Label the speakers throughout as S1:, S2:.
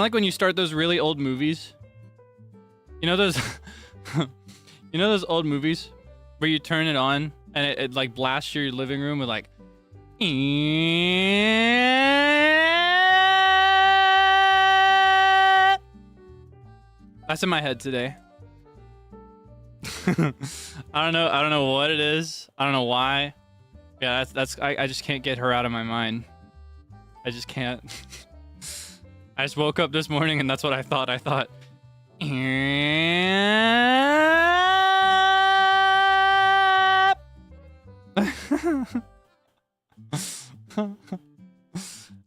S1: like when you start those really old movies. You know those you know those old movies where you turn it on and it like blasts your living room with like That's in my head today. I don't know what it is. I don't know why. Yeah, I just can't get her out of my mind. I just can't. I just woke up this morning and that's what I thought. I thought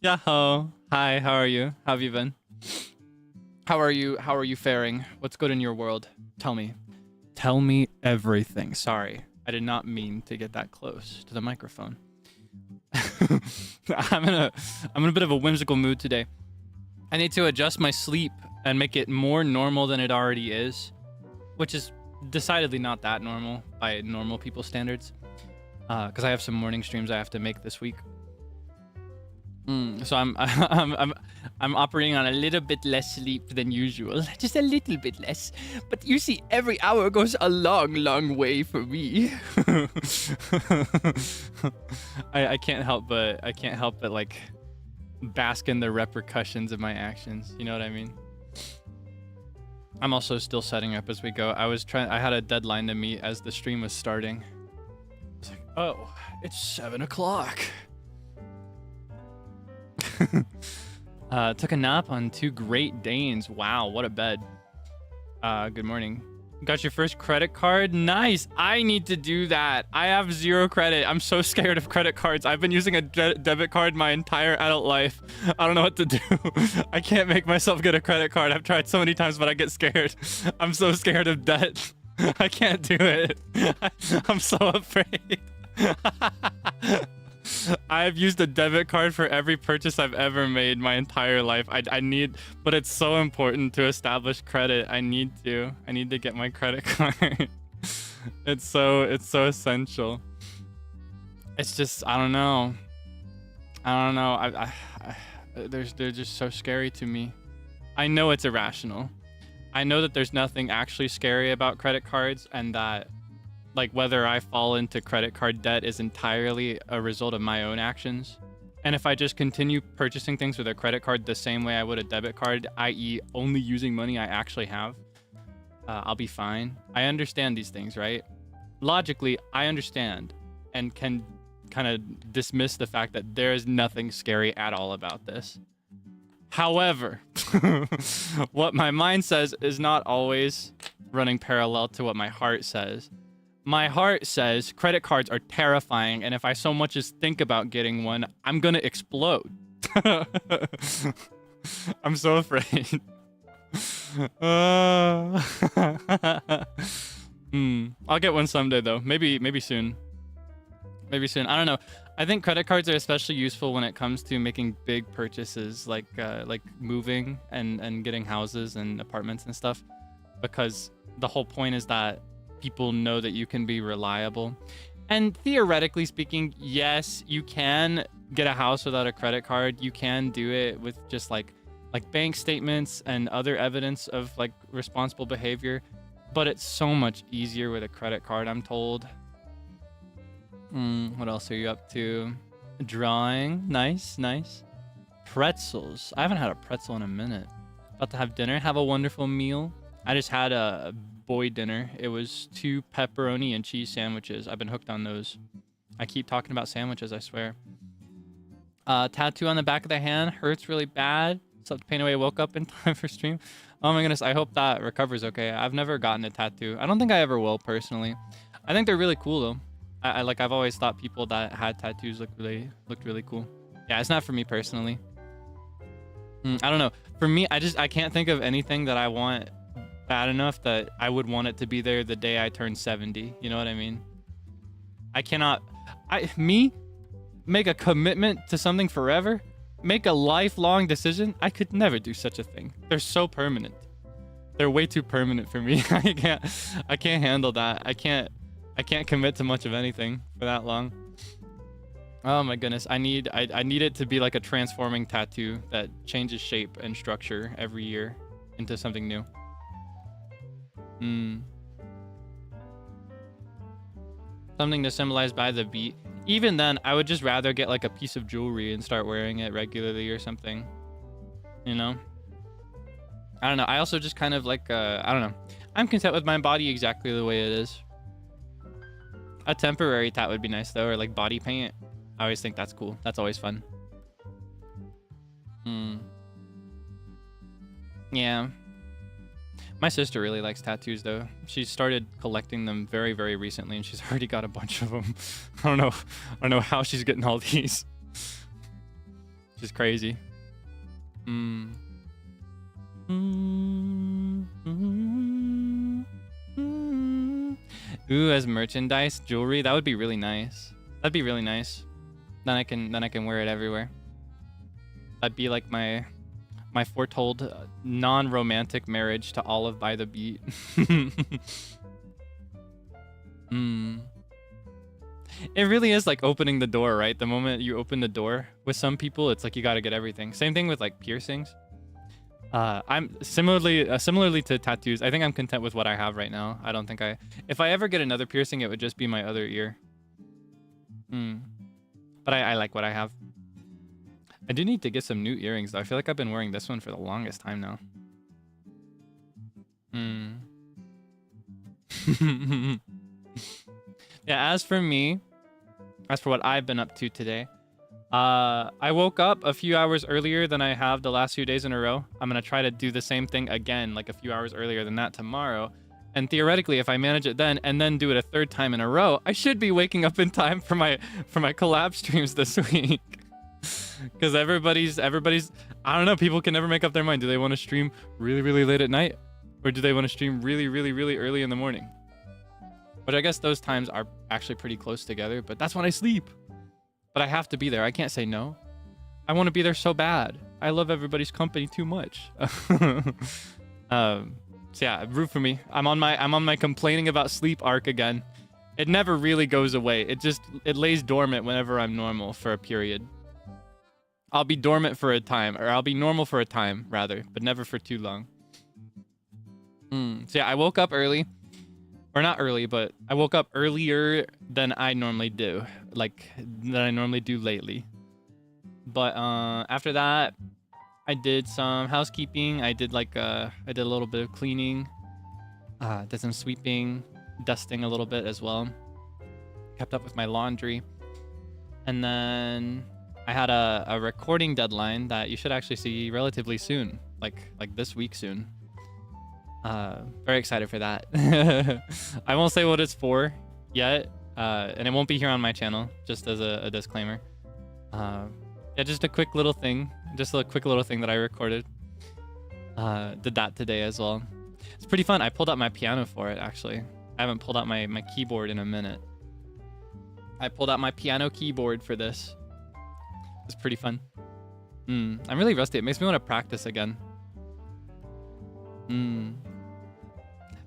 S1: Yahoo. Hi, how are you? How have you been? How are you faring? What's good in your world? Tell me. Tell me everything. Sorry. I did not mean to get that close to the microphone. I'm in a bit of a whimsical mood today. I need to adjust my sleep and make it more normal than it already is, which is decidedly not that normal by normal people standards. Because I have some morning streams I have to make this week. So I'm operating on a little bit less sleep than usual, just a little bit less. But you see, every hour goes a long, long way for me. I can't help but like bask in the repercussions of my actions. You know what I mean? I'm also still setting up as we go. I had a deadline to meet as the stream was starting. It's like, oh, it's 7 o'clock. Took a nap on 2 Great Danes. Wow, what a bed. Good morning. Got your first credit card? Nice. I need to do that. I have 0 credit. I'm so scared of credit cards. I've been using a debit card my entire adult life. I don't know what to do. I can't make myself get a credit card. I've tried so many times, but I get scared. I'm so scared of debt. I can't do it. I'm so afraid. I've used a debit card for every purchase I've ever made my entire life. I need, but it's so important to establish credit. I need to get my credit card. It's so essential. It's just, I don't know. They're just so scary to me. I know it's irrational. I know that there's nothing actually scary about credit cards, and that like whether I fall into credit card debt is entirely a result of my own actions. And if I just continue purchasing things with a credit card the same way I would a debit card, i.e. only using money I actually have, I'll be fine. I understand these things, right? Logically, I understand and can kind of dismiss the fact that there is nothing scary at all about this. However, what my mind says is not always running parallel to what my heart says. My heart says credit cards are terrifying, and if I so much as think about getting one, I'm gonna explode. I'm so afraid. I'll get one someday though. Maybe soon. Maybe soon. I don't know. I think credit cards are especially useful when it comes to making big purchases, like moving and getting houses and apartments and stuff, because the whole point is that people know that you can be reliable. And theoretically speaking, yes, you can get a house without a credit card. You can do it with just like bank statements and other evidence of like responsible behavior, but it's so much easier with a credit card, I'm told. What else are you up to? Drawing. Nice. Pretzels. I haven't had a pretzel in a minute. About to have dinner. Have a wonderful meal. I just had a boy dinner. It was 2 pepperoni and cheese sandwiches. I've been hooked on those. I keep talking about sandwiches, I swear. Tattoo on the back of the hand hurts really bad. Slept pain away, woke up in time for stream. Oh my goodness, I hope that recovers okay. I've never gotten a tattoo. I don't think I ever will, personally. I think they're really cool though. I've always thought people that had tattoos looked really cool. Yeah, it's not for me personally. I don't know. For me, I can't think of anything that I want bad enough that I would want it to be there the day I turn 70. You know what I mean? I cannot, make a commitment to something forever, make a lifelong decision. I could never do such a thing. They're so permanent. They're way too permanent for me. I can't handle that. I can't commit to much of anything for that long. Oh my goodness. I need it to be like a transforming tattoo that changes shape and structure every year into something new. Something to symbolize by the beat. Even then, I would just rather get like a piece of jewelry and start wearing it regularly or something. You know? I don't know. I also just kind of like, I don't know. I'm content with my body exactly the way it is. A temporary tat would be nice though, or like body paint. I always think that's cool. That's always fun. Yeah. My sister really likes tattoos though. She started collecting them very, very recently and she's already got a bunch of them. I don't know how she's getting all these. She's crazy. Ooh, as merchandise, jewelry, that would be really nice. That'd be really nice. Then I can wear it everywhere. That'd be like my foretold non-romantic marriage to Olive by the Beat. It really is like opening the door, right? The moment you open the door with some people, it's like you got to get everything. Same thing with like piercings. I'm similarly to tattoos. I think I'm content with what I have right now. I don't think if I ever get another piercing, it would just be my other ear. But I like what I have. I do need to get some new earrings though. I feel like I've been wearing this one for the longest time now. Yeah, as for me, as for what I've been up to today, I woke up a few hours earlier than I have the last few days in a row. I'm gonna try to do the same thing again, like a few hours earlier than that tomorrow. And theoretically, if I manage it then and then do it a third time in a row, I should be waking up in time for my collab streams this week. Because everybody's, I don't know, people can never make up their mind. Do they want to stream really, really late at night? Or do they want to stream really, really, really early in the morning? But I guess those times are actually pretty close together, but that's when I sleep. But I have to be there. I can't say no. I want to be there so bad. I love everybody's company too much. So yeah, root for me. I'm on my complaining about sleep arc again. It never really goes away. It lays dormant whenever I'm normal for a period. I'll be dormant for a time, or I'll be normal for a time rather, but never for too long. So yeah, I woke up early. Or not early, but I woke up earlier than I normally do. Like, than I normally do lately. But after that, I did some housekeeping. I did a little bit of cleaning. Did some sweeping, dusting a little bit as well. Kept up with my laundry. And then I had a recording deadline that you should actually see relatively soon. Like this week soon. Very excited for that. I won't say what it's for yet, and it won't be here on my channel, just as a disclaimer. Yeah, just a quick little thing that I recorded. Did that today as well. It's pretty fun. I pulled out my piano for it, actually. I haven't pulled out my keyboard in a minute. I pulled out my piano keyboard for this. It's pretty fun. I'm really rusty. It makes me want to practice again.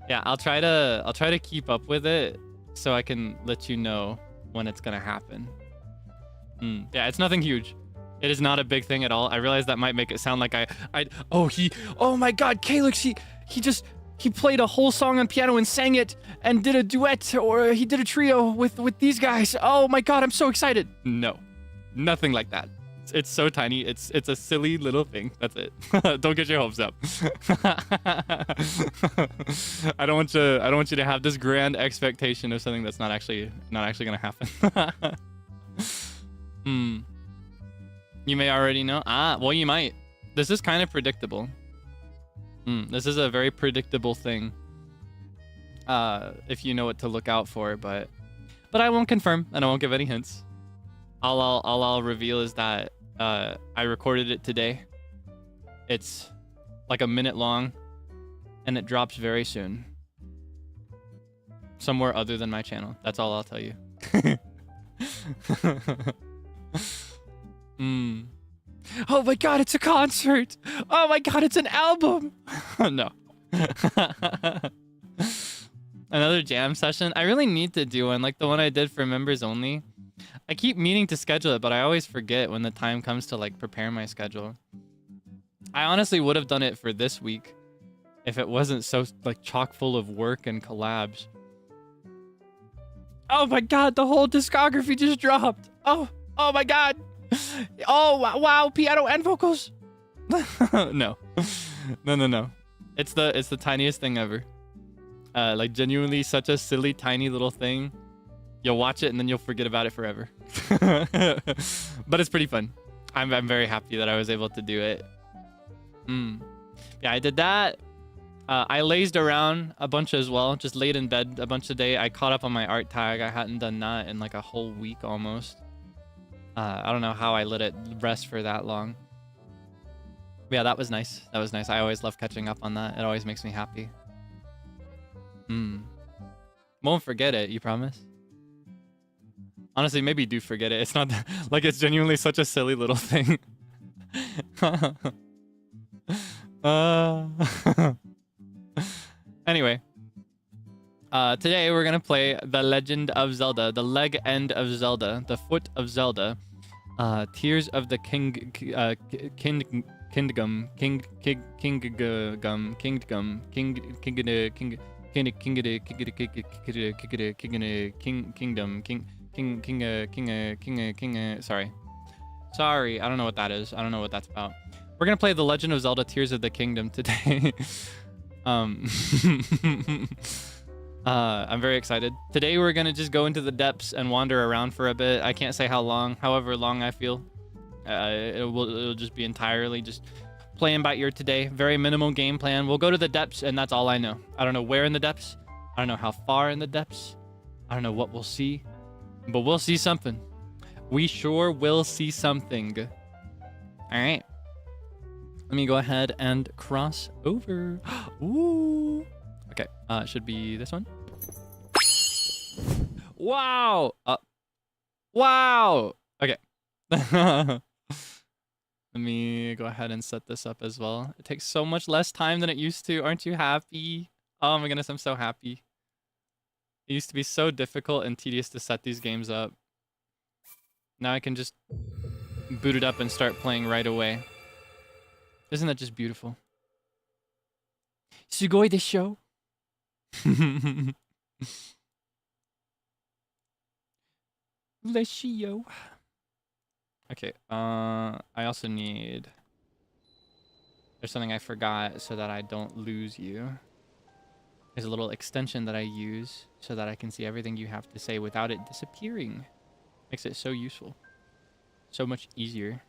S1: Yeah, I'll try to keep up with it so I can let you know when it's gonna happen. Yeah, it's nothing huge. It is not a big thing at all. I realize that might make it sound like oh my god, Kaelix, he played a whole song on piano and sang it and did a duet, or he did a trio with these guys. Oh my god, I'm so excited. No, nothing like that. It's so tiny. It's a silly little thing. That's it. Don't get your hopes up. I don't want you to have this grand expectation of something that's not actually gonna happen. You may already know. Well, you might. This is kind of predictable. This is a very predictable thing. If you know what to look out for, but I won't confirm and I won't give any hints. All I'll reveal is that I recorded it today. It's like a minute long, and it drops very soon. Somewhere other than my channel. That's all I'll tell you. Oh my god, it's a concert! Oh my god, it's an album! No. Another jam session. I really need to do one, like the one I did for members only. I keep meaning to schedule it, but I always forget when the time comes to like prepare my schedule. I honestly would have done it for this week if it wasn't so like chock full of work and collabs. Oh my god, the whole discography just dropped. Oh my god. Oh wow, piano and vocals. No. No. It's the tiniest thing ever. Like genuinely such a silly tiny little thing. You'll watch it and then you'll forget about it forever. But it's pretty fun. I'm very happy that I was able to do it. Yeah, I did that. I lazed around a bunch as well. Just laid in bed a bunch of day. I caught up on my art tag. I hadn't done that in like a whole week almost. I don't know how I let it rest for that long. But yeah, that was nice. That was nice. I always love catching up on that. It always makes me happy. Won't forget it, you promise? Honestly, maybe do forget it. It's not that, like it's genuinely such a silly little thing. Anyway, today we're gonna play The Legend of Zelda, the leg end of Zelda, the foot of Zelda, Tears of the Kingdom, sorry, I don't know what that is. I don't know what that's about. We're gonna play The Legend of Zelda Tears of the Kingdom today. I'm very excited. Today we're gonna just go into the depths and wander around for a bit. I can't say how long, however long I feel. It'll just be entirely just playing by ear today. Very minimal game plan. We'll go to the depths and that's all I know. I don't know where in the depths. I don't know how far in the depths. I don't know what we'll see, but we'll see something. We sure will see something. All right. Let me go ahead and cross over. Ooh. Okay. It should be this one. Wow. Wow. Okay. Let me go ahead and set this up as well. It takes so much less time than it used to. Aren't you happy? Oh my goodness, I'm so happy. It used to be so difficult and tedious to set these games up. Now I can just boot it up and start playing right away. Isn't that just beautiful? Sugoi desho. Leshio. Okay, I also need... There's something I forgot so that I don't lose you. There's a little extension that I use so that I can see everything you have to say without it disappearing. Makes it so useful. So much easier.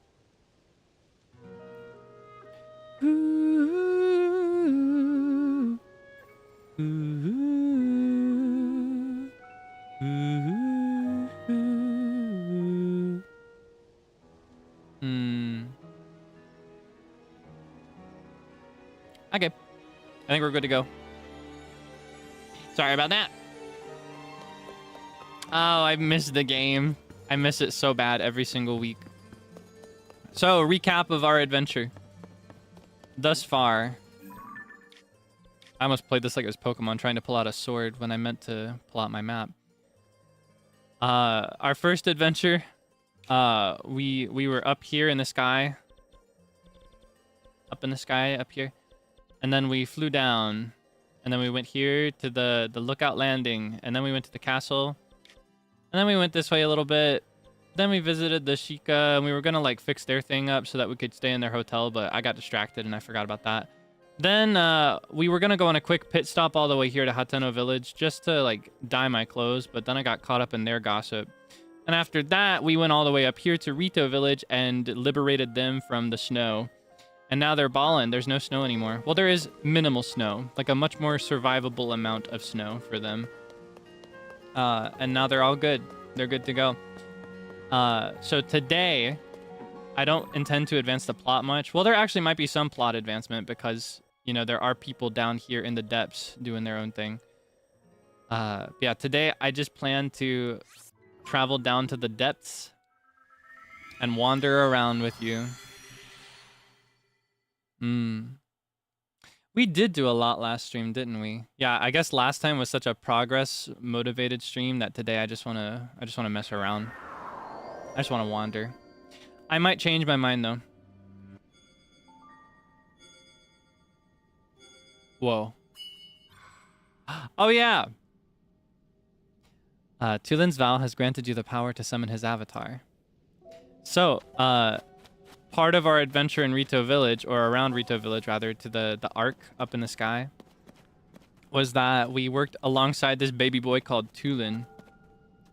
S1: Ooh. Ooh. Ooh. Okay. I think we're good to go. Sorry about that. Oh, I missed the game. I miss it so bad every single week. So, recap of our adventure. Thus far. I almost played this like it was Pokemon, trying to pull out a sword when I meant to pull out my map. Our first adventure, we were up here in the sky. Up in the sky, up here. And then we flew down. And then we went here to the lookout landing. And then we went to the castle. And then we went this way a little bit. Then we visited the Sheikah. And we were going to like fix their thing up so that we could stay in their hotel. But I got distracted and I forgot about that. Then we were going to go on a quick pit stop all the way here to Hateno Village. Just to like dye my clothes. But then I got caught up in their gossip. And after that, we went all the way up here to Rito Village and liberated them from the snow. And now they're ballin'. There's no snow anymore. Well, there is minimal snow. Like a much more survivable amount of snow for them. And now they're all good. They're good to go. So today, I don't intend to advance the plot much. Well, there actually might be some plot advancement because, you know, there are people down here in the depths doing their own thing. Yeah, today I just plan to travel down to the depths and wander around with you. We did do a lot last stream, didn't we? Yeah, I guess last time was such a progress motivated stream that today I just want to mess around. I just want to wander. I might change my mind, though. Whoa. Oh, yeah. Tulin's vow has granted you the power to summon his avatar. So, part of our adventure in Rito Village, or around Rito Village, rather, to the arc up in the sky, was that we worked alongside this baby boy called Tulin,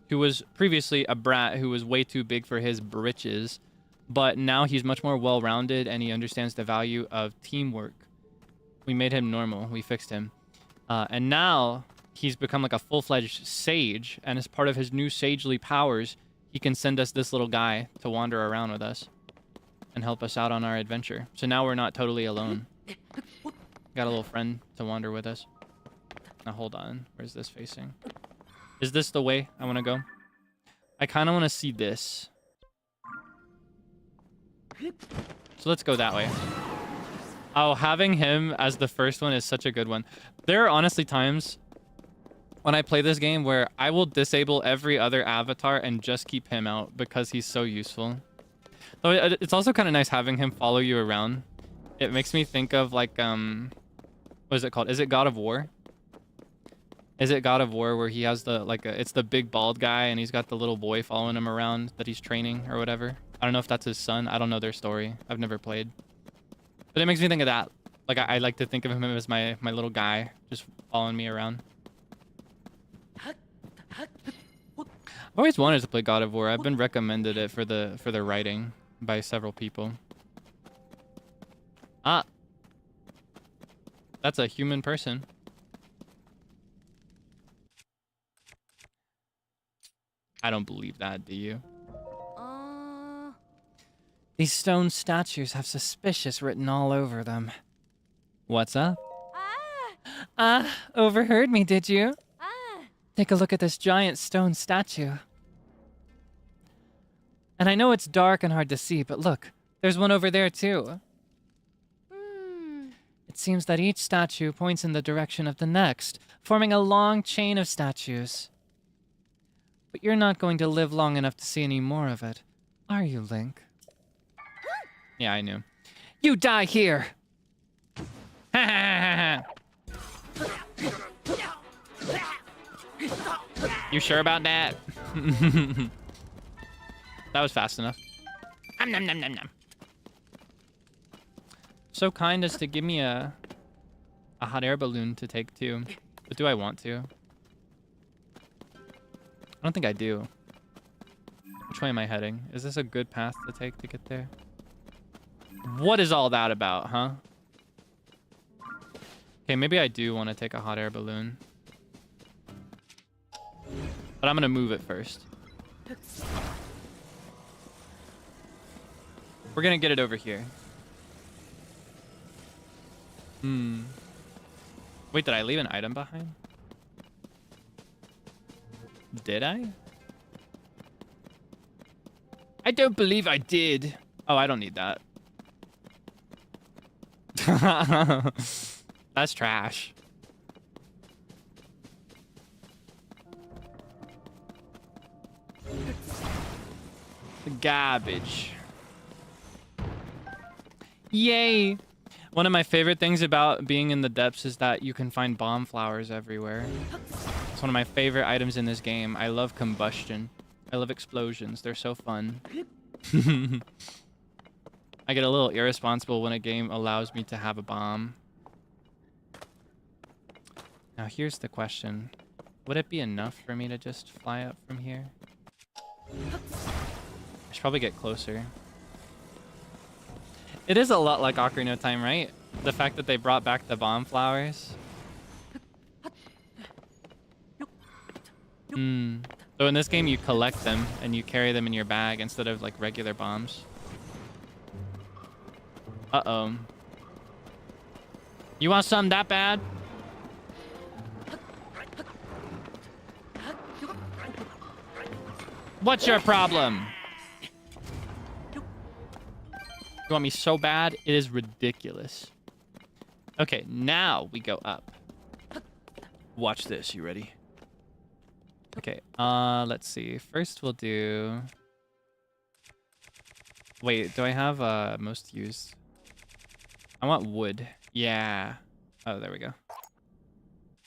S1: who was previously a brat who was way too big for his britches, but now he's much more well-rounded and he understands the value of teamwork. We made him normal. We fixed him. And now he's become like a full-fledged sage, and as part of his new sagely powers, he can send us this little guy to wander around with us and help us out on our adventure. So now we're not totally alone. Got a little friend to wander with us. Now hold on. Where's this facing? Is this the way I want to go? I kind of want to see this. So let's go that way. Oh, having him as the first one is such a good one. There are honestly times when I play this game where I will disable every other avatar and just keep him out because he's so useful. Though it's also kind of nice having him follow you around. It makes me think of like, what is it called? Is it God of War? Is it God of War where he has the, like, it's the big bald guy and he's got the little boy following him around that he's training or whatever? I don't know if that's his son. I don't know their story. I've never played. But it makes me think of that. Like, I like to think of him as my little guy just following me around. I've always wanted to play God of War. I've been recommended it for the writing by several people. Ah. That's a human person. I don't believe that, do you? These stone statues have suspicious written all over them. What's up? Overheard me, did you? Take a look at this giant stone statue. And I know it's dark and hard to see, but look, there's one over there too. It seems that each statue points in the direction of the next, forming a long chain of statues. But you're not going to live long enough to see any more of it, are you, Link? Yeah, I knew. You die here! You sure about that? That was fast enough. Nom, nom, nom, nom, nom. So kind as to give me a hot air balloon to take too. But do I want to? I don't think I do. Which way am I heading? Is this a good path to take to get there? What is all that about, huh? Okay, maybe I do want to take a hot air balloon. But I'm going to move it first. We're going to get it over here. Wait, did I leave an item behind? Did I? I don't believe I did. Oh, I don't need that. That's trash. Garbage. Yay! One of my favorite things about being in the depths is that you can find bomb flowers everywhere. It's one of my favorite items in this game. I love combustion. I love explosions. They're so fun. I get a little irresponsible when a game allows me to have a bomb. Now here's the question. Would it be enough for me to just fly up from here? I should probably get closer. It is a lot like Ocarina of Time, right? The fact that they brought back the bomb flowers. So in this game, you collect them and you carry them in your bag instead of like regular bombs. Uh-oh. You want something that bad? What's your problem? You want me so bad? It is ridiculous. Okay, now we go up. Watch this. You ready? Okay, let's see. First we'll do Wait, do I have most used? I want wood. Yeah. Oh, there we go.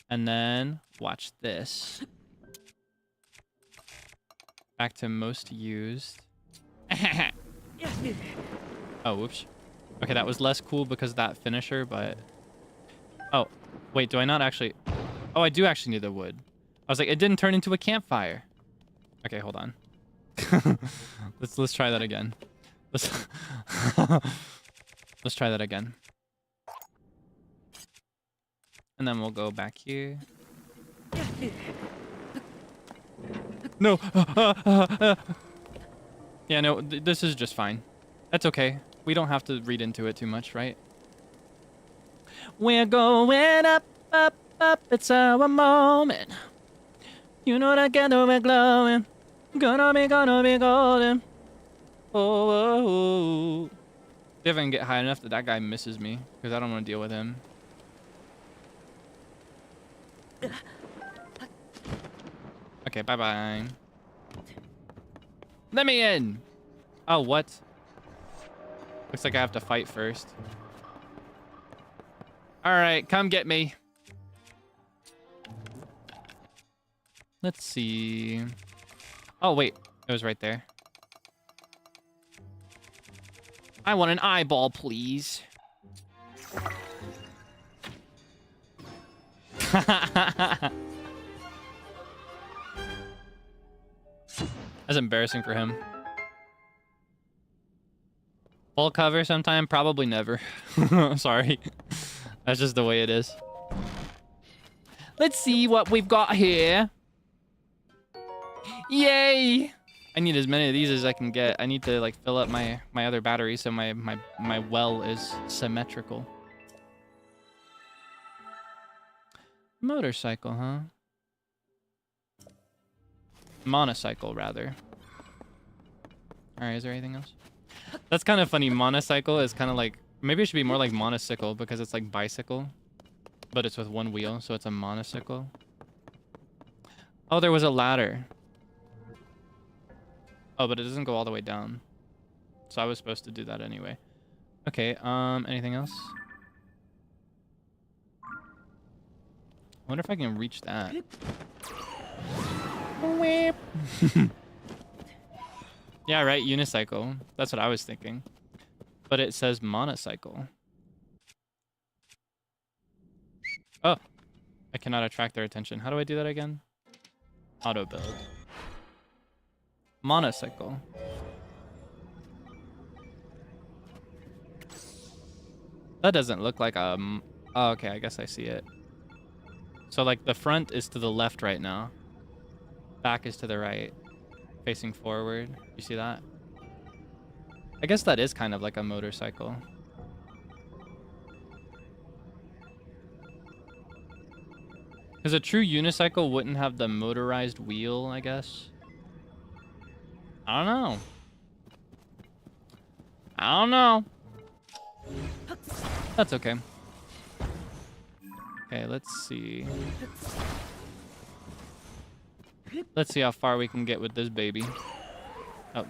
S1: And then watch this. Back to most used. Oh, whoops. Okay, that was less cool because of that finisher, but... Oh, wait, do I not actually... Oh, I do actually need the wood. I was like, it didn't turn into a campfire. Okay, hold on. let's try that again. Let's try that again. And then we'll go back here. No. Yeah, no, this is just fine. That's okay. We don't have to read into it too much, right? We're going up, up, up. It's our moment. You know together we're glowing. Gonna be golden. Oh, oh, oh. See if I can get high enough that that guy misses me, because I don't want to deal with him. Okay, bye-bye. Let me in! Oh, what? Looks like I have to fight first. Alright, come get me. Let's see. Oh, wait. It was right there. I want an eyeball, please. That's embarrassing for him. Full cover sometime? Probably never. Sorry. That's just the way it is. Let's see what we've got here. Yay! I need as many of these as I can get. I need to like fill up my other battery so my well is symmetrical. Motorcycle, huh? Monocycle, rather. Alright, is there anything else? That's kind of funny. Monocycle is kind of like... Maybe it should be more like monocycle because it's like bicycle. But it's with one wheel, so it's a monocycle. Oh, there was a ladder. Oh, but it doesn't go all the way down. So I was supposed to do that anyway. Okay, anything else? I wonder if I can reach that. Whip. Yeah, right, unicycle. That's what I was thinking. But it says monocycle. Oh, I cannot attract their attention. How do I do that again? Auto build. Monocycle. That doesn't look like a... Oh, okay, I guess I see it. So, like, the front is to the left right now. Back is to the right. Facing forward. You see that? I guess that is kind of like a motorcycle. Because a true unicycle wouldn't have the motorized wheel, I guess. I don't know. I don't know. That's okay. Okay, let's see. Let's see how far we can get with this baby. Oh,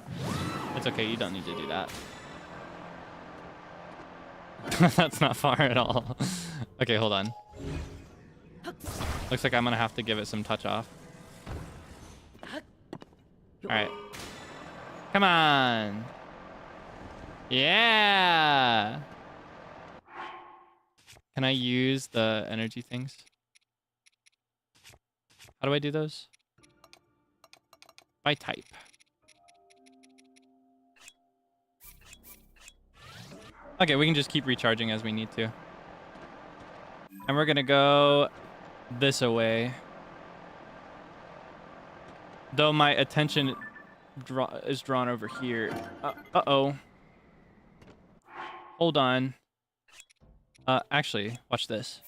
S1: it's okay. You don't need to do that. That's not far at all. Okay, hold on. Looks like I'm gonna have to give it some touch off. All right. Come on. Yeah. Can I use the energy things? How do I do those? By type. Okay, we can just keep recharging as we need to. And we're gonna go this away. Though my attention is drawn over here. Uh-oh. Hold on. Actually, watch this.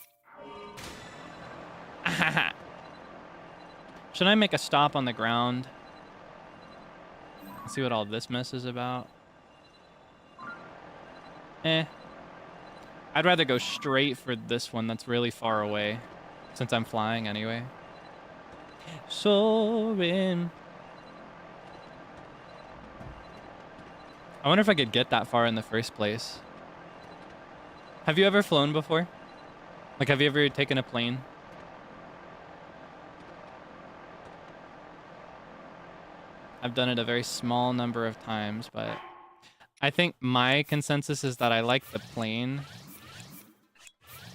S1: Should I make a stop on the ground? Let's see what all this mess is about. I'd rather go straight for this one that's really far away, since I'm flying anyway. Soaring. I wonder if I could get that far in the first place. Have you ever flown before? Like, have you ever taken a plane? I've done it a very small number of times, but I think my consensus is that I like the plane,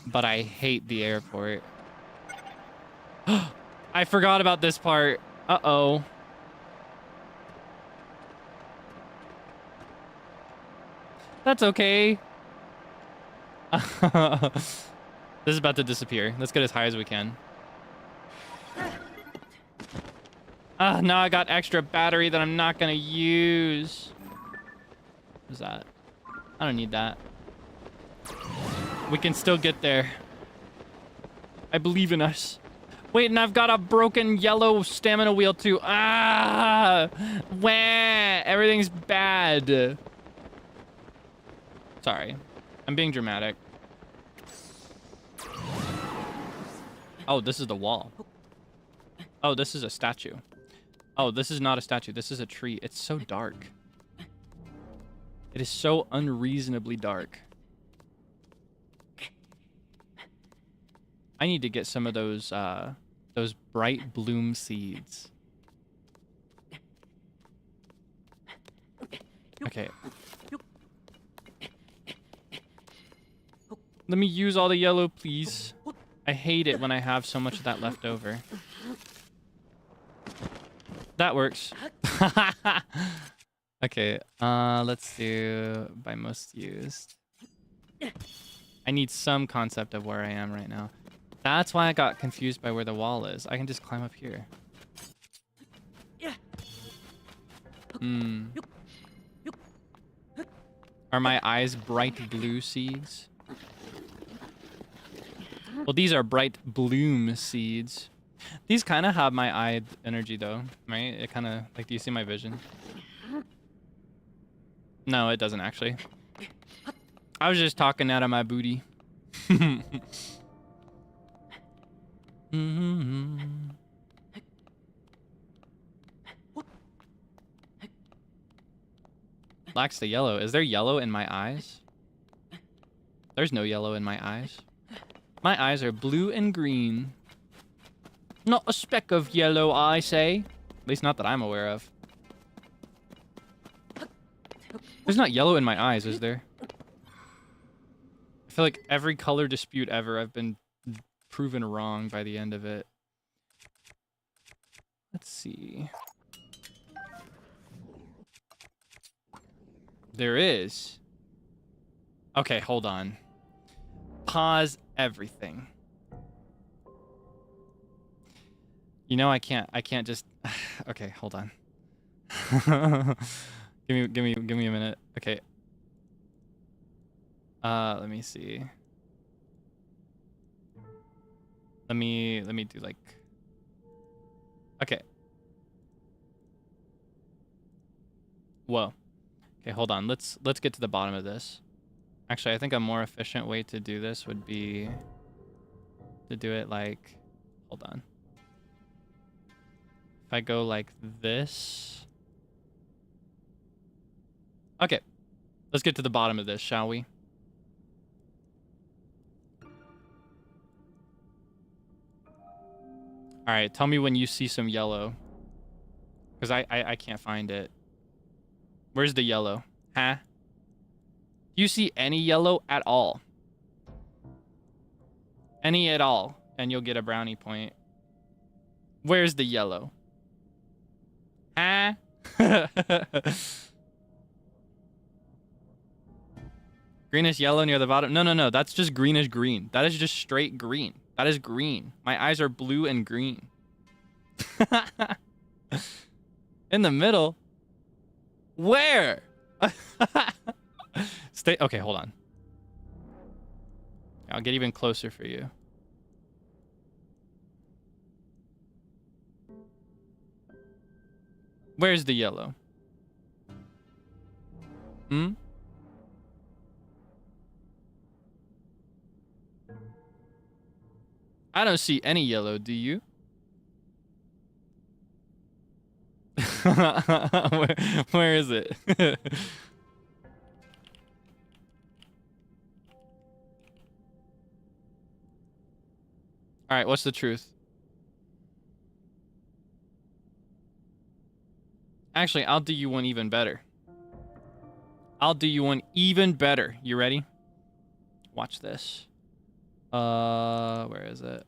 S1: but I hate the airport. I forgot about this part. Uh-oh. That's okay. This is about to disappear. Let's get as high as we can. Now I got extra battery that I'm not gonna use. What is that? I don't need that. We can still get there. I believe in us. Wait, and I've got a broken yellow stamina wheel too. Ah! Wah! Everything's bad. Sorry. I'm being dramatic. Oh, this is the wall. Oh, this is a statue. Oh, this is not a statue. This is a tree. It's so dark. It is so unreasonably dark. I need to get some of those bright bloom seeds. Okay. Let me use all the yellow, please. I hate it when I have so much of that left over. That works. Okay, let's do by most used. I need some concept of where I am right now. That's why I got confused by where the wall is. I can just climb up here. Are my eyes bright blue seeds? Well, these are bright bloom seeds. These kind of have my eye energy though, right? It kind of, like, do you see my vision? No, it doesn't actually. I was just talking out of my booty. Lacks the yellow. Is there yellow in my eyes? There's no yellow in my eyes. My eyes are blue and green. Not a speck of yellow, I say. At least not that I'm aware of. There's not yellow in my eyes, is there? I feel like every color dispute ever, I've been proven wrong by the end of it. Let's see. There is. Okay, hold on. Pause everything. You know, I can't just. Okay, hold on. give me a minute. Okay. Let me see. Let me do like. Okay. Whoa. Okay, hold on. Let's get to the bottom of this. Actually, I think a more efficient way to do this would be to do it like, hold on. If I go like this. Okay. Let's get to the bottom of this, shall we? All right, tell me when you see some yellow. Because I can't find it. Where's the yellow? Huh? Do you see any yellow at all? Any at all, and you'll get a brownie point. Where's the yellow? Huh? Greenish yellow near the bottom. No. That's just greenish green. That is just straight green. That is green. My eyes are blue and green. In the middle? Where? Stay. Okay, hold on. I'll get even closer for you. Where's the yellow? Hmm? I don't see any yellow, do you? Where is it? All right, what's the truth? Actually, I'll do you one even better. I'll do you one even better. You ready? Watch this. Where is it?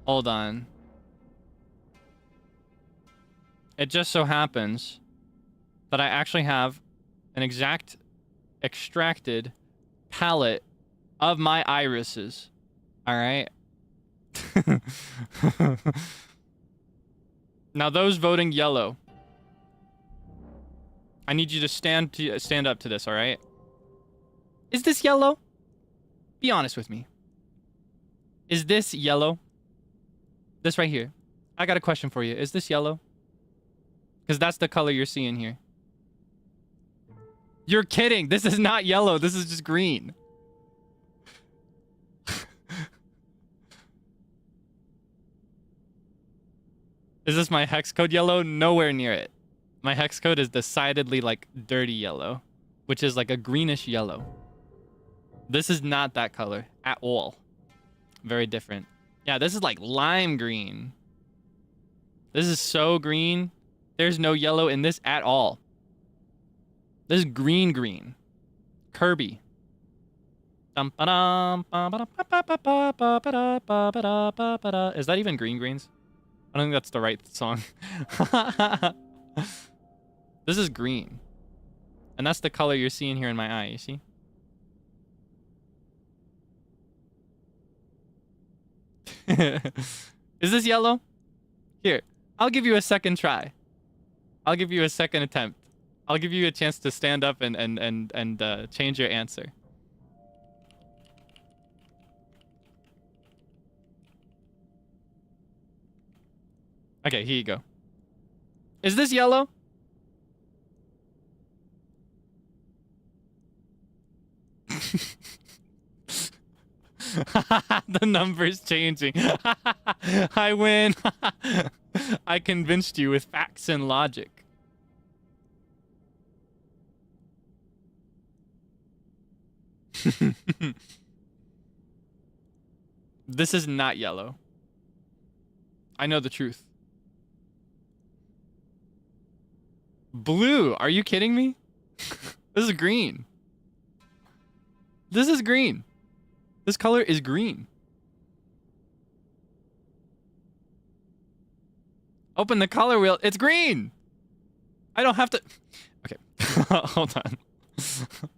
S1: Hold on. It just so happens that I actually have an exact extracted palette of my irises. All right. Now those voting yellow, I need you to stand up to this, all right? Is this yellow? Be honest with me. Is this yellow? This right here. I got a question for you. Is this yellow? Because that's the color you're seeing here. You're kidding. This is not yellow. This is just green. Is this my hex code yellow? Nowhere near it. My hex code is decidedly like dirty yellow, which is like a greenish yellow. This is not that color at all. Very different. Yeah, this is like lime green. This is so green. There's no yellow in this at all. This is green. Kirby. Is that even green greens? I don't think that's the right song. This is green. And that's the color you're seeing here in my eye, you see? Is this yellow? Here, I'll give you a second try. I'll give you a second attempt. I'll give you a chance to stand up and change your answer. Okay, here you go. Is this yellow? The number's changing. I win. I convinced you with facts and logic. This is not yellow. I know the truth. Blue. Are you kidding me? This is green. This is green. This color is green. Open the color wheel. It's green. I don't have to. Okay. Hold on.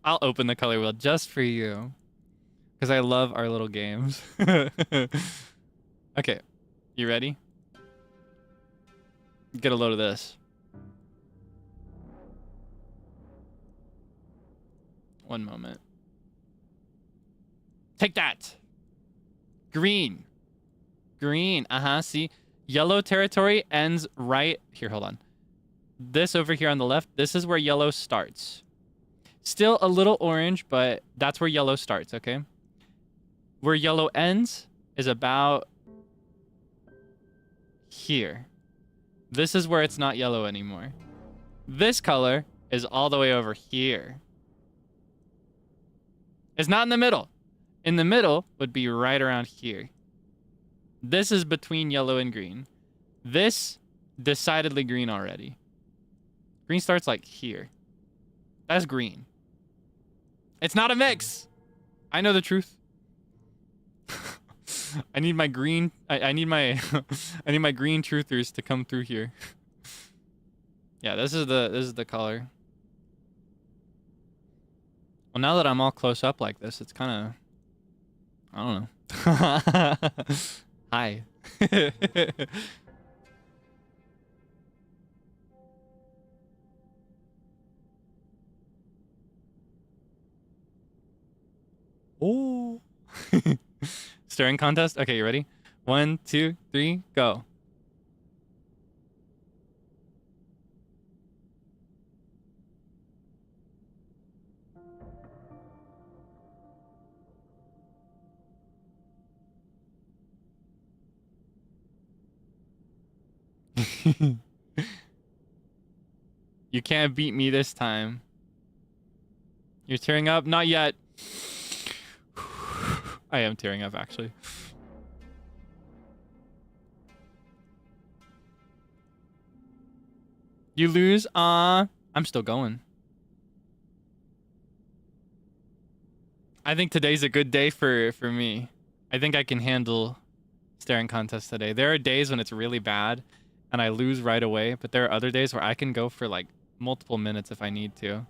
S1: I'll open the color wheel just for you. Because I love our little games. Okay. You ready? Get a load of this. One moment. Take that. Green. Green. See? Yellow territory ends right here. Hold on. This over here on the left, this is where yellow starts. Still a little orange, but that's where yellow starts, okay? Where yellow ends is about here. This is where it's not yellow anymore. This color is all the way over here. It's not in the middle. In the middle would be right around here. This is between yellow and green. This, decidedly green already. Green starts like here. That's green. It's not a mix. I know the truth. I need my green. I need my. I need my green truthers to come through here. Yeah, this is the color. Well, now that I'm all close up like this, it's kind of. I don't know. Hi. Oh. Stirring contest? Okay, you ready? 1, 2, 3, go. You can't beat me this time. You're tearing up? Not yet. I am tearing up, actually. You lose? I'm still going. I think today's a good day for me. I think I can handle staring contests today. There are days when it's really bad and I lose right away, but there are other days where I can go for like multiple minutes if I need to.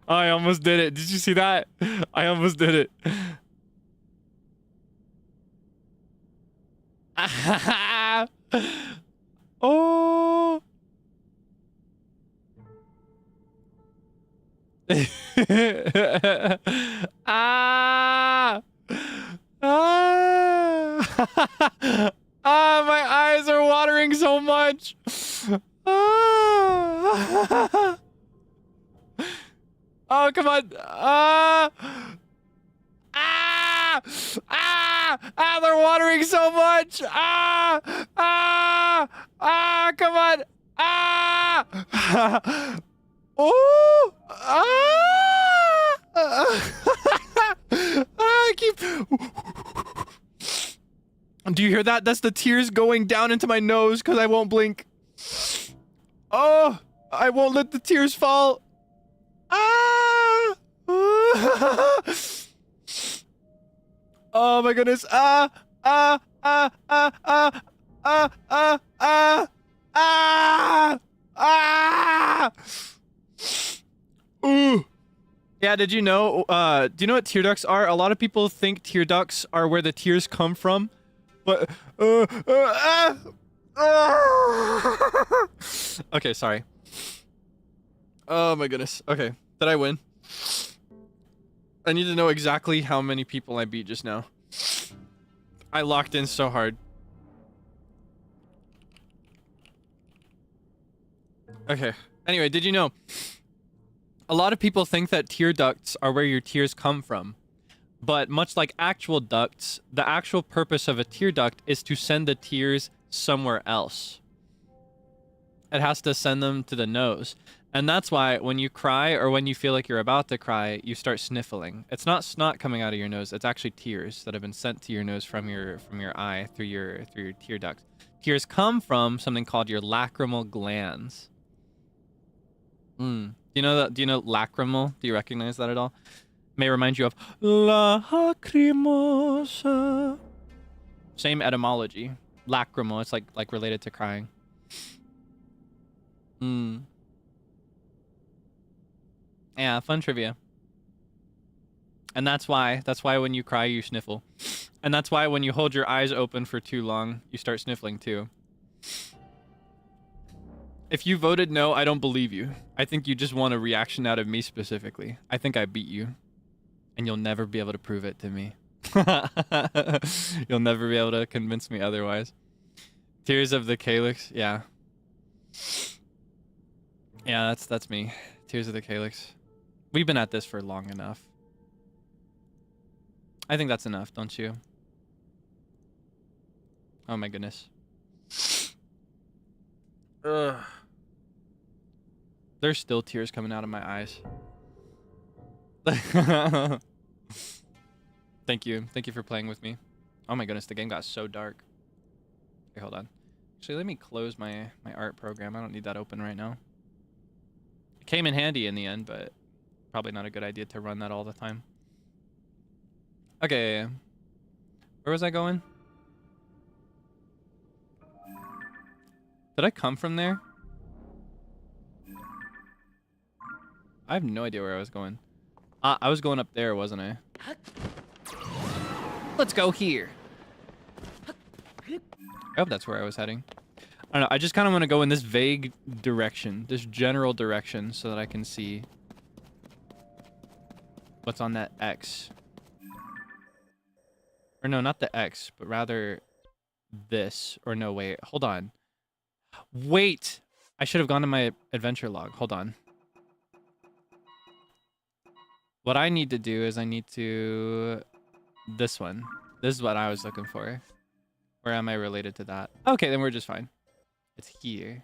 S1: I almost did it. Did you see that? I almost did it. Oh. Ah. Ah. Ah, my eyes are watering so much. Ah. Oh, come on. Ah. Ah. Ah. Ah, they're watering so much. Ah. Ah. Ah, come on. Ah. Oh. Ah. I keep... Do you hear that? That's the tears going down into my nose because I won't blink. Oh, I won't let the tears fall. Ah! Oh my goodness. Ah! Ah! Ah! Ah! Ah! Ah! Ah! Ah! Ah! Ah! Ooh. Yeah, did you know? Do you know what tear ducts are? A lot of people think tear ducts are where the tears come from, but okay, sorry. Oh my goodness. Okay, did I win? I need to know exactly how many people I beat just now. I locked in so hard. Okay. Anyway, did you know? A lot of people think that tear ducts are where your tears come from. But much like actual ducts, the actual purpose of a tear duct is to send the tears somewhere else. It has to send them to the nose. And that's why when you cry or when you feel like you're about to cry, you start sniffling. It's not snot coming out of your nose. It's actually tears that have been sent to your nose from your eye through your tear duct. Tears come from something called your lacrimal glands. Do you know that? Do you know lacrimal? Do you recognize that at all? May remind you of lacrimosa. Same etymology. Lacrimal. It's like related to crying. Yeah, fun trivia. And that's why when you cry, you sniffle. And that's why when you hold your eyes open for too long, you start sniffling too. If you voted no, I don't believe you. I think you just want a reaction out of me specifically. I think I beat you. And you'll never be able to prove it to me. You'll never be able to convince me otherwise. Tears of the Kaelix, yeah. Yeah, that's me. Tears of the Kaelix. We've been at this for long enough. I think that's enough, don't you? Oh my goodness. Ugh. There's still tears coming out of my eyes. Thank you. Thank you for playing with me. Oh my goodness, the game got so dark. Okay, hold on. Actually, let me close my art program. I don't need that open right now. It came in handy in the end, but probably not a good idea to run that all the time. Okay. Where was I going? Did I come from there? I have no idea where I was going. I was going up there, wasn't I? Let's go here. I hope that's where I was heading. I don't know. I just kind of want to go in this vague direction, this general direction, so that I can see what's on that X. Or no, not the X, but rather this. Or no, wait. Hold on. Wait! I should have gone to my adventure log. Hold on. What I need to do is I need to... This one. This is what I was looking for. Where am I related to that? Okay, then we're just fine. It's here.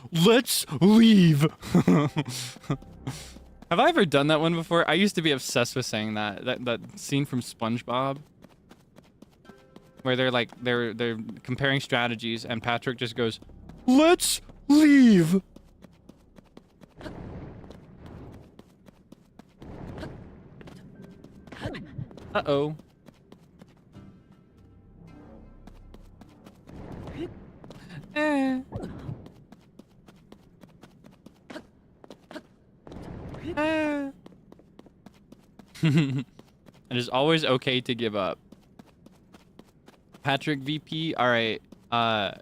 S1: let's leave. Have I ever done that one before? I used to be obsessed with saying that scene from SpongeBob where they're like they're comparing strategies and Patrick just goes, let's leave. Uh-oh. It is always okay to give up. Patrick VP, alright.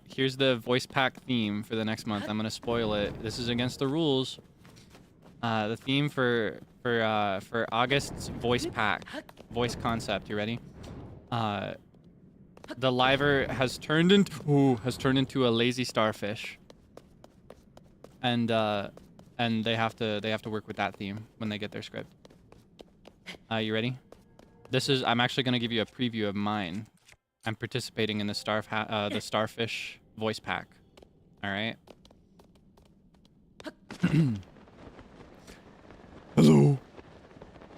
S1: Here's the voice pack theme for the next month. I'm gonna spoil it. This is against the rules. The theme for August's voice pack, voice concept. You ready? The liver has turned into a lazy starfish, and they have to work with that theme when they get their script. You ready? I'm actually gonna give you a preview of mine. I'm participating in the starfish voice pack. All right.
S2: Hello.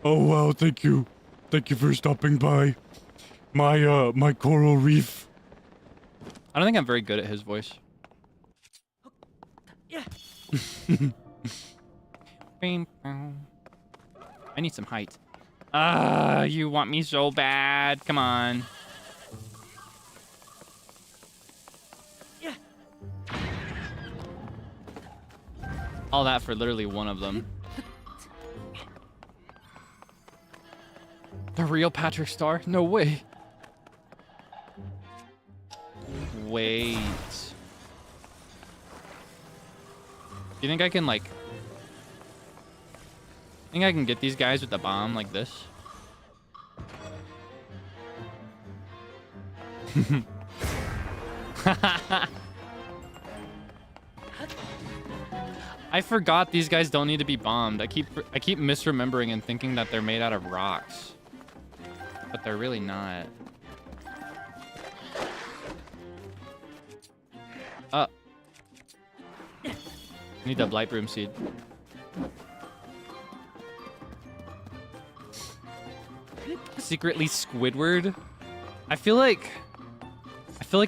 S2: Oh wow, thank you for stopping by my coral reef.
S1: I don't think I'm very good at his voice.
S3: Yeah.
S1: I need some height. You want me so bad. Come on.
S3: Yeah.
S1: All that for literally one of them. The real Patrick Star? No way. Wait. Do you think I can, like... think I can get these guys with the bomb like this? I forgot these guys don't need to be bombed. I keep misremembering and thinking that they're made out of rocks. But they're really not. I need the blight broom seed. Secretly Squidward? I feel like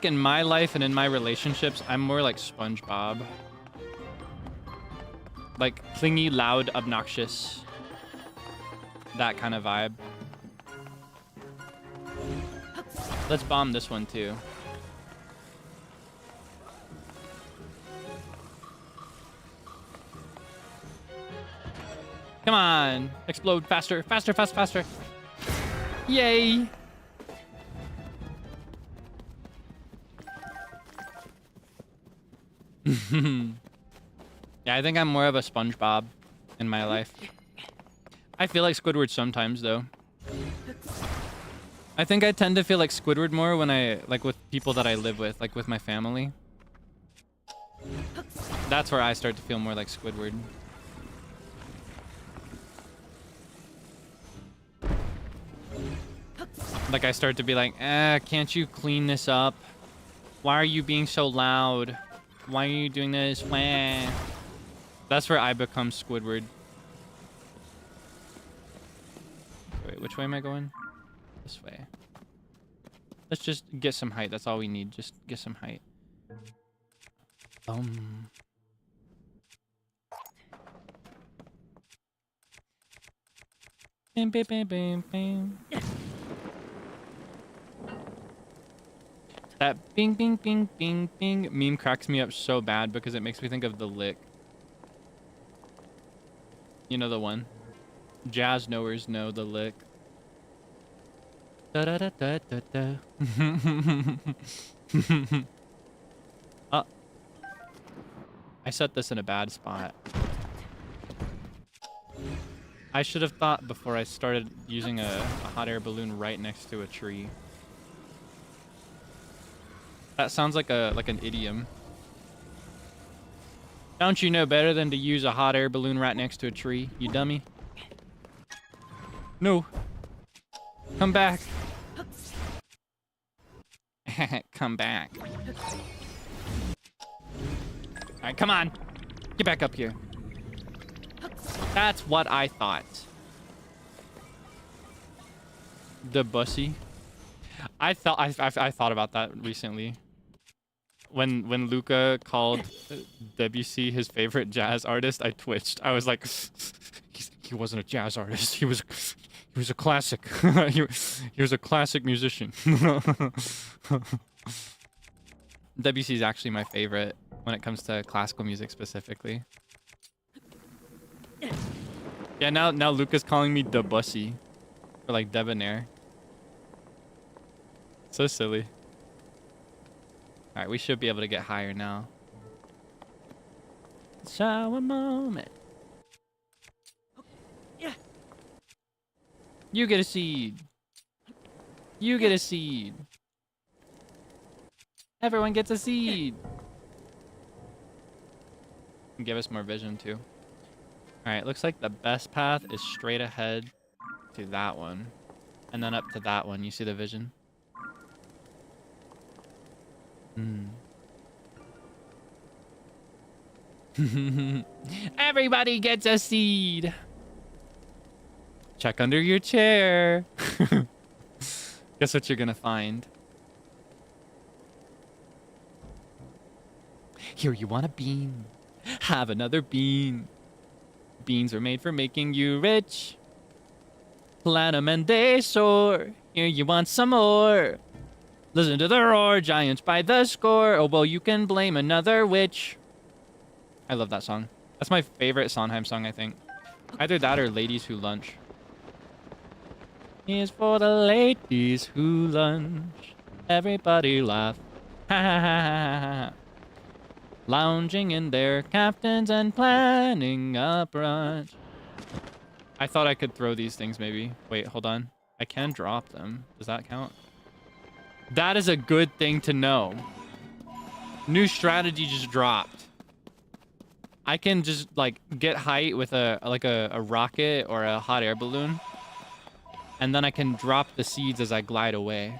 S1: in my life and in my relationships, I'm more like SpongeBob. Like clingy, loud, obnoxious. That kind of vibe. Let's bomb this one too. Come on, explode faster, faster, faster, faster. Yay. Yeah, I think I'm more of a SpongeBob in my life. I feel like Squidward sometimes though. I think I tend to feel like Squidward more when with people that I live with, like with my family. That's where I start to feel more like Squidward. Like I start to be like, can't you clean this up? Why are you being so loud? Why are you doing this? Wah. That's where I become Squidward. Wait, which way am I going? This way. Let's just get some height. That's all we need. Just get some height. Bam, bam, bam, bam, bam. That bing, bing, bing, bing, bing meme cracks me up so bad because it makes me think of the lick. You know the one. Jazz knowers know the lick. Da da da da da da. I set this in a bad spot. I should have thought before I started using a hot air balloon right next to a tree. That sounds like an idiom. Don't you know better than to use a hot air balloon right next to a tree, you dummy? No. Come back. Come back. Alright, come on. Get back up here. That's what I thought. The bussy. I thought about that recently. When Luca called Debussy his favorite jazz artist, I twitched. I was like, he wasn't a jazz artist. He was a classic. he was a classic musician. Debussy is actually my favorite when it comes to classical music specifically. Yeah, now Luca's calling me Debussy, or like debonair. So silly. All right, we should be able to get higher now. Shower moment.
S3: Yeah.
S1: You get a seed. You get a seed. Everyone gets a seed. Give us more vision too. All right, looks like the best path is straight ahead to that one, and then up to that one. You see the vision? Everybody gets a seed. Check under your chair. Guess what you're gonna find? Here, you want a bean? Have another bean. Beans are made for making you rich. Plant 'em and they soar. Here, you want some more? Listen to the roar, giants by the score. Oh, well, you can blame another witch. I love that song. That's my favorite Sondheim song, I think. Either that or Ladies Who Lunch. Here's for the ladies who lunch. Everybody laugh. Ha ha ha ha ha. Lounging in their caftans and planning a brunch. I thought I could throw these things maybe. Wait, hold on. I can drop them. Does that count? That is a good thing to know. New strategy just dropped. I can just like get height with a rocket or a hot air balloon. And then I can drop the seeds as I glide away.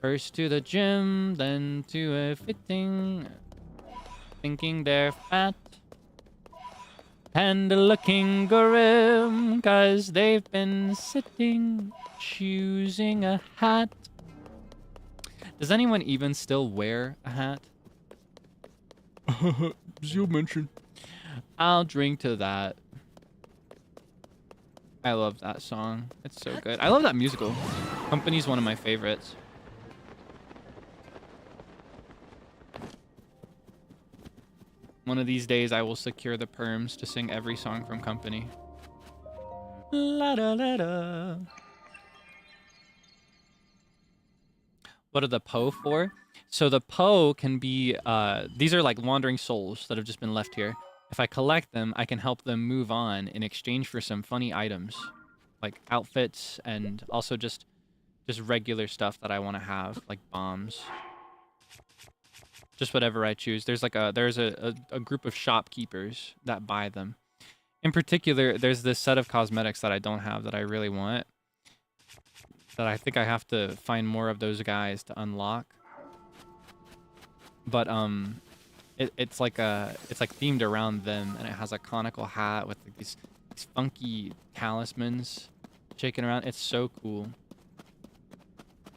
S1: First to the gym, then to a fitting. Thinking they're fat. And looking grim, 'cause they've been sitting, choosing a hat. Does anyone even still wear a hat?
S2: Zeal mentioned.
S1: I'll drink to that. I love that song. It's so good. I love that musical. Company's one of my favorites. One of these days, I will secure the perms to sing every song from Company. La da la da. What are the Poe for? So the Poe can be, these are like wandering souls that have just been left here. If I collect them, I can help them move on in exchange for some funny items, like outfits and also just regular stuff that I want to have, like bombs. Just whatever I choose. There's like there's a group of shopkeepers that buy them. In particular, there's this set of cosmetics that I don't have that I really want. That I think I have to find more of those guys to unlock. But it's like themed around them, and it has a conical hat with like these funky talismans shaking around. It's so cool.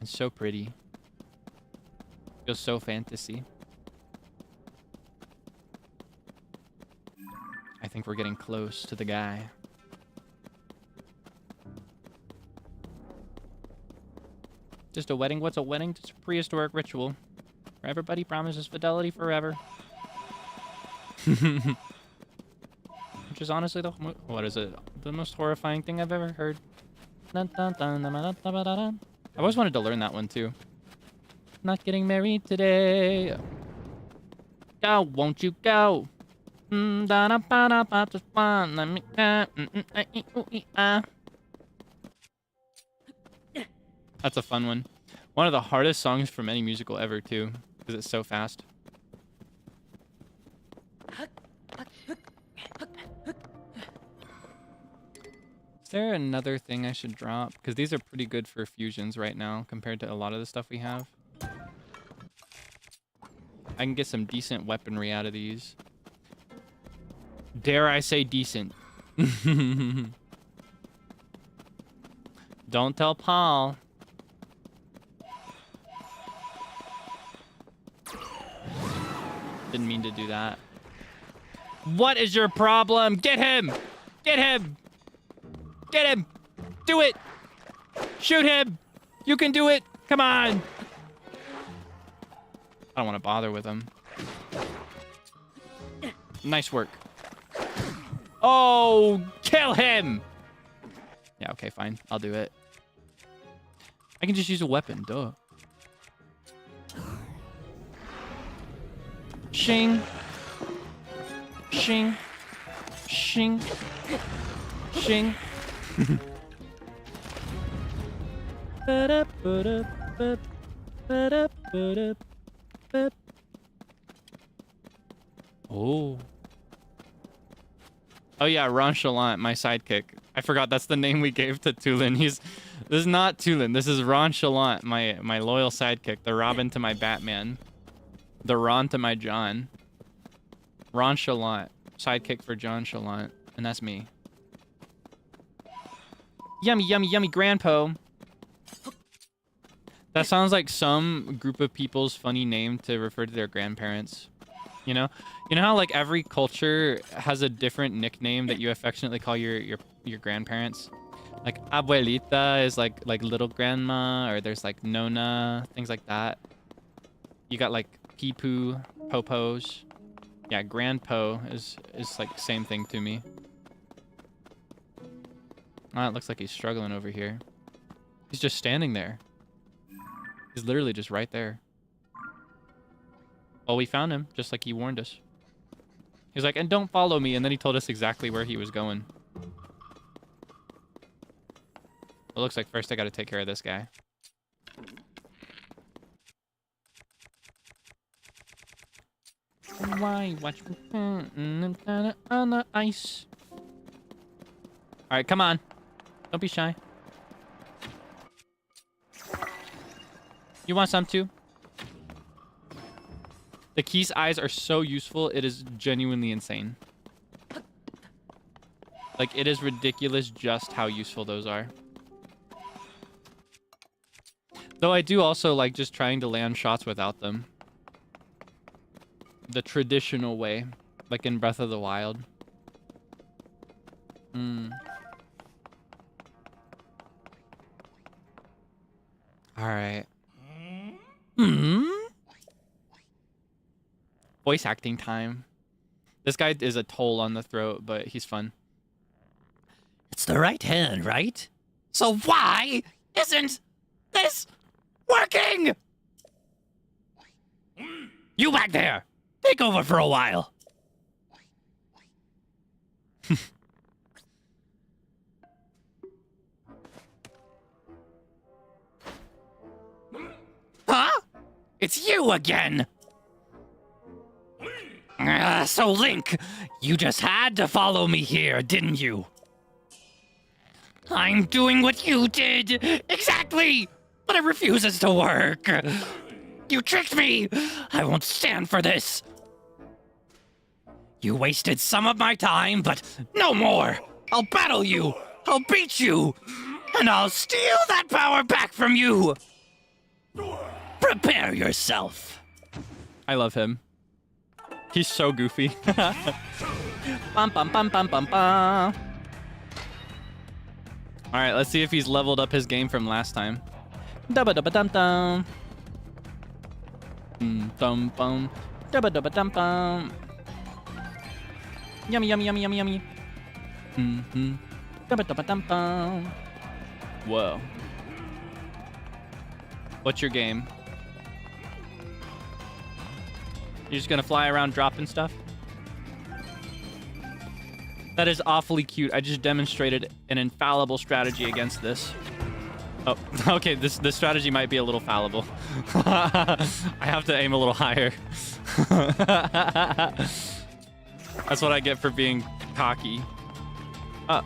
S1: It's so pretty. Feels so fantasy. I think we're getting close to the guy. Just a wedding? What's a wedding? Just a prehistoric ritual. Where everybody promises fidelity forever. Which is honestly the... What is it? The most horrifying thing I've ever heard. I've always wanted to learn that one too. Not getting married today. Go, won't you go? That's a fun one. One of the hardest songs from any musical ever, too, because it's so fast. Is there another thing I should drop? Because these are pretty good for fusions right now compared to a lot of the stuff we have. I can get some decent weaponry out of these. Dare I say decent? Don't tell Paul. Didn't mean to do that. What is your problem? Get him! Get him! Get him! Do it! Shoot him! You can do it! Come on! I don't want to bother with him. Nice work. Oh, kill him! Yeah, okay, fine. I'll do it. I can just use a weapon, duh. Shing. Shing. Shing. Shing. Oh. Oh yeah, Ronchalant, my sidekick. I forgot that's the name we gave to Tulin. This is not Tulin. This is Ronchalant, my loyal sidekick. The Robin to my Batman. The Ron to my John. Ronchalant, sidekick for John Chalant, and that's me. Yummy, yummy, yummy, Grandpo. That sounds like some group of people's funny name to refer to their grandparents. You know how like every culture has a different nickname that you affectionately call your grandparents. Like abuelita is like little grandma, or there's like nona, things like that. You got like pipu, popos. Yeah, grandpo is like same thing to me. Ah, it looks like he's struggling over here. He's just standing there. He's literally just right there. Well, we found him, just like he warned us. He was like, and don't follow me, and then he told us exactly where he was going. It looks like first I gotta take care of this guy. Why watch me on the ice? Alright, come on. Don't be shy. You want some too? The Keys eyes are so useful, it is genuinely insane. Like, it is ridiculous just how useful those are. Though I do also like just trying to land shots without them. The traditional way, like in Breath of the Wild. Alright. Voice acting time. This guy is a toll on the throat, but he's fun.
S3: It's the right hand, right? So why isn't this working? You back there! Take over for a while. Huh? It's you again! So Link, you just had to follow me here, didn't you? I'm doing what you did! Exactly! But it refuses to work! You tricked me! I won't stand for this! You wasted some of my time, but no more! I'll battle you! I'll beat you! And I'll steal that power back from you! Prepare yourself!
S1: I love him. He's so goofy. Bum, bum, bum, bum, bum, bum. Alright, let's see if he's leveled up his game from last time. Dubba dubba dum dum. Dum bum. Dubba dubba dum bum. Yummy, yummy, yummy, yummy, yummy. Dubba dubba dum bum. Whoa. What's your game? You're just gonna fly around dropping stuff? That is awfully cute. I just demonstrated an infallible strategy against this. Oh, okay, this strategy might be a little fallible. I have to aim a little higher. That's what I get for being cocky. Oh.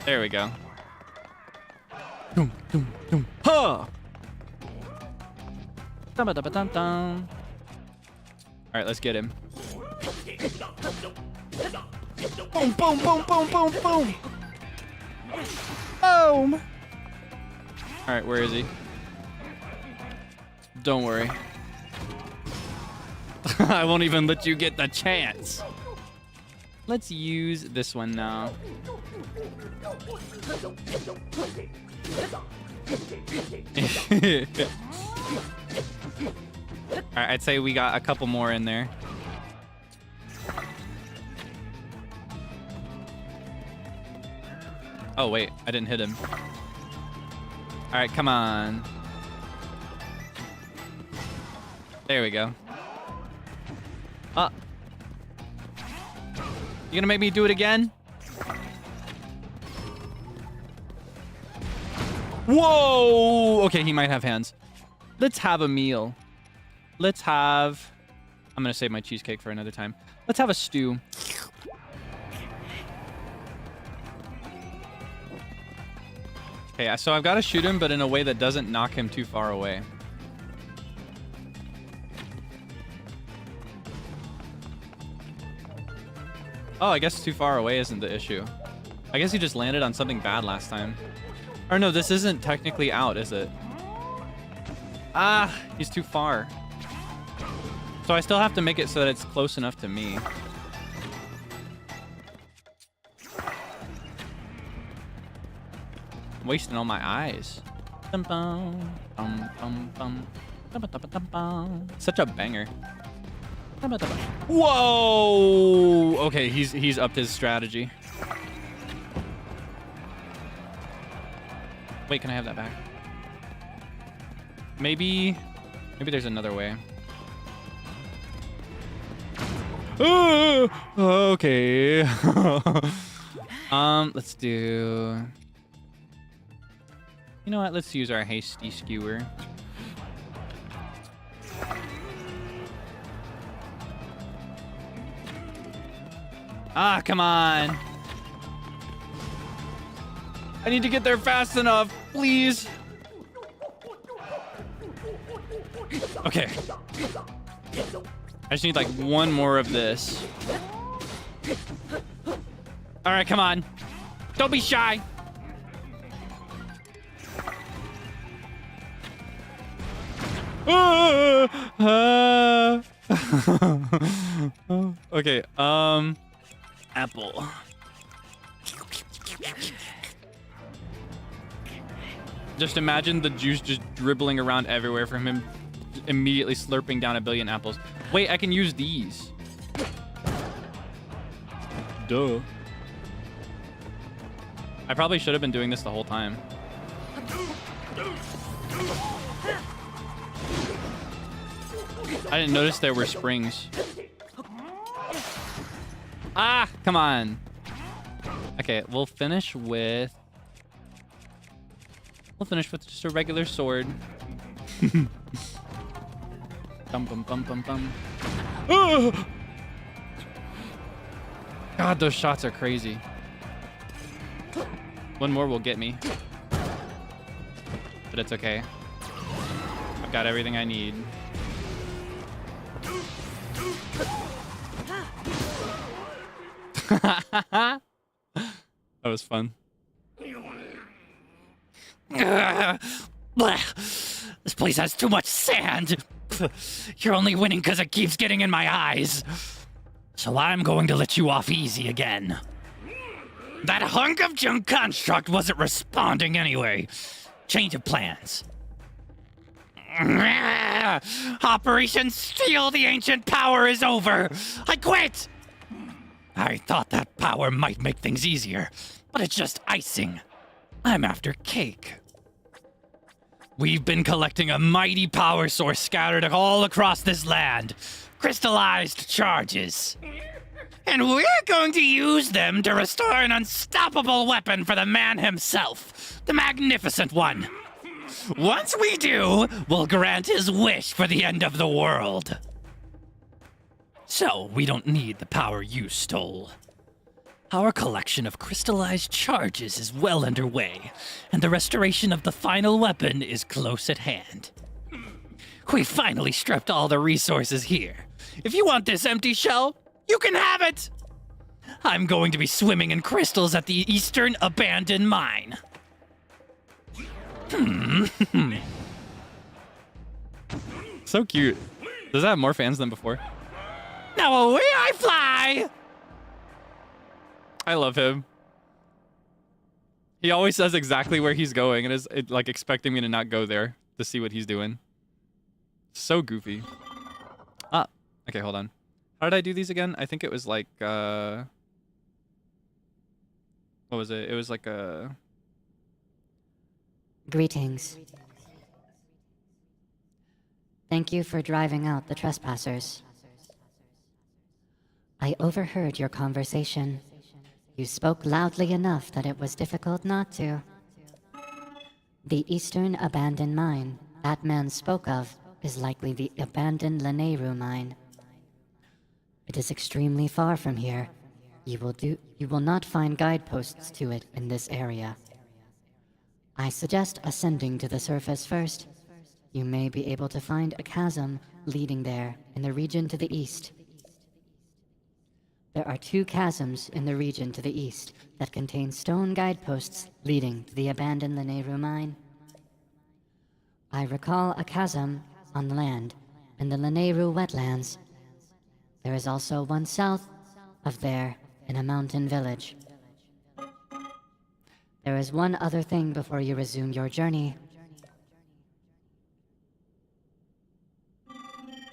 S1: There we go.
S2: Dum, dum, dum.
S1: Huh! Dun-ba-da-ba-dun-dun. All right, let's get him. Boom, boom, boom, boom, boom, boom. Boom. All right, where is he? Don't worry. I won't even let you get the chance. Let's use this one now. Alright, I'd say we got a couple more in there. Oh, wait. I didn't hit him. Alright, come on. There we go. Ah. You gonna make me do it again? Whoa! Okay, he might have hands. Let's have a meal. Let's have... I'm gonna save my cheesecake for another time. Let's have a stew. Okay, so I've got to shoot him, but in a way that doesn't knock him too far away. Oh, I guess too far away isn't the issue. I guess he just landed on something bad last time. Or no, this isn't technically out, is it? Ah, he's too far. So I still have to make it so that it's close enough to me. I'm wasting all my eyes. Such a banger. Whoa! Okay, he's upped his strategy. Wait, can I have that back? Maybe there's another way. Okay. Let's do... You know what? Let's use our hasty skewer. Ah, come on. I need to get there fast enough, please. Okay. I just need like one more of this. All right, come on. Don't be shy. Okay, apple. Just imagine the juice just dribbling around everywhere from him immediately slurping down a billion apples. Wait, I can use these. Duh. I probably should have been doing this the whole time. I didn't notice there were springs. Ah, come on. Okay, we'll finish with just a regular sword. Bum bum bum bum bum. God, those shots are crazy. One more will get me. But it's okay. I've got everything I need. That was fun.
S3: This place has too much sand. You're only winning because it keeps getting in my eyes. So I'm going to let you off easy again. That hunk of junk construct wasn't responding anyway. Change of plans. Operation Steal the Ancient Power is over. I quit. I thought that power might make things easier, but it's just icing. I'm after cake. We've been collecting a mighty power source scattered all across this land. Crystallized charges. And we're going to use them to restore an unstoppable weapon for the man himself. The Magnificent One. Once we do, we'll grant his wish for the end of the world. So, we don't need the power you stole. Our collection of crystallized charges is well underway, and the restoration of the final weapon is close at hand. We finally stripped all the resources here. If you want this empty shell, you can have it! I'm going to be swimming in crystals at the Eastern Abandoned Mine.
S1: So cute. Does that have more fans than before?
S3: Now away I fly!
S1: I love him. He always says exactly where he's going and is like expecting me to not go there to see what he's doing. So goofy. Ah, okay, hold on. How did I do these again? I think it was like, what was it? It was like a...
S4: Greetings. Thank you for driving out the trespassers. I overheard your conversation. You spoke loudly enough that it was difficult not to. The Eastern Abandoned Mine that man spoke of is likely the abandoned Lanayru mine. It is extremely far from here. You will not find guideposts to it in this area. I suggest ascending to the surface first. You may be able to find a chasm leading there in the region to the east. There are 2 chasms in the region to the east that contain stone guideposts leading to the abandoned Lanayru mine. I recall a chasm on land in the Lanayru wetlands. There is also one south of there in a mountain village. There is one other thing before you resume your journey.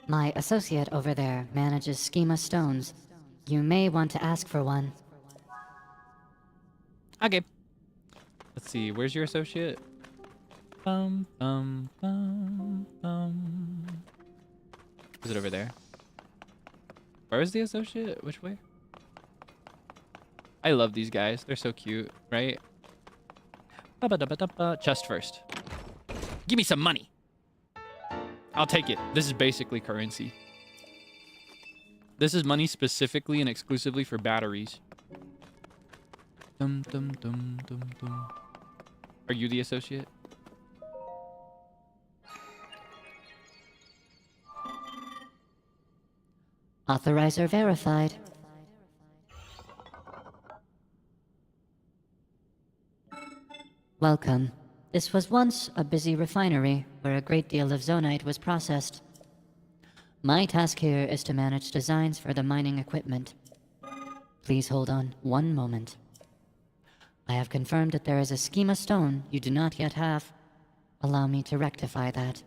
S4: My associate over there manages schema stones. You may want to ask for one.
S1: Okay. Let's see, where's your associate? Bum, bum, bum, bum. Is it over there? Where is the associate? Which way? I love these guys. They're so cute, right? Ba-ba-da-ba-da-ba. Chest first.
S3: Give me some money.
S1: I'll take it. This is basically currency. This is money specifically and exclusively for batteries. Dum dum dum dum dum. Are you the associate?
S4: Authorizer verified. Welcome. This was once a busy refinery where a great deal of zonite was processed. My task here is to manage designs for the mining equipment. Please hold on one moment. I have confirmed that there is a schema stone you do not yet have. Allow me to rectify that.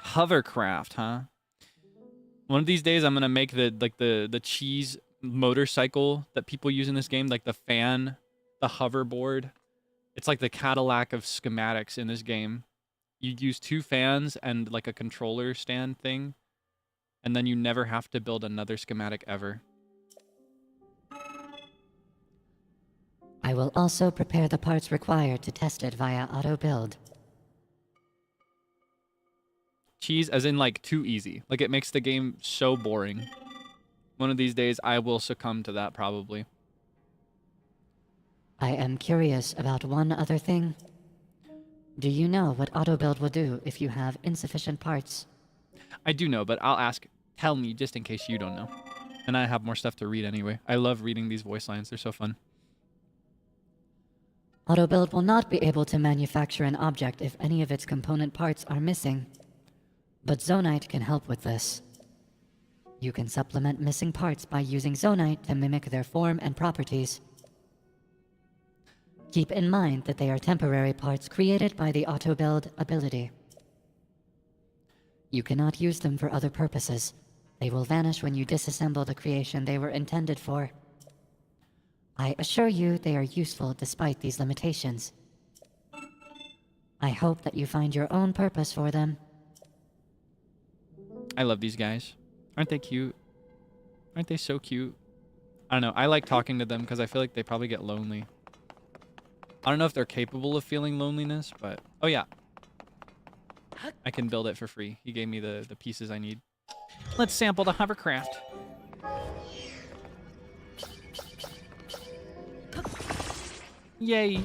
S1: Hovercraft, huh? One of these days I'm gonna make the cheese motorcycle that people use in this game, like the fan, the hoverboard. It's like the Cadillac of schematics in this game. You use 2 fans and like a controller stand thing, and then you never have to build another schematic ever.
S4: I will also prepare the parts required to test it via auto-build.
S1: Cheese as in like too easy. Like it makes the game so boring. One of these days I will succumb to that probably.
S4: I am curious about one other thing. Do you know what auto-build will do if you have insufficient parts?
S1: I do know, but I'll ask. Tell me just in case you don't know. And I have more stuff to read anyway. I love reading these voice lines. They're so fun.
S4: Auto-build will not be able to manufacture an object if any of its component parts are missing. But zonite can help with this. You can supplement missing parts by using zonite to mimic their form and properties. Keep in mind that they are temporary parts created by the auto-build ability. You cannot use them for other purposes. They will vanish when you disassemble the creation they were intended for. I assure you they are useful despite these limitations. I hope that you find your own purpose for them.
S1: I love these guys. Aren't they cute? Aren't they so cute? I don't know. I like talking to them because I feel like they probably get lonely. I don't know if they're capable of feeling loneliness, but... Oh, yeah. I can build it for free. He gave me the pieces I need. Let's sample the hovercraft. Yay.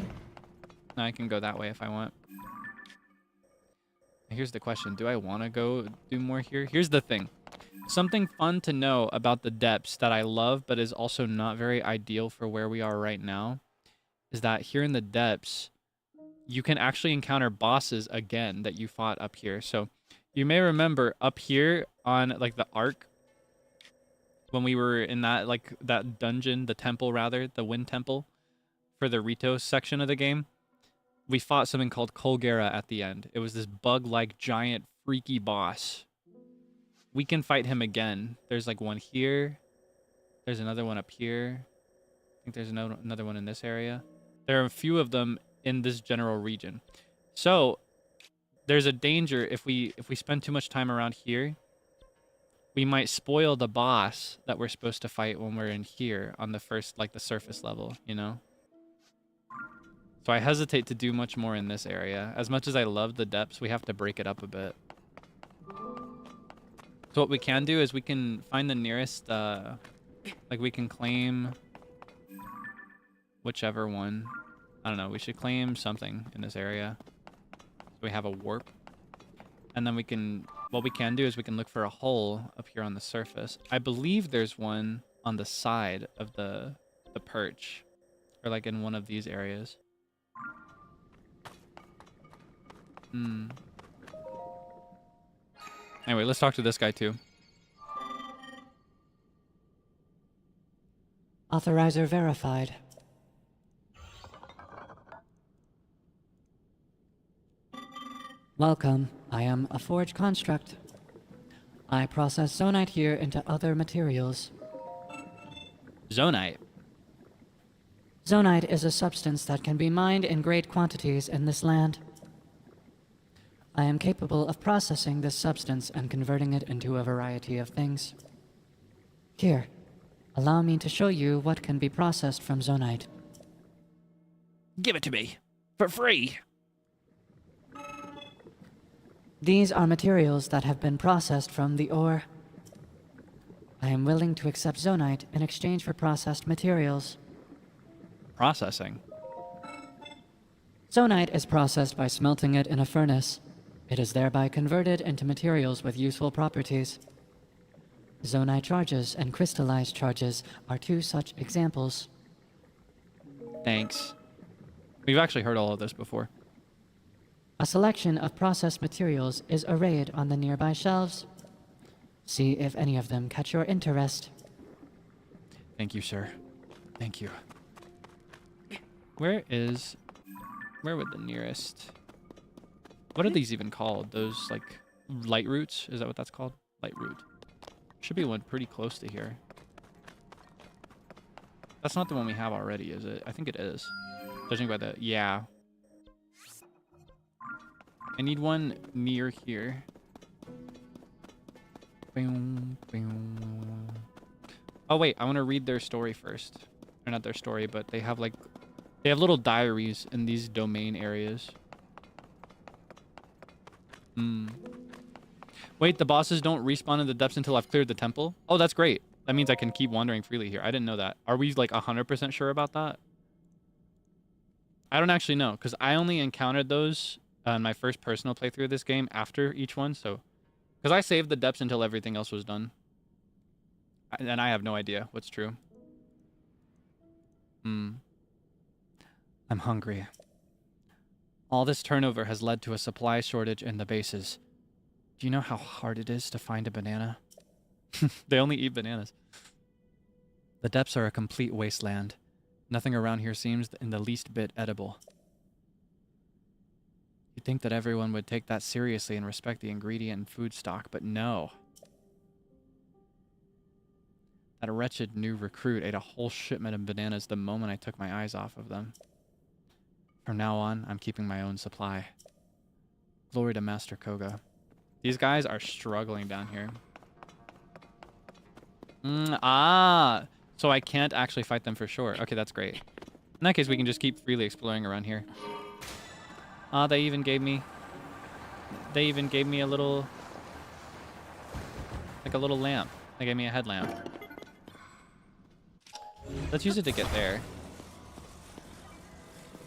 S1: No, I can go that way if I want. Here's the question. Do I want to go do more here? Here's the thing. Something fun to know about the depths that I love, but is also not very ideal for where we are right now, is that here in the depths, you can actually encounter bosses again that you fought up here. So you may remember up here on like the Ark, when we were in that like that dungeon, the temple rather, the Wind Temple for the Ritos section of the game, we fought something called Colgera at the end. It was this bug-like giant freaky boss. We can fight him again. There's like one here. There's another one up here. I think there's another one in this area. There are a few of them in this general region. So there's a danger if we spend too much time around here, we might spoil the boss that we're supposed to fight when we're in here on the first, like the surface level, you know? So I hesitate to do much more in this area. As much as I love the depths, we have to break it up a bit. So what we can do is we can find the nearest, like we can claim whichever one. I don't know, we should claim something in this area. So we have a warp. And then we can, what we can do is we can look for a hole up here on the surface. I believe there's one on the side of the perch. Or like in one of these areas. Anyway, let's talk to this guy too.
S5: Authorizer verified. Welcome. I am a forge construct. I process zonite here into other materials.
S1: Zonite.
S5: Zonite is a substance that can be mined in great quantities in this land. I am capable of processing this substance and converting it into a variety of things. Here, allow me to show you what can be processed from zonite.
S3: Give it to me. For free.
S5: These are materials that have been processed from the ore. I am willing to accept zonite in exchange for processed materials.
S1: Processing.
S5: Zonite is processed by smelting it in a furnace. It is thereby converted into materials with useful properties. Zonite charges and crystallized charges are two such examples.
S1: Thanks. We've actually heard all of this before.
S5: A selection of processed materials is arrayed on the nearby shelves. See if any of them catch your interest.
S1: Thank you, sir. Thank you. Where would the nearest... What are these even called? Those, like, light roots? Is that what that's called? Light root. Should be one pretty close to here. That's not the one we have already, is it? I think it is. Judging by the... Yeah. I need one near here. Oh, wait. I want to read their story first. Or not their story, but they have, like... They have little diaries in these domain areas. Wait, the bosses don't respawn in the depths until I've cleared the temple? Oh, that's great. That means I can keep wandering freely here. I didn't know that. Are we like 100% sure about that? I don't actually know, because I only encountered those in my first personal playthrough of this game after each one, so... Because I saved the depths until everything else was done. And I have no idea what's true. I'm hungry. All this turnover has led to a supply shortage in the bases. Do you know how hard it is to find a banana? They only eat bananas. The depths are a complete wasteland. Nothing around here seems in the least bit edible. You'd think that everyone would take that seriously and respect the ingredient and food stock, but no. That wretched new recruit ate a whole shipment of bananas the moment I took my eyes off of them. From now on, I'm keeping my own supply. Glory to Master Koga. These guys are struggling down here. So I can't actually fight them for sure. Okay, that's great. In that case, we can just keep freely exploring around here. They even gave me a little... Like a little lamp. They gave me a headlamp. Let's use it to get there.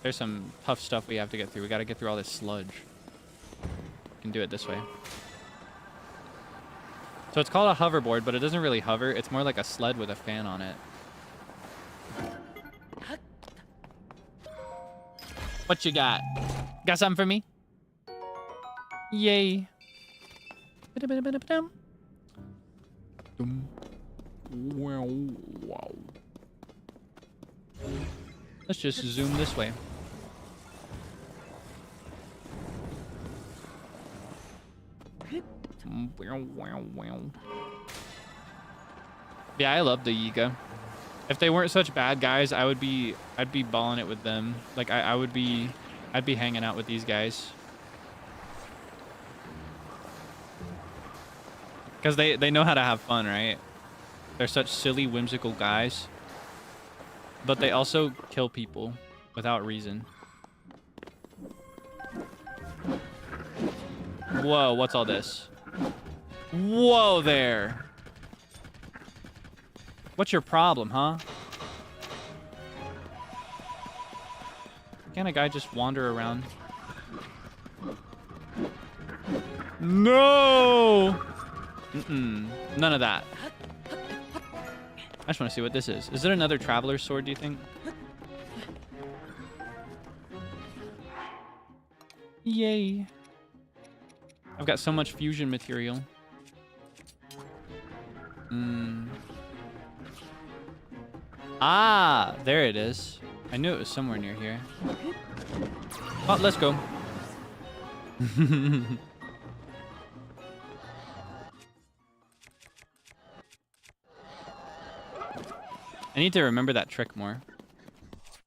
S1: There's some tough stuff we have to get through. We got to get through all this sludge. We can do it this way. So it's called a hoverboard, but it doesn't really hover. It's more like a sled with a fan on it. What you got? Got something for me? Yay. Wow. Let's just zoom this way. Yeah, I love the Yiga. If they weren't such bad guys, I'd be balling it with them. Like I'd be hanging out with these guys. Because they know how to have fun, right? They're such silly, whimsical guys. But they also kill people without reason. Whoa, what's all this? Whoa there! What's your problem, huh? Can't a guy just wander around? No! None of that. I just want to see what this is. Is it another traveler's sword, do you think? Yay. I've got so much fusion material. Ah, there it is. I knew it was somewhere near here. Oh, let's go. I need to remember that trick more.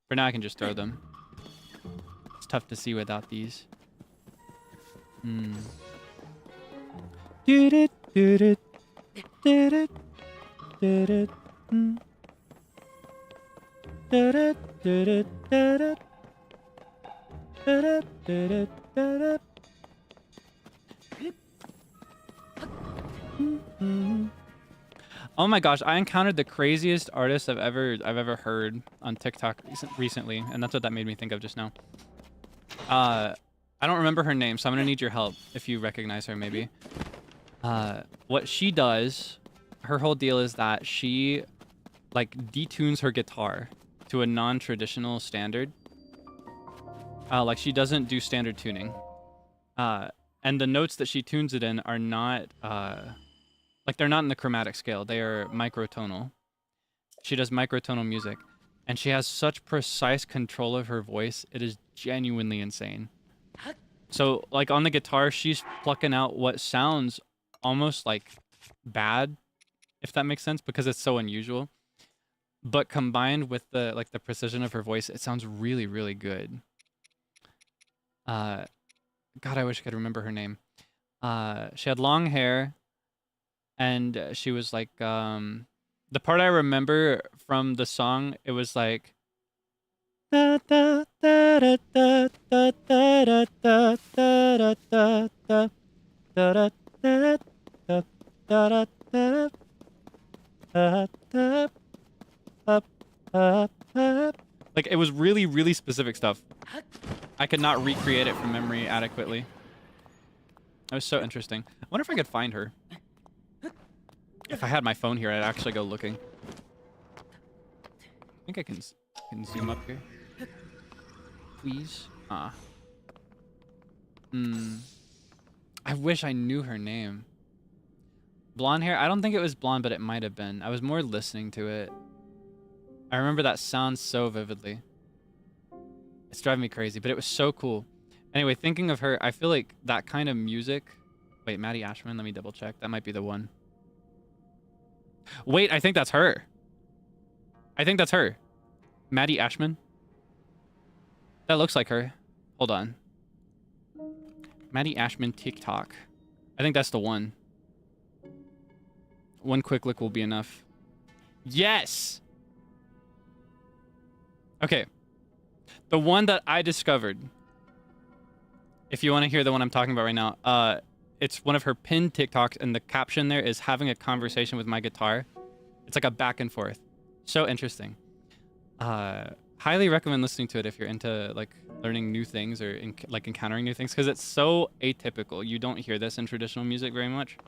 S1: For now, I can just throw them. It's tough to see without these. Did it, did it, did it, did it, did it, did it, did it, did it, did it, did it. Oh my gosh, I encountered the craziest artist I've ever heard on TikTok recently, and that's what that made me think of just now. I don't remember her name, so I'm gonna need your help if you recognize her, maybe. What she does, her whole deal is that she like detunes her guitar to a non-traditional standard. Like she doesn't do standard tuning. And the notes that she tunes it in are not like they're not in the chromatic scale. They are microtonal. She does microtonal music, and she has such precise control of her voice. It is genuinely insane. So like on the guitar, she's plucking out what sounds almost like bad, if that makes sense, because it's so unusual. But combined with the like the precision of her voice, it sounds really, really good. God, I wish I could remember her name. She had long hair. And she was like, the part I remember from the song, it was like, like it was really, really specific stuff. I could not recreate it from memory adequately. It was so interesting. I wonder if I could find her. If I had my phone here, I'd actually go looking. I think I can zoom up here. Please. I wish I knew her name. Blonde hair? I don't think it was blonde, but it might have been. I was more listening to it. I remember that sound so vividly. It's driving me crazy, but it was so cool. Anyway, thinking of her, I feel like that kind of music... Wait, Maddie Ashman? Let me double check. That might be the one. Wait, I think that's her. I think that's her. Maddie Ashman. That looks like her. Hold on. Maddie Ashman TikTok. I think that's the one. One quick look will be enough. Yes! Okay. The one that I discovered. If you want to hear the one I'm talking about right now. It's one of her pinned TikToks, and the caption there is having a conversation with my guitar. It's like a back and forth. So interesting. How Highly recommend listening to it if you're into like learning new things or like encountering new things, because it's so atypical. You don't hear this in traditional music very much.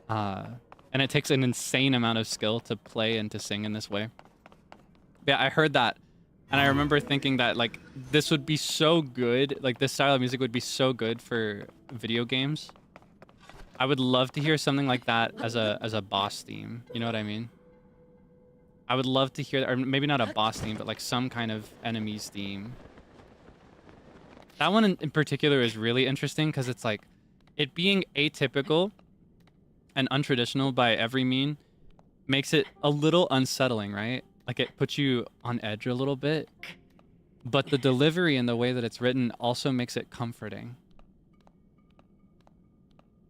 S1: And it takes an insane amount of skill to play and to sing in this way. Yeah, I heard that. And I remember thinking that like this would be so good, like this style of music would be so good for video games. I would love to hear something like that as a boss theme. You know what I mean? I would love to hear, or maybe not a boss theme, but like some kind of enemies theme. That one in particular is really interesting because it's like it being atypical and untraditional by every mean makes it a little unsettling, right? Like it puts you on edge a little bit, but the delivery and the way that it's written also makes it comforting.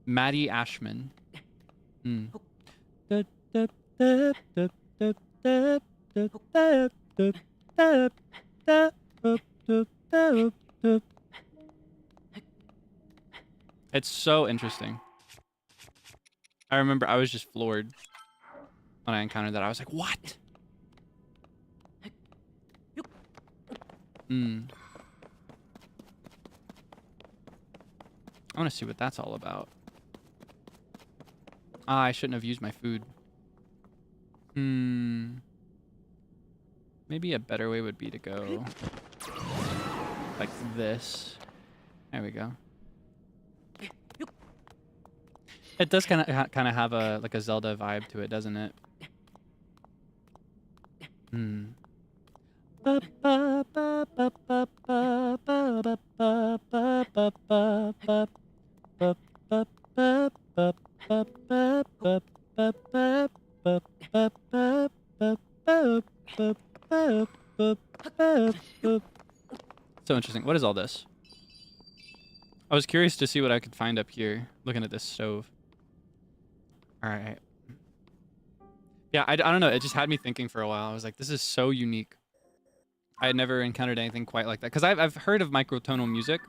S1: Maddie Ashman. It's so interesting. I remember I was just floored when I encountered that. I was like, what? I want to see what that's all about. Ah, I shouldn't have used my food. Maybe a better way would be to go like this. There we go. It does kind of have a like a Zelda vibe to it, doesn't it? So interesting. What is all this? I was curious to see what I could find up here, looking at this stove. All right. Yeah, I don't know. It just had me thinking for a while. I was like, this is so unique. I had never encountered anything quite like that. Because I've heard of microtonal music.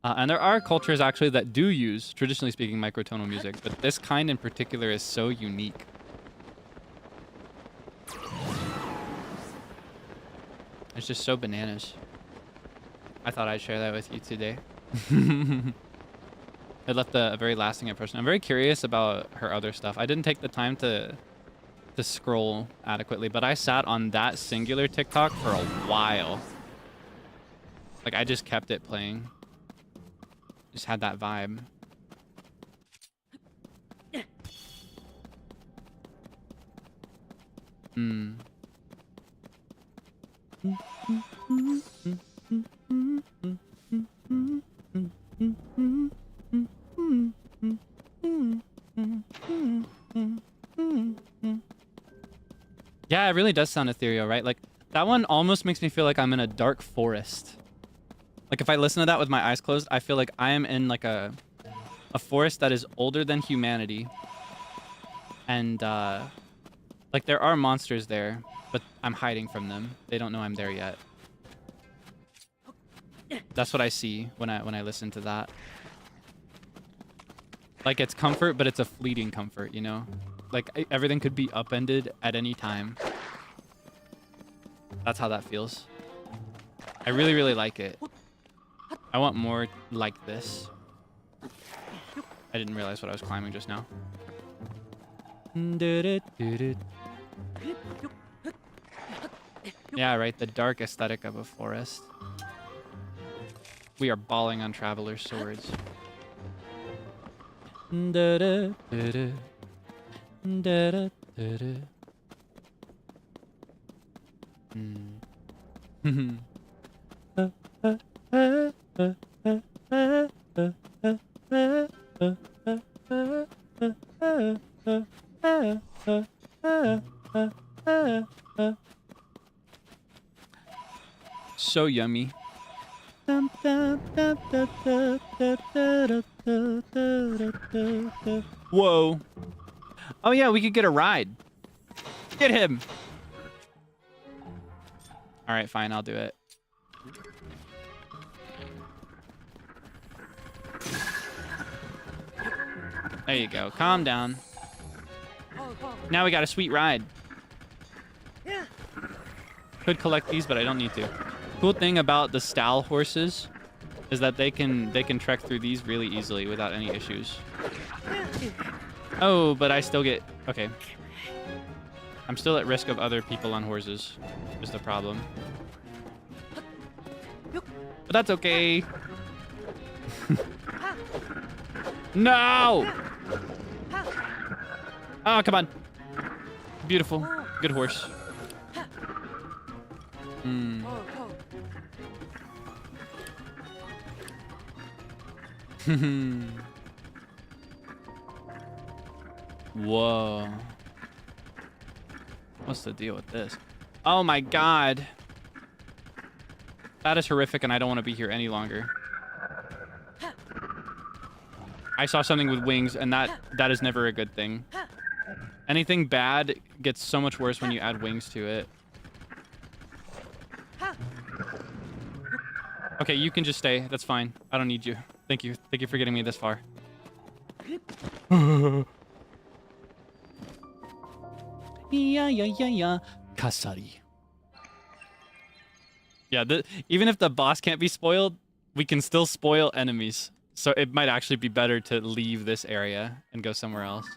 S1: And there are cultures, actually, that do use, traditionally speaking, microtonal music. But this kind in particular is so unique. It's just so bananas. I thought I'd share that with you today. It left a very lasting impression. I'm very curious about her other stuff. I didn't take the time to scroll adequately, but I sat on that singular TikTok for a while. Like, I just kept it playing. Just had that vibe. Yeah, it really does sound ethereal, right? Like, that one almost makes me feel like I'm in a dark forest. Like, if I listen to that with my eyes closed, I feel like I am in, like, a forest that is older than humanity. And, like, there are monsters there, but I'm hiding from them. They don't know I'm there yet. That's what I see when I listen to that. Like, it's comfort, but it's a fleeting comfort, you know? Like, everything could be upended at any time. That's how that feels. I really, really like it. I want more like this. I didn't realize what I was climbing just now. Yeah, right, the dark aesthetic of a forest. We are balling on traveler's swords. So yummy. Whoa. Oh yeah, we could get a ride. Get him. All right, fine, I'll do it. There you go. Calm down. Now we got a sweet ride. Could collect these, but I don't need to. Cool thing about the stall horses is that they can trek through these really easily without any issues. Oh, but I still get... Okay. I'm still at risk of other people on horses, is the problem. But that's okay. No! Oh, come on. Beautiful. Good horse. Hmm. Whoa. What's the deal with this? Oh my god. That is horrific and I don't want to be here any longer. I saw something with wings and that is never a good thing. Anything bad gets so much worse when you add wings to it. Okay, you can just stay. That's fine. I don't need you. Thank you. Thank you for getting me this far. Yeah. Kasari. Yeah, even if the boss can't be spoiled, we can still spoil enemies. So it might actually be better to leave this area and go somewhere else.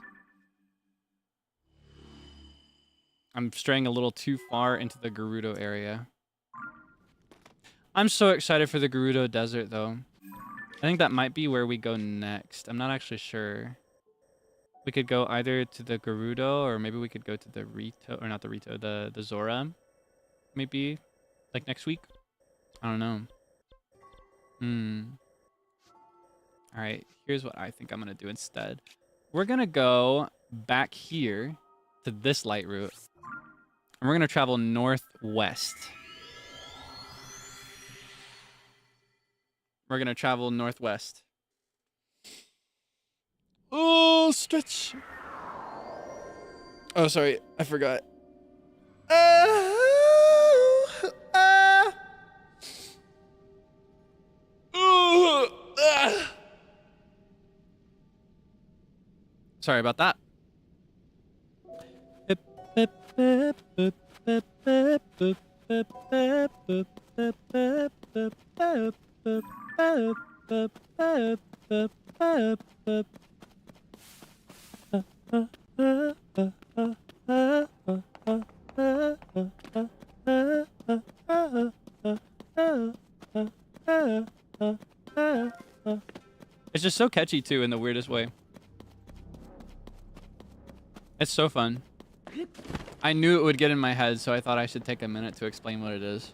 S1: I'm straying a little too far into the Gerudo area. I'm so excited for the Gerudo Desert, though. I think that might be where we go next. I'm not actually sure. We could go either to the Gerudo, or maybe we could go to the Rito, or not the Rito, the Zora. Maybe, like next week? I don't know. Alright, here's what I think I'm going to do instead. We're going to go back here to this light route. And we're going to travel northwest. We're going to travel northwest. Oh, stretch. Oh, sorry. I forgot. Sorry about that. It's just so catchy too in the weirdest way. It's so fun. I knew it would get in my head, so I thought I should take a minute to explain what it is.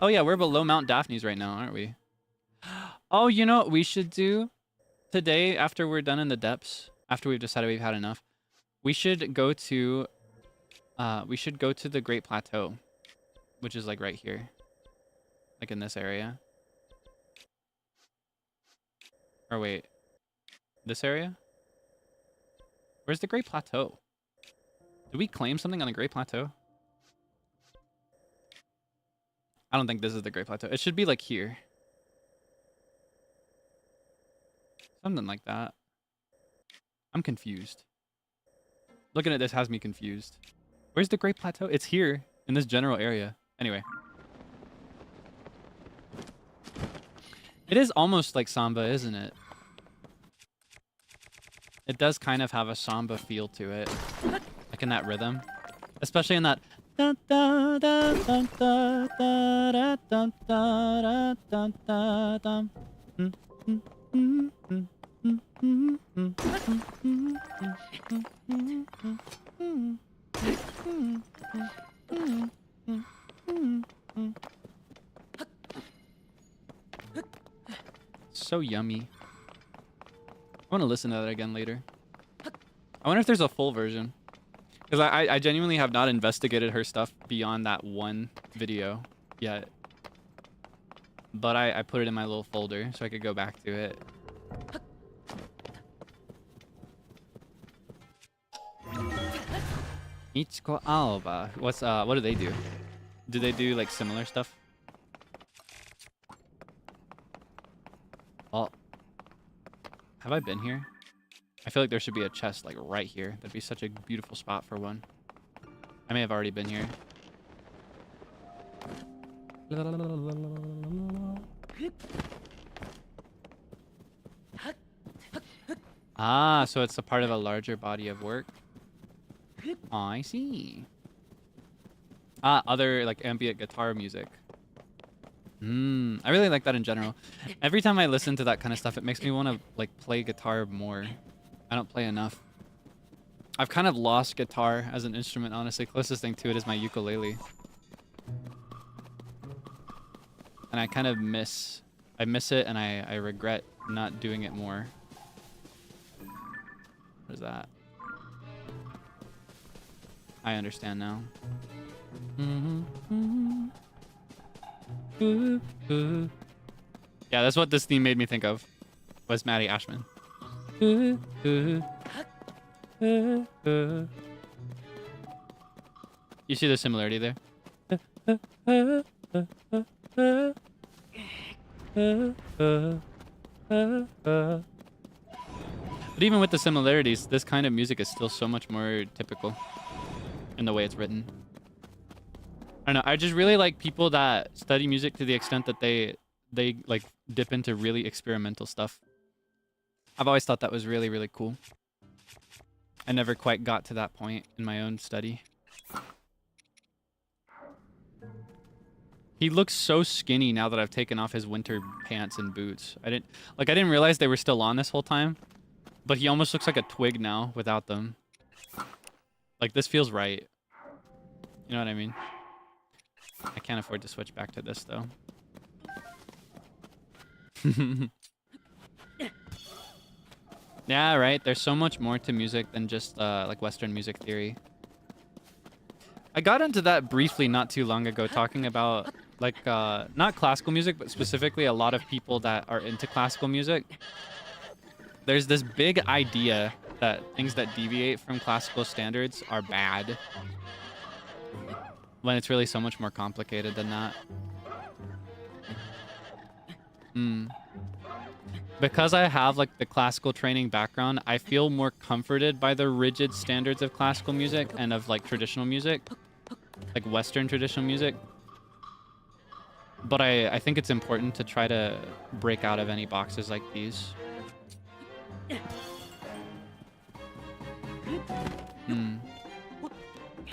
S1: Oh yeah, we're below Mount Daphne's right now, aren't we? Oh, you know what we should do today after we're done in the depths, after we've decided we've had enough? We should go to the Great Plateau, which is like right here. Like in this area. Or wait, this area? Where's the Great Plateau? Did we claim something on the Great Plateau? I don't think this is the Great Plateau. It should be like here. Something like that. I'm confused. Looking at this has me confused. Where's the Great Plateau? It's here in this general area. Anyway. It is almost like Samba, isn't it? It does kind of have a Samba feel to it. Like in that rhythm. Especially in that... So yummy. I want to listen to that again later. I wonder if there's a full version. Because I genuinely have not investigated her stuff beyond that one video yet. But I put it in my little folder so I could go back to it. Ichiko Alba. What do they do? Do they do like similar stuff? Well, have I been here? I feel like there should be a chest like right here. That'd be such a beautiful spot for one. I may have already been here. Ah, so it's a part of a larger body of work. Oh, I see. Ah, other like ambient guitar music. I really like that in general. Every time I listen to that kind of stuff, it makes me want to like play guitar more. I don't play enough. I've kind of lost guitar as an instrument, honestly. Closest thing to it is my ukulele. And I kind of miss it, and I regret not doing it more. What is that? I understand now. Yeah, that's what this theme made me think of. Was Maddie Ashman. You see the similarity there? But even with the similarities, this kind of music is still so much more typical in the way it's written. I don't know. I just really like people that study music to the extent that they like dip into really experimental stuff. I've always thought that was really, really cool. I never quite got to that point in my own study. He looks so skinny now that I've taken off his winter pants and boots. I didn't realize they were still on this whole time, but he almost looks like a twig now without them. Like, this feels right. You know what I mean? I can't afford to switch back to this, though. Yeah, right. There's so much more to music than just, like, Western music theory. I got into that briefly not too long ago, talking about, like, not classical music, but specifically a lot of people that are into classical music. There's this big idea that things that deviate from classical standards are bad, when it's really so much more complicated than that. Because I have like the classical training background, I feel more comforted by the rigid standards of classical music and of like traditional music, like Western traditional music. But I think it's important to try to break out of any boxes like these. I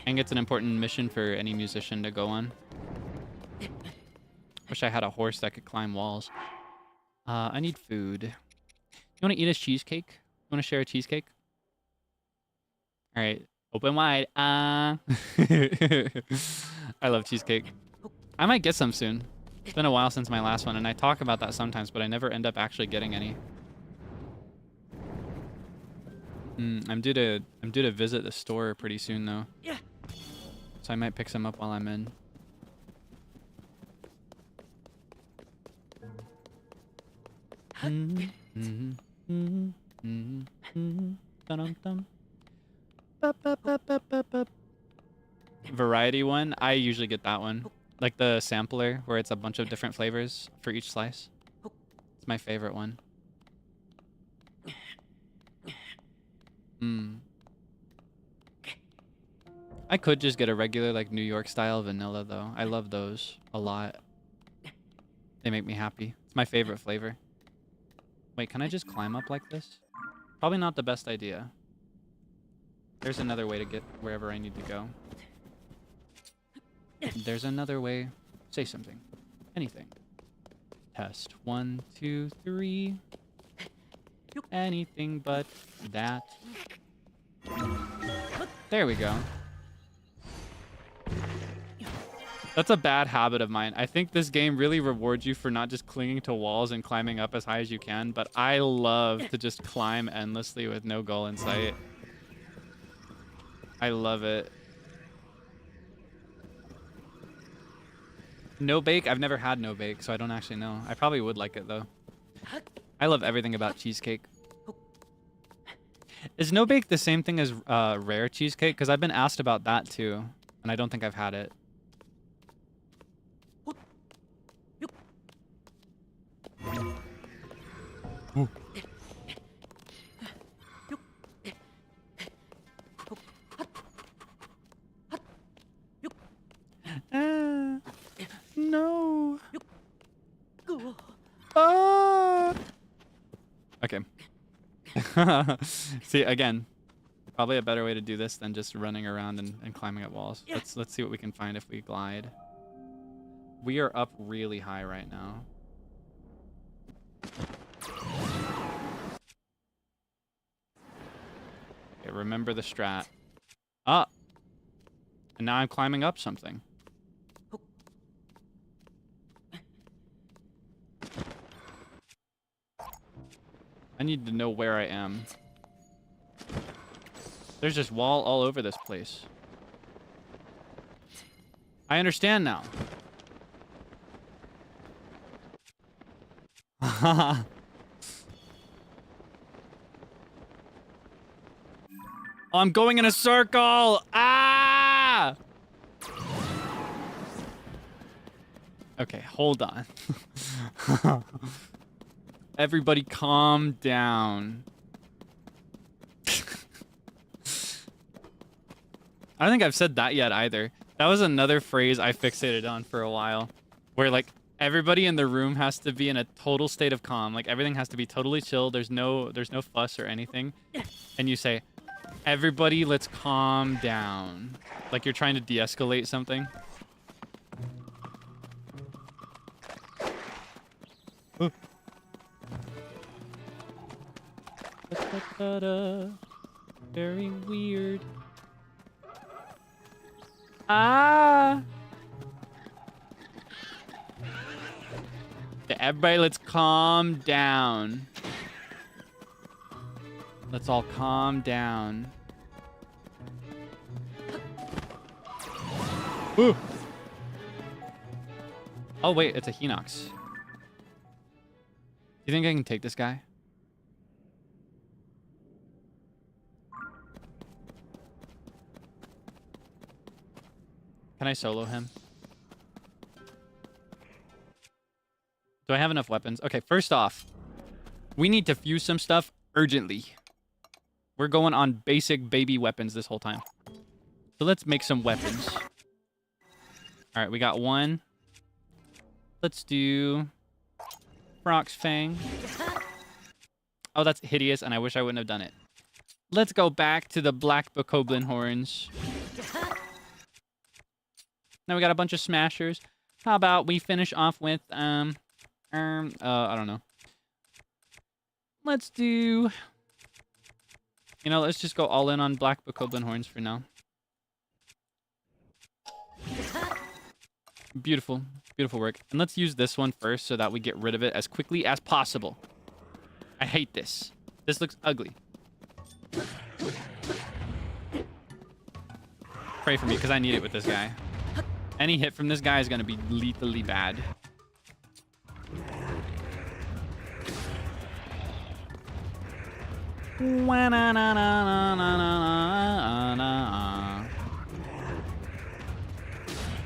S1: think it's an important mission for any musician to go on. Wish I had a horse that could climb walls. I need food. You want to eat a cheesecake? You want to share a cheesecake? All right, open wide. I love cheesecake. I might get some soon. It's been a while since my last one, and I talk about that sometimes, but I never end up actually getting any. I'm due to visit the store pretty soon though. Yeah. So I might pick some up while I'm in. Variety one, I usually get that one. Like the sampler where it's a bunch of different flavors for each slice. It's my favorite one. I could just get a regular like New York style vanilla though. I love those a lot. They make me happy. It's my favorite flavor. Wait, can I just climb up like this? Probably not the best idea. There's another way to get wherever I need to go. There's another way. Say something. Anything. Test 1, 2, 3. Anything but that. There we go. That's a bad habit of mine. I think this game really rewards you for not just clinging to walls and climbing up as high as you can, but I love to just climb endlessly with no goal in sight. I love it. No bake? I've never had no bake, so I don't actually know. I probably would like it though. I love everything about cheesecake. Is no bake the same thing as rare cheesecake? Because I've been asked about that too, and I don't think I've had it. Ah! Okay. See, again, probably a better way to do this than just running around and climbing up walls. Let's see what we can find if we glide. We are up really high right now. Okay, remember the strat. Ah! And now I'm climbing up something. I need to know where I am. There's just wall all over this place. I understand now. Oh, I'm going in a circle! Ah! Okay, hold on. Everybody calm down. I don't think I've said that yet either. That was another phrase I fixated on for a while. Where like everybody in the room has to be in a total state of calm. Like everything has to be totally chill. There's no fuss or anything. And you say, everybody let's calm down. Like you're trying to de-escalate something. Very weird. Ah! Okay, everybody, let's calm down. Let's all calm down. Ooh. Oh, wait, it's a Hinox. Do you think I can take this guy? Can I solo him? Do I have enough weapons? Okay, first off, we need to fuse some stuff urgently. We're going on basic baby weapons this whole time. So let's make some weapons. All right, we got one. Let's do Frox Fang. Oh, that's hideous, and I wish I wouldn't have done it. Let's go back to the black bokoblin horns. Now we got a bunch of smashers. How about we finish off with I don't know. Let's do, let's just go all in on black bokoblin horns for now. Beautiful, beautiful work. And let's use this one first so that we get rid of it as quickly as possible. I hate this. This looks ugly. Pray for me because I need it with this guy. Any hit from this guy is going to be lethally bad.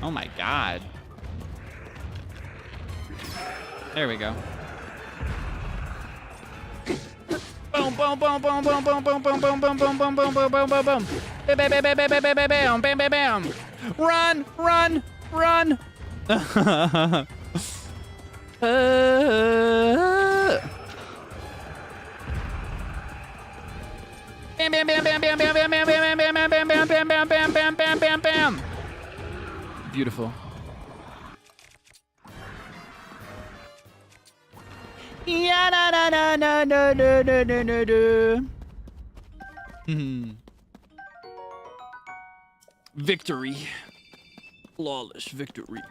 S1: Oh my god. There we go. Boom, boom, boom, boom, boom, boom, boom, boom, boom, boom, boom, boom, boom, boom, boom, boom, boom. Bam, bam, bam, bam, bam, bam, bam, bam, bam, bam. Run, run, run. Bam, bam, bam, bam, bam, bam, bam, bam, bam, bam, bam, bam, bam, bam, bam, bam, bam, bam, bam, bam. Beautiful. Yeah, na na na na na na na na na na. Victory. Flawless victory.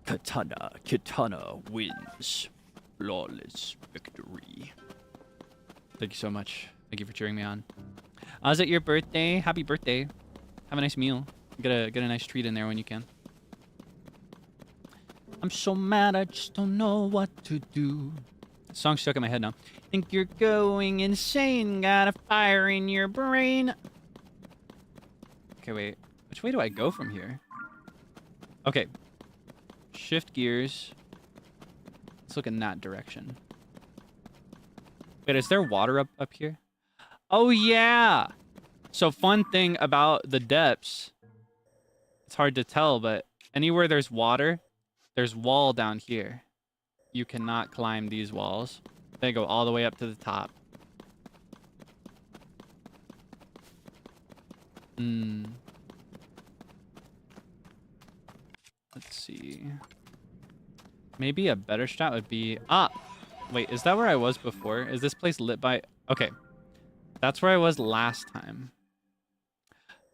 S1: Kitana wins. Flawless victory. Thank you so much. Thank you for cheering me on. Is it your birthday? Happy birthday. Have a nice meal. Get a nice treat in there when you can. I'm so mad, I just don't know what to do. The song's stuck in my head now. Think you're going insane, got a fire in your brain. Okay, wait. Which way do I go from here? Okay. Shift gears. Let's look in that direction. Wait, is there water up here? Oh, yeah! So, fun thing about the depths. It's hard to tell, but anywhere there's water, there's wall down here. you cannot climb these walls. They go all the way up to the top. Let's see. Maybe a better strat would be... Ah! Wait, is that where I was before? Is this place lit by... Okay. That's where I was last time.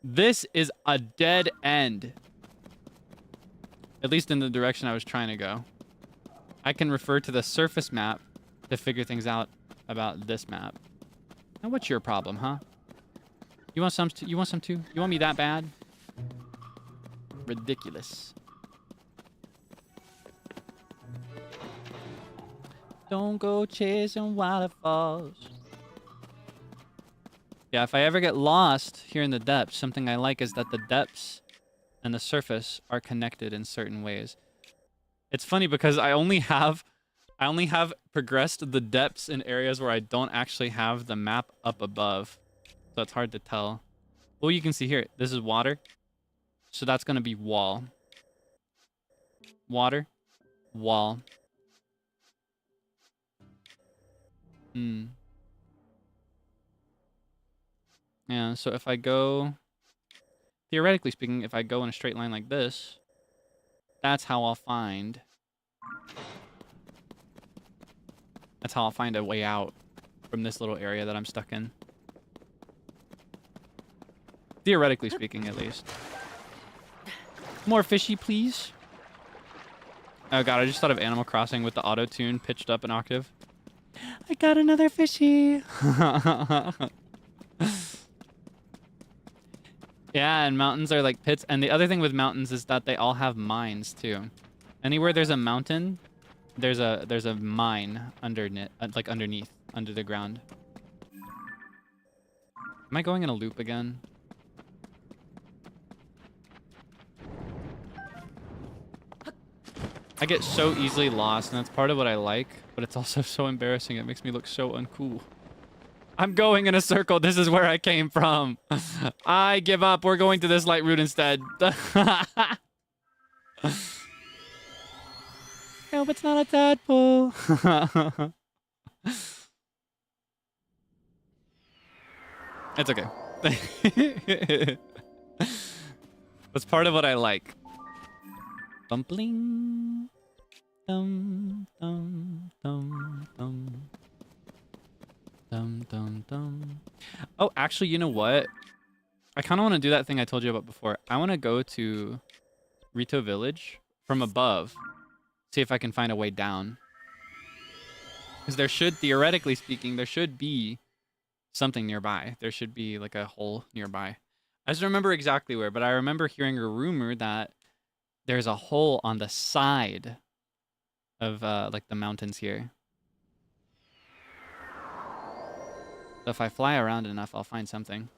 S1: This is a dead end. At least in the direction I was trying to go. I can refer to the surface map to figure things out about this map. Now, what's your problem, huh? You want some too? You want some too? You want me that bad? Ridiculous. Don't go chasing waterfalls. Yeah, if I ever get lost here in the depths, something I like is that the depths and the surface are connected in certain ways. It's funny because I only have progressed the depths in areas where I don't actually have the map up above. So it's hard to tell. Well, you can see here, this is water. So that's going to be wall. Water, wall. Yeah, so if I go... Theoretically speaking, if I go in a straight line like this, that's how I'll find... That's how I'll find a way out from this little area that I'm stuck in. Theoretically speaking, at least. More fishy, please. Oh god, I just thought of Animal Crossing with the auto-tune pitched up an octave. I got another fishy! Yeah, and mountains are like pits. And the other thing with mountains is that they all have mines, too. Anywhere there's a mountain, there's a mine underneath, under the ground. Am I going in a loop again? I get so easily lost, and that's part of what I like, but it's also so embarrassing. It makes me look so uncool. I'm going in a circle. This is where I came from. I give up. We're going to this light route instead. Help, it's not a tadpole. It's okay. That's part of what I like. Bumpling. Dum, dum, dum, dum. Dum, dum, dum. Oh, actually, you know what? I kind of want to do that thing I told you about before. I want to go to Rito Village from above. See if I can find a way down. Because there should, theoretically speaking, there should be something nearby. There should be like a hole nearby. I just don't remember exactly where, but I remember hearing a rumor that there's a hole on the side of like the mountains here. So if I fly around enough, I'll find something.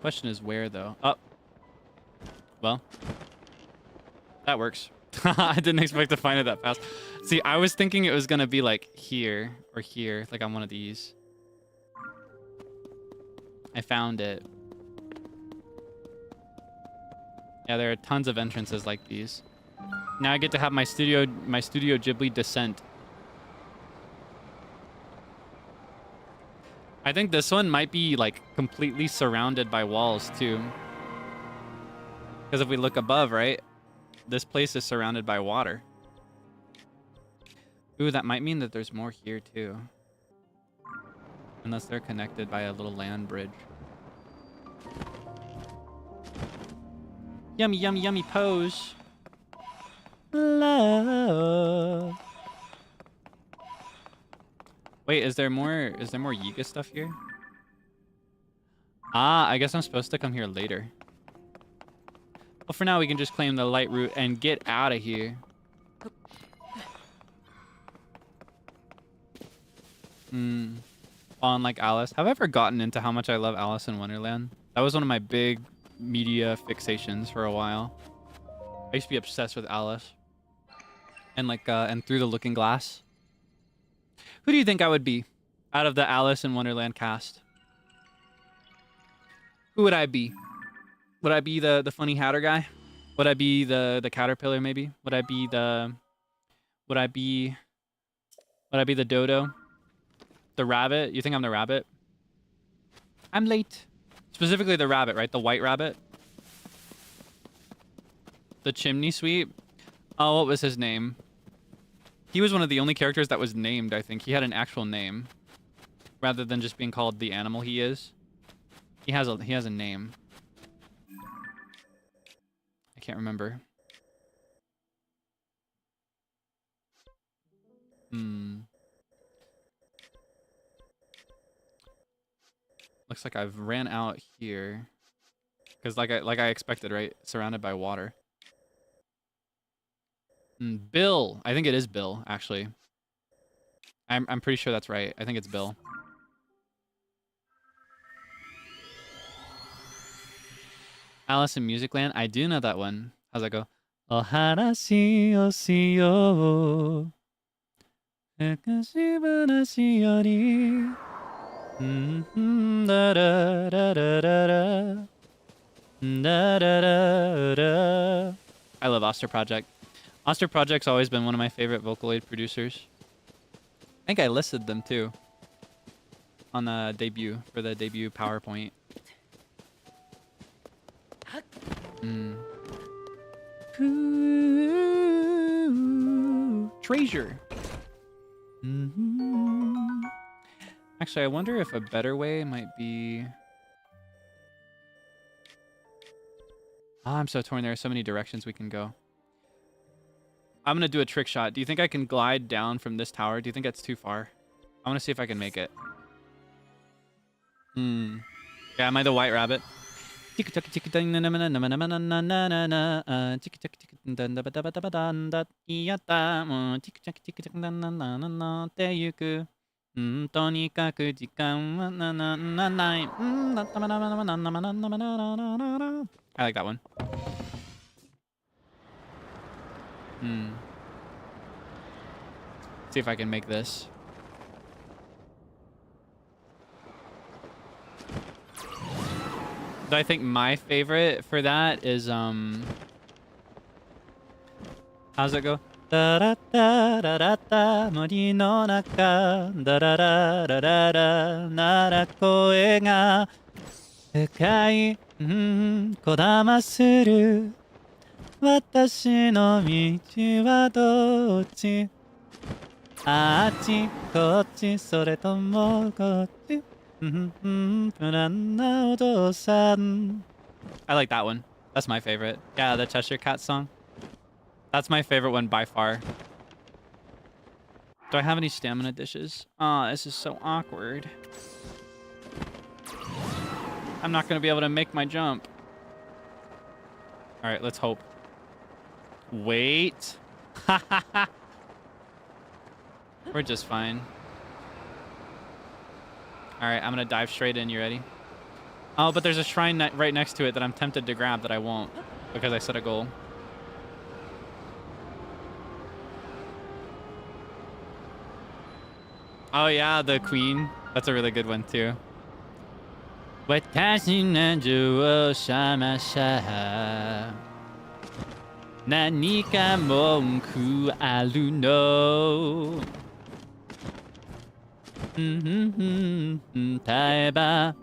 S1: Question is where, though? Oh. Well. That works. I didn't expect to find it that fast. See, I was thinking it was going to be like here or here, like on one of these. I found it. Yeah, there are tons of entrances like these. Now I get to have my Studio Ghibli descent. I think this one might be like completely surrounded by walls too. Because if we look above, right? This place is surrounded by water. Ooh, that might mean that there's more here too. Unless they're connected by a little land bridge. Yummy, yummy, yummy pose. Love. Wait, is there more Yiga stuff here? Ah, I guess I'm supposed to come here later. Well, for now we can just claim the light route and get out of here. Unlike Alice. Have I ever gotten into how much I love Alice in Wonderland? That was one of my big media fixations for a while. I used to be obsessed with Alice. And like, and Through the Looking Glass. Who do you think I would be out of the Alice in Wonderland cast? Who would I be? Would I be the funny hatter guy? Would I be the caterpillar maybe? Would I be the dodo? The rabbit? You think I'm the rabbit? I'm late. Specifically the rabbit, right? The white rabbit. The chimney sweep. Oh, what was his name? He was one of the only characters that was named, I think. He had an actual name. Rather than just being called the animal he is. He has a name. I can't remember. Looks like I've ran out here. Because like I expected, right? Surrounded by water. Bill. I think it is Bill, actually. I'm pretty sure that's right. I think it's Bill. Alice in Musicland. I do know that one. How's that go? Oharashi o shiyo. Fukushi banashi yori. Da da da da da da. Da da da da. I love Oster Project. Oster Project's always been one of my favorite Vocaloid producers. I think I listed them too on the debut, for the debut PowerPoint. Treasure. Actually, I wonder if a better way might be... Oh, I'm so torn. There are so many directions we can go. I'm going to do a trick shot. Do you think I can glide down from this tower? Do you think that's too far? I want to see if I can make it. Yeah, am I the white rabbit? I like that one. See if I can make this. But I think my favorite for that is how's it go? Da da da da da da mori no naka da da da da da da nara koe ga fukai kodama suru watashi no michi wa dochi achi kochi sore tomo kochi. I like that one. That's my favorite. Yeah, the Cheshire Cat song. That's my favorite one by far. Do I have any stamina dishes? Oh, this is so awkward. I'm not going to be able to make my jump. All right, let's hope. Wait. We're just fine. All right, I'm going to dive straight in. You ready? Oh, but there's a shrine right next to it that I'm tempted to grab that I won't because I set a goal. Oh, yeah, the queen. That's a really good one, too. Watashi no jou o shamasha. Nani ka monku aru no. 耐えば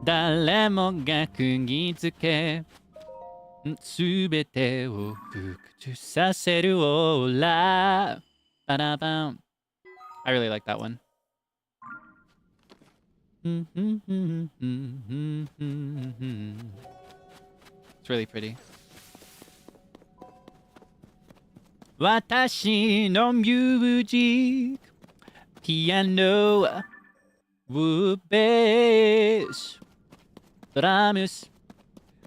S1: 誰もが釘付けすべてを復活させるオーラ I really like that one. It's really pretty. 私のミュージック Piano, wood bass, drums,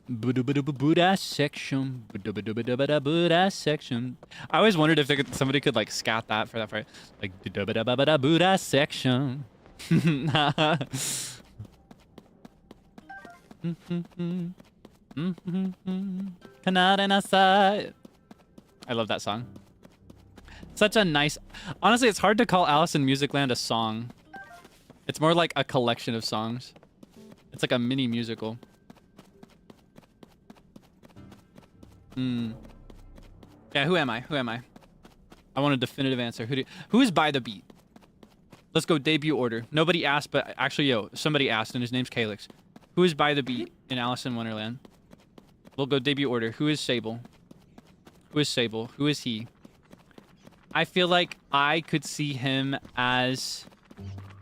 S1: Buddha section, Buddha section. I always wondered if somebody could like scat that for that part, like Buddha section. Kanare nasai. I love that song. Such a nice... Honestly, it's hard to call Alice in Musicland a song. It's more like a collection of songs. It's like a mini musical. Yeah, who am I? Who am I? I want a definitive answer. Who is by the beat? Let's go debut order. Nobody asked, but actually, yo, somebody asked, and his name's Kaelix. Who is by the beat in Alice in Wonderland? We'll go debut order. Who is Seible? Who is Seible? Who is he? I feel like I could see him as...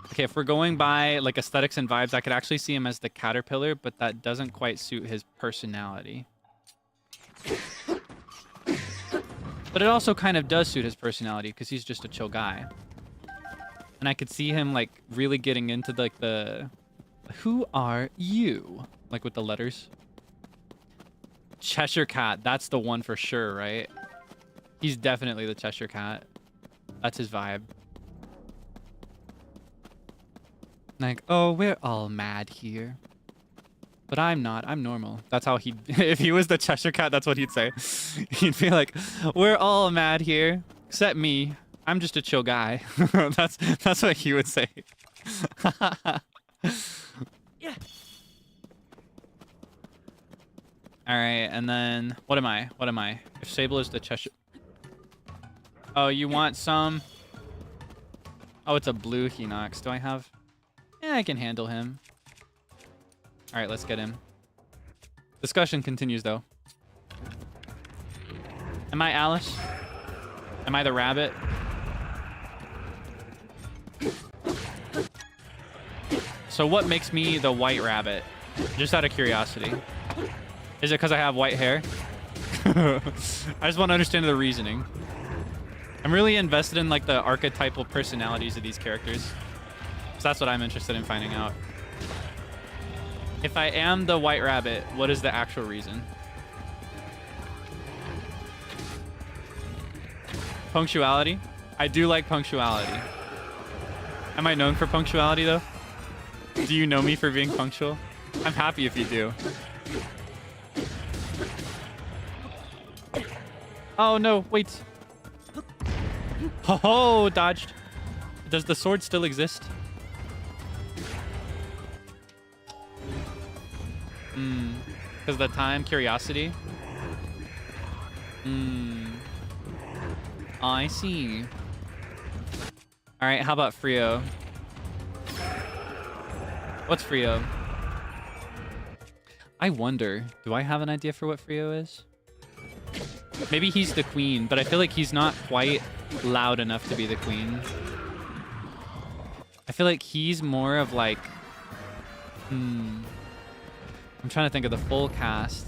S1: Okay, if we're going by like aesthetics and vibes, I could actually see him as the caterpillar, but that doesn't quite suit his personality. But it also kind of does suit his personality because he's just a chill guy. And I could see him like really getting into like the... Who are you? Like with the letters. Cheshire Cat. That's the one for sure, right? He's definitely the Cheshire Cat. That's his vibe. Like, oh, we're all mad here. But I'm not. I'm normal. That's how he'd... If he was the Cheshire Cat, that's what he'd say. He'd be like, we're all mad here, except me. I'm just a chill guy. That's what he would say.
S3: Yeah.
S1: All right, and then... What am I? What am I? If Seible is the Cheshire... Oh, you want some... Oh, it's a blue Hinox. Do I have... Yeah, I can handle him. All right, let's get him. Discussion continues, though. Am I Alice? Am I the rabbit? So what makes me the white rabbit? Just out of curiosity. Is it because I have white hair? I just want to understand the reasoning. I'm really invested in like the archetypal personalities of these characters. So that's what I'm interested in finding out. If I am the white rabbit, what is the actual reason? Punctuality? I do like punctuality. Am I known for punctuality though? Do you know me for being punctual? I'm happy if you do. Oh no, wait. Oh, dodged. Does the sword still exist? Because the time, curiosity. I see. All right, how about Frio? What's Frio? I wonder, do I have an idea for what Frio is? Maybe he's the queen, but I feel like he's not quite loud enough to be the queen. I feel like he's more of like... I'm trying to think of the full cast.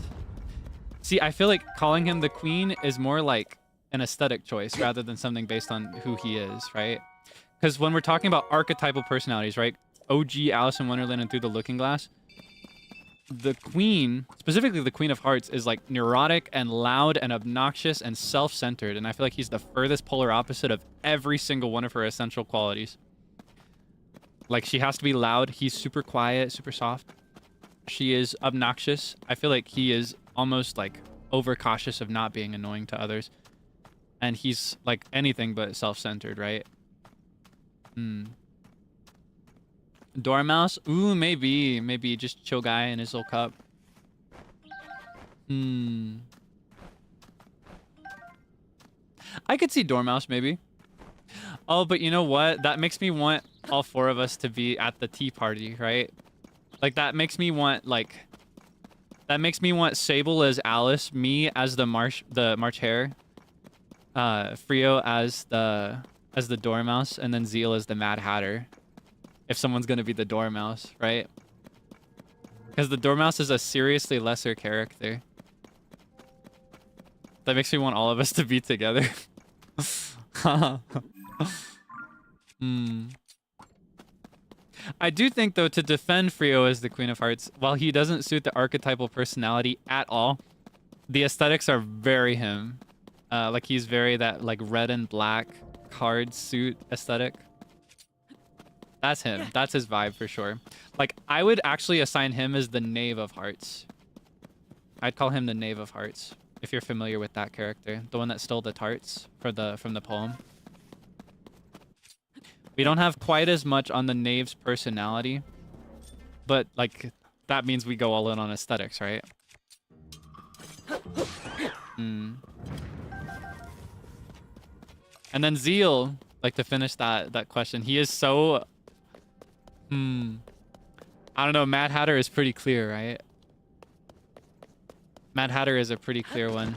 S1: See, I feel like calling him the queen is more like an aesthetic choice rather than something based on who he is, right? Because when we're talking about archetypal personalities, right? OG Alice in Wonderland and Through the Looking Glass, the queen, specifically the Queen of Hearts, is like neurotic and loud and obnoxious and self-centered. And I feel like he's the furthest polar opposite of every single one of her essential qualities. Like, she has to be loud. He's super quiet, super soft. She is obnoxious. I feel like he is almost like overcautious of not being annoying to others. And he's like anything but self-centered, right? Dormouse? Ooh, maybe. Maybe just chill guy in his little cup. I could see Dormouse, maybe. Oh, but you know what? That makes me want all four of us to be at the tea party, right? Like, that makes me want, like... That makes me want Seible as Alice, me as the March Hare, Frio as the Dormouse, and then Zeal as the Mad Hatter. If someone's gonna be the Dormouse, right? Because the Dormouse is a seriously lesser character. That makes me want all of us to be together. I do think, though, to defend Frio as the Queen of Hearts, while he doesn't suit the archetypal personality at all, the aesthetics are very him. Like, he's very that, like, red and black card suit aesthetic. That's him. Yeah. That's his vibe for sure. Like, I would actually assign him as the Knave of Hearts. I'd call him the Knave of Hearts, if you're familiar with that character. The one that stole the tarts from the poem. We don't have quite as much on the Knave's personality, but like that means we go all in on aesthetics, right? Hmm. And then Zeal, like to finish that question, he is so... I don't know, Mad Hatter is pretty clear, right? Mad Hatter is a pretty clear one.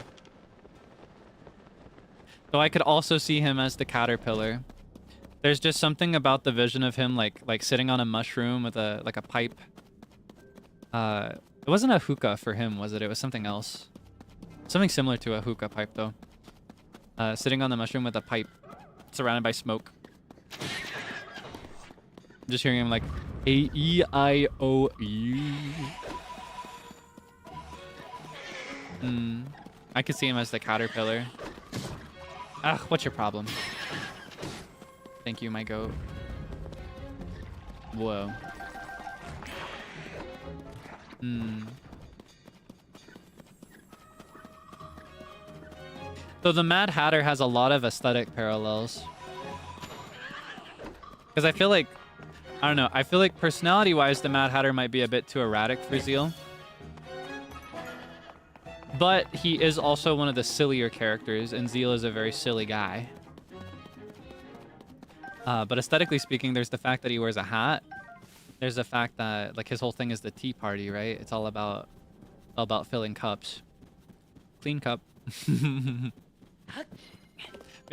S1: Though I could also see him as the caterpillar. There's just something about the vision of him like sitting on a mushroom with a pipe. It wasn't a hookah for him, was it? It was something else. Something similar to a hookah pipe though. Sitting on the mushroom with a pipe surrounded by smoke. Just hearing him like A-E-I-O-U. I could see him as the caterpillar. Ugh, what's your problem? Thank you, my goat. Whoa. So the Mad Hatter has a lot of aesthetic parallels. Because I feel like, I don't know, I feel like personality-wise, the Mad Hatter might be a bit too erratic for Zeal. But he is also one of the sillier characters, and Zeal is a very silly guy. But aesthetically speaking, there's the fact that he wears a hat. There's the fact that like his whole thing is the tea party, right? It's all about filling cups. Clean cup. You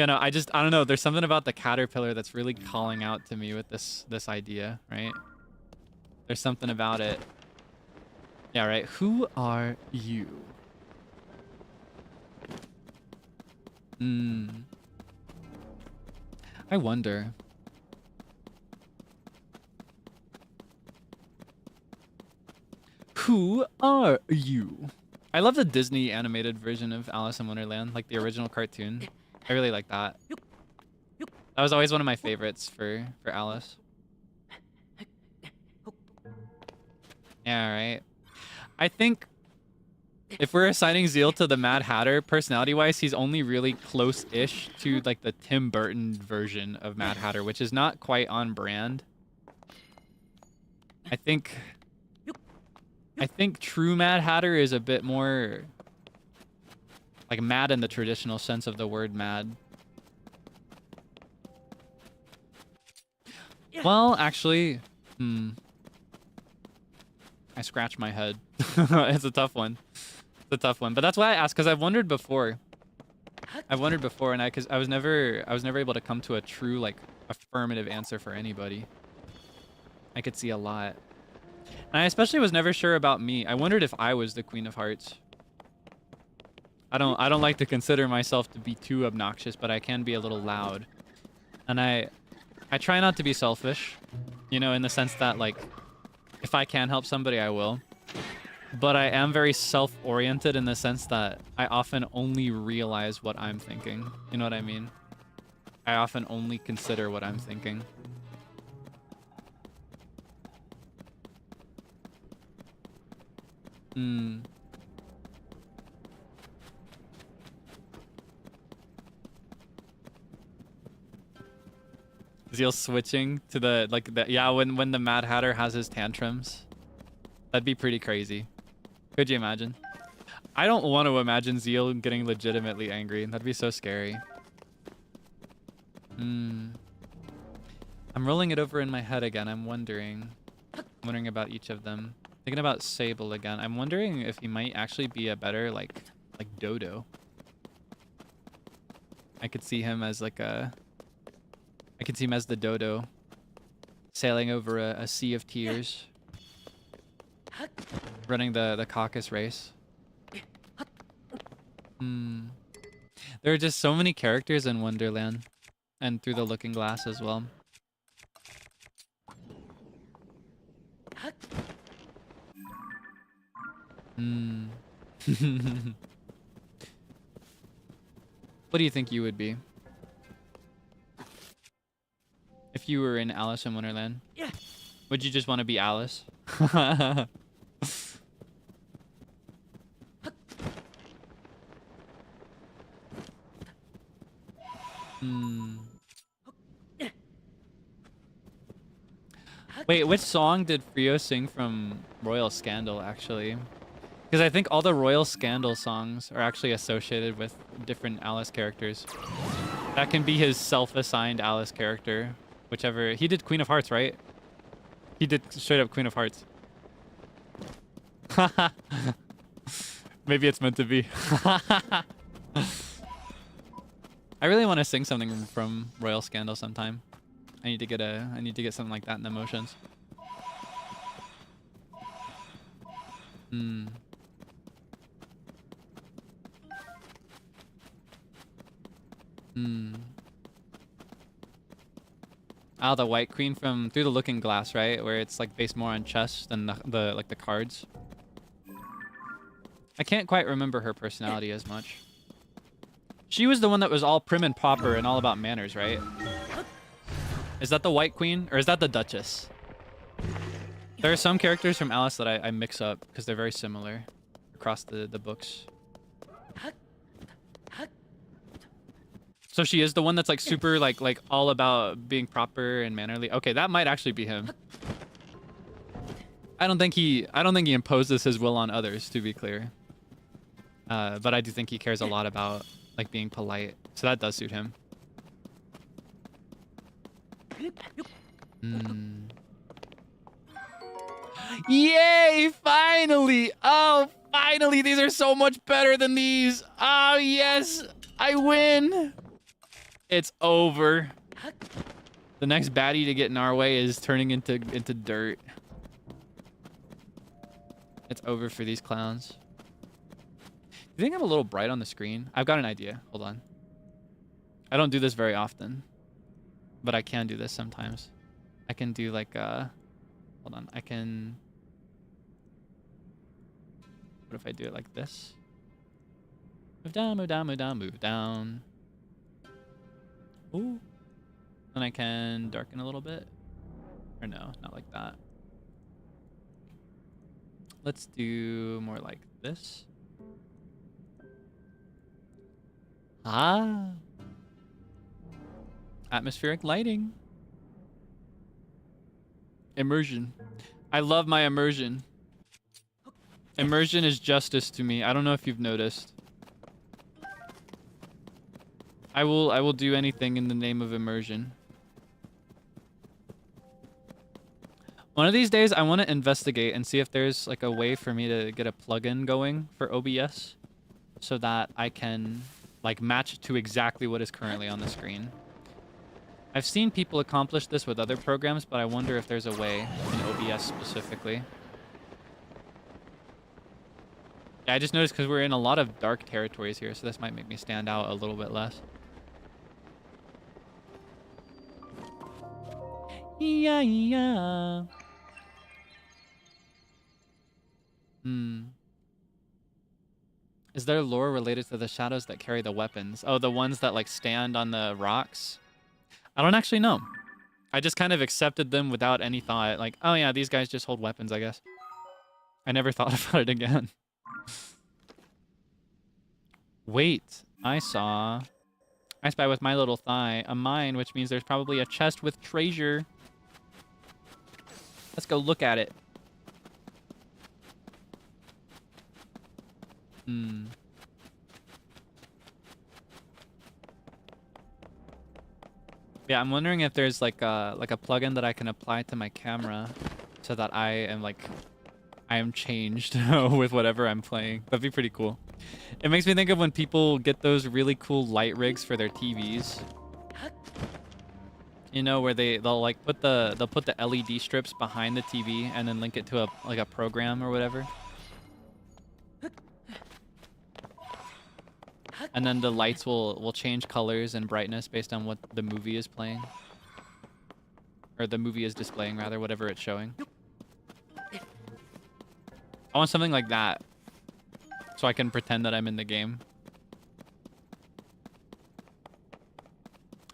S1: know, I don't know. There's something about the caterpillar that's really calling out to me with this idea, right? There's something about it. Yeah, right. Who are you? I wonder. Who are you? I love the Disney animated version of Alice in Wonderland, like the original cartoon. I really like that. That was always one of my favorites for Alice. Yeah, right. I think if we're assigning Zeal to the Mad Hatter, personality-wise, he's only really close-ish to like the Tim Burton version of Mad Hatter, which is not quite on brand. I think true Mad Hatter is a bit more like mad in the traditional sense of the word mad. Well, actually, I scratch my head. It's a tough one. It's a tough one. But that's why I asked, because I've wondered before. And I was never able to come to a true like affirmative answer for anybody. I could see a lot. And I especially was never sure about me. I wondered if I was the Queen of Hearts. I don't like to consider myself to be too obnoxious, but I can be a little loud. And I try not to be selfish, you know, in the sense that like if I can help somebody, I will. But I am very self-oriented in the sense that I often only realize what I'm thinking. You know what I mean? I often only consider what I'm thinking. Zeal switching to yeah, when the Mad Hatter has his tantrums. That'd be pretty crazy. Could you imagine? I don't want to imagine Zeal getting legitimately angry. That'd be so scary. I'm rolling it over in my head again. I'm wondering about each of them. Thinking about Seible again. I'm wondering if he might actually be a better like Dodo. I could see him as like I could see him as the Dodo, sailing over a sea of tears, running the caucus race. There are just so many characters in Wonderland, and through the Looking Glass as well. What do you think you would be if you were in Alice in Wonderland? Would you just want to be Alice? Wait, which song did Frio sing from Royal Scandal, actually? Because I think all the Royal Scandal songs are actually associated with different Alice characters. That can be his self-assigned Alice character. Whichever... He did Queen of Hearts, right? He did straight up Queen of Hearts. Maybe it's meant to be. I really want to sing something from Royal Scandal sometime. I need to get something like that in the motions. Hmm. Hmm. Ah, the White Queen from Through the Looking Glass, right? Where it's like based more on chess than the cards. I can't quite remember her personality as much. She was the one that was all prim and proper and all about manners, right? Is that the White Queen? Or is that the Duchess? There are some characters from Alice that I mix up because they're very similar across the books. So she is the one that's like super like all about being proper and mannerly. Okay, that might actually be him. I don't think he imposes his will on others, to be clear. But I do think he cares a lot about like being polite. So that does suit him. Mm. Yay! Finally! Oh, finally! These are so much better than these. Oh yes, I win. It's over. The next baddie to get in our way is turning into dirt. It's over for these clowns. Do you think I'm a little bright on the screen? I've got an idea. Hold on. I don't do this very often, but I can do this sometimes. I can do like hold on. I can. What if I do it like this? Move down, move down, move down, move down. Ooh. Then I can darken a little bit. Or no, not like that. Let's do more like this. Ah. Atmospheric lighting. Immersion. I love my immersion. Immersion is justice to me. I don't know if you've noticed. I will do anything in the name of immersion. One of these days, I want to investigate and see if there's like a way for me to get a plugin going for OBS so that I can like match to exactly what is currently on the screen. I've seen people accomplish this with other programs, but I wonder if there's a way in OBS specifically. Yeah, I just noticed because we're in a lot of dark territories here, so this might make me stand out a little bit less. Yeah, yeah. Is there lore related to the shadows that carry the weapons? Oh, the ones that like stand on the rocks? I don't actually know. I just kind of accepted them without any thought. Like, oh yeah, these guys just hold weapons, I guess. I never thought about it again. Wait, I spy with my little thigh a mine, which means there's probably a chest with treasure. Let's go look at it. Yeah, I'm wondering if there's like a plugin that I can apply to my camera so that I am changed with whatever I'm playing. That'd be pretty cool. It makes me think of when people get those really cool light rigs for their TVs. You know, where they'll like put the LED strips behind the TV and then link it to a program or whatever. And then the lights will change colors and brightness based on what the movie is playing. Or the movie is displaying, rather, whatever it's showing. I want something like that. So I can pretend that I'm in the game.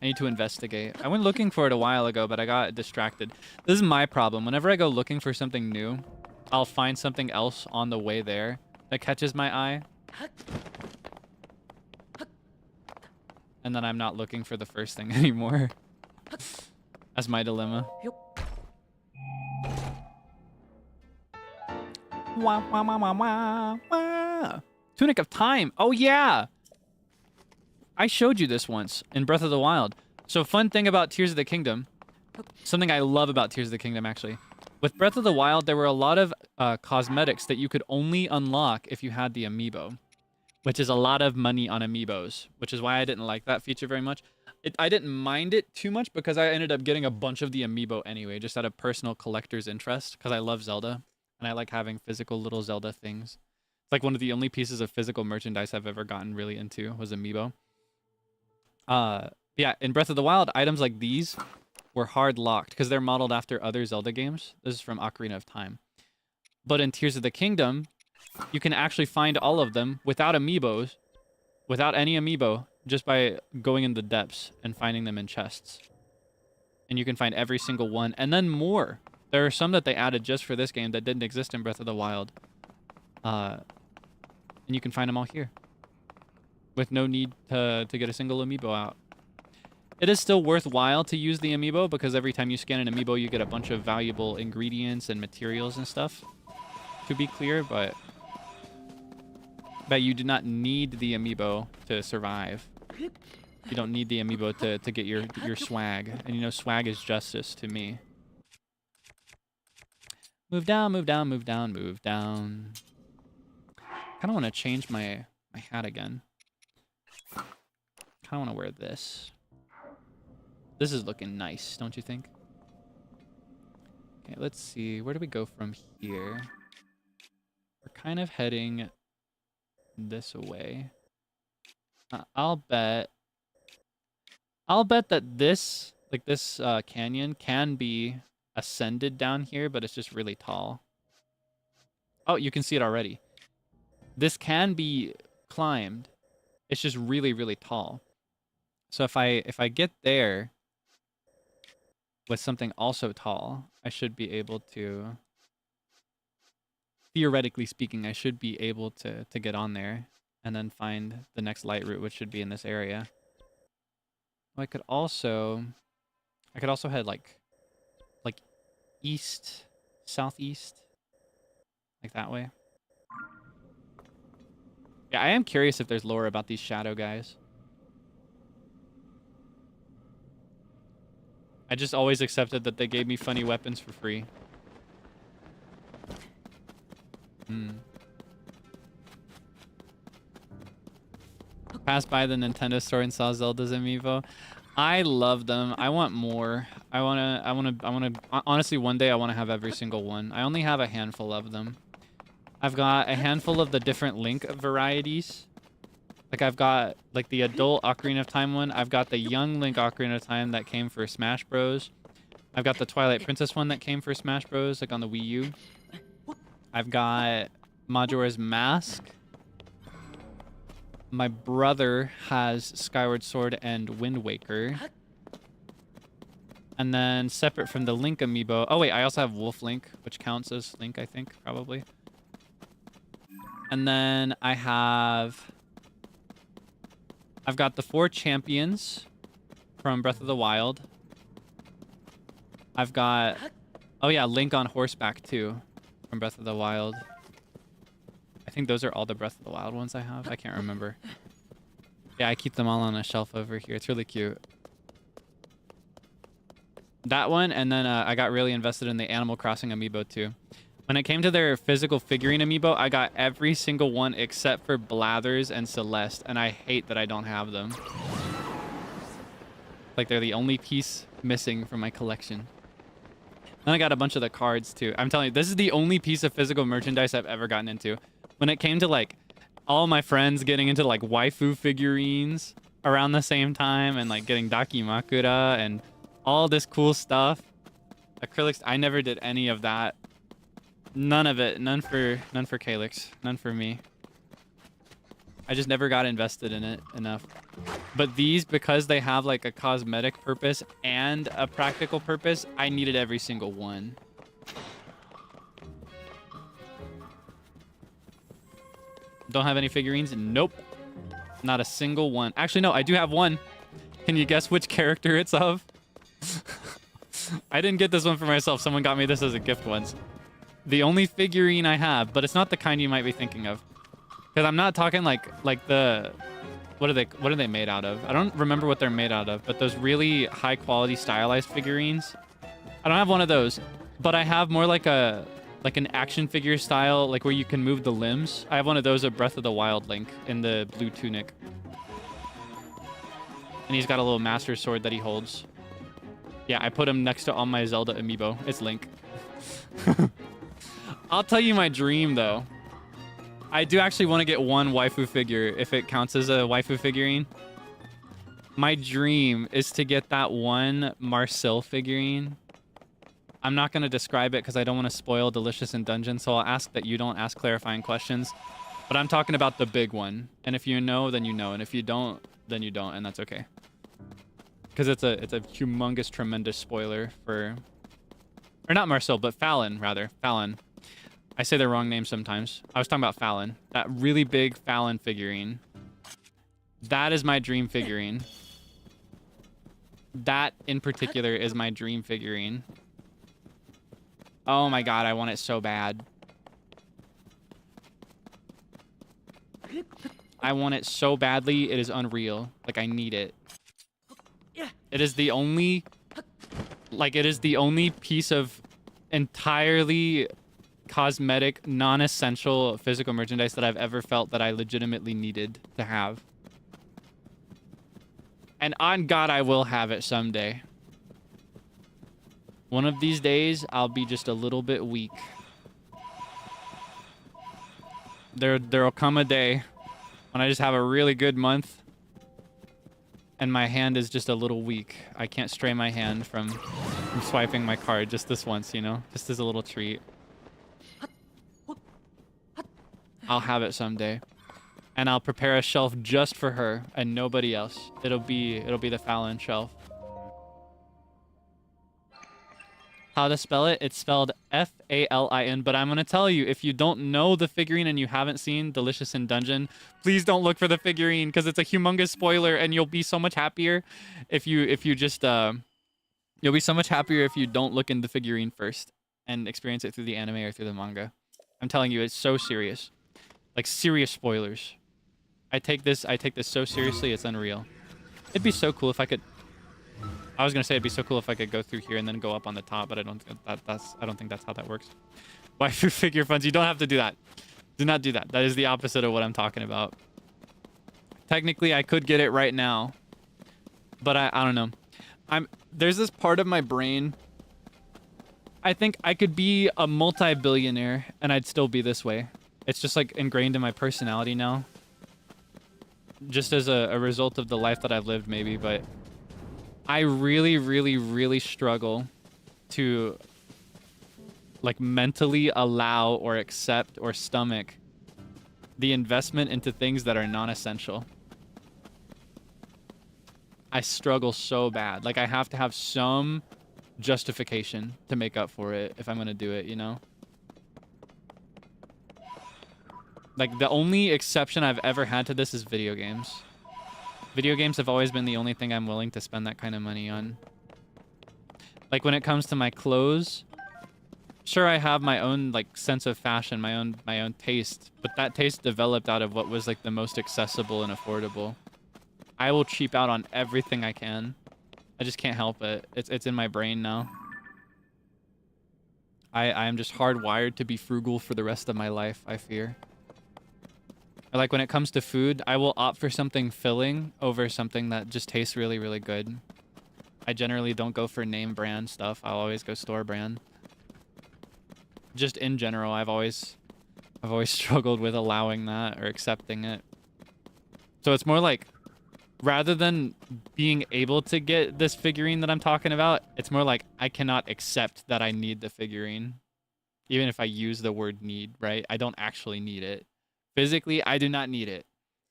S1: I need to investigate. I went looking for it a while ago, but I got distracted. This is my problem. Whenever I go looking for something new, I'll find something else on the way there that catches my eye. And then I'm not looking for the first thing anymore. That's my dilemma. Wah, wah, wah, wah, wah, wah. Tunic of Time. Oh, yeah. I showed you this once in Breath of the Wild. So fun thing about Tears of the Kingdom, something I love about Tears of the Kingdom, actually. With Breath of the Wild, there were a lot of cosmetics that you could only unlock if you had the amiibo, which is a lot of money on amiibos, which is why I didn't like that feature very much. I didn't mind it too much because I ended up getting a bunch of the amiibo anyway, just out of personal collector's interest, because I love Zelda, and I like having physical little Zelda things. It's like one of the only pieces of physical merchandise I've ever gotten really into was amiibo. Yeah, in Breath of the Wild, items like these were hard locked because they're modeled after other Zelda games. This is from Ocarina of Time. But in Tears of the Kingdom, you can actually find all of them without amiibos, without any amiibo, just by going in the depths and finding them in chests. And you can find every single one, and then more. There are some that they added just for this game that didn't exist in Breath of the Wild. And you can find them all here, with no need to get a single amiibo out. It is still worthwhile to use the amiibo because every time you scan an amiibo, you get a bunch of valuable ingredients and materials and stuff, to be clear, but you do not need the amiibo to survive. You don't need the amiibo to get your swag. And you know, swag is justice to me. Move down, move down, move down, move down. I kind of want to change my hat again. Kind of want to wear this. This is looking nice, don't you think? Okay, let's see. Where do we go from here? We're kind of heading this way. I'll bet that this, like this canyon can be ascended down here, but it's just really tall. Oh, you can see it already. This can be climbed. It's just really, really tall. So if I get there with something also tall, I should be able to, theoretically speaking, I should be able to get on there and then find the next light route, which should be in this area. I could also head like east, southeast, like that way. Yeah, I am curious if there's lore about these shadow guys. I just always accepted that they gave me funny weapons for free. Passed by the Nintendo store and saw Zelda's amiibo. I love them. I want more. I wanna honestly, one day I wanna have every single one. I only have a handful of them. I've got a handful of the different Link varieties. Like I've got like the adult Ocarina of Time one. I've got the young Link Ocarina of Time that came for Smash Bros. I've got the Twilight Princess one that came for Smash Bros. Like on the Wii U. I've got Majora's Mask. My brother has Skyward Sword and Wind Waker. And then separate from the Link amiibo. Oh wait, I also have Wolf Link, which counts as Link, I think, probably. And then I've got the 4 champions from Breath of the Wild. I've got, oh yeah, Link on horseback too from Breath of the Wild. I think those are all the Breath of the Wild ones I have. I can't remember. Yeah, I keep them all on a shelf over here. It's really cute. That one, and then I got really invested in the Animal Crossing amiibo too. When it came to their physical figurine amiibo, I got every single one except for Blathers and Celeste, and I hate that I don't have them. Like they're the only piece missing from my collection. Then I got a bunch of the cards too. I'm telling you, this is the only piece of physical merchandise I've ever gotten into. When it came to like all my friends getting into like waifu figurines around the same time and like getting Dakimakura and all this cool stuff. Acrylics, I never did any of that. None of it. None for Kaelix. None for me. I just never got invested in it enough. But these, because they have like a cosmetic purpose and a practical purpose, I needed every single one. Don't have any figurines? Nope. Not a single one. Actually, no, I do have one. Can you guess which character it's of? I didn't get this one for myself. Someone got me this as a gift once. The only figurine I have, but it's not the kind you might be thinking of. Because I'm not talking like the... What are they made out of? I don't remember what they're made out of, but those really high quality stylized figurines. I don't have one of those, but I have more like an action figure style, like where you can move the limbs. I have one of those of Breath of the Wild Link in the blue tunic. And he's got a little master sword that he holds. Yeah, I put him next to all my Zelda amiibo. It's Link. I'll tell you my dream though. I do actually want to get one waifu figure if it counts as a waifu figurine. My dream is to get that one Marcel figurine. I'm not going to describe it because I don't want to spoil Delicious in Dungeon, so I'll ask that you don't ask clarifying questions. But I'm talking about the big one. And if you know, then you know. And if you don't, then you don't, and that's okay. Because it's a humongous, tremendous spoiler for... Or not Marcel, but Fallon, rather. Fallon. I say the wrong name sometimes. I was talking about Fallon. That really big Fallon figurine. That is my dream figurine. That, in particular, is my dream figurine. Oh my god, I want it so bad. I want it so badly, it is unreal. Like, I need it. It is the only... Like, it is the only piece of entirely cosmetic, non-essential physical merchandise that I've ever felt that I legitimately needed to have. And on God, I will have it someday. One of these days, I'll be just a little bit weak. There'll come a day when I just have a really good month and my hand is just a little weak. I can't stray my hand from swiping my card just this once, you know? Just as a little treat. I'll have it someday. And I'll prepare a shelf just for her and nobody else. It'll be the Fallon shelf. How to spell it? It's spelled F-A-L-I-N, but I'm going to tell you, if you don't know the figurine and you haven't seen Delicious in Dungeon, please don't look for the figurine because it's a humongous spoiler and you'll be so much happier if you just you'll be so much happier if you don't look in the figurine first and experience it through the anime or through the manga. I'm telling you, it's so serious. Like serious spoilers. I take this so seriously, it's unreal. It'd be so cool if I could... I was gonna say it'd be so cool if I could go through here and then go up on the top, but I don't think that's how that works. Waifu figure funds, you don't have to do that. Do not do that. That is the opposite of what I'm talking about. Technically, I could get it right now, but I don't know. There's this part of my brain. I think I could be a multi-billionaire and I'd still be this way. It's just like ingrained in my personality now. Just as a result of the life that I've lived, maybe, but I really, really, really struggle to like mentally allow or accept or stomach the investment into things that are non-essential. I struggle so bad. Like I have to have some justification to make up for it if I'm gonna do it, you know? Like the only exception I've ever had to this is video games. Video games have always been the only thing I'm willing to spend that kind of money on. Like when it comes to my clothes, sure I have my own like sense of fashion, my own taste, but that taste developed out of what was like the most accessible and affordable. I will cheap out on everything I can. I just can't help it. It's in my brain now. I am just hardwired to be frugal for the rest of my life, I fear. Like when it comes to food, I will opt for something filling over something that just tastes really, really good. I generally don't go for name brand stuff. I'll always go store brand. Just in general, I've always struggled with allowing that or accepting it. So it's more like, rather than being able to get this figurine that I'm talking about, it's more like I cannot accept that I need the figurine. Even if I use the word need, right? I don't actually need it. Physically, I do not need it.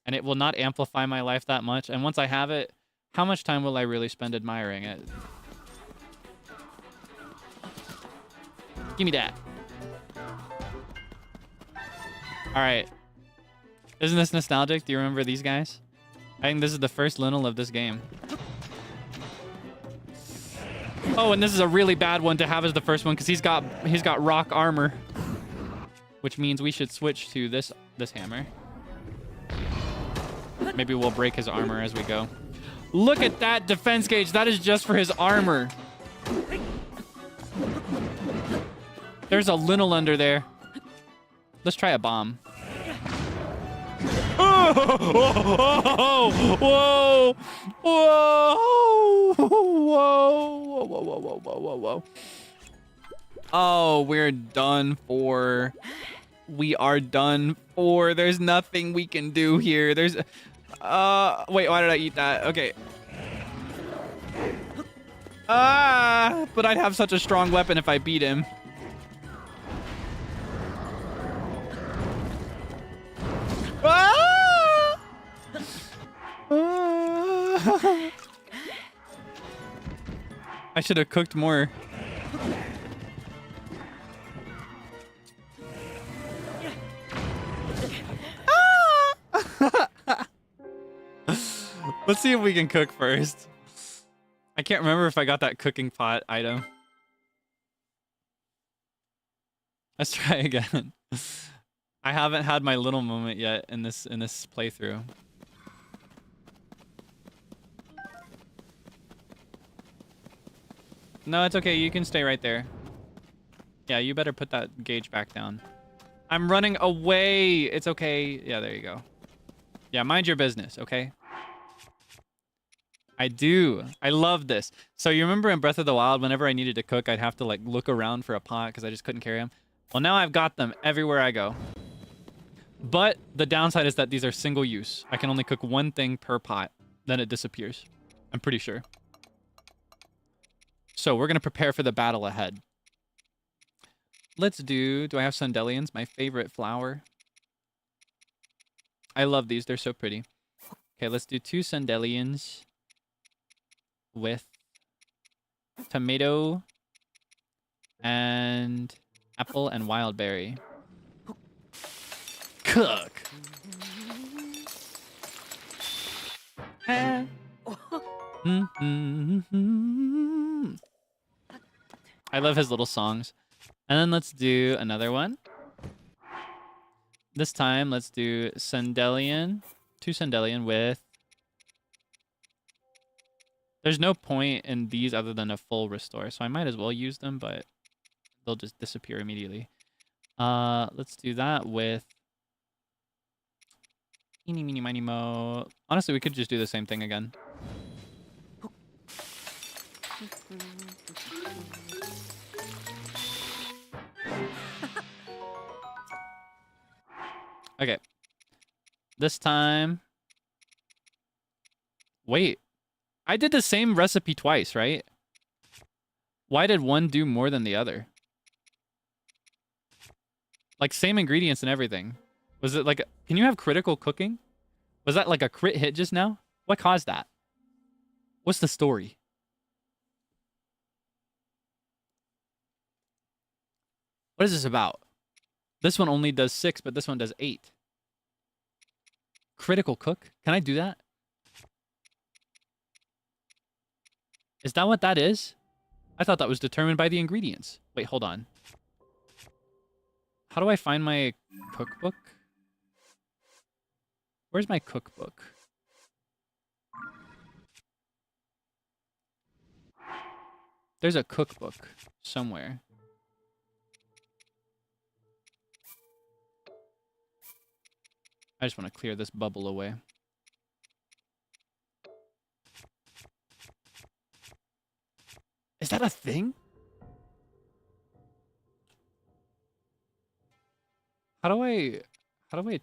S1: And it will not amplify my life that much. And once I have it, how much time will I really spend admiring it? Give me that. Alright. Isn't this nostalgic? Do you remember these guys? I think this is the first Linel of this game. Oh, and this is a really bad one to have as the first one because he's got rock armor. which means we should switch to this hammer. Maybe we'll break his armor as we go. Look at that defense gauge. That is just for his armor. There's a lintel under there. Let's try a bomb. Oh, whoa, whoa, whoa, whoa, whoa, whoa, whoa, whoa. Oh, we're done for. We are done for. There's nothing we can do here. There's, wait, why did I eat that? Okay. But I'd have such a strong weapon if I beat him. I should have cooked more. Let's see if we can cook first. I can't remember if I got that cooking pot item. Let's try again. I haven't had my little moment yet in this playthrough. No, it's okay. You can stay right there. Yeah, you better put that gauge back down. I'm running away. It's okay. Yeah, there you go. Yeah, mind your business, okay? I do. I love this. So you remember in Breath of the Wild, whenever I needed to cook, I'd have to like look around for a pot because I just couldn't carry them. Well, now I've got them everywhere I go. But the downside is that these are single use. I can only cook one thing per pot. Then it disappears. I'm pretty sure. So we're going to prepare for the battle ahead. Let's do I have Sundelians? My favorite flower. I love these. They're so pretty. Okay, let's do 2 Sundelians with tomato and apple and wild berry. Cook. I love his little songs. And then let's do another one. This time, let's do Sundelian. 2 Sundelian with... There's no point in these other than a full restore, so I might as well use them, but they'll just disappear immediately. Let's do that with... Eeny, meeny, miny, mo. Honestly, we could just do the same thing again. Okay. This time... Wait. I did the same recipe twice, right? Why did one do more than the other? Like, same ingredients and everything. Was it like... Can you have critical cooking? Was that like a crit hit just now? What caused that? What's the story? What is this about? This one only does 6, but this one does 8. Critical cook? Can I do that? Is that what that is? I thought that was determined by the ingredients. Wait, hold on. How do I find my cookbook? Where's my cookbook? There's a cookbook somewhere. I just want to clear this bubble away. Is that a thing? How do I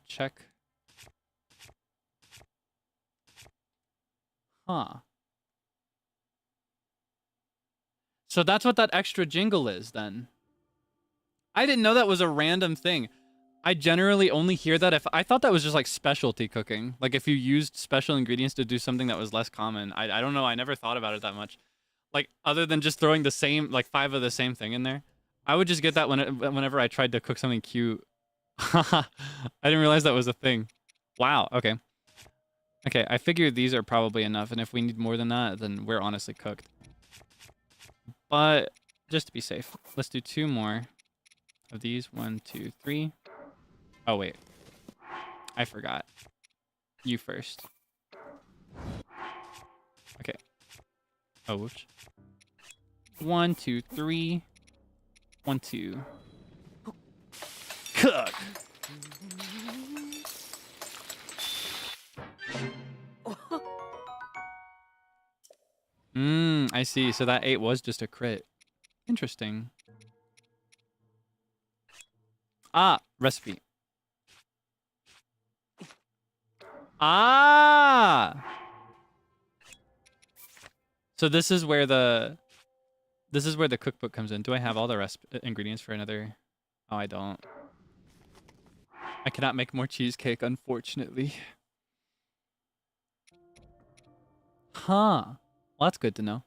S1: check? Huh. So that's what that extra jingle is then. I didn't know that was a random thing. I generally only hear that if... I thought that was just like specialty cooking. Like if you used special ingredients to do something that was less common. I don't know. I never thought about it that much. Like other than just throwing the same, like 5 of the same thing in there. I would just get that whenever I tried to cook something cute. I didn't realize that was a thing. Wow. Okay. Okay. I figured these are probably enough. And if we need more than that, then we're honestly cooked. But just to be safe, let's do 2 more of these. 1, 2, 3. Oh, wait. I forgot. You first. Okay. Oh, whoops. 1, 2, 3. 1, 2. Cook! I see. So that 8 was just a crit. Interesting. Ah, recipe. Ah! So this is where the cookbook comes in. Do I have all the ingredients for another? Oh, I don't. I cannot make more cheesecake, unfortunately. Huh. Well, that's good to know.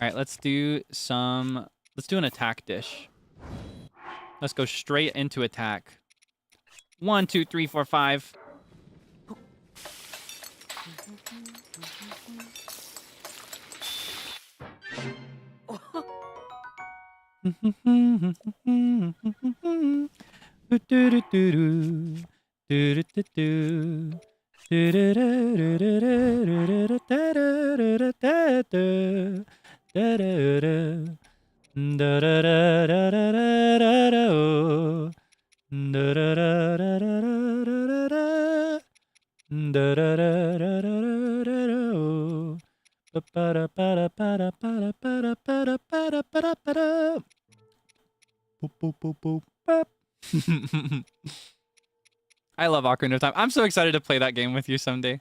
S1: All right, let's do an attack dish. Let's go straight into attack. 1, 2, 3, 4, 5. I love Ocarina of Time. I'm so excited to play that game with you someday.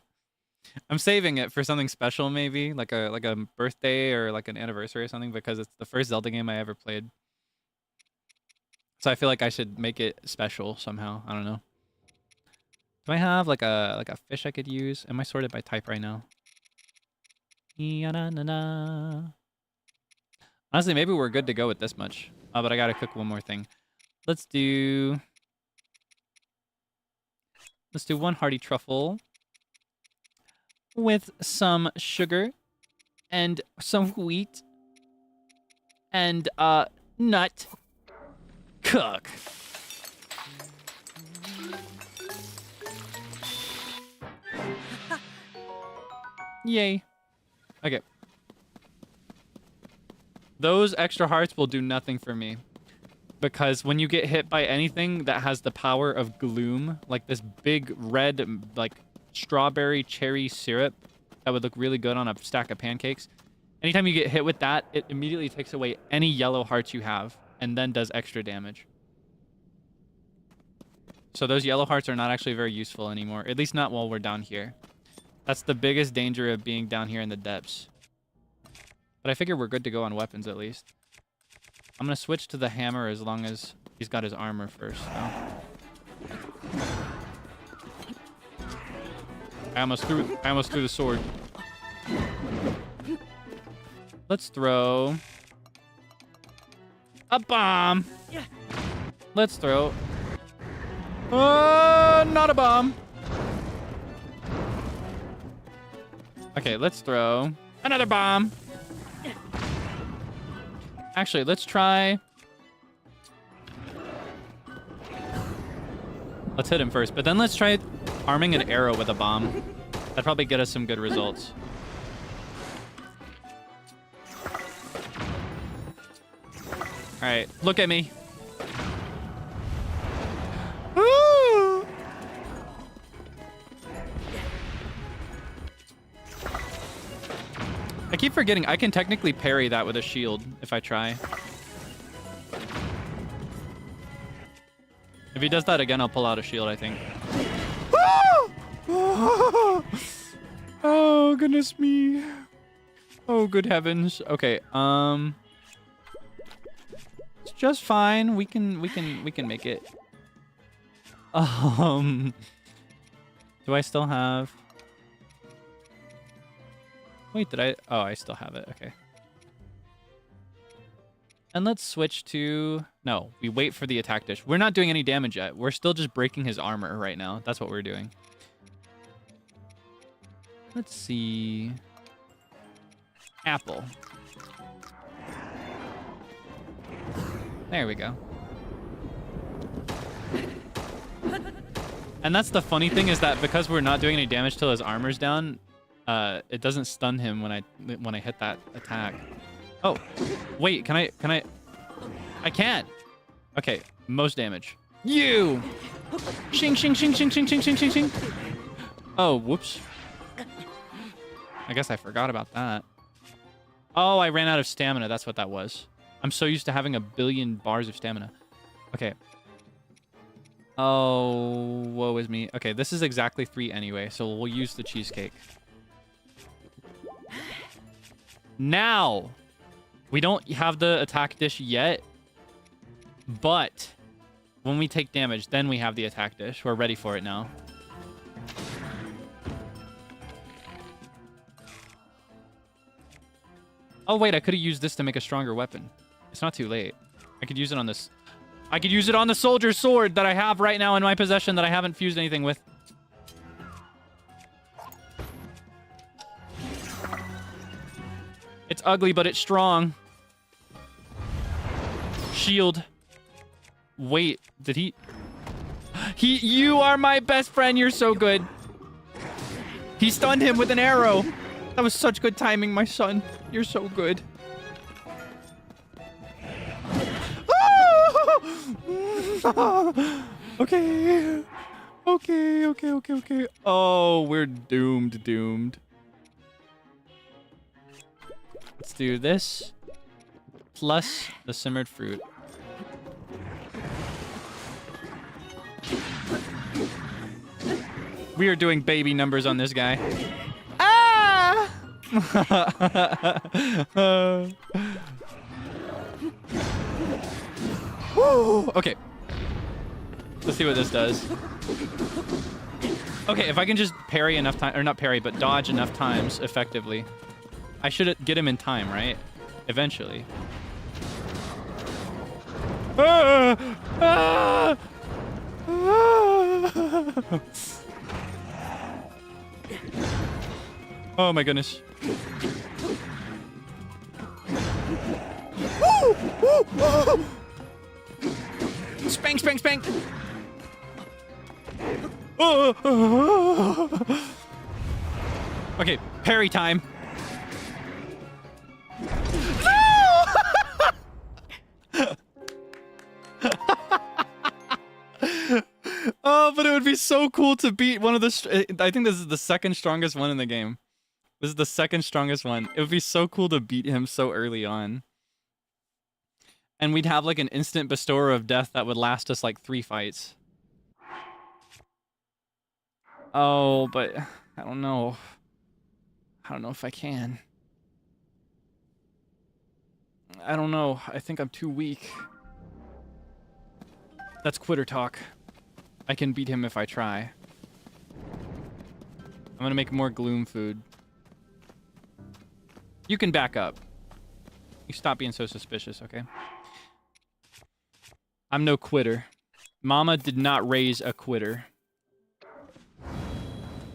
S1: I'm saving it for something special, maybe like a birthday or like an anniversary or something, because it's the first Zelda game I ever played. So I feel like I should make it special somehow. I don't know. Do I have like a fish I could use? Am I sorted by type right now? Honestly, maybe we're good to go with this much. But I gotta cook one more thing. Let's do 1 hearty truffle with some sugar and some wheat and nut. Cook. Yay. Okay. Those extra hearts will do nothing for me. Because when you get hit by anything that has the power of gloom, like this big red, like strawberry cherry syrup that would look really good on a stack of pancakes, anytime you get hit with that, it immediately takes away any yellow hearts you have and then does extra damage. So those yellow hearts are not actually very useful anymore, at least not while we're down here. That's the biggest danger of being down here in the depths. But I figure we're good to go on weapons at least. I'm gonna switch to the hammer as long as he's got his armor first. So. I almost threw the sword. Let's throw a bomb. Let's throw not a bomb. Okay, let's throw another bomb. Actually, let's try... Let's hit him first, but then let's try arming an arrow with a bomb. That'd probably get us some good results. Alright, look at me. I keep forgetting I can technically parry that with a shield if I try. If he does that again, I'll pull out a shield, I think. Oh, goodness me. Oh, good heavens. Okay, it's just fine. We can make it. Do I still have... Wait, did I? Oh, I still have it. Okay. And let's switch to... No, we wait for the attack dish. We're not doing any damage yet. We're still just breaking his armor right now. That's what we're doing. Let's see... Apple. There we go. And that's the funny thing is that because we're not doing any damage till his armor's down, it doesn't stun him when I hit that attack. Oh, wait, can I? I can't. Okay, most damage. You! Shing, shing, shing, shing, shing, shing, shing, shing, shing. Oh, whoops. I guess I forgot about that. Oh, I ran out of stamina. That's what that was. I'm so used to having a billion bars of stamina. Okay. Oh, woe is me. Okay, this is exactly 3 anyway, so we'll use the cheesecake. Now, we don't have the attack dish yet, but when we take damage, then we have the attack dish. We're ready for it now. Oh, wait, I could have used this to make a stronger weapon. It's not too late. I could use it on this. I could use it on the soldier sword that I have right now in my possession that I haven't fused anything with. It's ugly, but it's strong. Shield. Wait, did he... You are my best friend. You're so good. He stunned him with an arrow. That was such good timing, my son. You're so good. Okay. Okay. Oh, we're doomed. Let's do this. Plus the simmered fruit. We are doing baby numbers on this guy. Ah! Woo! Okay. Let's see what this does. Okay, if I can just parry enough time, or not parry, but dodge enough times effectively. I should get him in time, right? Eventually. Ah! Ah! Ah! Oh my goodness. Spank, spank, spank. Okay, parry time. Oh, but it would be so cool to beat one of the... I think this is the second strongest one in the game. This is the second strongest one. It would be so cool to beat him so early on. And we'd have like an instant bestower of death that would last us like 3 fights. Oh, but I don't know. I don't know if I can. I don't know. I think I'm too weak. That's quitter talk. I can beat him if I try. I'm gonna make more gloom food. You can back up. You stop being so suspicious, okay? I'm no quitter. Mama did not raise a quitter.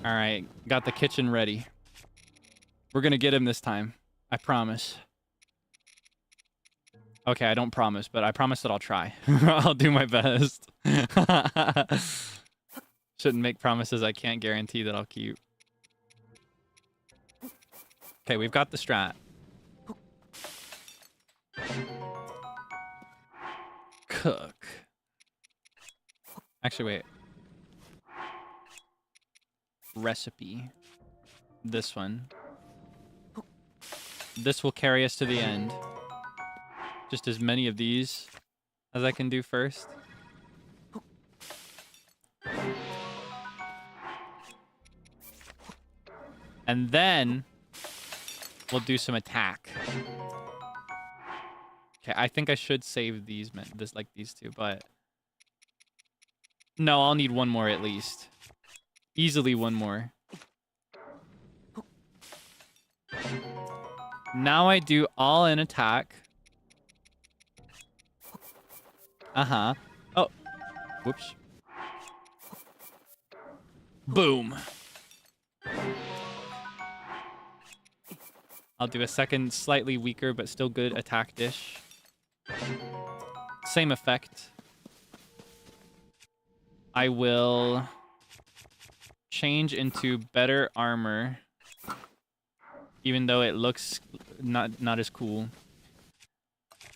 S1: Alright, got the kitchen ready. We're gonna get him this time. I promise. Okay, I don't promise, but I promise that I'll try. I'll do my best. Shouldn't make promises I can't guarantee that I'll keep. Okay, we've got the strat. Cook. Actually, wait. Recipe. This one. This will carry us to the end. Just as many of these as I can do first. And then we'll do some attack. Okay, I think I should save these these two, but no, I'll need one more at least. Easily one more. Now I do all in attack. Uh-huh. Oh. Whoops. Boom. I'll do a second slightly weaker but still good attack dish. Same effect. I will change into better armor, even though it looks not as cool.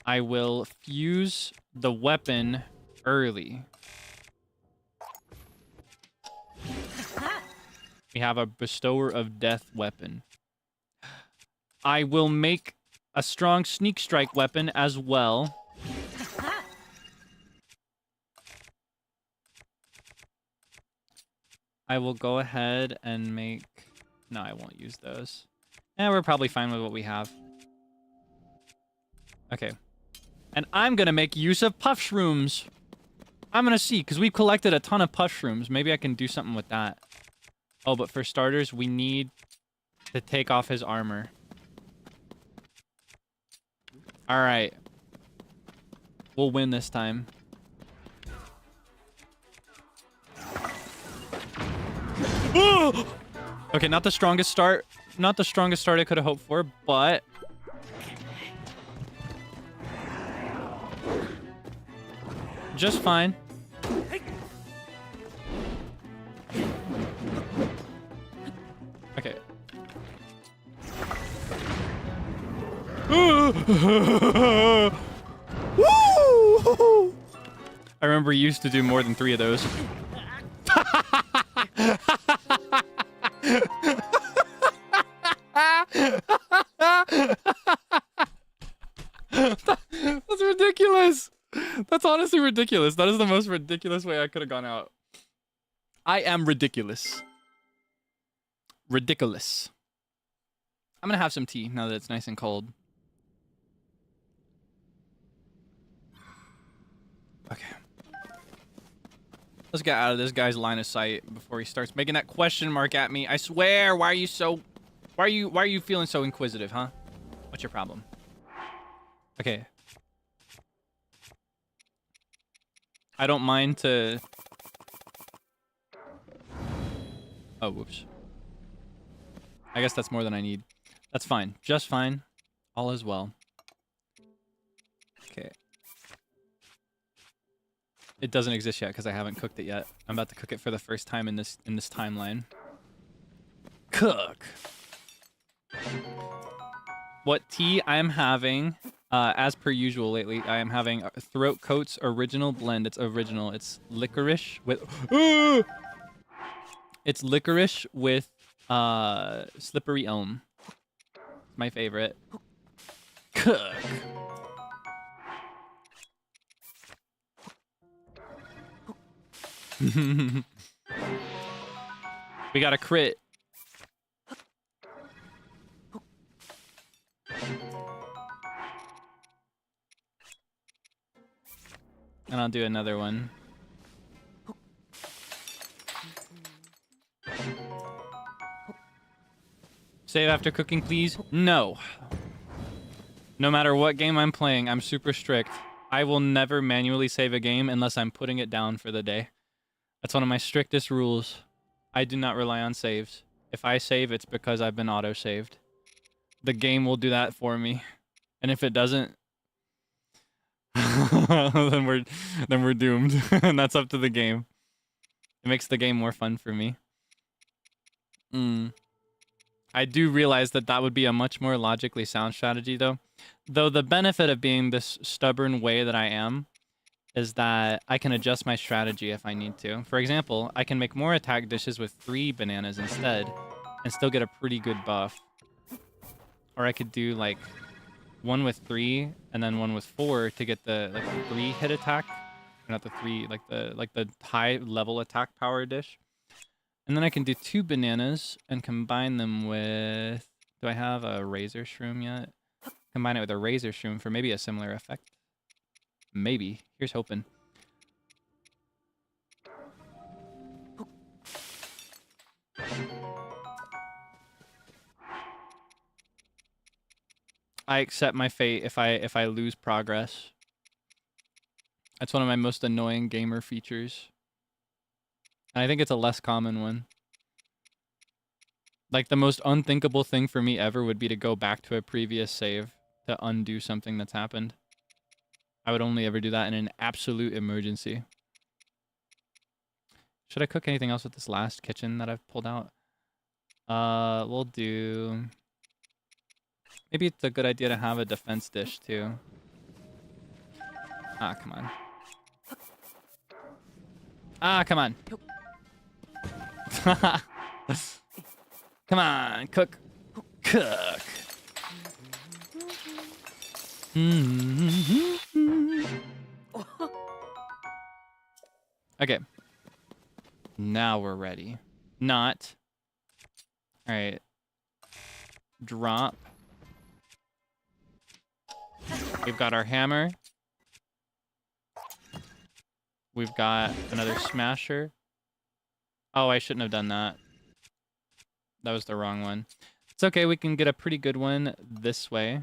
S1: I will fuse the weapon early. We have a bestower of death weapon. I will make a strong sneak strike weapon as well. I will go ahead and make... No, I won't use those. We're probably fine with what we have. Okay. And I'm going to make use of puff shrooms. I'm going to see, because we've collected a ton of puff shrooms. Maybe I can do something with that. Oh, but for starters, we need to take off his armor. All right. We'll win this time. Okay, not the strongest start. Not the strongest start I could have hoped for, but... just fine. Okay. I remember you used to do more than 3 of those. That's ridiculous. That's honestly ridiculous. That is the most ridiculous way I could have gone out. I am ridiculous. Ridiculous. I'm gonna have some tea now that it's nice and cold. Okay. Let's get out of this guy's line of sight before he starts making that question mark at me. I swear, why are you so... Why are you feeling so inquisitive, huh? What's your problem? Okay. I don't mind to... Oh, whoops. I guess that's more than I need. That's fine. Just fine. All is well. Okay. It doesn't exist yet because I haven't cooked it yet. I'm about to cook it for the first time in this timeline. Cook! What tea I'm having, as per usual lately, I am having Throat Coat's Original Blend. It's original. It's licorice with... It's licorice with slippery elm. My favorite. Cook! We got a crit. And I'll do another one. Save after cooking, please? No. No matter what game I'm playing, I'm super strict. I will never manually save a game unless I'm putting it down for the day. That's one of my strictest rules. I do not rely on saves. If I save, it's because I've been auto-saved. The game will do that for me. And if it doesn't, then we're doomed. And that's up to the game. It makes the game more fun for me. I do realize that that would be a much more logically sound strategy, though. Though the benefit of being this stubborn way that I am is that I can adjust my strategy if I need to. For example, I can make more attack dishes with 3 bananas instead and still get a pretty good buff. Or I could do like 1 with 3 and then 1 with 4 to get the like 3 hit attack. Or not the 3, like the high level attack power dish. And then I can do 2 bananas and combine them with... Do I have a razor shroom yet? Combine it with a razor shroom for maybe a similar effect. Maybe. Here's hoping. I accept my fate if I lose progress. That's one of my most annoying gamer features. And I think it's a less common one. Like, the most unthinkable thing for me ever would be to go back to a previous save to undo something that's happened. I would only ever do that in an absolute emergency. Should I cook anything else with this last kitchen that I've pulled out? We'll do... Maybe it's a good idea to have a defense dish, too. Ah, come on. Ah, come on. Come on, cook. Cook. Okay. Now we're ready. Not. Alright. Drop. We've got our hammer. We've got another smasher. Oh, I shouldn't have done that. That was the wrong one. It's okay, we can get a pretty good one this way.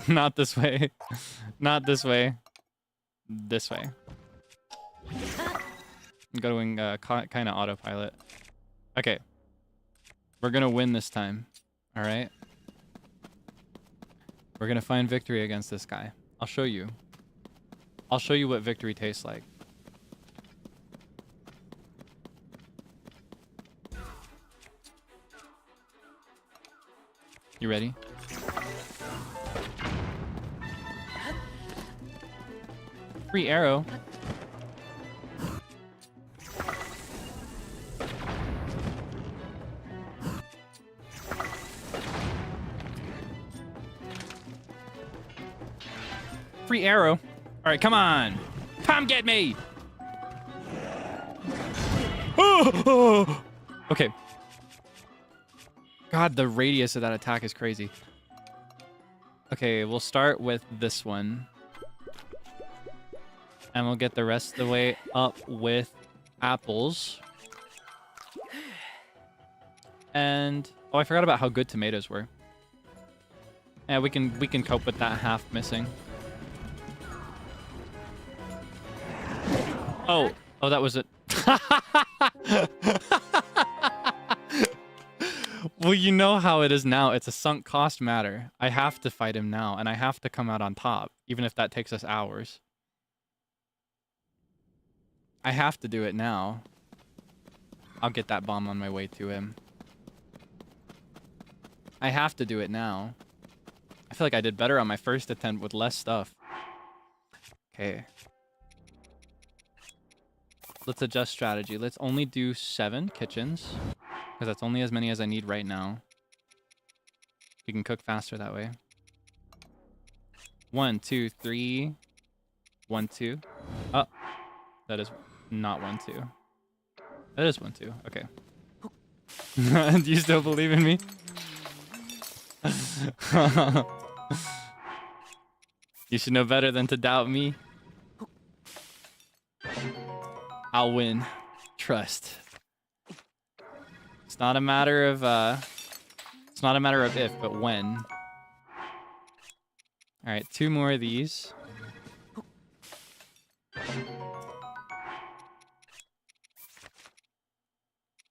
S1: Not this way. Not this way. This way. I'm going kind of autopilot. Okay. We're gonna win this time. Alright? We're gonna find victory against this guy. I'll show you. I'll show you what victory tastes like. You ready? Free arrow. Free arrow. All right, come on. Come get me. Okay. God, the radius of that attack is crazy. Okay, we'll start with this one. And we'll get the rest of the way up with apples. And oh, I forgot about how good tomatoes were. Yeah, we can cope with that half missing. Oh, that was it. Well, you know how it is now. It's a sunk cost matter. I have to fight him now, and I have to come out on top, even if that takes us hours. I have to do it now. I'll get that bomb on my way to him. I have to do it now. I feel like I did better on my first attempt with less stuff. Okay. Let's adjust strategy. Let's only do 7 kitchens. Because that's only as many as I need right now. We can cook faster that way. 1, 2, 3. 1, 2. Oh. That is not 1, 2. That is 1, 2. Okay. Do you still believe in me? You should know better than to doubt me. I'll win. Trust. It's not a matter of it's not a matter of if, but when. All right, 2 more of these.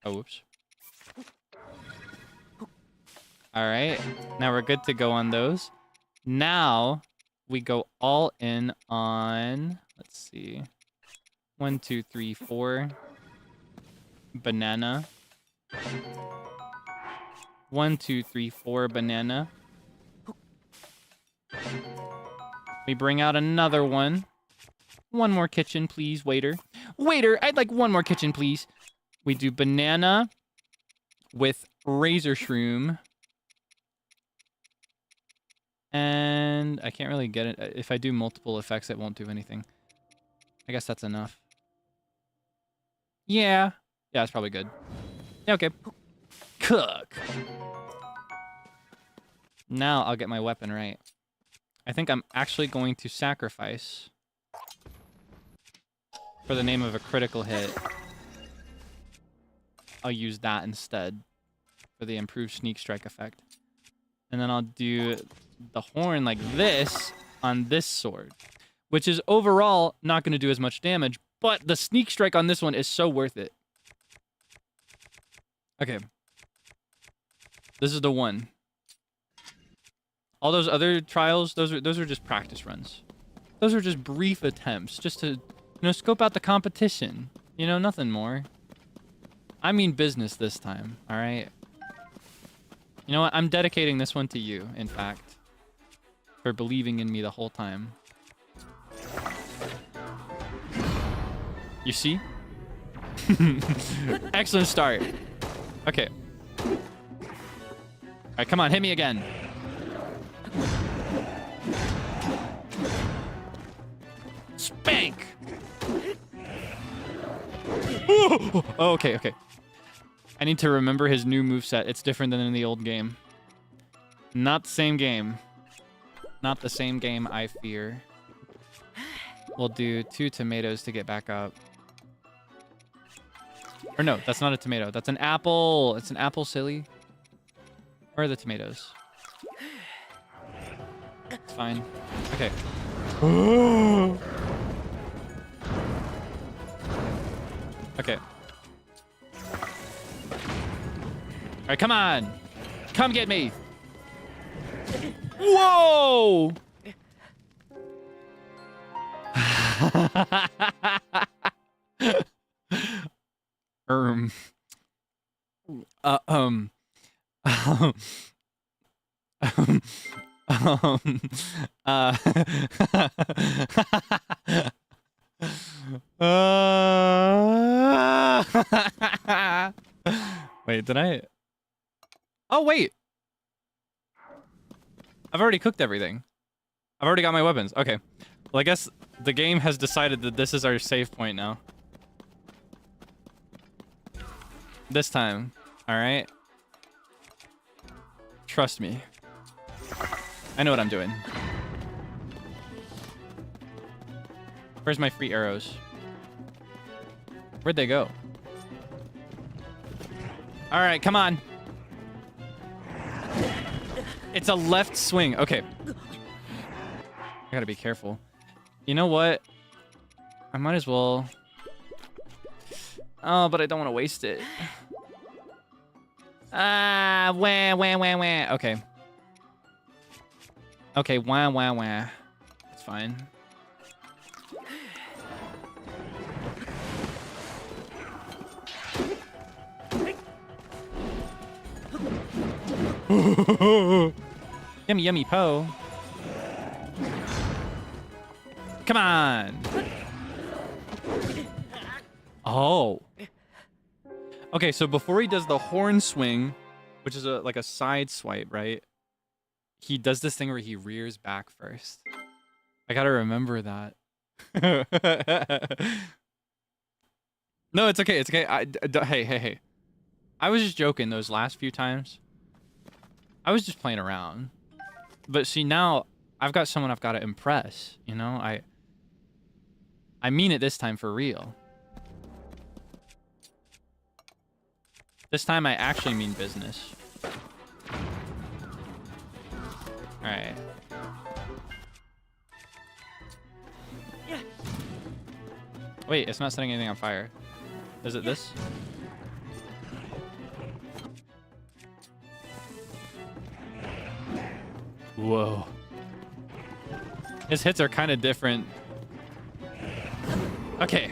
S1: Oh, whoops. All right, now we're good to go on those. Now we go all in on, let's see. 1, 2, 3, 4. Banana. 1, 2, 3, 4 banana. We bring out another one. 1 more kitchen, please, waiter. Waiter, I'd like 1 more kitchen, please. We do banana with razor shroom. And I can't really get it. If I do multiple effects, it won't do anything. I guess that's enough. Yeah. Yeah, it's probably good. Yeah, okay. Cook. Now I'll get my weapon right. I think I'm actually going to sacrifice for the name of a critical hit. I'll use that instead for the improved sneak strike effect. And then I'll do the horn like this on this sword, which is overall not going to do as much damage, but the sneak strike on this one is so worth it. Okay. This is the one. All those other trials, those are just practice runs. Those are just brief attempts, just to scope out the competition. Nothing more. I mean business this time, all right? You know what? I'm dedicating this one to you, in fact, for believing in me the whole time. You see? Excellent start. Okay. All right, come on, hit me again. Spank! Oh, okay. I need to remember his new moveset. It's different than in the old game. Not the same game. Not the same game, I fear. We'll do 2 tomatoes to get back up. Or no, that's not a tomato. That's an apple. It's an apple, silly. Where are the tomatoes? It's fine. Okay. Okay. All right, come on. Come get me. Whoa! Wait, did I? Oh, wait. I've already cooked everything. I've already got my weapons. Okay. Well, I guess the game has decided that this is our save point now. This time. All right. Trust me. I know what I'm doing. Where's my free arrows? Where'd they go? All right, come on. It's a left swing. Okay. I gotta be careful. You know what? I might as well... Oh, but I don't want to waste it. Ah, wah, wah, wah, wah. Okay. Okay, wah, wah, wah. It's fine. Yummy, yummy, po. Come on. Oh. Okay, so before he does the horn swing, which is like a side swipe, right? He does this thing where he rears back first. I gotta remember that. No, it's okay. It's okay. Hey. I was just joking those last few times. I was just playing around. But see, now I've got someone I've got to impress, you know? I mean it this time for real. This time I actually mean business. Alright. Wait, it's not setting anything on fire. Is it this? Whoa. His hits are kind of different. Okay.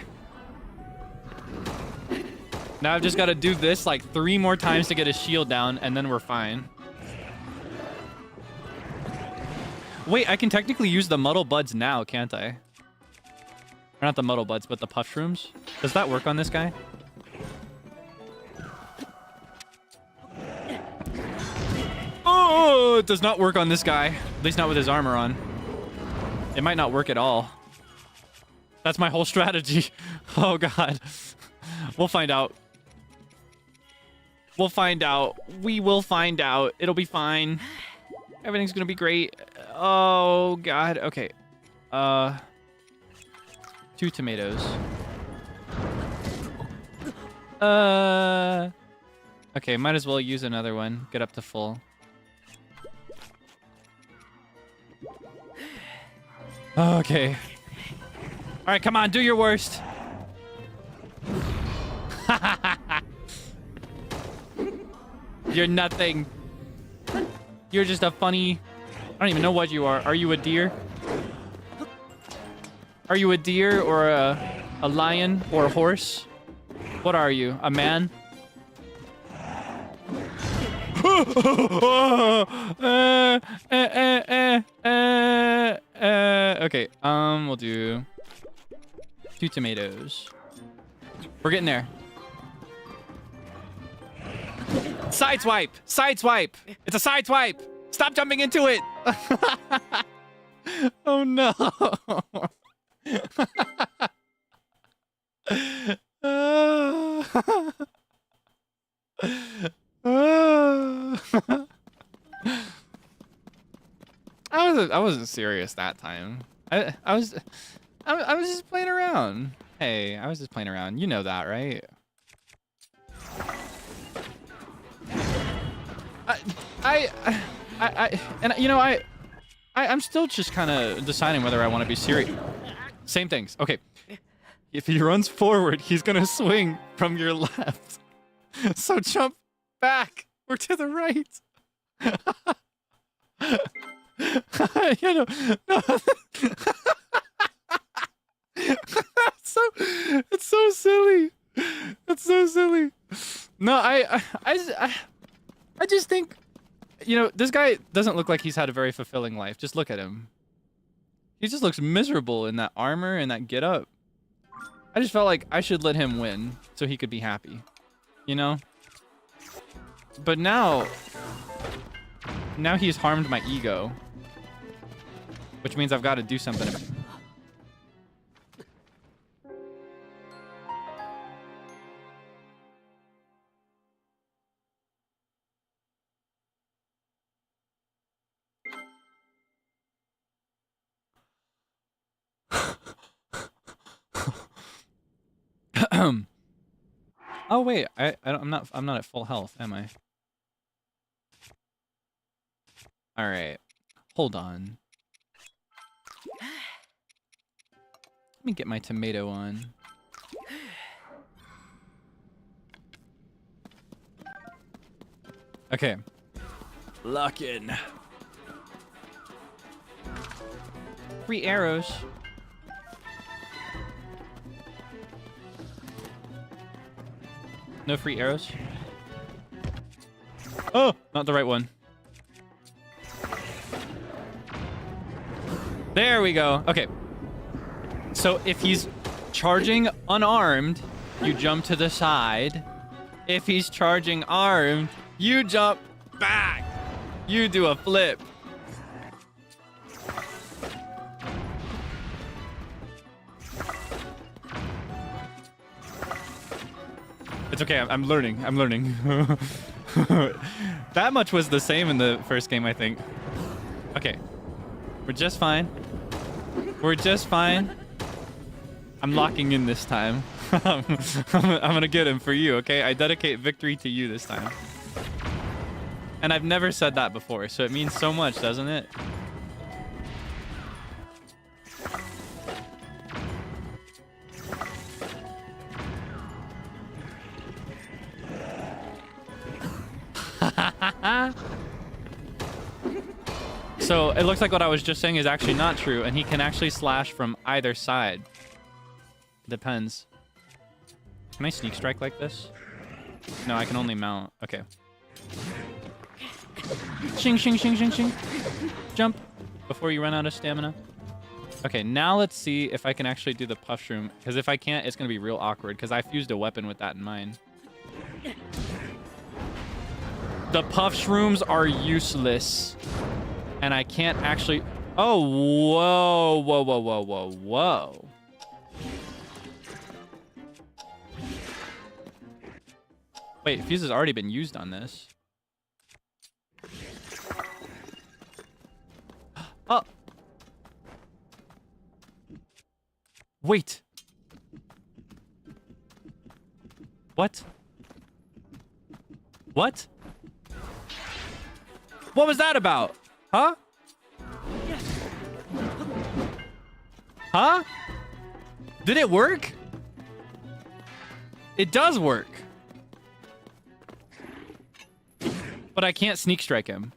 S1: Now I've just got to do this like 3 more times to get his shield down, and then we're fine. Wait, I can technically use the muddle buds now, can't I? Or not the muddle buds, but the puff shrooms. Does that work on this guy? Oh, it does not work on this guy. At least not with his armor on. It might not work at all. That's my whole strategy. Oh, God. We'll find out. We'll find out. We will find out. It'll be fine. Everything's gonna be great. Oh, God. Okay. 2 tomatoes. Okay, might as well use another one. Get up to full. Okay. All right, come on, do your worst. You're nothing. You're just a funny... I don't even know what you are. Are you a deer? Are you a deer or a lion or a horse? What are you? A man? Okay, we'll do 2 tomatoes. We're getting there. Sideswipe! Sideswipe! It's a sideswipe! Stop jumping into it! Oh no! I wasn't serious that time. I was just playing around. Hey, I was just playing around. You know that, right? And you know, I'm still just kind of deciding whether I want to be serious. Same things. Okay. If he runs forward, he's gonna swing from your left. So jump back or to the right. You know, no. It's so silly. It's so silly. No, I just think, you know, this guy doesn't look like he's had a very fulfilling life. Just look at him. He just looks miserable in that armor and that getup. I just felt like I should let him win so he could be happy, you know? But now he's harmed my ego, which means I've got to do something about it. Oh wait, I'm not at full health, am I? All right, hold on. Let me get my tomato on. Okay, lock in. 3 arrows. No free arrows? Oh, not the right one. There we go. Okay. So if he's charging unarmed, you jump to the side. If he's charging armed, you jump back. You do a flip. It's okay, I'm learning. I'm learning. That much was the same in the first game, I think. Okay. We're just fine. We're just fine. I'm locking in this time. I'm gonna get him for you, okay? I dedicate victory to you this time. And I've never said that before, so it means so much, doesn't it? So it looks like what I was just saying is actually not true, and he can actually slash from either side. Depends. Can I sneak strike like this? No, I can only mount. Okay. Shing, shing, shing, shing, shing. Jump before you run out of stamina. Okay, now let's see if I can actually do the puff shroom, because if I can't, it's going to be real awkward, because I fused a weapon with that in mind. The puff shrooms are useless. And I can't actually... Oh, whoa, whoa, whoa, whoa, whoa, whoa. Wait, fuse has already been used on this. Oh. Wait. What? What? What was that about? Huh? Huh? Did it work? It does work. But I can't sneak strike him.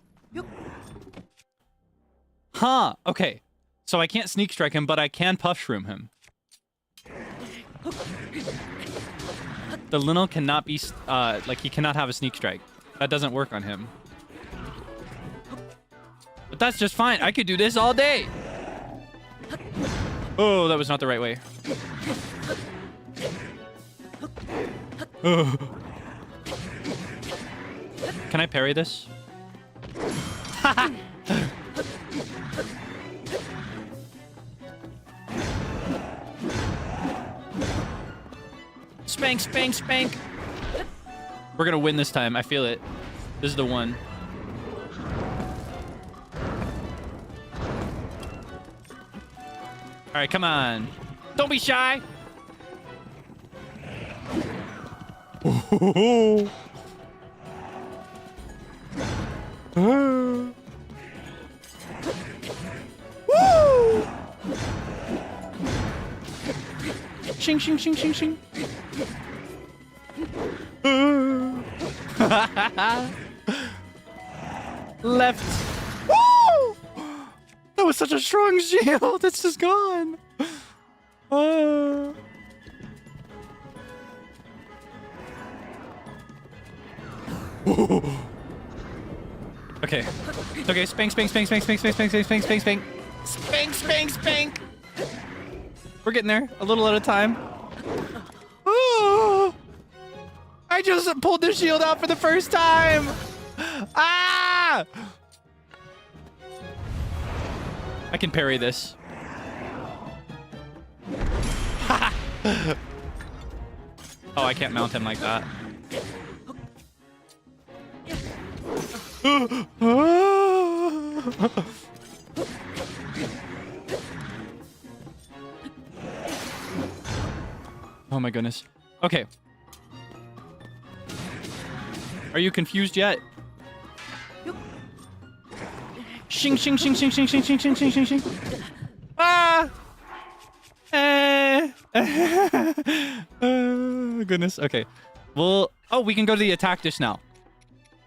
S1: Huh. Okay. So I can't sneak strike him, but I can puff shroom him. The Linnell cannot be, like, he cannot have a sneak strike. That doesn't work on him. But that's just fine. I could do this all day. Oh, that was not the right way. Can I parry this? Spank, spank, spank. We're gonna win this time. I feel it. This is the one. All right, come on. Don't be shy.
S2: Oh.
S1: Woo! Shing, shing, shing, shing, shing. Left. Woo! That was such a strong shield. It's just gone. Okay. Okay, spank, spank, spank, spank, spank, spank, spank, spank, spank, spank, spank. Spank, spank, spank. We're getting there, a little at a time. Oh, I just pulled the shield out for the first time. Ah! I can parry this. Oh, I can't mount him like that. Oh my goodness. Okay. Are you confused yet? Shing, shing, shing, shing, shing, shing, shing, shing, shing, shing, shing. Ah! Goodness. Okay. Well, oh, we can go to the attack dish now.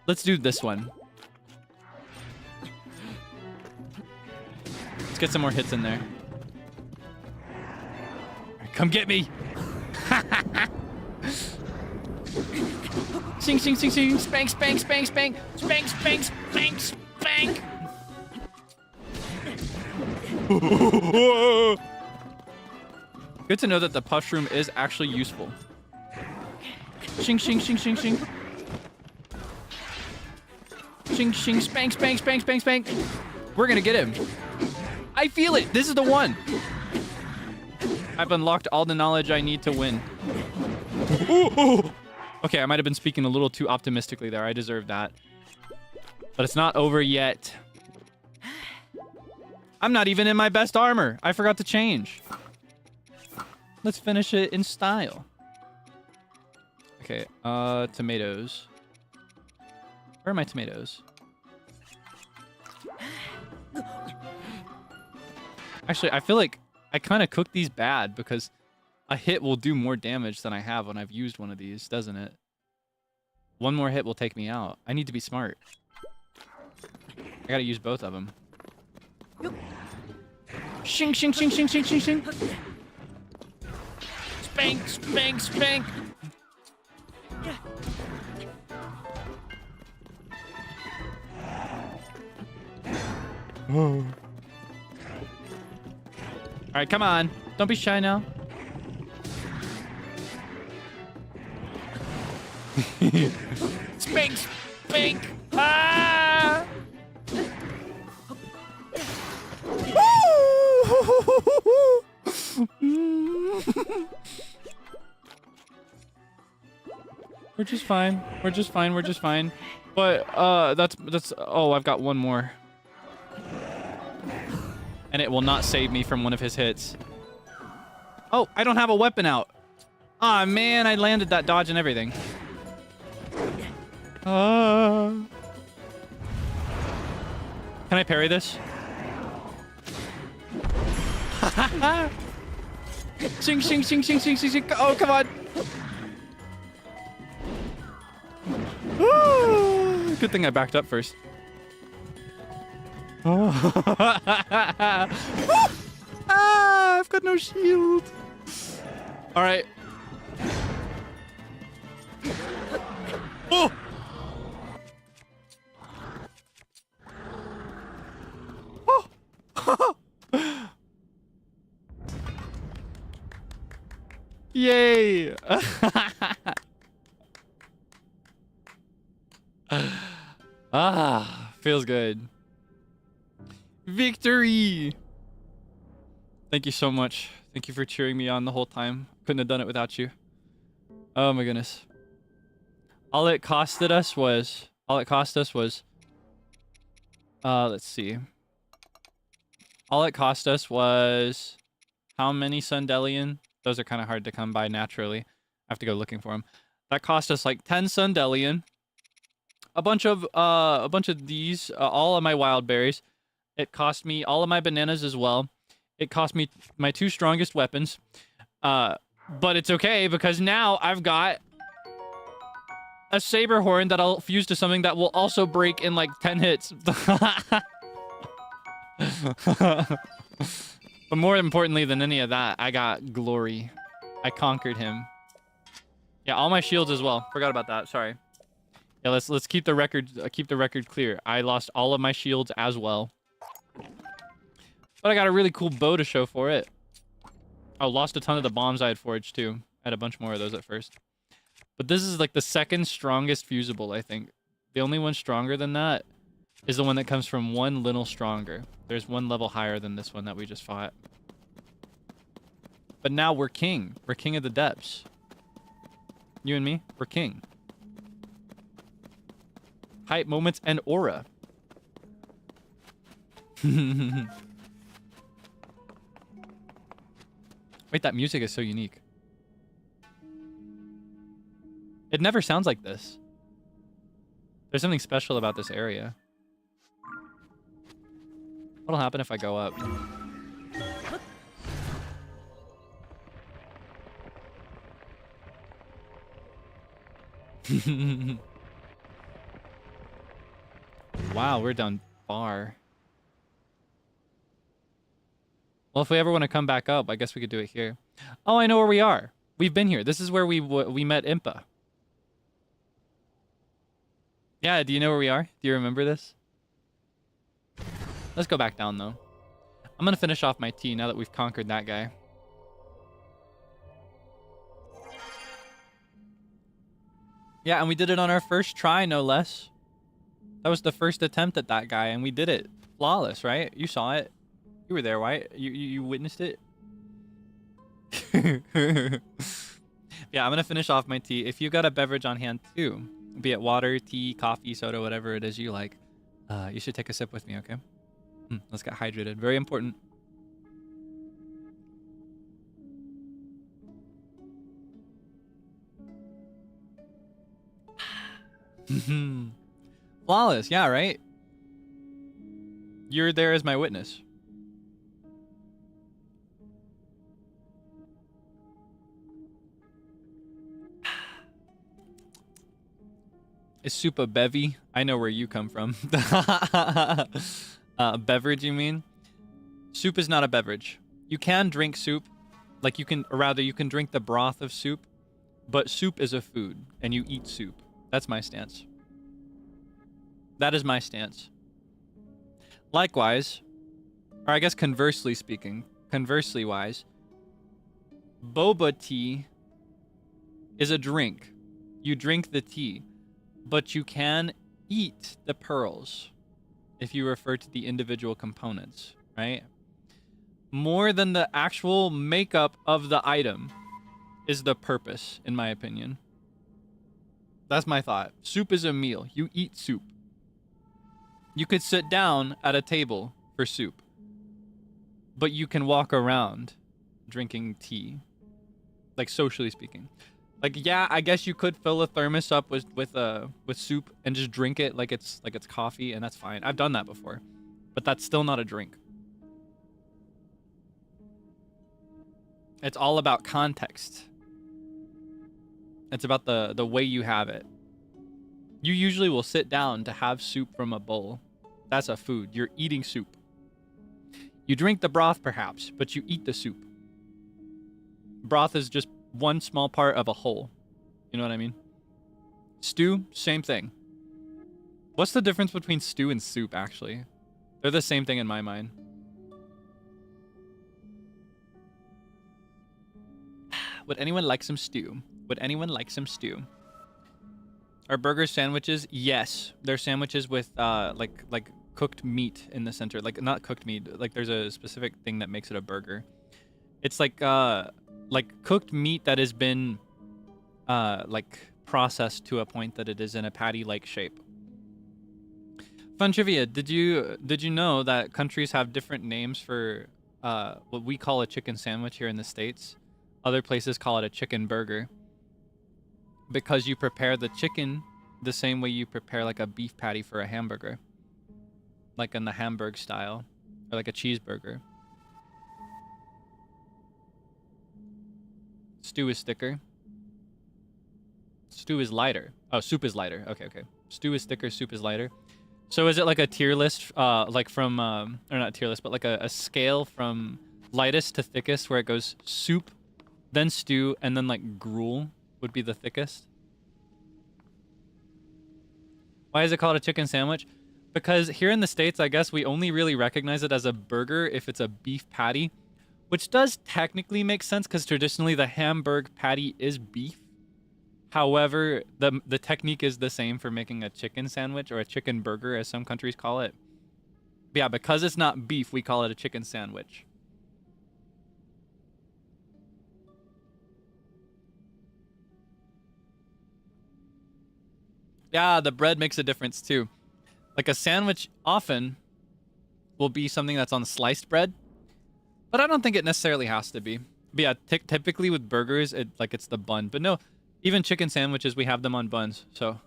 S1: Let's do this one. Let's get some more hits in there. Right, come get me. Sing, sing, sing, sing. Spank, spank, spank, spank. Spank, spank, spank, spank. Good to know that the puff shroom is actually useful. Shing, shing, shing, shing, shing. Shing, shing, spank, spank, spank, spank, spank. We're gonna get him. I feel it. This is the one. I've unlocked all the knowledge I need to win. Okay, I might have been speaking a little too optimistically there. I deserve that. But it's not over yet. I'm not even in my best armor. I forgot to change. Let's finish it in style. Okay, tomatoes. Where are my tomatoes? Actually, I feel like I kind of cooked these bad because a hit will do more damage than I have when I've used one of these, doesn't it? One more hit will take me out. I need to be smart. I gotta use both of them. Shing, shing, shing, shing, shing, shing, shing. Spank, spank, spank.
S2: Oh.
S1: All right, come on. Don't be shy now. Spank, spank. Ah! We're just fine. We're just fine. We're just fine. But that's oh, I've got one more. And it will not save me from one of his hits. Oh, I don't have a weapon out. Aw, man, I landed that dodge and everything. Can I parry this? Shing, shing, shing, shing, shing, shing, shing. Oh, come on. Woo! Good thing I backed up first. Ah, I've got no shield. All right. Oh. Oh. Yay. Ah, feels good. Victory. Thank you so much. Thank you for cheering me on the whole time. Couldn't have done it without you. Oh my goodness. All it cost us was let's see. All it cost us was how many Sundelian? Those are kind of hard to come by naturally. I have to go looking for them. That cost us like 10 Sundelian. A bunch of these, all of my wild berries. It cost me all of my bananas as well. It cost me my 2 strongest weapons. But it's okay because now I've got a saber horn that I'll fuse to something that will also break in like 10 hits. But more importantly than any of that, I got glory. I conquered him. Yeah, all my shields as well. Forgot about that. Sorry. Yeah, let's keep the record clear. I lost all of my shields as well. But I got a really cool bow to show for it. I lost a ton of the bombs I had forged too. I had a bunch more of those at first. But this is like the second strongest fusible, I think. The only one stronger than that is the one that comes from one little stronger. There's one level higher than this one that we just fought. But now we're king. We're king of the depths. You and me, we're king. Hype moments and aura. Wait, that music is so unique. It never sounds like this. There's something special about this area. What'll happen if I go up? Wow, we're down far. Well, if we ever want to come back up, I guess we could do it here. Oh, I know where we are. We've been here. This is where we met Impa. Yeah, do you know where we are? Do you remember this? Let's go back down, though. I'm going to finish off my tea now that we've conquered that guy. Yeah, and we did it on our first try, no less. That was the first attempt at that guy, and we did it. Flawless, right? You saw it. You were there, right? You witnessed it? Yeah, I'm going to finish off my tea. If you got a beverage on hand, too, be it water, tea, coffee, soda, whatever it is you like, you should take a sip with me, okay? Let's get hydrated. Very important. Flawless, yeah, right? You're there as my witness. Is soup a bevy? I know where you come from. Beverage, you mean? Soup is not a beverage. You can drink soup. Like you can, or rather you can drink the broth of soup. But soup is a food, and you eat soup. That's my stance. That is my stance. Likewise, or I guess conversely speaking, conversely wise, boba tea is a drink. You drink the tea. But you can eat the pearls if you refer to the individual components, right? More than the actual makeup of the item is the purpose, in my opinion. That's my thought. Soup is a meal. You eat soup. You could sit down at a table for soup, but you can walk around drinking tea, like socially speaking. Like, yeah, I guess you could fill a thermos up with soup and just drink it like it's coffee, and that's fine. I've done that before, but that's still not a drink. It's all about context. It's about the way you have it. You usually will sit down to have soup from a bowl, That's a food. You're eating soup. You drink the broth, perhaps, but you eat the soup. Broth is just one small part of a whole. You know what I mean? Stew, same thing. What's the difference between stew and soup, actually? They're the same thing in my mind. Would anyone like some stew? Would anyone like some stew? Are burgers sandwiches? Yes. They're sandwiches with like cooked meat in the center. Like, not cooked meat. Like, there's a specific thing that makes it a burger. It's like cooked meat that has been like processed to a point that it is in a patty-like shape. Fun trivia. Did you know that countries have different names for what we call a chicken sandwich here in the States? Other places call it a chicken burger. Because you prepare the chicken the same way you prepare like a beef patty for a hamburger. Like in the Hamburg style. Or like a cheeseburger. Stew is thicker. Stew is lighter. Oh, soup is lighter. Okay, okay. Stew is thicker, soup is lighter. So is it like a tier list, like from, or not tier list, but like a scale from lightest to thickest where it goes soup, then stew, and then like gruel would be the thickest? Why is it called a chicken sandwich? Because here in the States, I guess we only really recognize it as a burger if it's a beef patty, which does technically make sense because traditionally the Hamburg patty is beef. However, the technique is the same for making a chicken sandwich or a chicken burger, as some countries call it. But yeah, because it's not beef, we call it a chicken sandwich. Yeah, the bread makes a difference too. Like a sandwich often will be something that's on sliced bread, but I don't think it necessarily has to be. But yeah, typically with burgers, it's the bun. But no, even chicken sandwiches, we have them on buns. So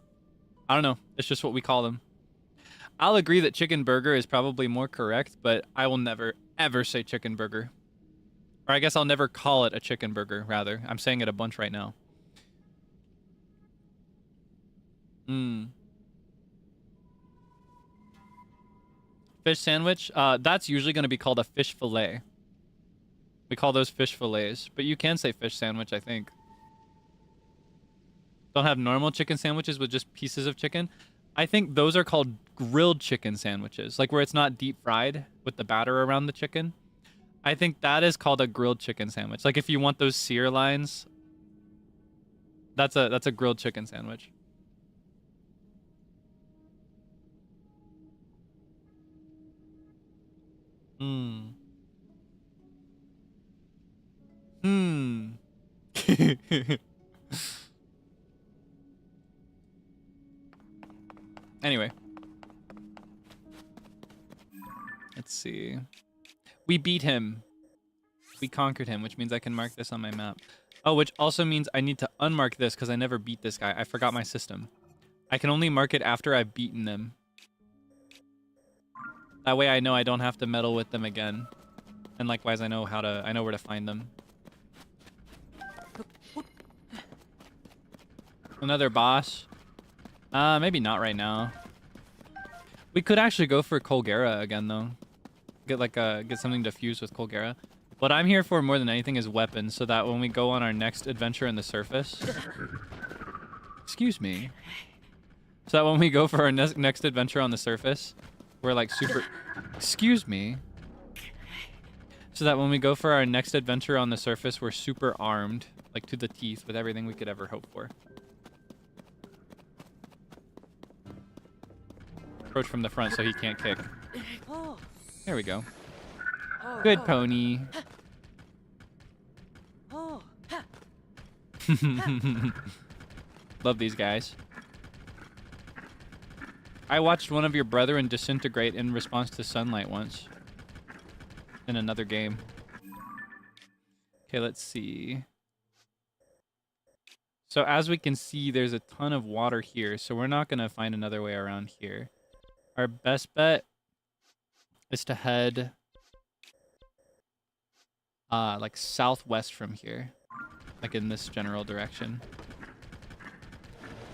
S1: I don't know. It's just what we call them. I'll agree that chicken burger is probably more correct, but I will never, ever say chicken burger. Or I guess I'll never call it a chicken burger, rather. I'm saying it a bunch right now. Fish sandwich, that's usually going to be called a fish fillet. We call those fish fillets, but you can say fish sandwich, I think. Don't have normal chicken sandwiches with just pieces of chicken. I think those are called grilled chicken sandwiches, like where it's not deep fried with the batter around the chicken. I think that is called a grilled chicken sandwich. Like if you want those sear lines, that's a grilled chicken sandwich. Anyway. Let's see. We beat him. We conquered him, which means I can mark this on my map. Oh, which also means I need to unmark this because I never beat this guy. I forgot my system. I can only mark it after I've beaten them. That way I know I don't have to meddle with them again. And likewise I know where to find them. Another boss. Maybe not right now. We could actually go for Colgera again though. Get something to fuse with Colgera. What I'm here for more than anything is weapons, so that when we go on our next adventure on the surface... Excuse me. So that when we go for our next adventure on the surface, we're like super... Excuse me. So that when we go for our next adventure on the surface, we're super armed, like to the teeth, with everything we could ever hope for. Approach from the front so he can't kick. There we go. Good pony. Love these guys. I watched one of your brethren disintegrate in response to sunlight once. In another game. Okay, let's see. So as we can see, there's a ton of water here, so we're not going to find another way around here. Our best bet is to head like southwest from here. Like in this general direction.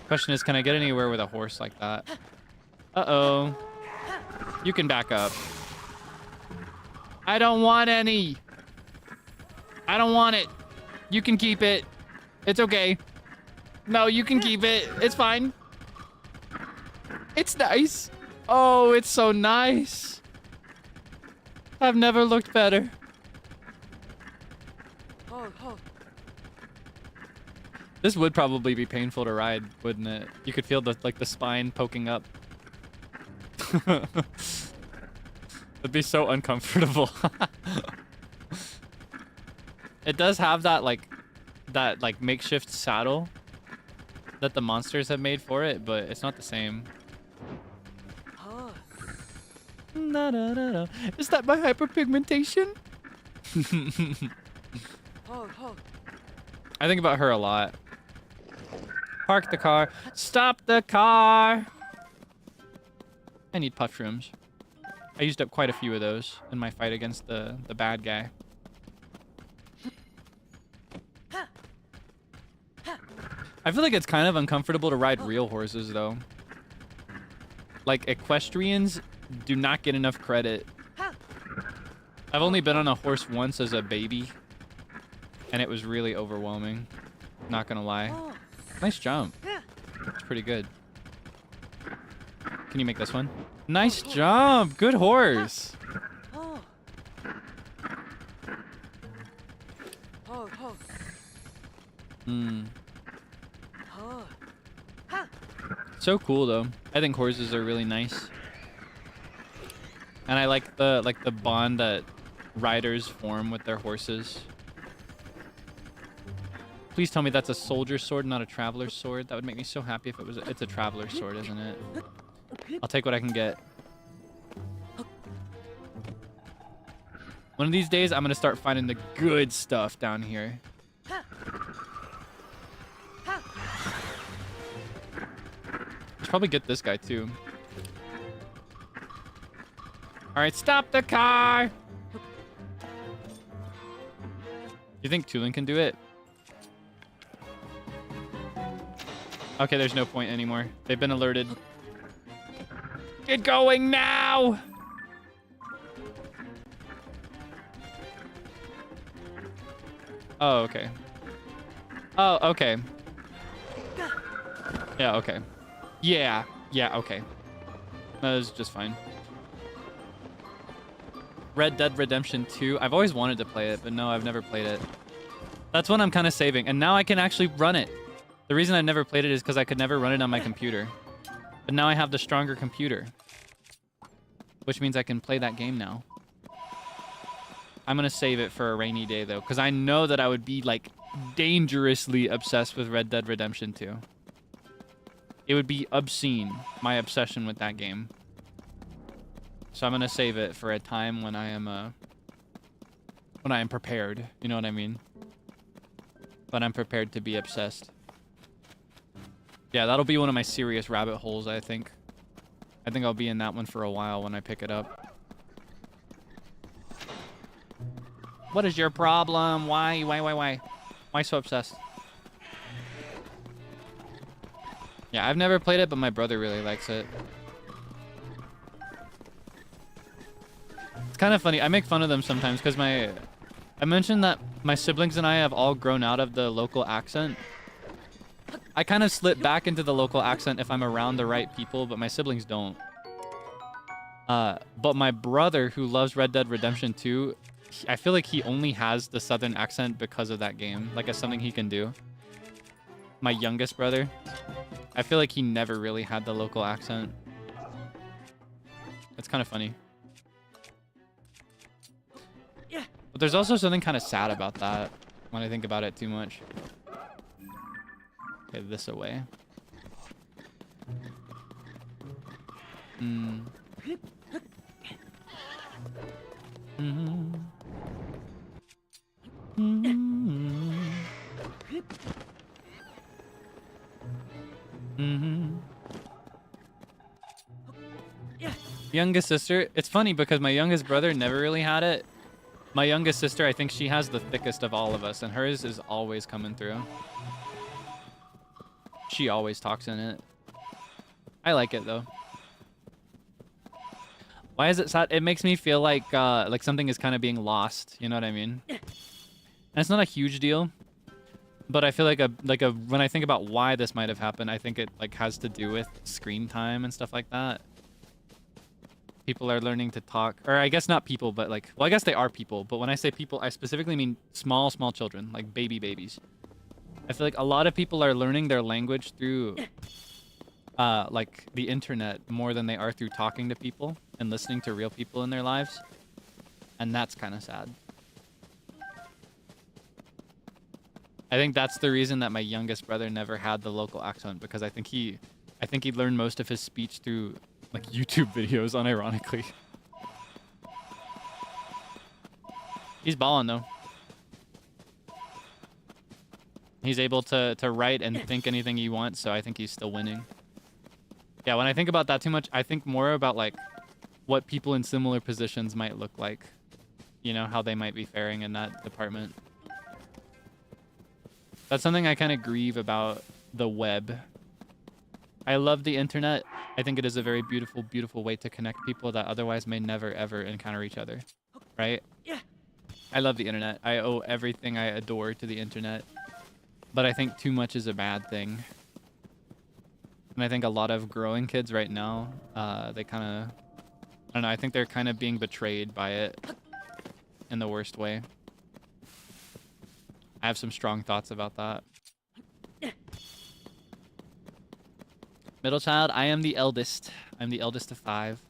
S1: Question is, can I get anywhere with a horse like that? Uh-oh. You can back up. I don't want any. I don't want it. You can keep it. It's okay. No, you can keep it. It's fine. It's nice. Oh, it's so nice. I've never looked better. This would probably be painful to ride, wouldn't it? You could feel the spine poking up. It'd be so uncomfortable. It does have that makeshift saddle that the monsters have made for it, but it's not the same. Is that my hyperpigmentation? I think about her a lot. Park the car. Stop the car. I need puff shrooms. I used up quite a few of those in my fight against the bad guy. I feel like it's kind of uncomfortable to ride real horses, though. Like, equestrians do not get enough credit. I've only been on a horse once as a baby, and it was really overwhelming. Not gonna lie. Nice jump. It's pretty good. Can you make this one? Nice jump. Good horse. So cool though. I think horses are really nice. And I like the bond that riders form with their horses. Please tell me that's a soldier's sword, not a traveler's sword. That would make me so happy if it was. It's a traveler's sword, isn't it? I'll take what I can get. One of these days, I'm gonna start finding the good stuff down here. Should probably get this guy too. All right, stop the car. You think Tulin can do it? Okay, there's no point anymore. They've been alerted. Get going now! Oh, okay. Oh, okay. Yeah, okay. Yeah, okay. That was just fine. Red Dead Redemption 2. I've always wanted to play it, but no, I've never played it. That's one I'm kind of saving. And now I can actually run it. The reason I never played it is because I could never run it on my computer. But now I have the stronger computer. Which means I can play that game now. I'm going to save it for a rainy day, though. Because I know that I would be, like, dangerously obsessed with Red Dead Redemption 2. It would be obscene, my obsession with that game. So I'm going to save it for a time when I am prepared. You know what I mean? But I'm prepared to be obsessed. Yeah, that'll be one of my serious rabbit holes, I think. I think I'll be in that one for a while when I pick it up. What is your problem? Why? Why so obsessed? Yeah, I've never played it, but my brother really likes it. It's kind of funny. I make fun of them sometimes because I mentioned that my siblings and I have all grown out of the local accent. I kind of slip back into the local accent if I'm around the right people, but my siblings don't. But my brother, who loves Red Dead Redemption 2, I feel like he only has the southern accent because of that game. Like, it's something he can do. My youngest brother, I feel like he never really had the local accent. It's kind of funny. But there's also something kind of sad about that when I think about it too much. Okay, this away. Youngest sister, it's funny because my youngest brother never really had it. My youngest sister, I think she has the thickest of all of us, and hers is always coming through. She always talks in it. I like it, though. Why is it sad? It makes me feel like something is kind of being lost. You know what I mean? And it's not a huge deal, but I feel like when I think about why this might have happened, I think it like has to do with screen time and stuff like that. People are learning to talk, or I guess not people, but like, well, I guess they are people. But when I say people, I specifically mean small children, like babies. I feel like a lot of people are learning their language through like the internet more than they are through talking to people and listening to real people in their lives. And that's kind of sad. I think that's the reason that my youngest brother never had the local accent, because I think he learned most of his speech through like YouTube videos, unironically. He's balling though. He's able to write and think anything he wants, so I think he's still winning. Yeah, when I think about that too much, I think more about like what people in similar positions might look like. You know, how they might be faring in that department. That's something I kind of grieve about the web. I love the internet. I think it is a very beautiful, beautiful way to connect people that otherwise may never, ever encounter each other. Right?
S3: Yeah.
S1: I love the internet. I owe everything I adore to the internet. But I think too much is a bad thing. And I think a lot of growing kids right now, they kind of... I don't know, I think they're kind of being betrayed by it in the worst way. I have some strong thoughts about that. Middle child, I am the eldest. I'm the eldest of 5.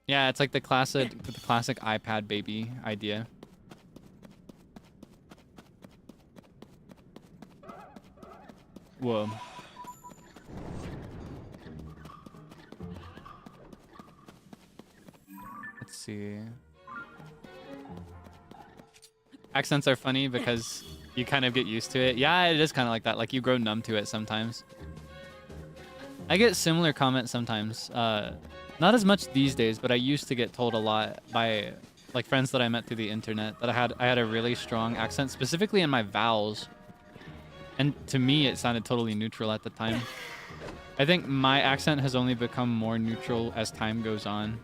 S1: Yeah, it's like the classic iPad baby idea. Whoa. Let's see. Accents are funny because you kind of get used to it. Yeah, it is kind of like that. Like you grow numb to it sometimes. I get similar comments sometimes. Not as much these days, but I used to get told a lot by like friends that I met through the internet that I had a really strong accent, specifically in my vowels. And to me, it sounded totally neutral at the time. I think my accent has only become more neutral as time goes on.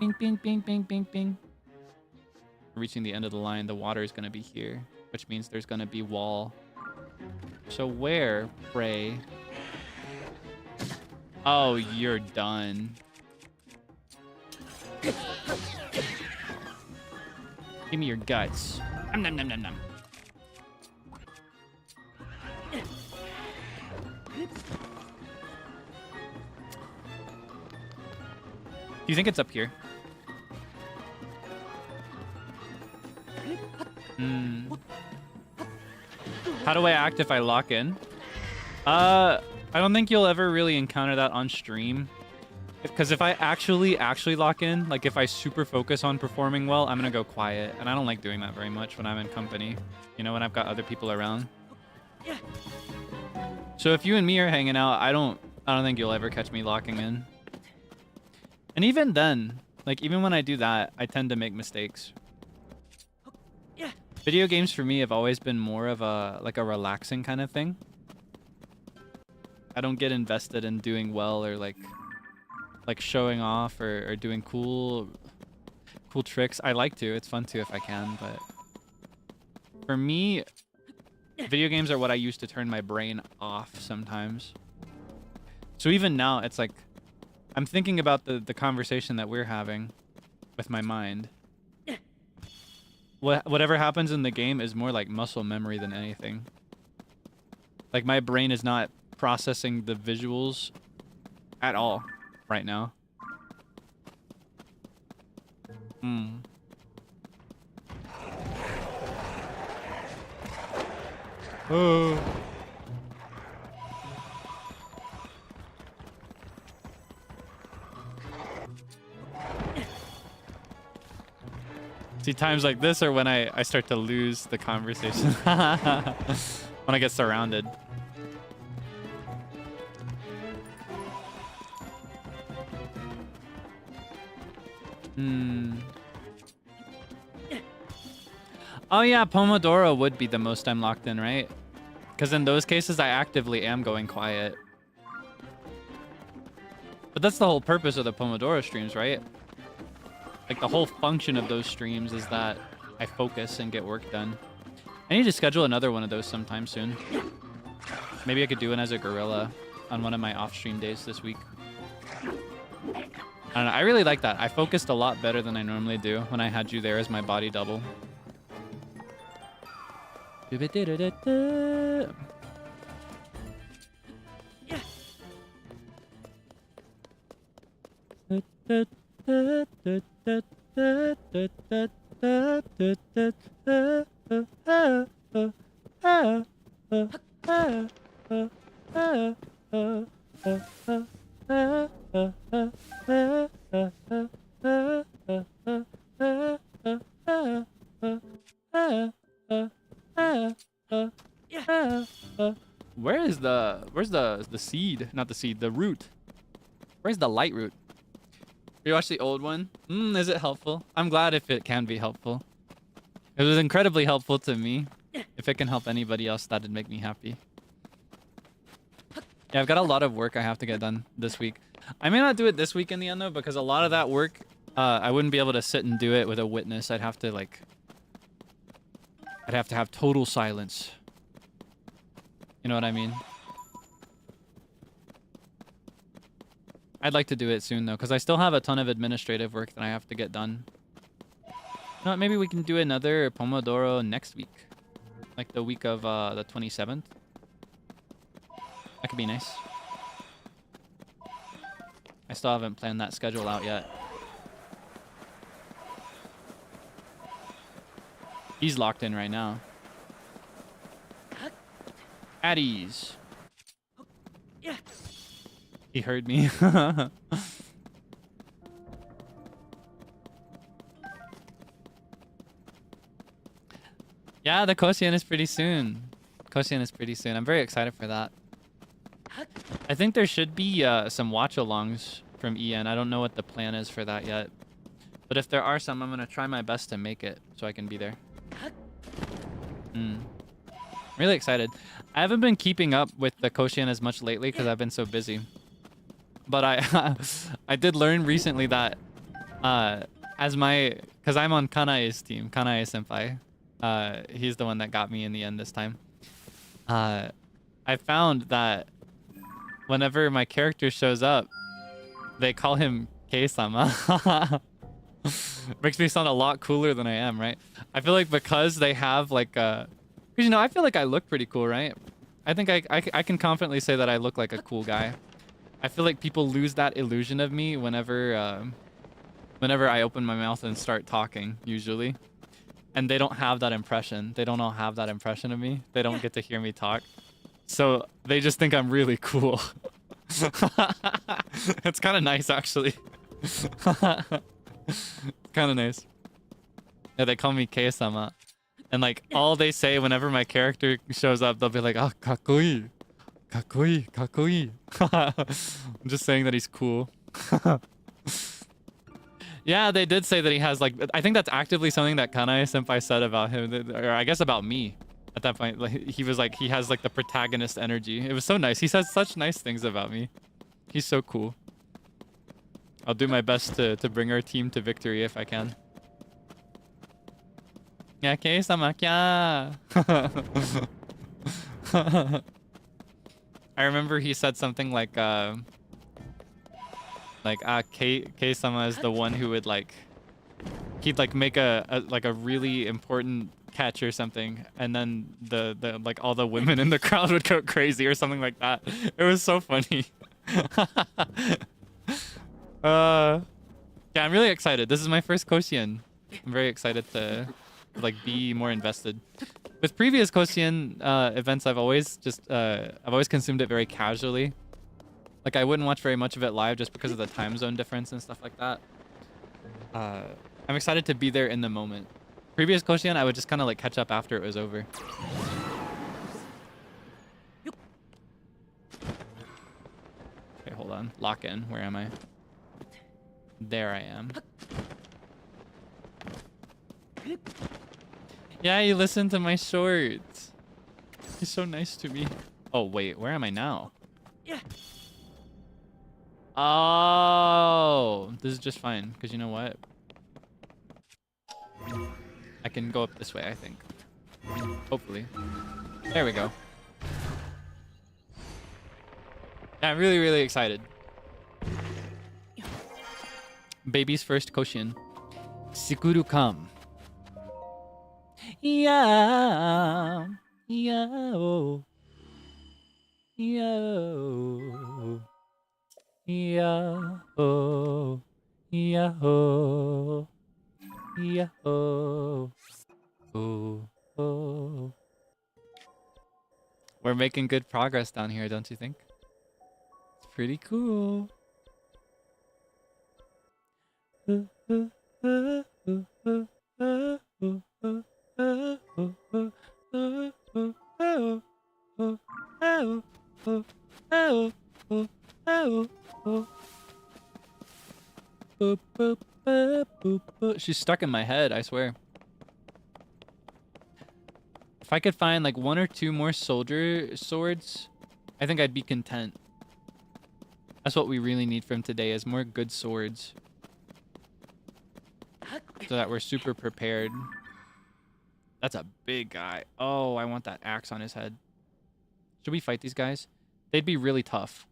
S1: Bing, bing, bing, bing, bing, bing. Reaching the end of the line, the water is going to be here, which means there's going to be wall. So where, pray? Oh, you're done. Give me your guts. Nom nom nom nom nom. Do you think it's up here? How do I act if I lock in? I don't think you'll ever really encounter that on stream. Because if I actually lock in, like if I super focus on performing well, I'm gonna go quiet. And I don't like doing that very much when I'm in company. You know, when I've got other people around. So if you and me are hanging out, I don't think you'll ever catch me locking in. And even then, like even when I do that, I tend to make mistakes. Video games for me have always been more of a relaxing kind of thing. I don't get invested in doing well or like showing off or doing cool tricks. I like to. It's fun too if I can, but for me, video games are what I use to turn my brain off sometimes. So even now, it's like I'm thinking about the conversation that we're having with my mind. Whatever happens in the game is more like muscle memory than anything. Like my brain is not processing the visuals at all right now. Oh. See, times like this are when I start to lose the conversation. When I get surrounded. Oh yeah, Pomodoro would be the most I'm locked in, right? Because in those cases, I actively am going quiet. But that's the whole purpose of the Pomodoro streams, right? Like the whole function of those streams is that I focus and get work done. I need to schedule another one of those sometime soon. Maybe I could do it as a gorilla on one of my off-stream days this week. I don't know. I really like that. I focused a lot better than I normally do when I had you there as my body double. Where's the seed? Not the seed, the root. Where's the light root? You watch the old one? Is it helpful? I'm glad if it can be helpful. It was incredibly helpful to me. If it can help anybody else, that'd make me happy. Yeah, I've got a lot of work I have to get done this week. I may not do it this week in the end though, because a lot of that work, I wouldn't be able to sit and do it with a witness. I'd have to have total silence. You know what I mean? I'd like to do it soon though, because I still have a ton of administrative work that I have to get done. You know what, maybe we can do another Pomodoro next week. Like the week of the 27th. That could be nice. I still haven't planned that schedule out yet. He's locked in right now. At ease. He heard me. Yeah, the Colosseum is pretty soon. Colosseum is pretty soon. I'm very excited for that. I think there should be some watch-alongs from EN. I don't know what the plan is for that yet. But if there are some, I'm going to try my best to make it so I can be there. Really excited. I haven't been keeping up with the Colosseum as much lately because I've been so busy. But I did learn recently that because I'm on Kanae's team, Kanae Senpai. He's the one that got me in the end this time. I found that whenever my character shows up, they call him Kei-sama. Makes me sound a lot cooler than I am, right? I feel like because they have like because you know, I feel like I look pretty cool, right? I think I can confidently say that I look like a cool guy. I feel like people lose that illusion of me whenever I open my mouth and start talking, usually. And they don't have that impression. They don't all have that impression of me. They don't get to hear me talk. So they just think I'm really cool. It's kind of nice, actually. Kind of nice. Yeah, they call me Kei-sama. And like all they say whenever my character shows up, they'll be like, "Ah, kakkoi. Kakkoi, kakkoi." I'm just saying that he's cool. Yeah, they did say that he has like, I think that's actively something that Kanae Senpai said about him, or I guess about me at that point. Like, he was like, he has like the protagonist energy. It was so nice. He says such nice things about me. He's so cool. I'll do my best to bring our team to victory if I can. Yeah, Kei-sama, kya. I remember he said something like Kei-sama is the one who would like, he'd like make a really important catch or something, and then the like all the women in the crowd would go crazy or something like that. It was so funny. Yeah, I'm really excited. This is my first Koshien. I'm very excited to like be more invested. With previous Koshien events, I've always consumed it very casually. Like, I wouldn't watch very much of it live just because of the time zone difference and stuff like that. I'm excited to be there in the moment. Previous Koshien, I would just kind of like catch up after it was over. Okay, hold on. Lock in. Where am I? There I am. Yeah, you listen to my shorts. He's so nice to me. Oh, wait. Where am I now?
S3: Yeah.
S1: Oh, this is just fine. Because you know what? I can go up this way, I think. Hopefully. There we go. Yeah, I'm really, really excited. Baby's first Koshin. Sikuru kam. Yeah. Yeah. Yeah. Yo, yo, yo, oh, oh. We're making good progress down here, don't you think? It's pretty cool. She's stuck in my head, I swear. If I could find like 1 or 2 more soldier swords, I think I'd be content. That's what we really need from today, is more good swords. So that we're super prepared. That's a big guy. Oh, I want that axe on his head. Should we fight these guys? They'd be really tough.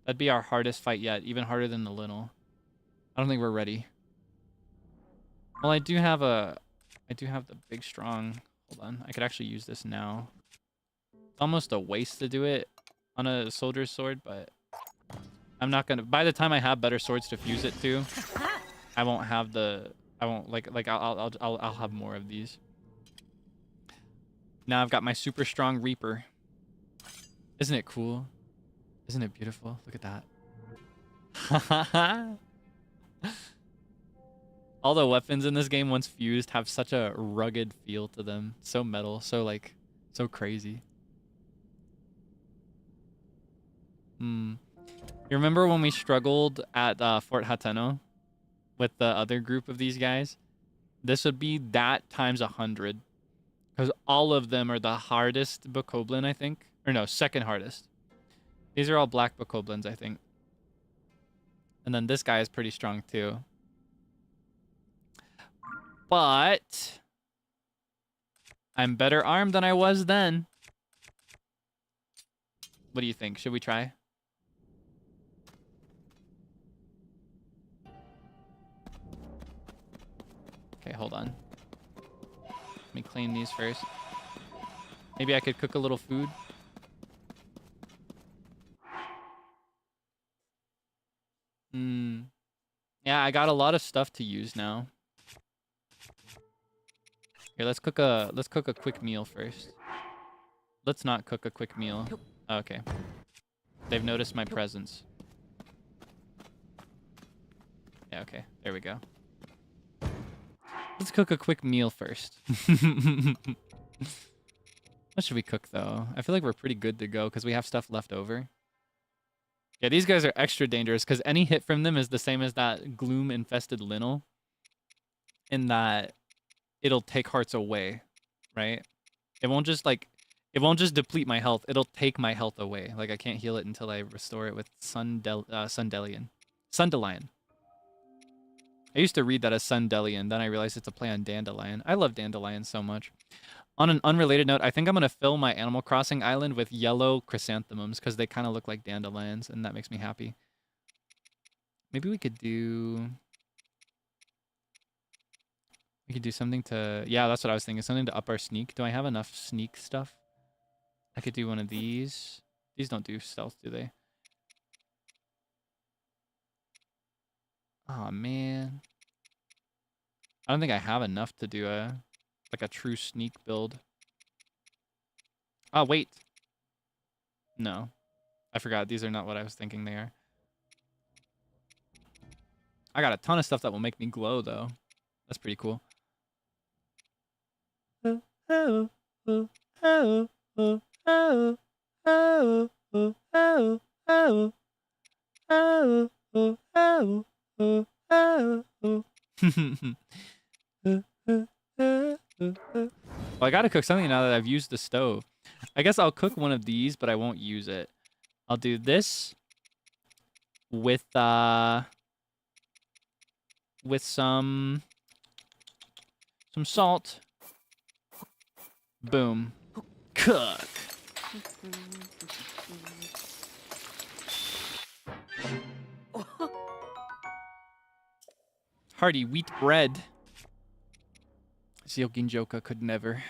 S1: That'd be our hardest fight yet, even harder than the little. I don't think we're ready. Well, I do have the big strong. Hold on, I could actually use this now. It's almost a waste to do it on a soldier's sword, but I'm not gonna. By the time I have better swords to fuse it to, I won't have the. I won't I'll have more of these. Now I've got my super strong Reaper. Isn't it cool? Isn't it beautiful? Look at that. All the weapons in this game, once fused, have such a rugged feel to them. So metal, so crazy. You remember when we struggled at Fort Hateno with the other group of these guys? This would be that times 100. Because all of them are the hardest Bokoblin, I think. Or no, second hardest. These are all black Bokoblins, I think. And then this guy is pretty strong too. But I'm better armed than I was then. What do you think? Should we try? Okay, hold on. Let me clean these first. Maybe I could cook a little food. Yeah, I got a lot of stuff to use now. Here, let's cook a quick meal first. Let's not cook a quick meal. Okay. They've noticed my presence. Yeah, okay. There we go. Let's cook a quick meal first. What should we cook, though? I feel like we're pretty good to go because we have stuff left over. Yeah, these guys are extra dangerous because any hit from them is the same as that gloom-infested Linnel. In that it'll take hearts away, right? It won't just deplete my health. It'll take my health away. Like, I can't heal it until I restore it with Sundelian. Sundelion. I used to read that as Sundelian, then I realized it's a play on Dandelion. I love Dandelion so much. On an unrelated note, I think I'm going to fill my Animal Crossing island with yellow chrysanthemums because they kind of look like dandelions, and that makes me happy. Maybe we could do... We could do something to... Yeah, that's what I was thinking. Something to up our sneak. Do I have enough sneak stuff? I could do one of these. These don't do stealth, do they? Oh man. I don't think I have enough to do a true sneak build. Oh wait. No. I forgot. These are not what I was thinking they are. I got a ton of stuff that will make me glow though. That's pretty cool. Well, I gotta cook something now that I've used the stove. I guess I'll cook one of these, but I won't use it. I'll do this with some salt. Boom. Cook. Hearty wheat bread. Zeal Ginjoka could never.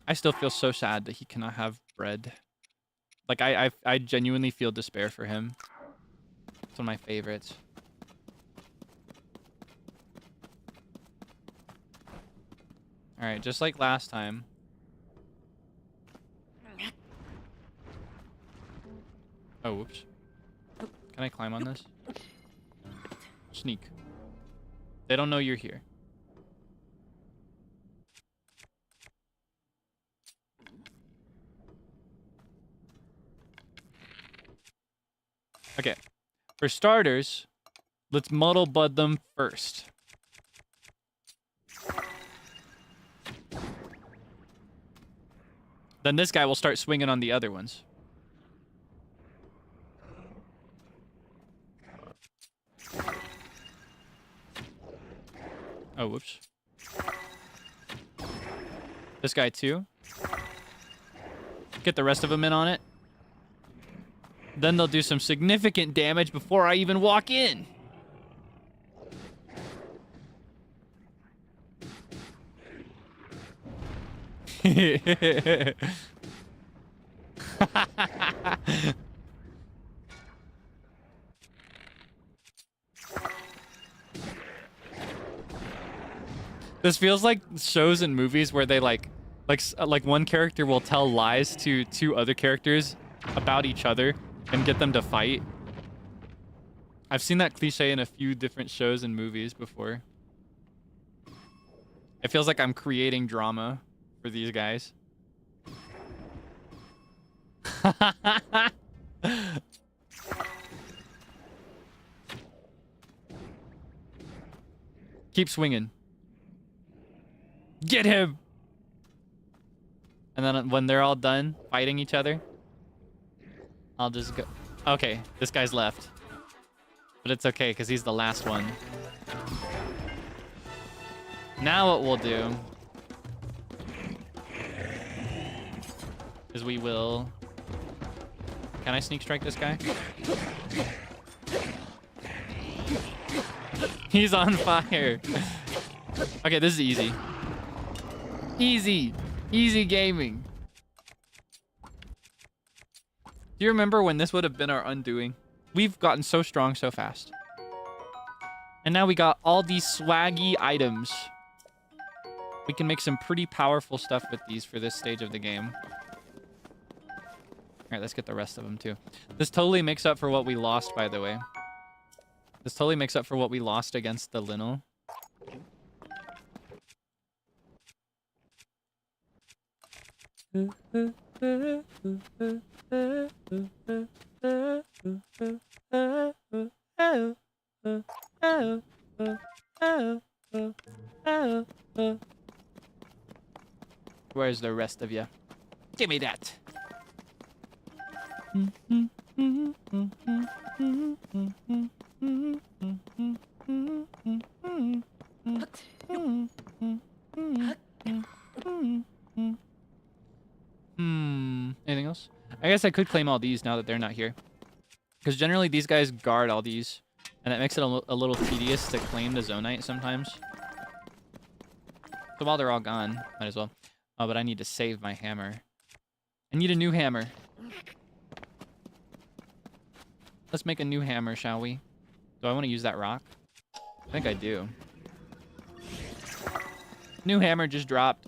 S1: I still feel so sad that he cannot have bread. Like, I genuinely feel despair for him. It's one of my favorites. Alright, just like last time. Oh, whoops. Can I climb on this? Sneak. They don't know you're here. Okay. For starters, let's muddle bud them first. Then this guy will start swinging on the other ones. Oh, whoops. This guy too. Get the rest of them in on it. Then they'll do some significant damage before I even walk in. This feels like shows and movies where they like one character will tell lies to two other characters about each other and get them to fight. I've seen that cliche in a few different shows and movies before. It feels like I'm creating drama for these guys. Keep swinging. Get him! And then when they're all done fighting each other, I'll just go. Okay, this guy's left. But it's okay, because he's the last one. Now what we'll do is we will... Can I sneak strike this guy? He's on fire. Okay, this is easy. Easy. Easy gaming. Do you remember when this would have been our undoing? We've gotten so strong so fast. And now we got all these swaggy items. We can make some pretty powerful stuff with these for this stage of the game. Alright, let's get the rest of them too. This totally makes up for what we lost, by the way. This totally makes up for what we lost against the Linnell. Where's the rest of you? Give me that. Anything else? I guess I could claim all these now that they're not here. Because generally these guys guard all these. And that makes it a little tedious to claim the Zonite sometimes. So while they're all gone, might as well. Oh, but I need to save my hammer. I need a new hammer. Let's make a new hammer, shall we? Do I want to use that rock? I think I do. New hammer just dropped.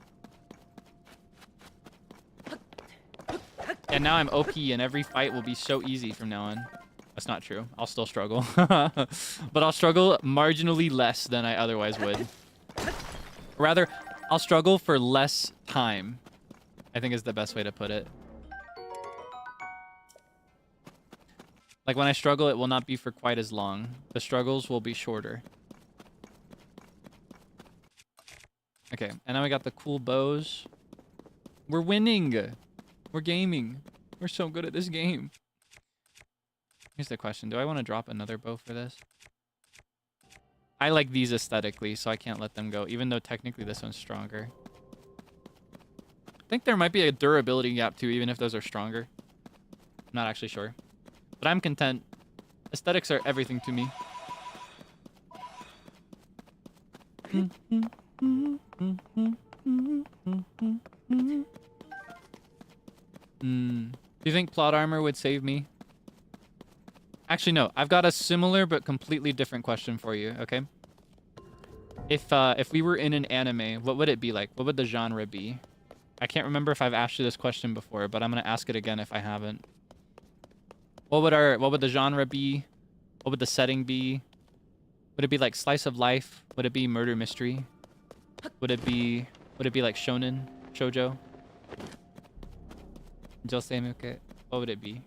S1: And now I'm OP and every fight will be so easy from now on. That's not true. I'll still struggle. But I'll struggle marginally less than I otherwise would. Rather, I'll struggle for less time, I think is the best way to put it. Like when I struggle, it will not be for quite as long. The struggles will be shorter. Okay, and now we got the cool bows. We're winning. We're gaming. We're so good at this game. Here's the question. Do I want to drop another bow for this? I like these aesthetically, so I can't let them go, even though technically this one's stronger. I think there might be a durability gap too, even if those are stronger. I'm not actually sure. But I'm content. Aesthetics are everything to me. Do you think plot armor would save me? Actually, no. I've got a similar but completely different question for you, okay? If we were in an anime, what would it be like? What would the genre be? I can't remember if I've asked you this question before, but I'm gonna ask it again if I haven't. What would the genre be? What would the setting be? Would it be like slice of life? Would it be murder mystery? Would it be like shonen, shoujo? Josei muke. What would it be?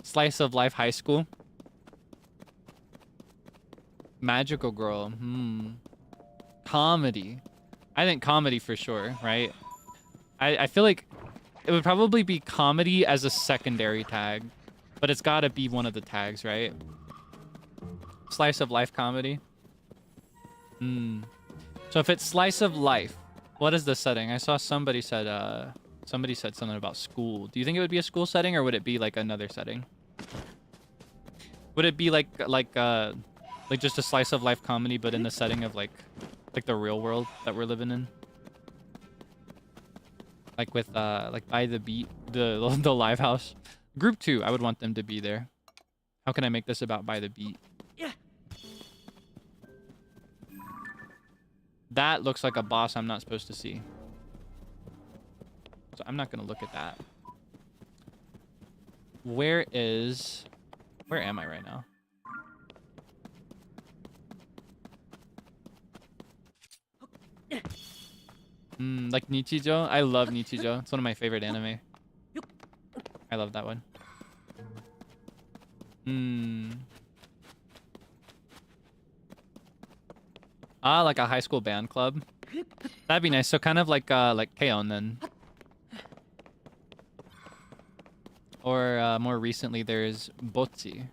S1: Slice of life high school? Magical girl. Comedy. I think comedy for sure, right? I feel like it would probably be comedy as a secondary tag, but it's gotta be one of the tags, right? Slice of life comedy. So if it's slice of life, what is the setting? I saw somebody said something about school. Do you think it would be a school setting, or would it be like another setting? Would it be like just a slice of life comedy, but in the setting of like the real world that we're living in? Like with like By the Beat, the live house. Group 2, I would want them to be there. How can I make this about By the Beat? That looks like a boss I'm not supposed to see. So I'm not gonna look at that. Where am I right now? Like Nichijou? I love Nichijou. It's one of my favorite anime. I love that one. Like a high school band club. That'd be nice. So kind of like K-On! Then. Or more recently, there's Bocchi.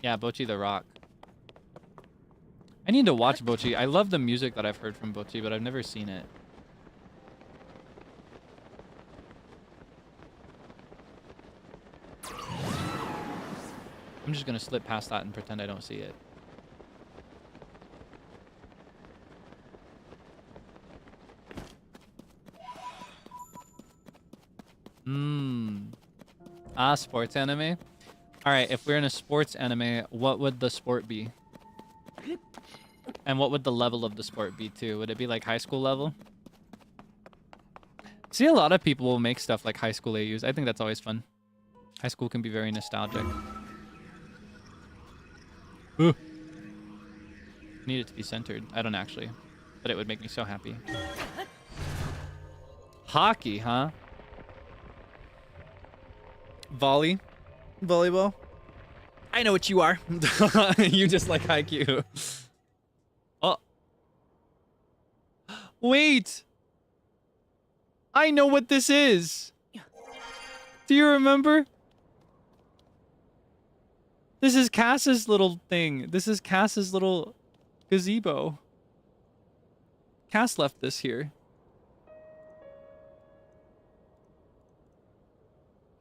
S1: Yeah, Bocchi the Rock. I need to watch Bocchi. I love the music that I've heard from Bocchi, but I've never seen it. I'm just gonna slip past that and pretend I don't see it. Sports anime? Alright, if we're in a sports anime, what would the sport be? And what would the level of the sport be too? Would it be like high school level? See, a lot of people will make stuff like high school AUs. I think that's always fun. High school can be very nostalgic. Ooh. I need it to be centered. I don't actually, but it would make me so happy. Hockey, huh? Volleyball? I know what you are. You just like Haikyuu. Oh. Wait! I know what this is! Do you remember? This is Cass's little thing. This is Cass's little gazebo. Cass left this here.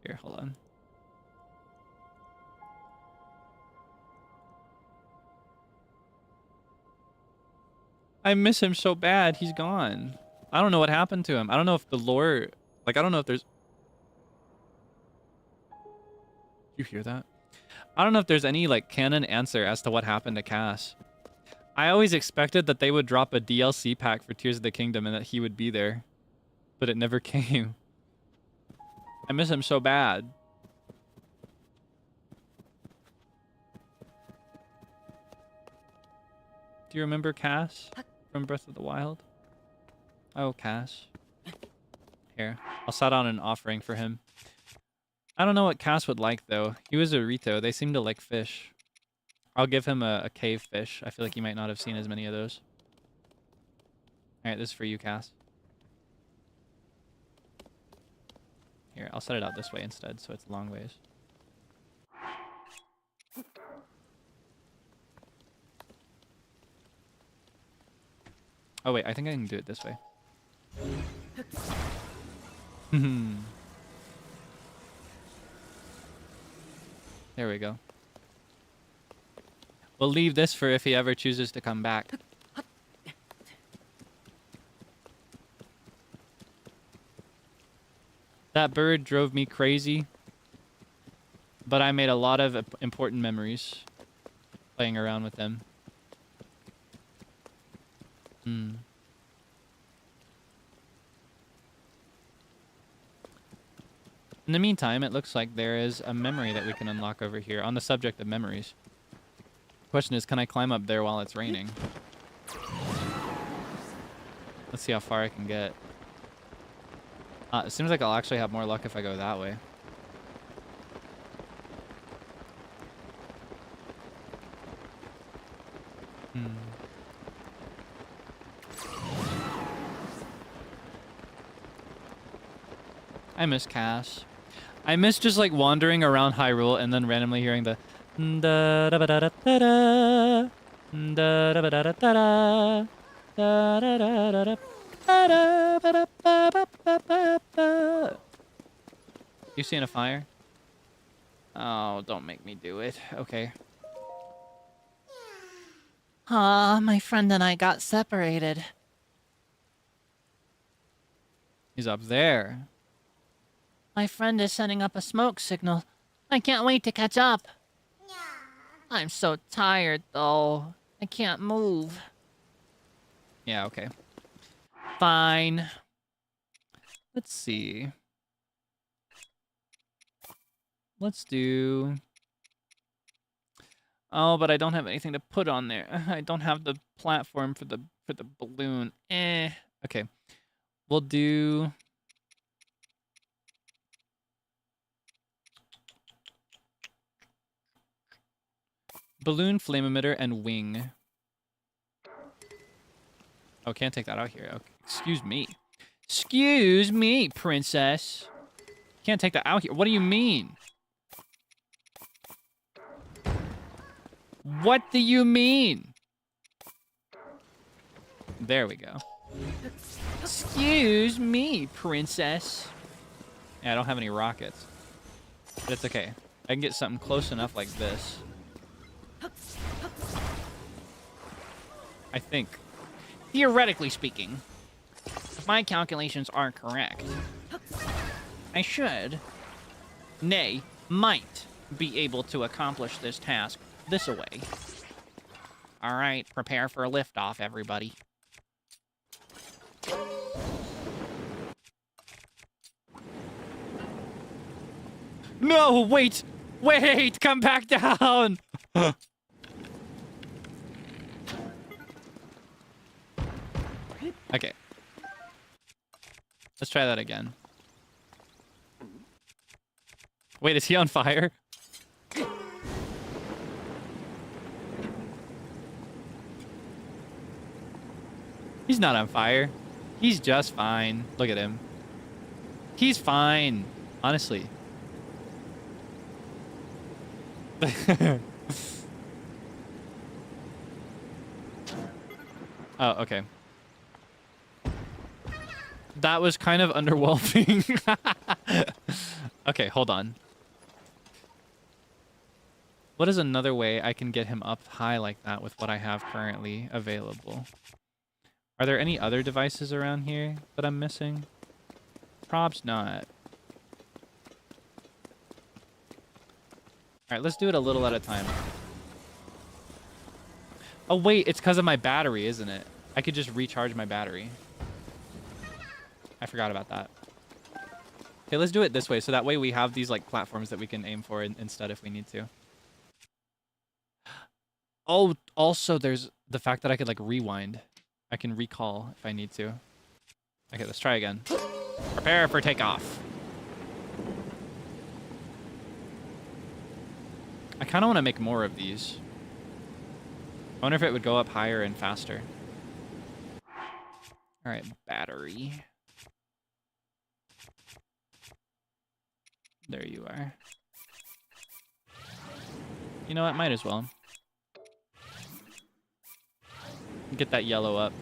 S1: Here, hold on. I miss him so bad. He's gone. I don't know what happened to him. I don't know if the lore... Like, I don't know if there's... You hear that? I don't know if there's any, like, canon answer as to what happened to Cass. I always expected that they would drop a DLC pack for Tears of the Kingdom and that he would be there. But it never came. I miss him so bad. Do you remember Cass from Breath of the Wild? Oh, Cass. Here, I'll set out an offering for him. I don't know what Cass would like, though. He was a Rito. They seem to like fish. I'll give him a cave fish. I feel like he might not have seen as many of those. Alright, this is for you, Cass. Here, I'll set it out this way instead, so it's long ways. Oh wait, I think I can do it this way. There we go. We'll leave this for if he ever chooses to come back. That bird drove me crazy, but I made a lot of important memories playing around with them. In the meantime, it looks like there is a memory that we can unlock over here on the subject of memories. Question is, can I climb up there while it's raining? Let's see how far I can get. It seems like I'll actually have more luck if I go that way. I miss Cass. I miss just like wandering around Hyrule and then randomly hearing the da da da da da da da da da da da da da. You seeing a fire? Oh, don't make me do it. Okay.
S3: My friend and I got separated.
S1: He's up there.
S3: My friend is setting up a smoke signal. I can't wait to catch up. I'm so tired, though. I can't move.
S1: Yeah, okay.
S3: Fine.
S1: Let's see. Let's do... Oh, but I don't have anything to put on there. I don't have the platform for the balloon. Okay. We'll do... balloon, flame emitter, and wing. Oh, can't take that out here. Okay. Excuse me. Excuse me, princess. Can't take that out here. What do you mean? What do you mean? There we go. Excuse me, princess. Yeah, I don't have any rockets. But it's okay. I can get something close enough like this. I think.
S3: Theoretically speaking, if my calculations are correct, I should, nay, might, be able to accomplish this task this way. Alright, prepare for a liftoff, everybody.
S1: No, wait! Wait! Come back down! Okay. Let's try that again. Wait, is he on fire? He's not on fire. He's just fine. Look at him. He's fine. Honestly. Oh, okay. That was kind of underwhelming. Okay, hold on. What is another way I can get him up high like that with what I have currently available? Are there any other devices around here that I'm missing? Probs not. Alright, let's do it a little at a time. Oh wait, it's because of my battery, isn't it? I could just recharge my battery. I forgot about that. Okay, let's do it this way, so that way we have these like platforms that we can aim for instead if we need to. Oh, also there's the fact that I could like rewind. I can recall if I need to. Okay, let's try again. Prepare for takeoff. I kind of want to make more of these. I wonder if it would go up higher and faster. All right, battery. There you are. You know what? Might as well. Get that yellow up.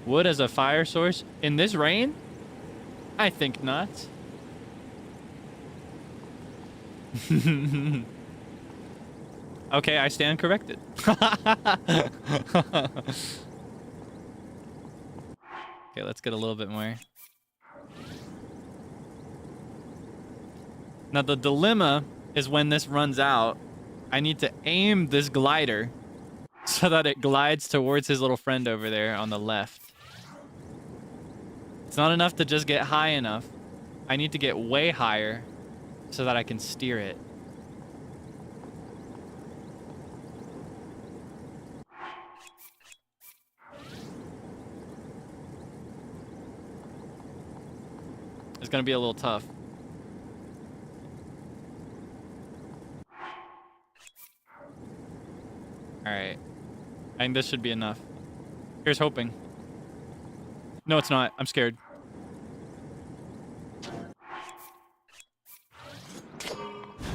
S1: Wood as a fire source? In this rain? I think not. Okay, I stand corrected. Okay, let's get a little bit more. Now the dilemma is when this runs out, I need to aim this glider so that it glides towards his little friend over there on the left. It's not enough to just get high enough. I need to get way higher so that I can steer it. It's gonna be a little tough. Alright. I think this should be enough. Here's hoping. No, it's not. I'm scared.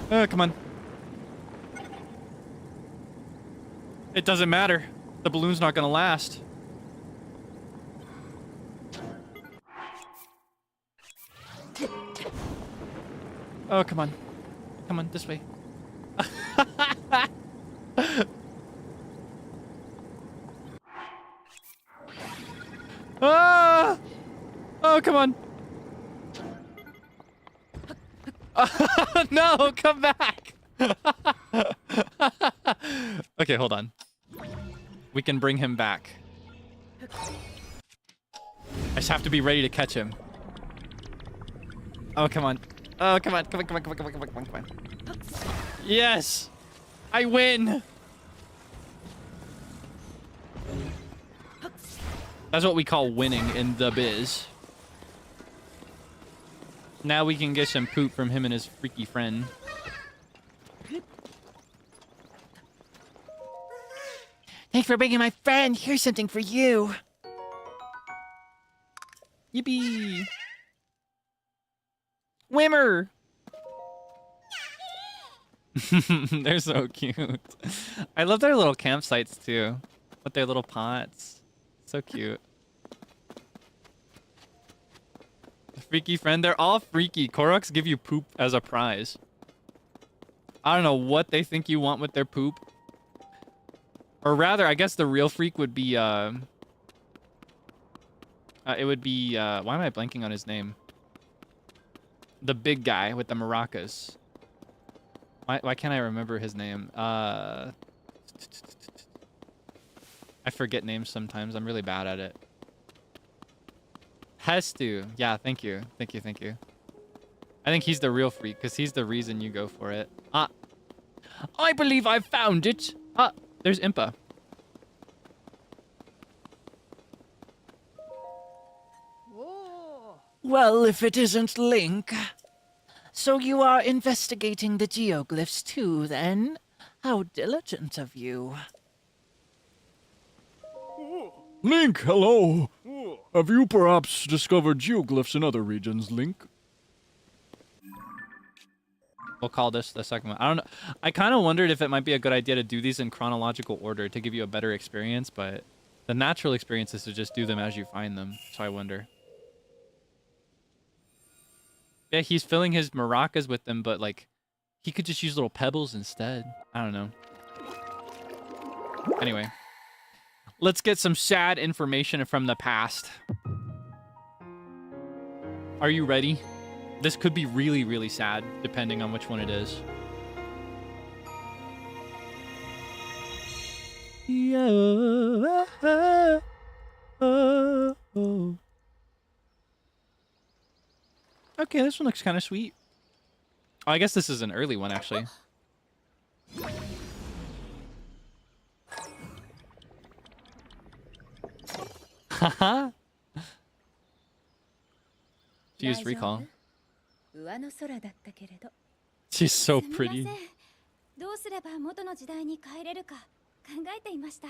S1: Come on. It doesn't matter. The balloon's not gonna last. Oh, come on. Come on, this way. Ah! Oh, come on. No, come back. Okay, hold on. We can bring him back. I just have to be ready to catch him. Oh, come on. Oh, come on. Come on, come on, come on, come on, come on, come on, come on. Yes! I win! That's what we call winning in the biz. Now we can get some poop from him and his freaky friend.
S3: Thanks for bringing my friend. Here's something for you.
S1: Yippee! Wimmer! They're so cute. I love their little campsites too. With their little pots. So cute. Freaky friend. They're all freaky. Koroks give you poop as a prize. I don't know what they think you want with their poop. Or rather, I guess the real freak would be, it would be, why am I blanking on his name? The big guy with the maracas. Why can't I remember his name? I forget names sometimes. I'm really bad at it. Hestu. Yeah, thank you. Thank you, thank you. I think he's the real freak, because he's the reason you go for it. Ah. I believe I've found it. Ah, there's Impa.
S3: Well, if it isn't Link. So you are investigating the geoglyphs too, then? How diligent of you.
S2: Link, hello. Have you perhaps discovered geoglyphs in other regions, Link?
S1: We'll call this the second one. I don't know. I kind of wondered if it might be a good idea to do these in chronological order to give you a better experience, but the natural experience is to just do them as you find them. So I wonder. Yeah, he's filling his maracas with them, but like, he could just use little pebbles instead. I don't know. Anyway, let's get some sad information from the past. Are you ready? This could be really, really sad, depending on which one it is. Okay, this one looks kind of sweet. Oh, I guess this is an early one, actually. Haha. She used
S6: 大丈夫
S1: recall.
S6: 上の空だったけれど
S1: She's so pretty.
S6: すみません。
S1: She's
S6: すみません。
S1: so pretty.
S6: どうすれば元の時代に帰れるか考えていました。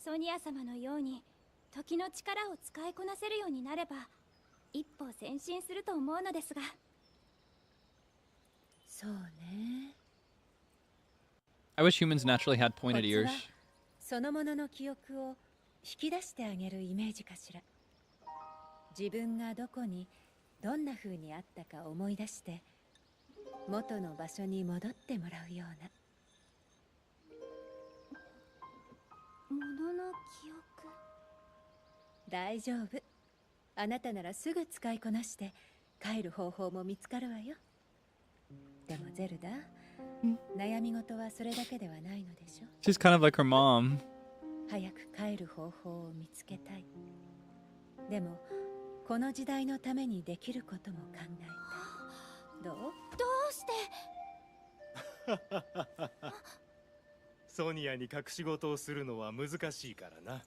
S6: ソニア様のように時の力を使いこなせるようになれば一歩前進すると思うのですが。
S7: そうね。
S1: I wish humans naturally had
S7: コ
S1: pointed
S7: ツ
S1: ears.
S7: はそのものの記憶を引き出してあげるイメージかしら。自分がどこにどんな風にあったか思い出して元の場所に戻ってもらうような。
S6: ものの記憶。
S7: 大丈夫。あなたならすぐ使いこなして帰る方法も見つかるわよ。でもゼルダ、悩み事はそれだけではないのでしょ。
S1: She's kind of like her mom.
S7: 早く帰る方法を見つけたい。でもこの時代のためにできることも考えたい。どう？
S6: どうして。
S8: ソニアに隠し事をするのは難しいからな。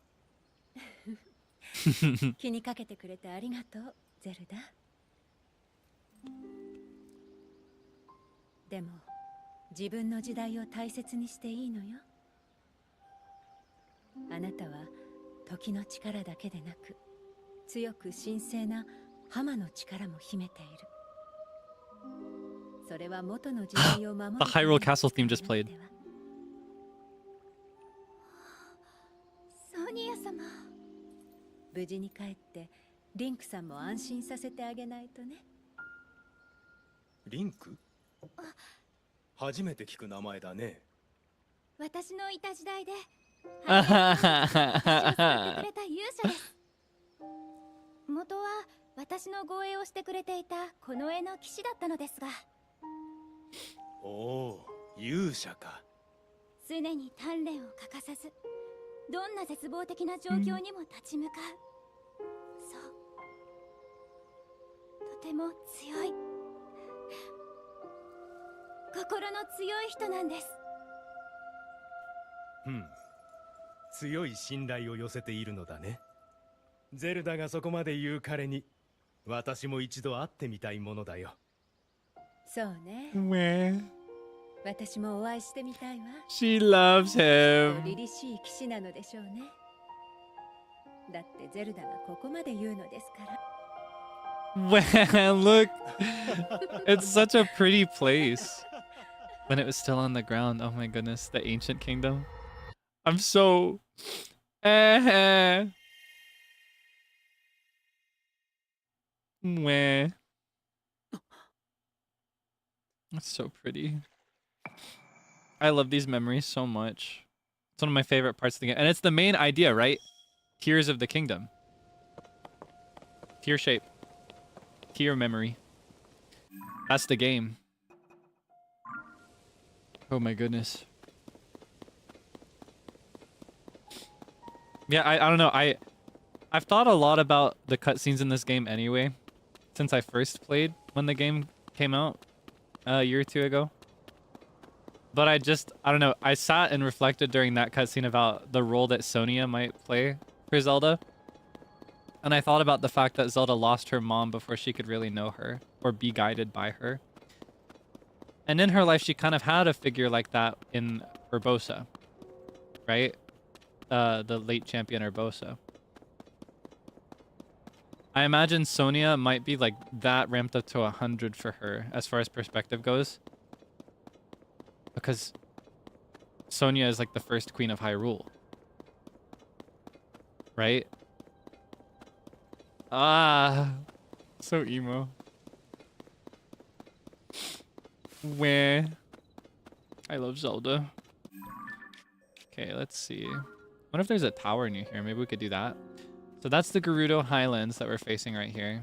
S7: 気にかけてくれてありがとう、ゼルダ。でも自分の時代を大切にしていいのよ。あなたは時の力だけでなく強く神聖な浜の力も秘めている。それは元の時代を守る
S1: The Hyrule Castle theme just played.
S6: ソニア様。
S7: 無事に帰ってリンクさんも安心させてあげないとね。
S8: リンク？初めて聞く名前だね。
S6: 私のいた時代で私を救ってくれた勇者です。元は私の護衛をしてくれていたこの絵の騎士だったのですが。
S8: おお、勇者か。
S6: 常に鍛錬を欠かさずどんな絶望的な状況にも立ち向かう、そう、とても強い、心の強い人なんです。
S8: 強い信頼を寄せているのだね。ゼルダがそこまで言う彼に私も一度会ってみたいものだよ。
S7: そうね。
S1: Where?
S7: 私もお会いしてみたいわ。
S1: She loves
S7: 凛
S1: him.
S7: 々しい騎士なのでしょうね。だってゼルダがここまで言うのですから。
S1: Wow, look. It's such a pretty place. When it was still on the ground. Oh my goodness, the ancient kingdom. I'm so... Meh. That's so pretty. I love these memories so much. It's one of my favorite parts of the game. And it's the main idea, right? Tears of the Kingdom. Tear shape. Tear memory. That's the game. Oh my goodness. Yeah, I don't know. I've thought a lot about the cutscenes in this game anyway, since I first played when the game came out a year or two ago. But I don't know. I sat and reflected during that cutscene about the role that Sonia might play for Zelda. And I thought about the fact that Zelda lost her mom before she could really know her or be guided by her. And in her life, she kind of had a figure like that in Urbosa, right? The late champion Urbosa. I imagine Sonia might be like that ramped up to 100 for her as far as perspective goes. Because Sonia is like the first queen of Hyrule. Right? Ah, so emo. Where? I love Zelda. Okay, let's see. I wonder if there's a tower near here. Maybe we could do that. So that's the Gerudo Highlands that we're facing right here.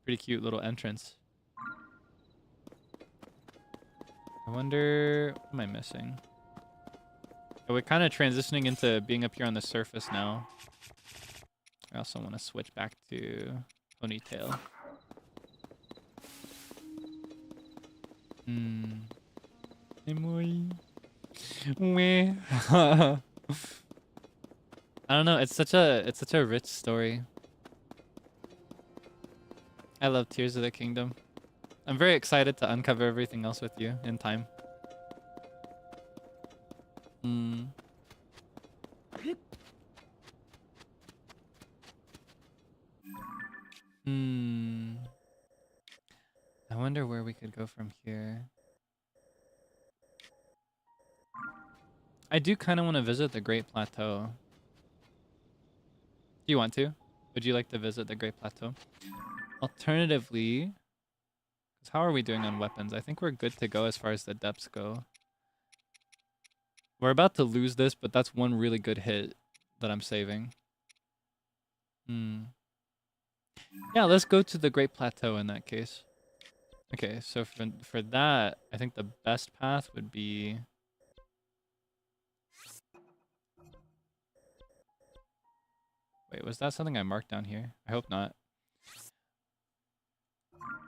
S1: Pretty cute little entrance. I wonder... What am I missing? Oh, we're kind of transitioning into being up here on the surface now. I also want to switch back to Ponytail. Emoi. Meh. I don't know, it's such a rich story. I love Tears of the Kingdom. I'm very excited to uncover everything else with you in time. I wonder where we could go from here. I do kind of want to visit the Great Plateau. Do you want to? Would you like to visit the Great Plateau? Alternatively, how are we doing on weapons? I think we're good to go as far as the depths go. We're about to lose this, but that's one really good hit that I'm saving. Yeah, let's go to the Great Plateau in that case. Okay, so for that, I think the best path would be... Wait, was that something I marked down here? I hope not.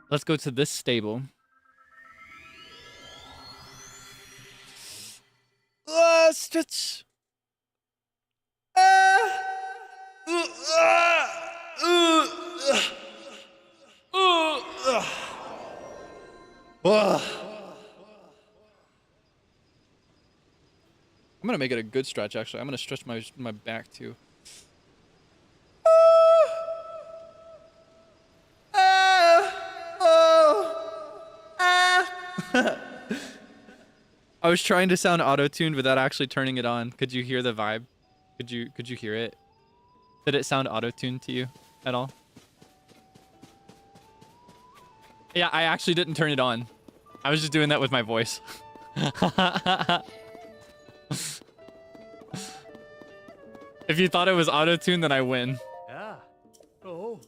S1: Let's go to this stable. Stitch! I'm gonna make it a good stretch, actually. I'm gonna stretch my back too. I was trying to sound auto-tuned without actually turning it on. Could you hear the vibe? Could you hear it? Did it sound auto-tuned to you at all? Yeah, I actually didn't turn it on. I was just doing that with my voice. If you thought it was auto-tuned, then I win.
S8: Yeah. Oh.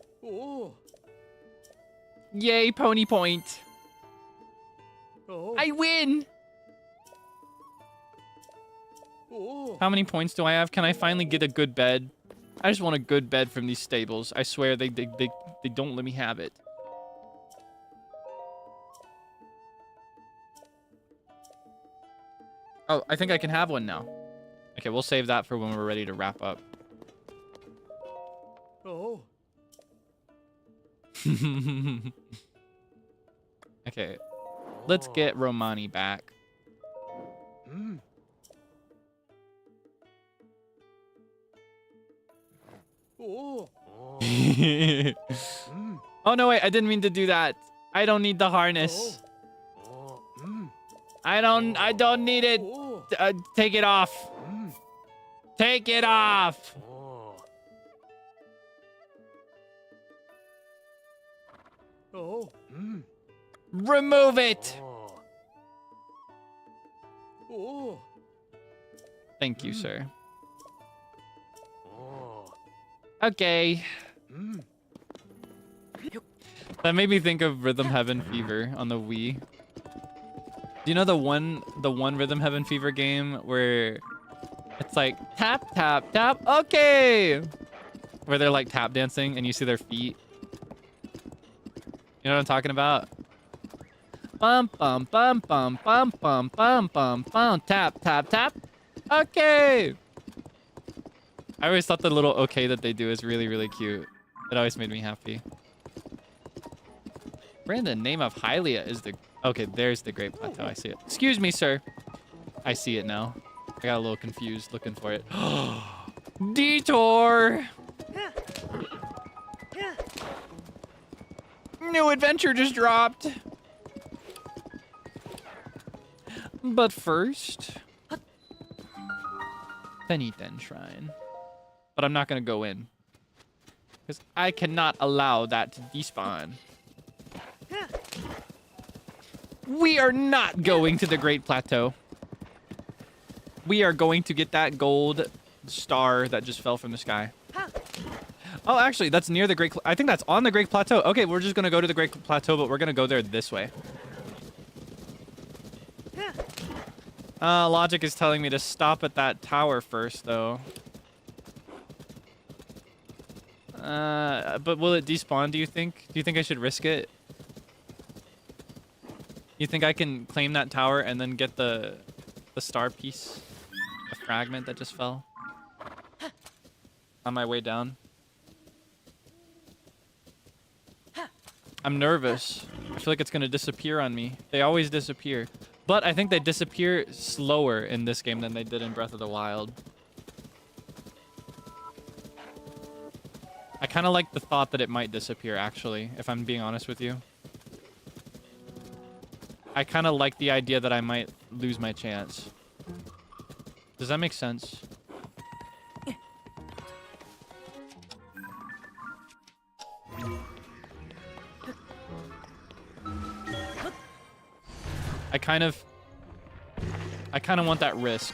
S1: Yay, pony point.
S8: Oh.
S1: I win. How many points do I have? Can I finally get a good bed? I just want a good bed from these stables. I swear they don't let me have it. Oh, I think I can have one now. Okay, we'll save that for when we're ready to wrap up.
S8: Oh.
S1: Okay, let's get Romani back. Oh no, wait, I didn't mean to do that. I don't need the harness. I don't need it. Take it off. Take it off. Remove it. Thank you, sir. Okay. That made me think of Rhythm Heaven Fever on the Wii. Do you know the one Rhythm Heaven Fever game where it's like tap tap tap, okay, where they're like tap dancing and you see their feet? You know what I'm talking about? Bum bum bum bum bum bum bum bum bum, tap tap tap, okay. I always thought the little okay that they do is really, really cute. It always made me happy. Where in the name of Hylia is the... Okay, there's the Great Plateau. I see it. Excuse me, sir. I see it now. I got a little confused looking for it. Detour! New adventure just dropped. But first... Beniten Shrine. But I'm not going to go in. Because I cannot allow that to despawn. We are not going to the Great Plateau. We are going to get that gold star that just fell from the sky. Oh, actually, that's near the Great... I think that's on the Great Plateau. Okay, we're just going to go to the Great Plateau, but we're going to go there this way. Logic is telling me to stop at that tower first, though. But will it despawn, do you think? Do you think I should risk it? You think I can claim that tower and then get the star piece? The fragment that just fell? On my way down? I'm nervous. I feel like it's gonna disappear on me. They always disappear. But I think they disappear slower in this game than they did in Breath of the Wild. I kind of like the thought that it might disappear, actually, if I'm being honest with you. I kind of like the idea that I might lose my chance. Does that make sense? I kind of want that risk.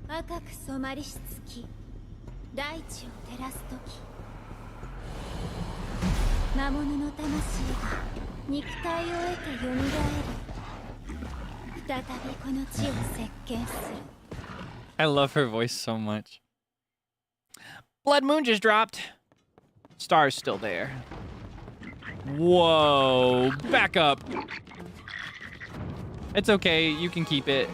S6: 赤く染まりし月、大地を照らす時、魔物の魂が肉体を得て蘇る。再びこの地を席巻する。
S1: I love her voice so much. Blood Moon just dropped. Star's still there. Whoa, back up. It's okay, you can keep it.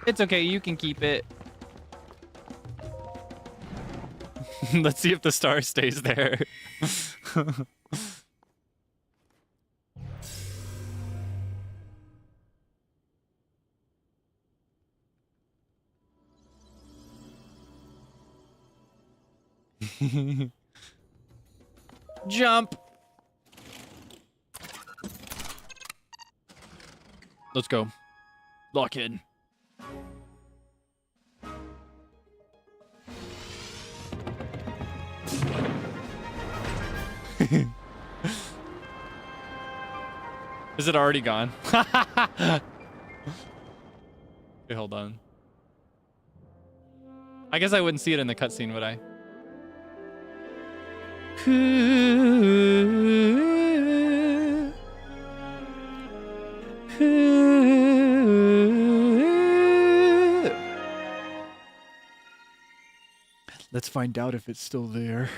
S1: It's okay, you can keep it. Let's see if the star stays there. Jump. Let's go. Lock in. Is it already gone? Okay, hold on. I guess I wouldn't see it in the cutscene, would I?
S2: Let's find out if it's still there.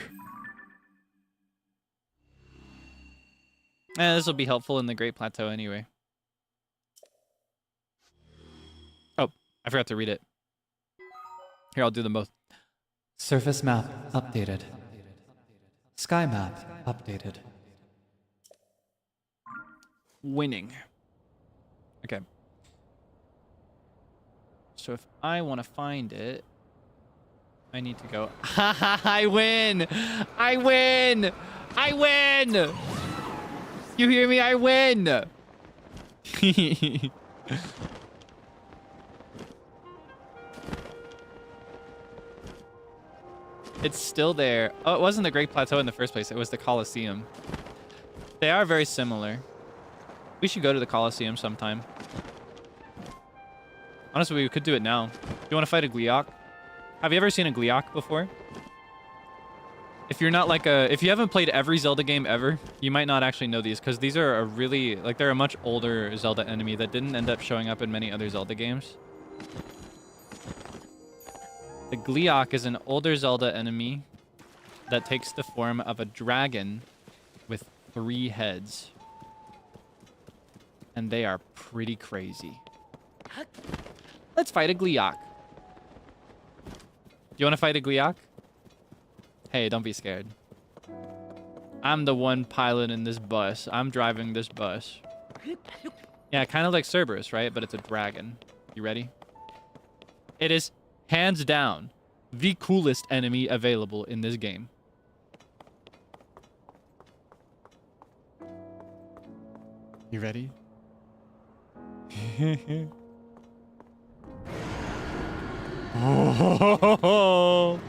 S1: This will be helpful in the Great Plateau anyway. Oh, I forgot to read it. Here, I'll do them both.
S5: Surface map updated. Sky map updated.
S1: Winning. Okay. So if I want to find it, I need to go. I win! I win! I win! You hear me? I win! It's still there. Oh, it wasn't the Great Plateau in the first place. It was the Colosseum. They are very similar. We should go to the Colosseum sometime. Honestly, we could do it now. Do you want to fight a Gleeok? Have you ever seen a Gleeok before? If you're not like if you haven't played every Zelda game ever, you might not actually know these, because these are a really, like, they're a much older Zelda enemy that didn't end up showing up in many other Zelda games. The Gleeok is an older Zelda enemy that takes the form of a dragon with 3 heads. And they are pretty crazy. Let's fight a Gleeok. You want to fight a Gleeok? Hey, don't be scared. I'm the one piloting this bus. I'm driving this bus. Yeah, kind of like Cerberus, right? But it's a dragon. You ready? It is, hands down, the coolest enemy available in this game. You ready? Oh.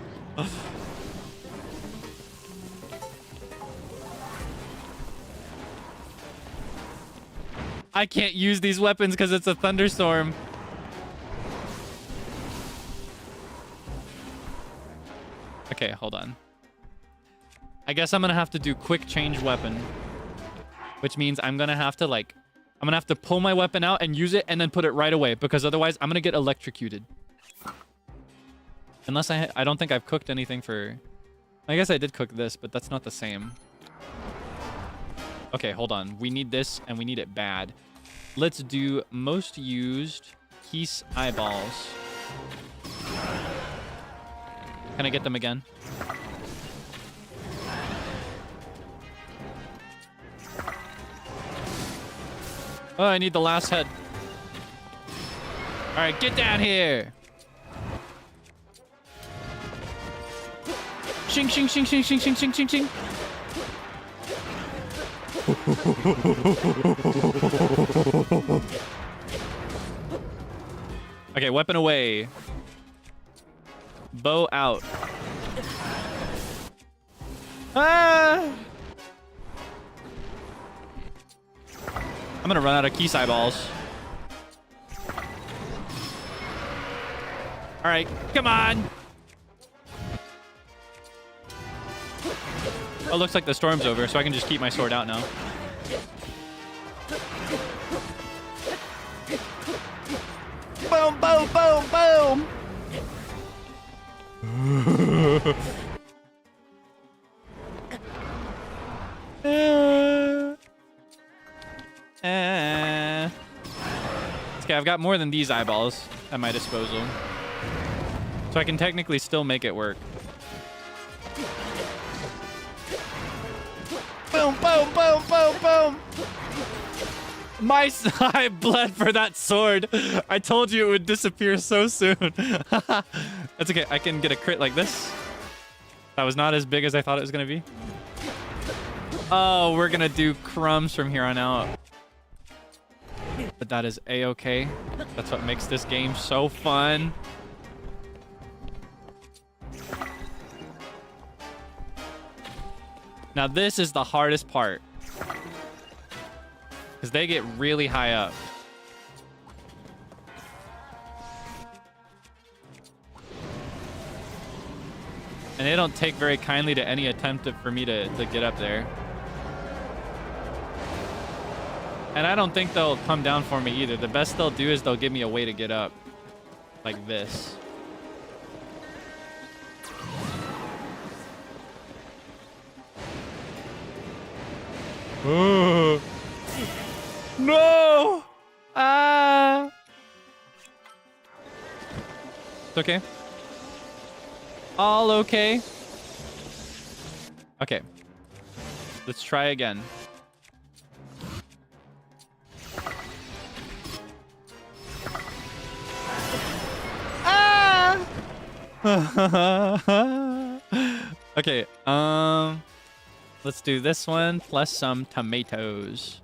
S1: I can't use these weapons because it's a thunderstorm. Okay, hold on. I guess I'm gonna have to do quick change weapon, which means I'm gonna have to pull my weapon out and use it and then put it right away, because otherwise I'm gonna get electrocuted. Unless I don't think I've cooked anything for... I guess I did cook this, but that's not the same. Okay, hold on. We need this, and we need it bad. Let's do most used Keese eyeballs. Can I get them again? Oh, I need the last head. All right, get down here. Shing, shing, shing, shing, shing, shing, shing, shing, shing. Okay, weapon away. Bow out. Ah! I'm gonna run out of key eyeballs. All right, come on. Oh, looks like the storm's over, so I can just keep my sword out now. Boom, boom, boom, boom. Okay, I've got more than these eyeballs at my disposal. So I can technically still make it work. Boom, boom, boom, boom, boom. I bled for that sword. I told you it would disappear so soon. That's okay. I can get a crit like this. That was not as big as I thought it was going to be. Oh, we're going to do crumbs from here on out. But that is a-okay. That's what makes this game so fun. Now this is the hardest part. Because they get really high up. And they don't take very kindly to any attempt for me to get up there. And I don't think they'll come down for me either. The best they'll do is they'll give me a way to get up. Like this. No! Ah! It's okay. All okay. Okay. Let's try again. Ah! Okay, let's do this one plus some tomatoes.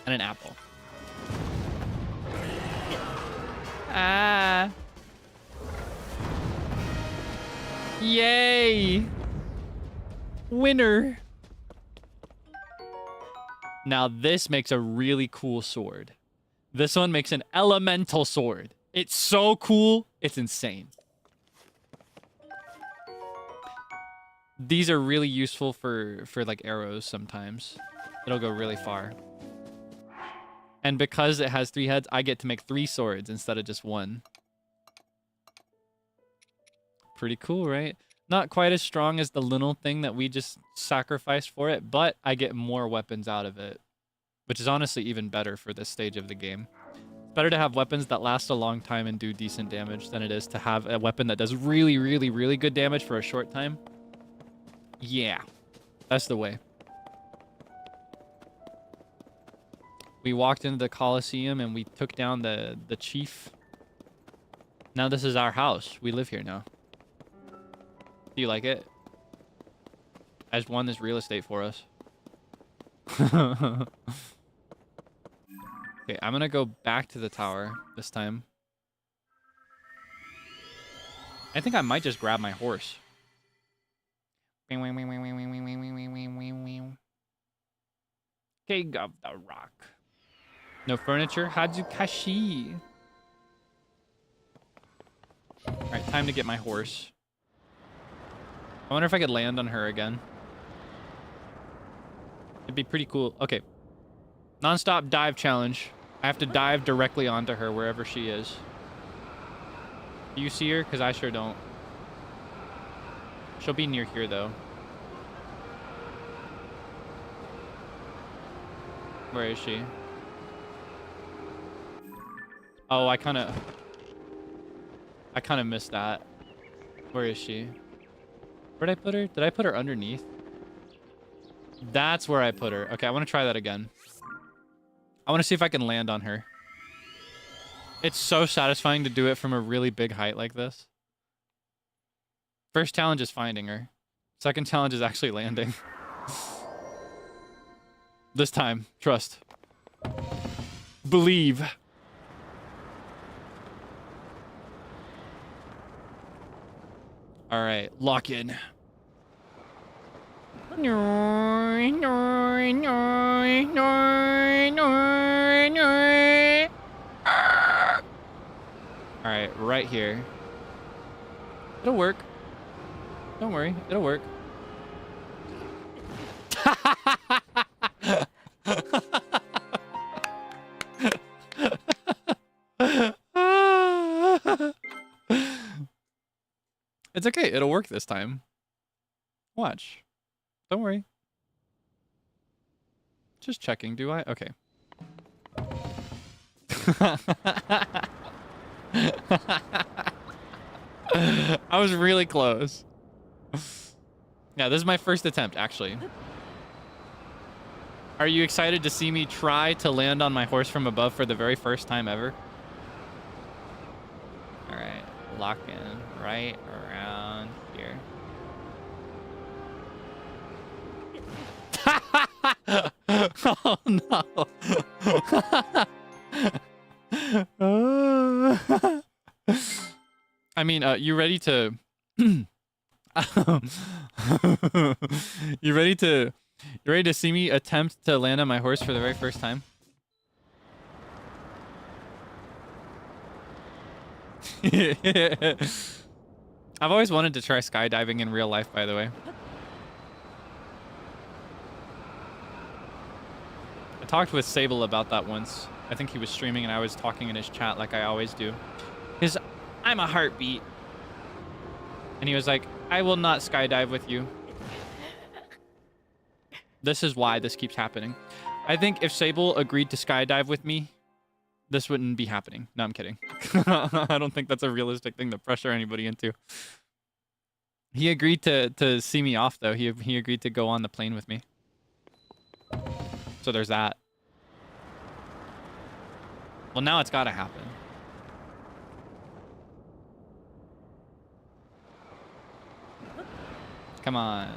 S1: And an apple. Ah. Yay. Winner. Now this makes a really cool sword. This one makes an elemental sword. It's so cool. It's insane. These are really useful for like arrows sometimes. It'll go really far. And because it has 3 heads, I get to make 3 swords instead of just 1. Pretty cool, right? Not quite as strong as the little thing that we just sacrificed for it, but I get more weapons out of it. Which is honestly even better for this stage of the game. It's better to have weapons that last a long time and do decent damage than it is to have a weapon that does really, really, really good damage for a short time. Yeah, that's the way. We walked into the Colosseum and we took down the chief. Now this is our house. We live here now. Do you like it? I just won this real estate for us. Okay, I'm gonna go back to the tower this time. I think I might just grab my horse. King of the Rock. No furniture? Hazukashi. Alright, time to get my horse. I wonder if I could land on her again. It'd be pretty cool. Okay. Non-stop dive challenge. I have to dive directly onto her wherever she is. Do you see her? Because I sure don't. She'll be near here, though. Where is she? Oh, I kind of missed that. Where is she? Where'd I put her? Did I put her underneath? That's where I put her. Okay, I want to try that again. I want to see if I can land on her. It's so satisfying to do it from a really big height like this. First challenge is finding her. Second challenge is actually landing. This time, trust. Believe. All right, lock in. All right, right here. It'll work. Don't worry, it'll work. It's okay, it'll work this time. Watch. Don't worry. Just checking, do I? Okay. I was really close. Yeah, this is my first attempt, actually. Are you excited to see me try to land on my horse from above for the very first time ever? All right, lock in right around here. Oh no. I mean, you ready to you ready to see me attempt to land on my horse for the very first time? I've always wanted to try skydiving in real life, by the way. I talked with Seible about that once. I think he was streaming and I was talking in his chat like I always do. Because I'm a heartbeat. And he was like, I will not skydive with you. This is why this keeps happening. I think if Seible agreed to skydive with me, this wouldn't be happening. No, I'm kidding. I don't think that's a realistic thing to pressure anybody into. He agreed to see me off, though. He agreed to go on the plane with me. So there's that. Well, now it's got to happen. Come on.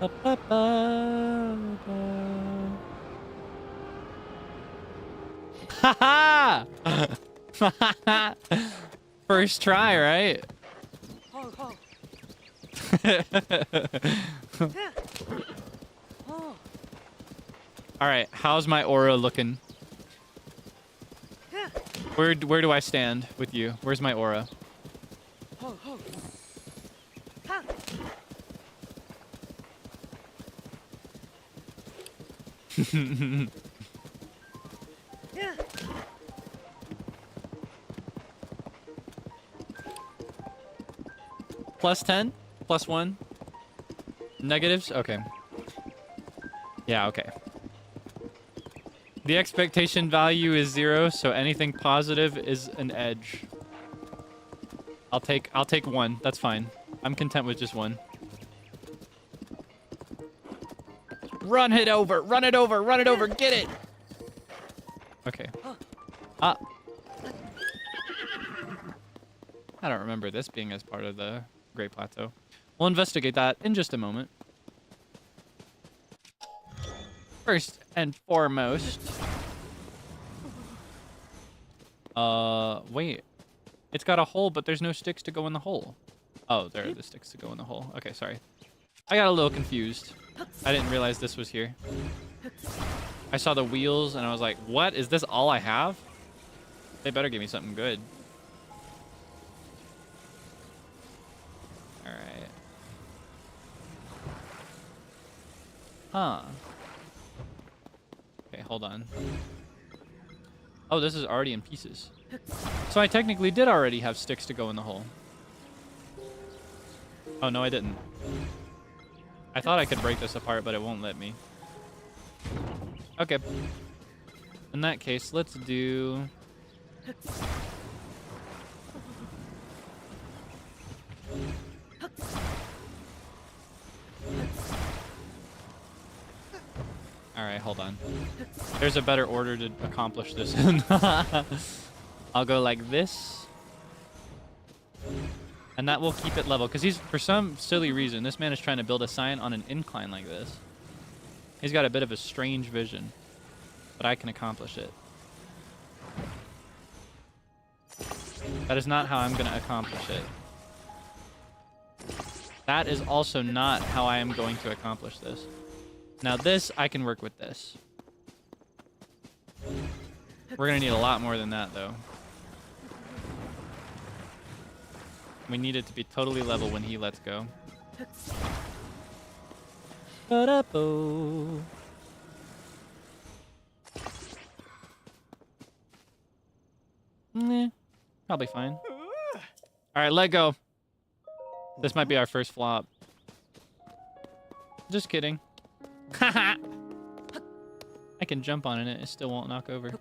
S1: Ha ha! First try, right? All right, how's my aura looking? Where do I stand with you? Where's my aura? Plus 10? Plus 1? Negatives? Okay. Yeah, okay. The expectation value is 0, so anything positive is an edge. I'll take 1. That's fine. I'm content with just 1. Run it over! Run it over! Run it over! Get it! Okay. Ah. I don't remember this being as part of the Great Plateau. We'll investigate that in just a moment. First and foremost... wait. It's got a hole, but there's no sticks to go in the hole. Oh, there are the sticks to go in the hole. Okay, sorry. I got a little confused. I didn't realize this was here. I saw the wheels, and I was like, what? Is this all I have? They better give me something good. Alright. Huh. Okay, hold on. Oh, this is already in pieces. So I technically did already have sticks to go in the hole. Oh, no, I didn't. I thought I could break this apart, but it won't let me. Okay. In that case, let's do... Alright, hold on. There's a better order to accomplish this in. I'll go like this. And that will keep it level. Because he's, for some silly reason, this man is trying to build a sign on an incline like this. He's got a bit of a strange vision. But I can accomplish it. That is not how I'm going to accomplish it. That is also not how I am going to accomplish this. Now this, I can work with this. We're going to need a lot more than that, though. We need it to be totally level when he lets go. Ba-da-bo. Probably fine. Alright, let go. This might be our first flop. Just kidding. Haha! I can jump on it, it still won't knock over.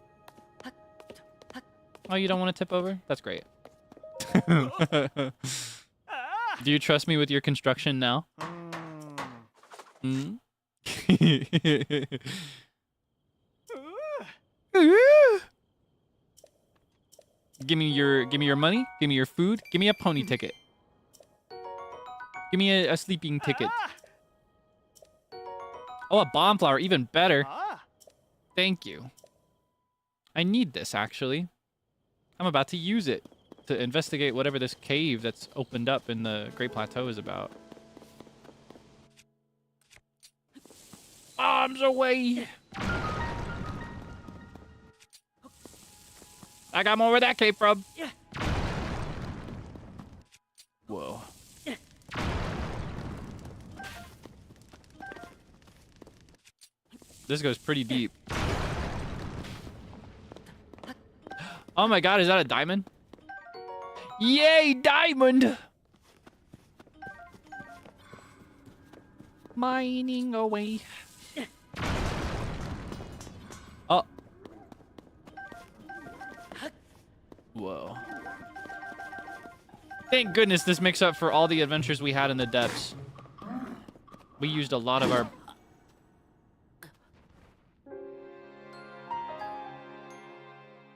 S1: Oh, you don't want to tip over? That's great. Do you trust me with your construction now? Hmm? Give me your money. Give me your food. Give me a pony ticket. Give me a sleeping ticket. Oh, a bomb flower, even better. Thank you. I need this, actually. I'm about to use it to investigate whatever this cave that's opened up in the Great Plateau is about. Arms away! I got more where that came from. Whoa. This goes pretty deep. Oh my god, is that a diamond? Yay, diamond! Mining away. Oh. Whoa. Thank goodness this makes up for all the adventures we had in the depths. We used a lot of our...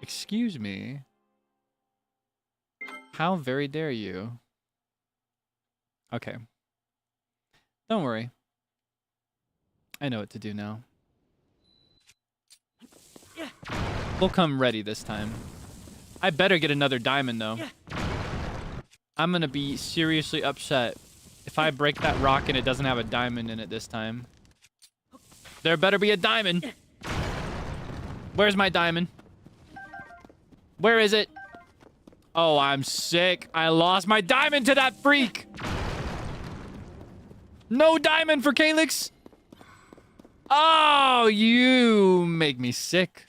S1: Excuse me. How very dare you? Okay. Don't worry. I know what to do now. We'll come ready this time. I better get another diamond, though. I'm gonna be seriously upset if I break that rock and it doesn't have a diamond in it this time. There better be a diamond! Where's my diamond? Where is it? Oh, I'm sick. I lost my diamond to that freak! No diamond for Kaelix! Oh, you make me sick.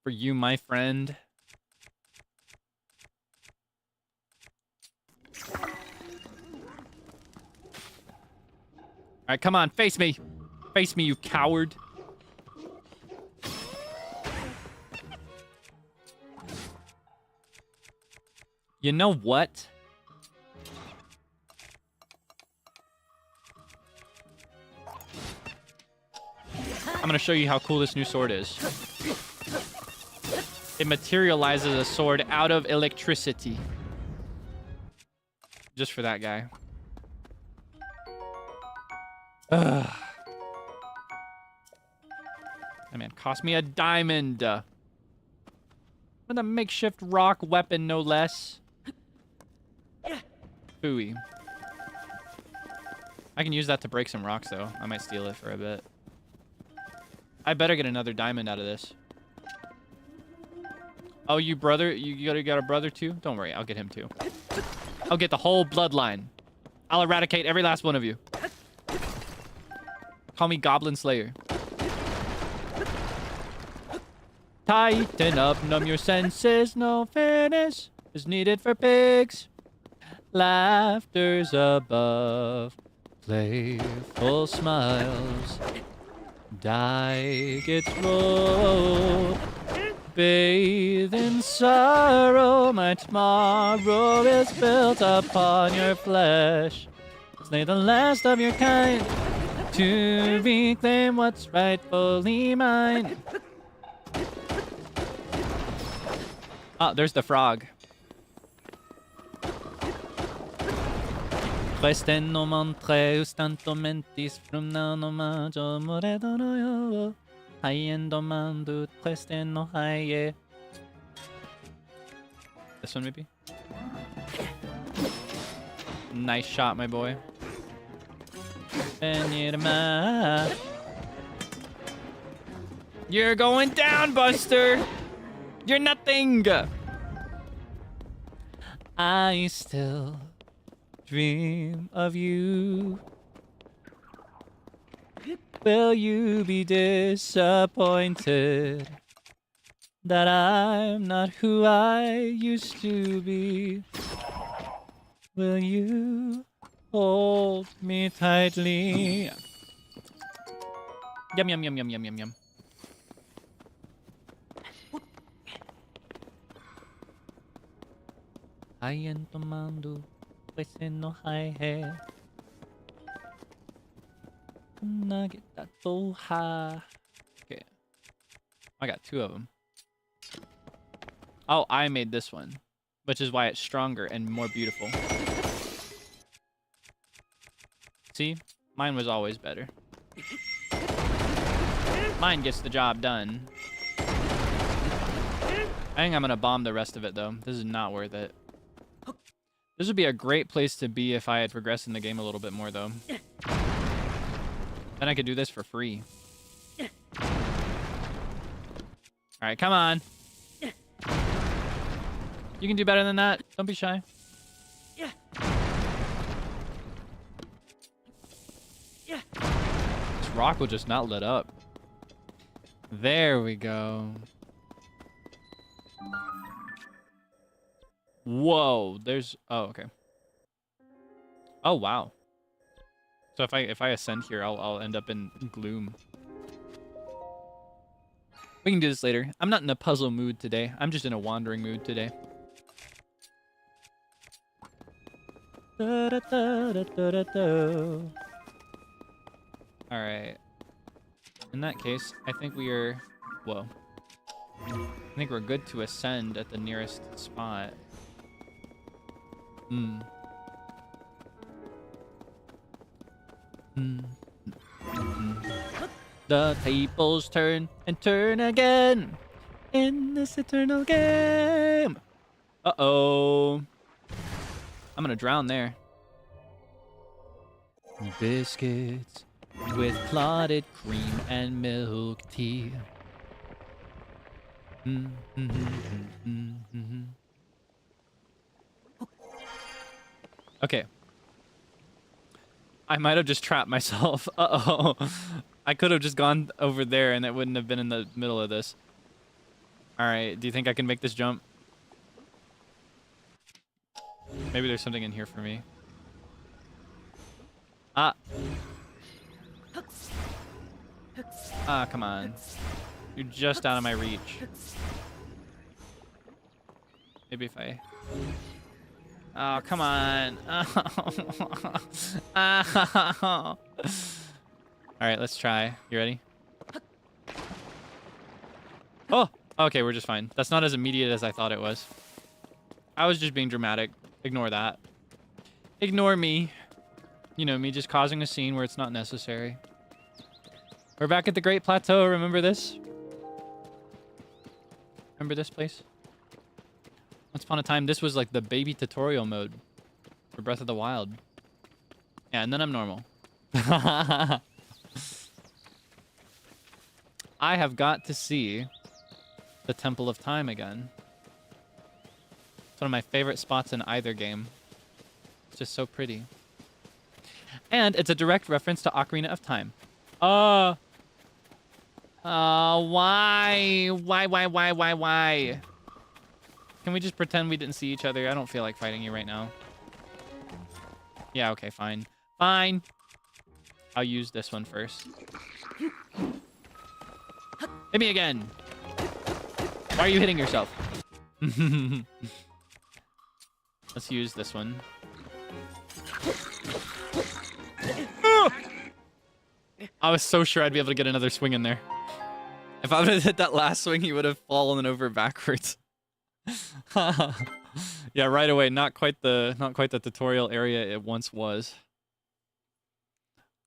S1: For you, my friend. Alright, come on, face me. Face me, you coward. You know what? I'm gonna show you how cool this new sword is. It materializes a sword out of electricity. Just for that guy. Ugh. That man cost me a diamond. With a makeshift rock weapon, no less. Phooey. I can use that to break some rocks, though. I might steal it for a bit. I better get another diamond out of this. Oh, you brother? You got a brother, too? Don't worry, I'll get him, too. I'll get the whole bloodline. I'll eradicate every last one of you. Call me Goblin Slayer. Tighten up, numb your senses. No fairness is needed for pigs. Laughter's above, playful smiles. Die gets rolled, bathe in sorrow. My tomorrow is built upon your flesh. Slay the last of your kind. To reclaim what's rightfully mine. Oh, there's the frog. Presten no montre ustanto mentis from now no majo moredo no yo. Haiendo mandu presten no haie. This one maybe? Nice shot, my boy. You're going down, Buster! You're nothing! I still dream of you. Will you be disappointed that I'm not who I used to be? Will you hold me tightly? Yum, yum, yum, yum, yum, yum, yum. Haien tomando, pues no hay he. Nugget that ha. Okay. I got 2 of them. Oh, I made this one, which is why it's stronger and more beautiful. See? Mine was always better. Mine gets the job done. I think I'm gonna bomb the rest of it though. This is not worth it. This would be a great place to be if I had progressed in the game a little bit more though. Then I could do this for free. Alright, come on. You can do better than that. Don't be shy. This rock will just not let up. There we go. Whoa, there's... Oh, okay. Oh, wow. So if I ascend here, I'll end up in gloom. We can do this later. I'm not in a puzzle mood today. I'm just in a wandering mood today. Alright. In that case, I think we are... Whoa. I think we're good to ascend at the nearest spot. The tables turn and turn again in this eternal game. Uh-oh. I'm gonna drown there. Biscuits with clotted cream and milk tea. Okay. I might have just trapped myself. Uh-oh. I could have just gone over there and it wouldn't have been in the middle of this. Alright, do you think I can make this jump? Maybe there's something in here for me. Ah. Ah, come on. You're just out of my reach. Maybe if I... Oh, come on. Oh. Alright, let's try. You ready? Oh! Okay, we're just fine. That's not as immediate as I thought it was. I was just being dramatic. Ignore that. Ignore me. You know, me just causing a scene where it's not necessary. We're back at the Great Plateau. Remember this? Remember this place? Once upon a time, this was like the baby tutorial mode for Breath of the Wild. Yeah, and then I'm normal. I have got to see the Temple of Time again. It's one of my favorite spots in either game. It's just so pretty. And it's a direct reference to Ocarina of Time. Why? Why? Can we just pretend we didn't see each other? I don't feel like fighting you right now. Yeah, okay, fine. Fine. I'll use this one first. Hit me again. Why are you hitting yourself? Let's use this one. I was so sure I'd be able to get another swing in there. If I would have hit that last swing, he would have fallen over backwards. Yeah, right away. Not quite the tutorial area it once was.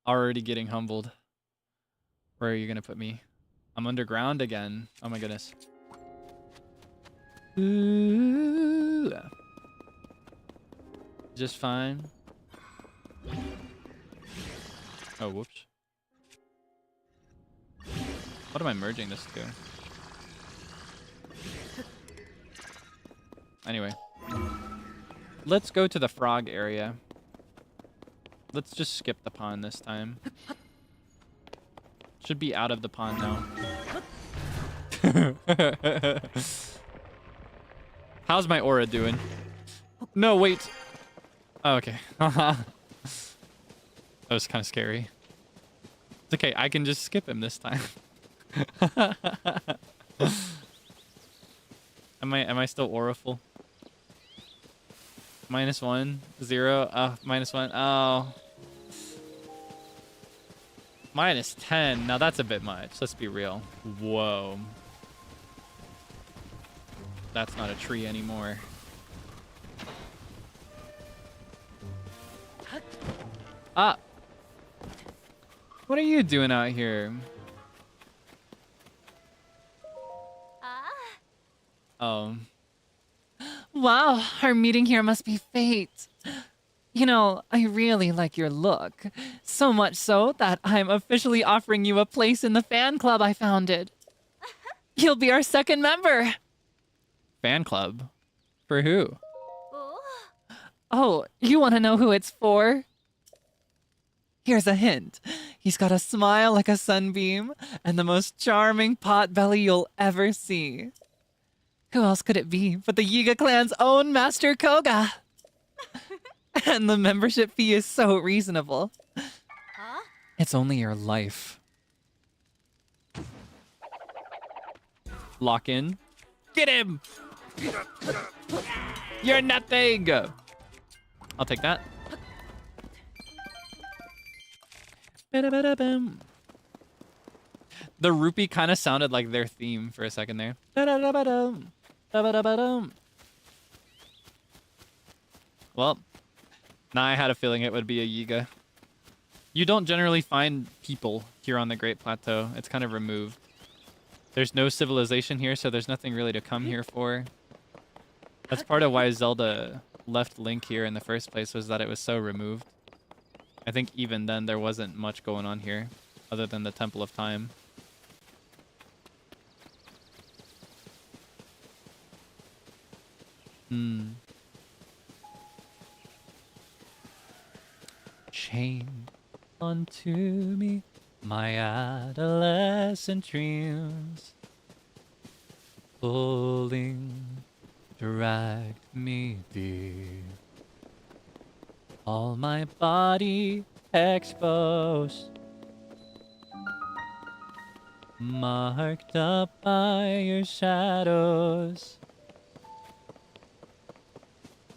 S1: Already getting humbled. Where are you gonna put me? I'm underground again. Oh my goodness. Ooh. Just fine. Oh, whoops. What am I merging this to? Anyway. Let's go to the frog area. Let's just skip the pond this time. Should be out of the pond now. How's my aura doing? No, wait. Oh, okay. That was kind of scary. It's okay. I can just skip him this time. Am I still auraful? -1, 0. -1. Oh. -10. Now that's a bit much. Let's be real. Whoa. That's not a tree anymore. Ah. What are you doing out here? Oh.
S9: Wow, our meeting here must be fate. You know, I really like your look. So much so that I'm officially offering you a place in the fan club I founded. You'll be our second member.
S1: Fan club? For who?
S9: Oh, you want to know who it's for? Here's a hint. He's got a smile like a sunbeam and the most charming pot belly you'll ever see. Who else could it be but the Yiga clan's own Master Koga? And the membership fee is so reasonable. It's only your life.
S1: Lock in. Get him! You're nothing! I'll take that. Ba-da-ba-da-bum. The rupee kind of sounded like their theme for a second there. Da-da-da-ba-dum. Da-ba-da-ba-dum. Well, now I had a feeling it would be a Yiga. You don't generally find people here on the Great Plateau. It's kind of removed. There's no civilization here, so there's nothing really to come here for. That's part of why Zelda left Link here in the first place, was that it was so removed. I think even then there wasn't much going on here, other than the Temple of Time. Chain onto me my adolescent dreams, pulling, dragged me deep. All my body exposed, marked up by your shadows.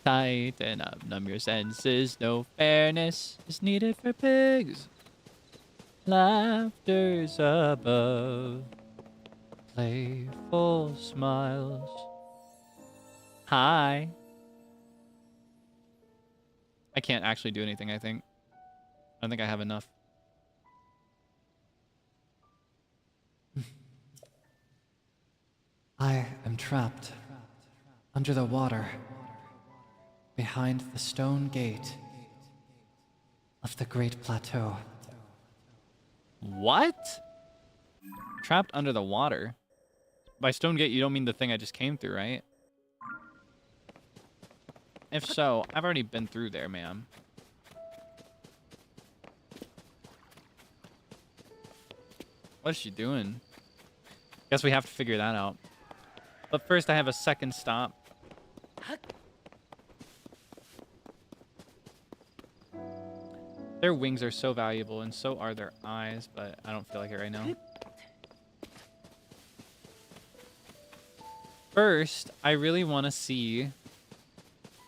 S1: Tighten up, numb your senses. No fairness is needed for pigs. Laughter's above, playful smiles. Hi. I can't actually do anything, I think. I don't think I have enough.
S5: I am trapped under the water, behind the stone gate of the Great Plateau.
S1: What? Trapped under the water? By Stone Gate, you don't mean the thing I just came through, right? If so, I've already been through there, ma'am. What is she doing? Guess we have to figure that out. But first, I have a second stop. Their wings are so valuable, and so are their eyes, but I don't feel like it right now. First, I really want to see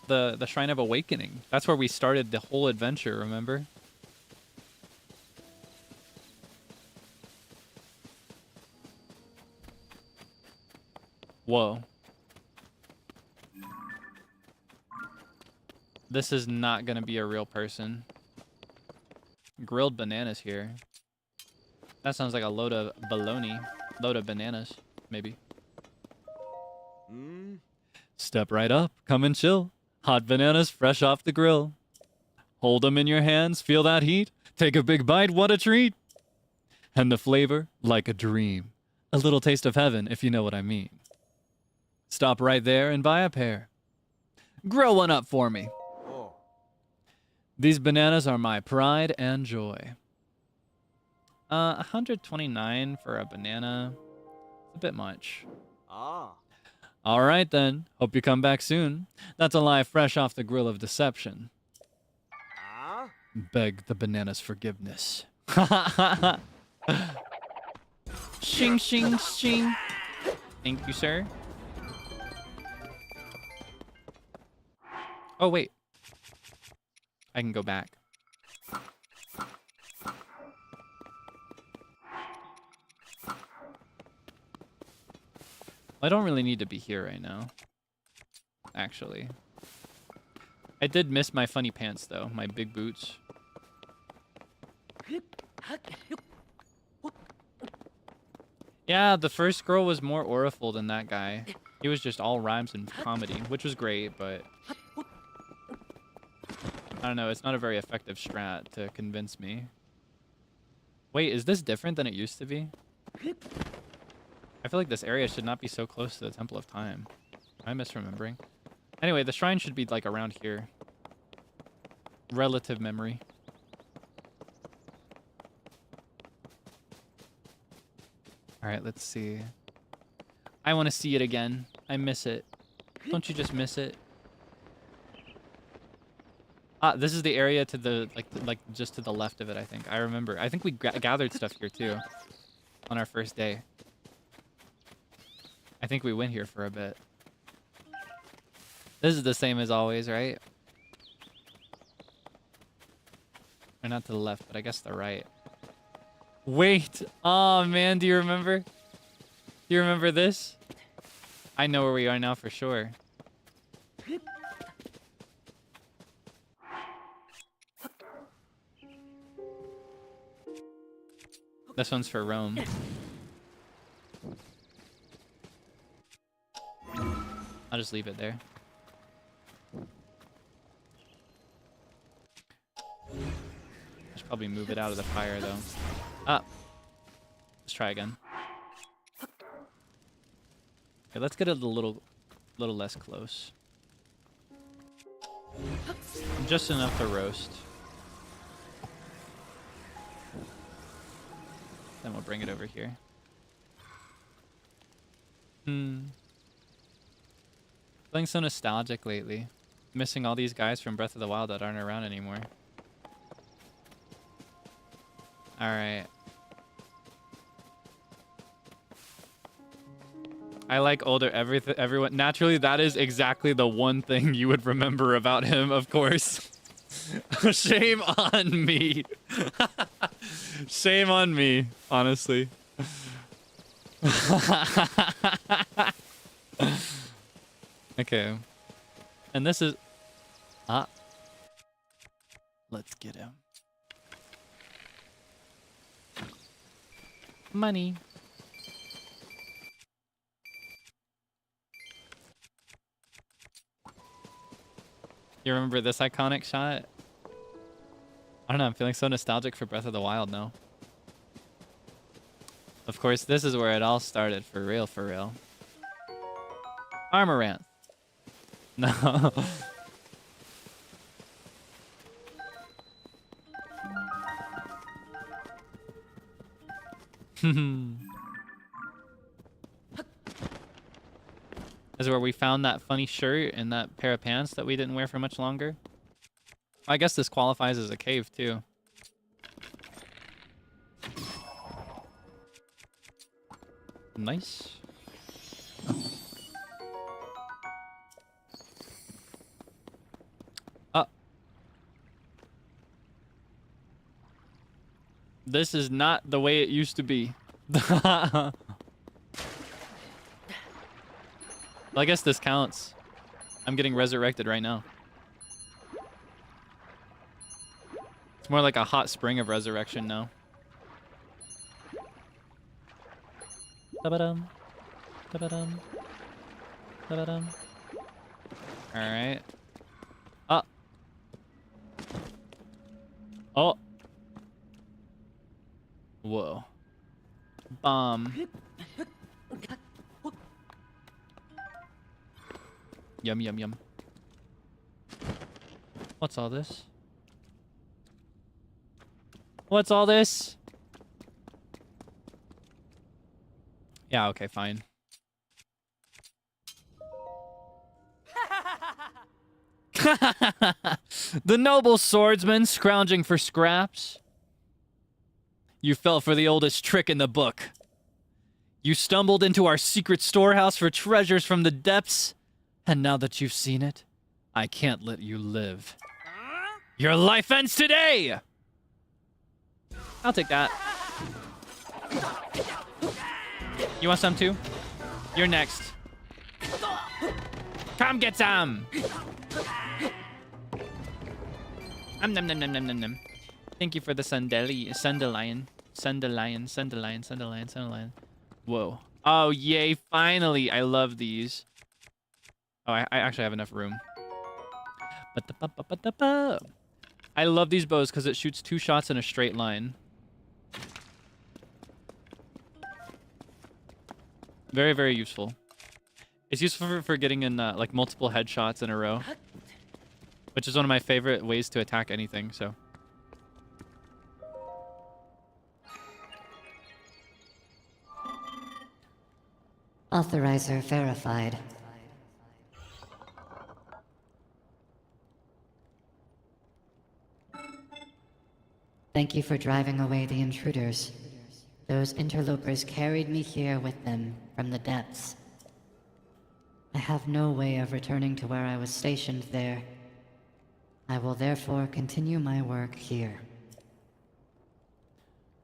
S1: the Shrine of Awakening. That's where we started the whole adventure, remember? Whoa. This is not gonna be a real person. Grilled bananas here. That sounds like a load of bologna. Load of bananas, maybe. Step right up. Come and chill. Hot bananas fresh off the grill. Hold them in your hands. Feel that heat. Take a big bite. What a treat. And the flavor, like a dream. A little taste of heaven, if you know what I mean. Stop right there and buy a pair. Grill one up for me. These bananas are my pride and joy. 129 for a banana. It's a bit much. All right then. Hope you come back soon. That's a lie fresh off the grill of deception. Beg the banana's forgiveness. Shing, shing, shing. Thank you, sir. Oh, wait. I can go back. I don't really need to be here right now. Actually. I did miss my funny pants, though. My big boots. Yeah, the first girl was more auriful than that guy. He was just all rhymes and comedy, which was great, but... I don't know, it's not a very effective strat to convince me. Wait, is this different than it used to be? I feel like this area should not be so close to the Temple of Time. Am I misremembering? Anyway, the shrine should be like around here. Relative memory. Alright, let's see. I want to see it again. I miss it. Don't you just miss it? Ah, this is the area to the, like just to the left of it, I think. I remember. I think we gathered stuff here, too. On our first day. I think we went here for a bit. This is the same as always, right? Or not to the left, but I guess the right. Wait! Oh, man, do you remember? Do you remember this? I know where we are now for sure. This one's for Rome. I'll just leave it there. I should probably move it out of the fire, though. Ah! Let's try again. Okay, let's get it a little less close. Just enough to roast. Then we'll bring it over here. Feeling so nostalgic lately. Missing all these guys from Breath of the Wild that aren't around anymore. Alright. I like older everyone. Naturally, that is exactly the one thing you would remember about him, of course. Shame on me. Shame on me, honestly. Okay. And this is... Ah. Let's get him. Money. You remember this iconic shot? I don't know, I'm feeling so nostalgic for Breath of the Wild now. Of course, this is where it all started, for real, for real. Armoranth. No. This is where we found that funny shirt and that pair of pants that we didn't wear for much longer. I guess this qualifies as a cave, too. Nice. This is not the way it used to be. I guess this counts. I'm getting resurrected right now. It's more like a hot spring of resurrection now. Da-ba-dum. Da-ba-dum. Da-ba-dum. Alright. Ah. Oh. Whoa. Bomb. Yum, yum, yum. What's all this? What's all this? Yeah, okay, fine. The noble swordsman scrounging for scraps. You fell for the oldest trick in the book. You stumbled into our secret storehouse for treasures from the depths, and now that you've seen it, I can't let you live. Your life ends today! I'll take that. You want some too? You're next. Come get some! Nom nom nom nom nom nom nom. Thank you for the Sundelion. Whoa. Oh, yay, finally. I love these. Oh, I actually have enough room. I love these bows because it shoots 2 shots in a straight line. Very, very useful. It's useful for getting in like multiple headshots in a row, which is one of my favorite ways to attack anything, so.
S4: Authorizer verified. Thank you for driving away the intruders. Those interlopers carried me here with them from the depths. I have no way of returning to where I was stationed there. I will therefore continue my work here.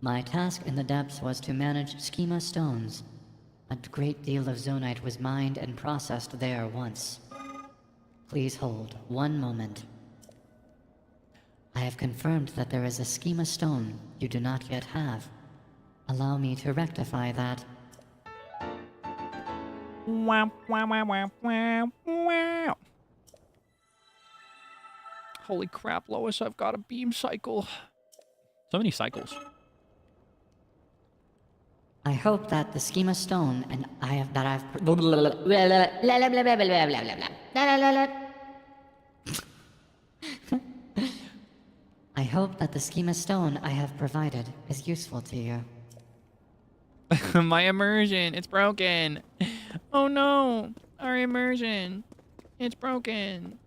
S4: My task in the depths was to manage schema stones. A great deal of zonite was mined and processed there once. Please hold 1 moment. I have confirmed that there is a schema stone you do not yet have. Allow me to rectify that.
S1: Holy crap, Lois, I've got a beam cycle. So many cycles.
S4: I hope that the schema stone and I have that I've I hope that the schema stone I have provided is useful to you.
S1: My immersion, it's broken. Oh no, our immersion, it's broken.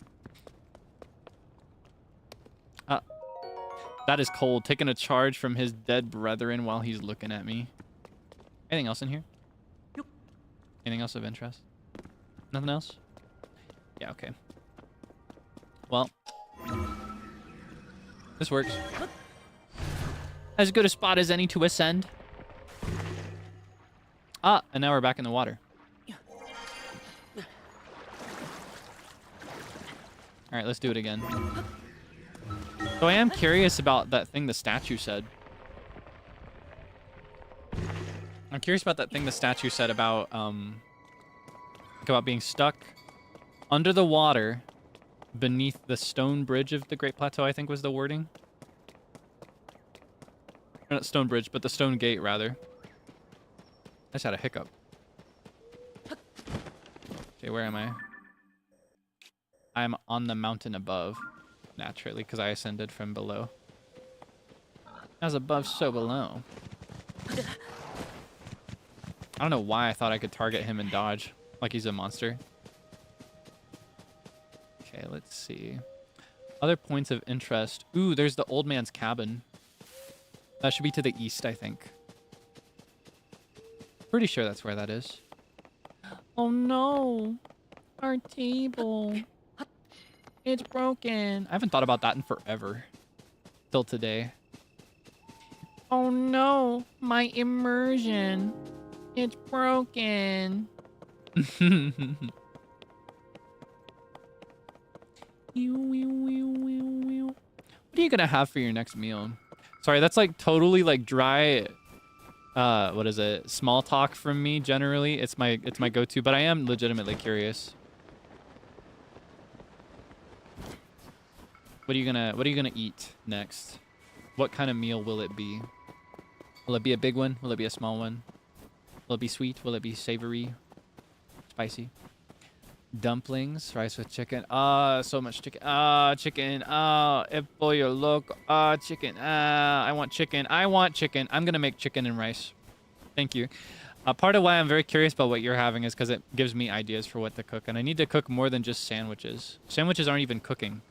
S1: That is cold, taking a charge from his dead brethren while he's looking at me. Anything else in here? Anything else of interest? Nothing else? Yeah, okay. Well, this works. As good a spot as any to ascend. Ah, and now we're back in the water. Alright, let's do it again. So I am curious about that thing the statue said. I'm curious about that thing the statue said about being stuck under the water beneath the stone bridge of the Great Plateau, I think was the wording. Or not stone bridge, but the stone gate, rather. I just had a hiccup. Okay, where am I? I'm on the mountain above, naturally, because I ascended from below. As above, so below. I don't know why I thought I could target him and dodge, like he's a monster. Okay, let's see. Other points of interest. Ooh, there's the old man's cabin. That should be to the east, I think. Pretty sure that's where that is. Oh no! Our table. It's broken. I haven't thought about that in forever. Till today. Oh no! My immersion. It's broken. What are you gonna have for your next meal? Sorry, that's like totally like dry. What is it? Small talk from me. Generally, it's my go-to. But I am legitimately curious. What are you gonna eat next? What kind of meal will it be? Will it be a big one? Will it be a small one? Will it be sweet? Will it be savory? Spicy? Dumplings, rice with chicken. So much chicken. Chicken. El pollo loco. Chicken. I want chicken. I want chicken. I'm gonna make chicken and rice. Thank you. Part of why I'm very curious about what you're having is because it gives me ideas for what to cook, and I need to cook more than just sandwiches. Sandwiches aren't even cooking.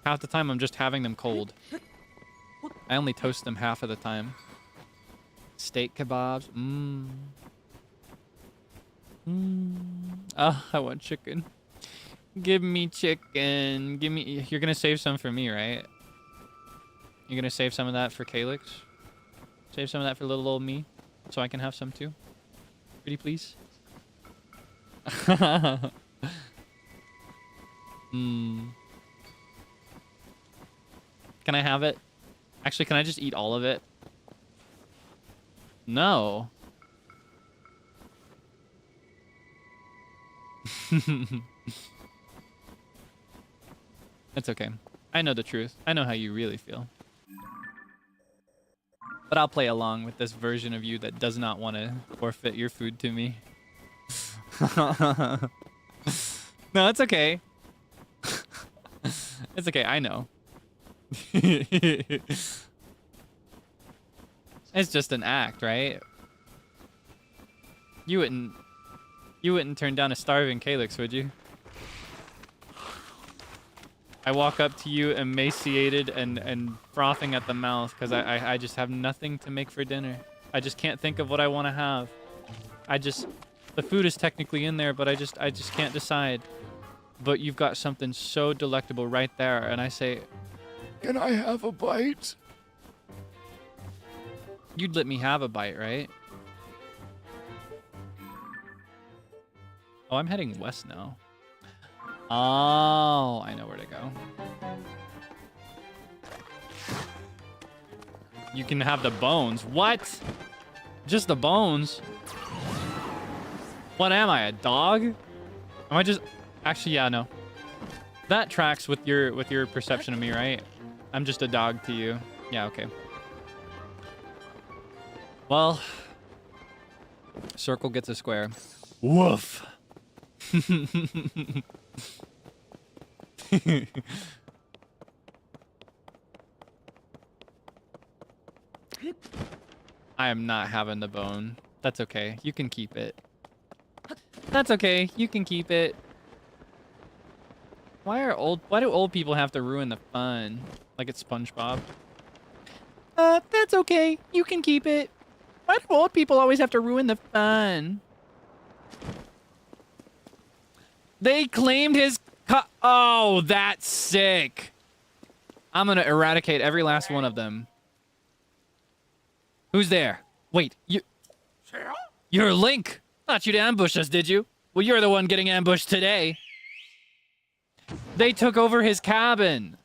S1: Half the time I'm just having them cold. I only toast them half of the time. Steak kebabs. Oh, I want chicken. Give me chicken. Give me. You're gonna save some for me, right? You're gonna save some of that for Kaelix? Save some of that for little old me, so I can have some too. Pretty please. Can I have it? Actually, can I just eat all of it? No. It's okay. I know the truth. I know how you really feel. But I'll play along with this version of you that does not want to forfeit your food to me. No, it's okay. It's okay. I know. It's just an act, right? You wouldn't turn down a starving Kaelix, would you? I walk up to you emaciated and frothing at the mouth because I just have nothing to make for dinner. I just can't think of what I want to have. The food is technically in there, but I just can't decide. But you've got something so delectable right there, and I say,
S2: Can I have a bite?
S1: you'd let me have a bite, right? Oh, I'm heading west now. Oh, I know where to go. You can have the bones. What? Just the bones? What am I, a dog? Am I just... Actually, yeah, no. That tracks with your perception of me, right? I'm just a dog to you. Yeah, okay. Well, circle gets a square. Woof. I am not having the bone. That's okay. You can keep it. That's okay. You can keep it. Why do old people have to ruin the fun? Like it's SpongeBob. That's okay. You can keep it. Why do old people always have to ruin the fun? They claimed his oh, that's sick. I'm gonna eradicate every last one of them. Who's there? Wait, you're Link. Thought you'd ambush us, did you? Well, you're the one getting ambushed today. They took over his cabin.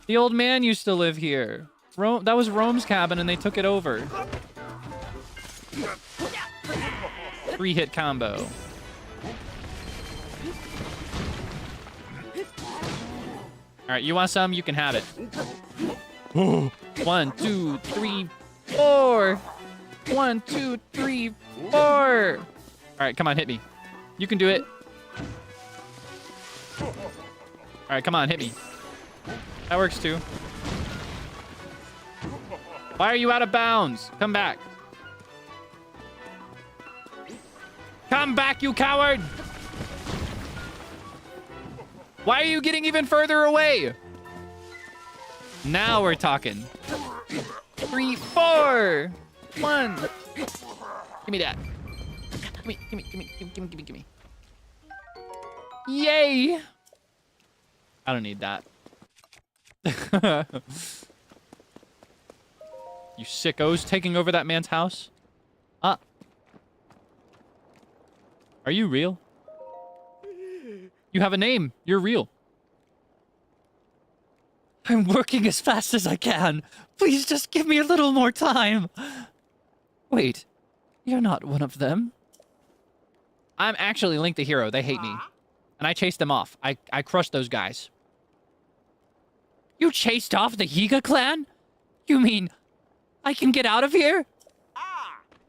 S1: The old man used to live here. That was Rome's cabin, and they took it over. 3-hit combo. All right, you want some? You can have it. 1, 2, 3, 4. 1, 2, 3, 4. All right, come on, hit me. You can do it. All right, come on, hit me. That works too. Why are you out of bounds? Come back. Come back, you coward! Why are you getting even further away? Now we're talking. 3, 4. 1. Give me that. Give me. Yay! I don't need that. You sickos taking over that man's house? Are you real? You have a name. You're real.
S3: I'm working as fast as I can. Please just give me a little more time. Wait, you're not one of them.
S1: I'm actually Link the hero. They hate me. And I chased them off. I crushed those guys.
S3: You chased off the Yiga clan? You mean I can get out of here?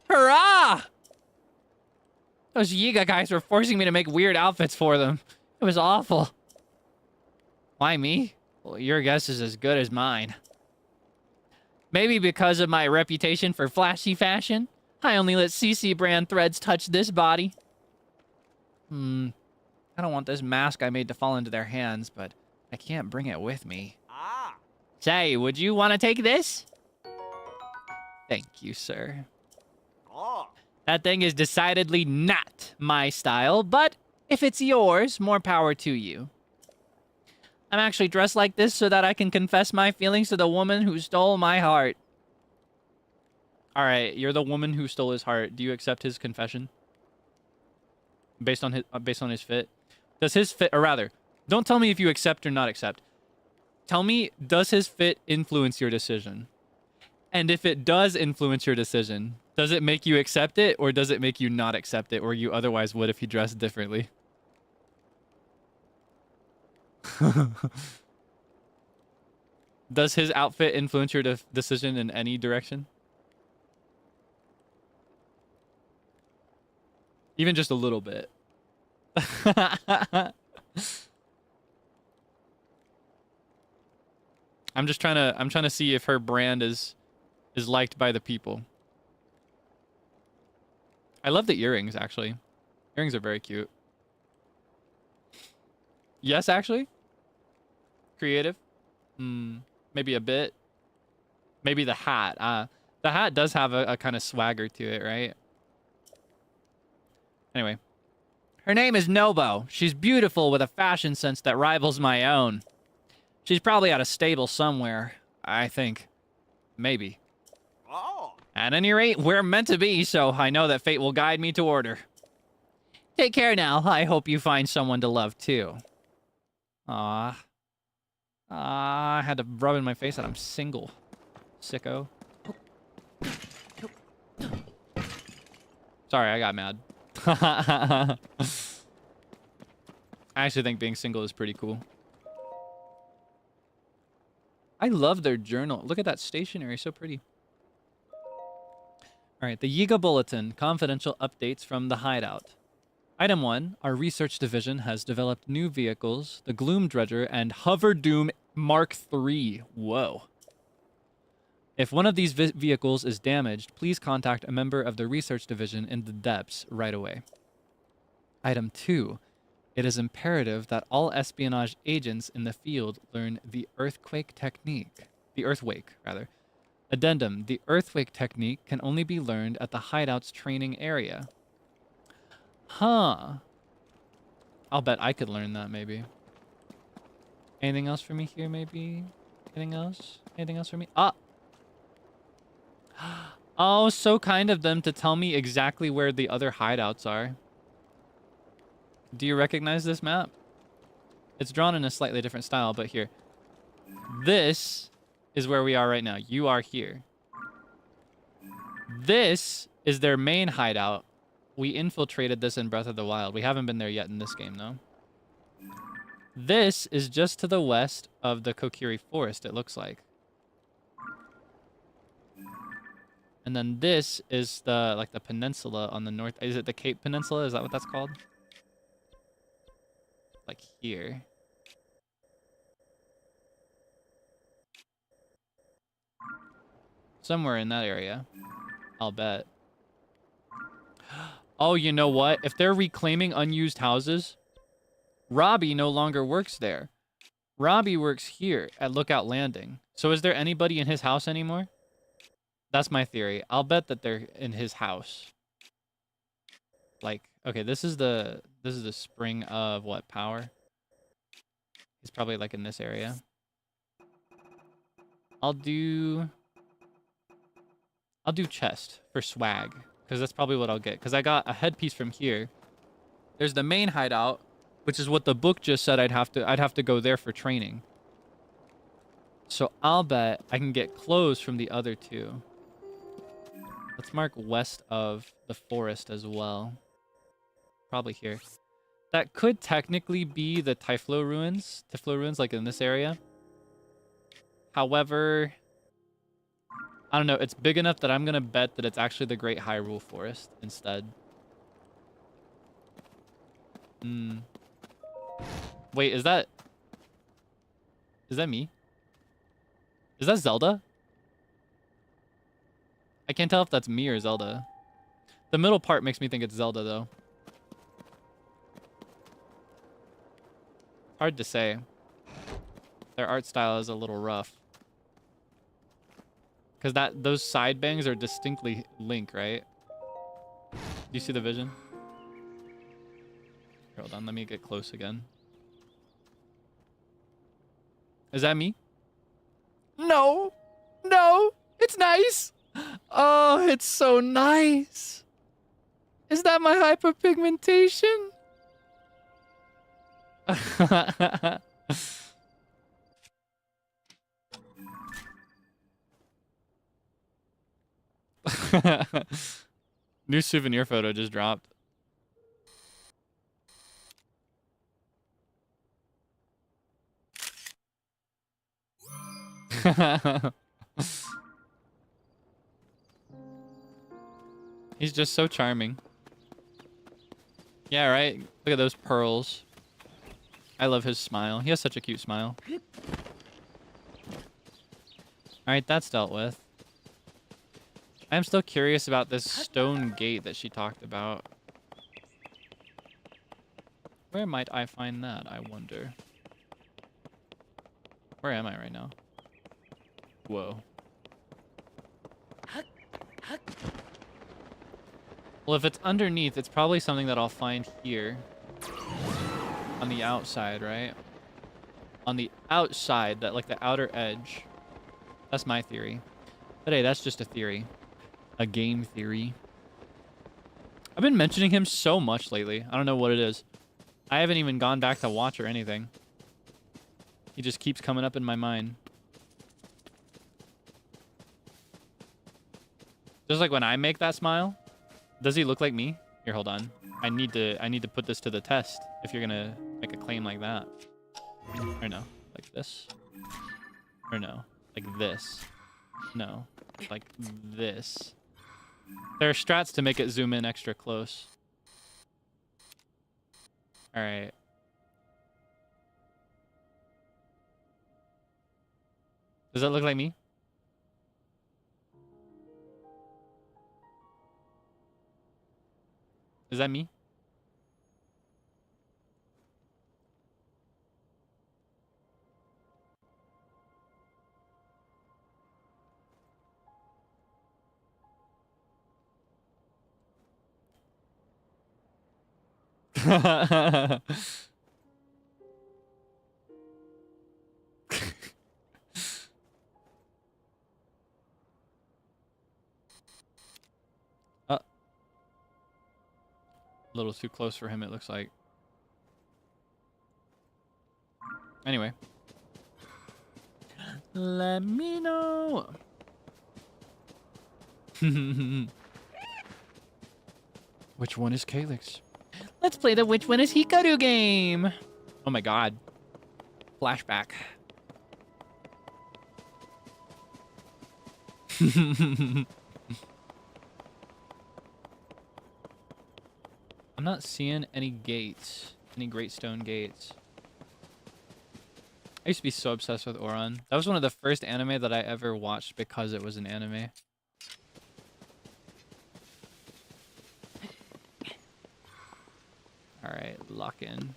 S3: Hurrah!
S1: Those Yiga guys were forcing me to make weird outfits for them. It was awful. Why me? Well, your guess is as good as mine. Maybe because of my reputation for flashy fashion, I only let CC brand threads touch this body. I don't want this mask I made to fall into their hands, but I can't bring it with me. Say, would you want to take this? Thank you, sir. That thing is decidedly not my style, but if it's yours, more power to you. I'm actually dressed like this so that I can confess my feelings to the woman who stole my heart. All right, you're the woman who stole his heart. Do you accept his confession? Based on his fit? Does his fit, or rather, don't tell me if you accept or not accept. Tell me, does his fit influence your decision? And if it does influence your decision, does it make you accept it, or does it make you not accept it, or you otherwise would if he dressed differently? Does his outfit influence your decision in any direction? Even just a little bit. I'm trying to see if her brand is liked by the people. I love the earrings, actually. Earrings are very cute. Yes, actually. Creative. Maybe a bit. Maybe the hat. The hat does have a kind of swagger to it, right? Anyway. Her name is Nobo. She's beautiful with a fashion sense that rivals my own. She's probably at a stable somewhere, I think. Maybe. At any rate, we're meant to be, so I know that fate will guide me toward her. Take care now. I hope you find someone to love, too. I had to rub in my face that I'm single. Sicko. Sorry, I got mad. I actually think being single is pretty cool. I love their journal. Look at that stationery, so pretty. All right, the Yiga Bulletin, confidential updates from the hideout. Item 1, our research division has developed new vehicles, the Gloom Dredger and Hover Doom Mark III. Whoa. If one of these vehicles is damaged, please contact a member of the research division in the depths right away. Item 2, it is imperative that all espionage agents in the field learn the Earthquake technique. The Earthwake, rather. Addendum, the Earthwake technique can only be learned at the hideout's training area. Huh. I'll bet I could learn that, maybe. Anything else for me here, maybe? Anything else? Anything else for me? Ah! Oh, so kind of them to tell me exactly where the other hideouts are. Do you recognize this map? It's drawn in a slightly different style, but here. This is where we are right now. You are here. This is their main hideout. We infiltrated this in Breath of the Wild. We haven't been there yet in this game, though. This is just to the west of the Kokiri Forest, it looks like. And then this is the, like, the peninsula on the north. Is it the Cape Peninsula? Is that what that's called? Like here. Somewhere in that area. I'll bet. Oh, you know what? If they're reclaiming unused houses, Robbie no longer works there. Robbie works here at Lookout Landing. So is there anybody in his house anymore? That's my theory. I'll bet that they're in his house. Like, okay, this is the spring of what, power? He's probably like in this area. I'll do chest for swag, because that's probably what I'll get. Because I got a headpiece from here. There's the main hideout, which is what the book just said I'd have to go there for training. So I'll bet I can get clothes from the other two. Let's mark west of the forest as well. Probably here. That could technically be the Tiflo ruins, like in this area. However, I don't know. It's big enough that I'm gonna bet that it's actually the Great Hyrule Forest instead. Wait, is that me? Is that Zelda? I can't tell if that's me or Zelda. The middle part makes me think it's Zelda, though. Hard to say. Their art style is a little rough. Because those side bangs are distinctly Link, right? Do you see the vision? Here, hold on, let me get close again. Is that me? No! No! It's nice! Oh, it's so nice! Is that my hyperpigmentation? New souvenir photo just dropped. He's just so charming. Yeah, right? Look at those pearls. I love his smile. He has such a cute smile. Alright, that's dealt with. I'm still curious about this stone gate that she talked about. Where might I find that, I wonder? Where am I right now? Whoa. Well, if it's underneath, it's probably something that I'll find here. On the outside, right? On the outside, that like the outer edge. That's my theory. But hey, that's just a theory. A game theory. I've been mentioning him so much lately. I don't know what it is. I haven't even gone back to watch or anything. He just keeps coming up in my mind. Just like when I make that smile. Does he look like me? Here, hold on. I need to put this to the test if you're gonna make a claim like that. Or no, like this. Or no, like this. No, like this. There are strats to make it zoom in extra close. All right. Does that look like me? Is that me? A little too close for him, it looks like. Anyway. Let me know. Which one is Kaelix? Let's play the Which One is Hikaru game. Oh my god. Flashback. I'm not seeing any gates. Any great stone gates. I used to be so obsessed with Oran. That was one of the first anime that I ever watched because it was an anime. Alright, lock in.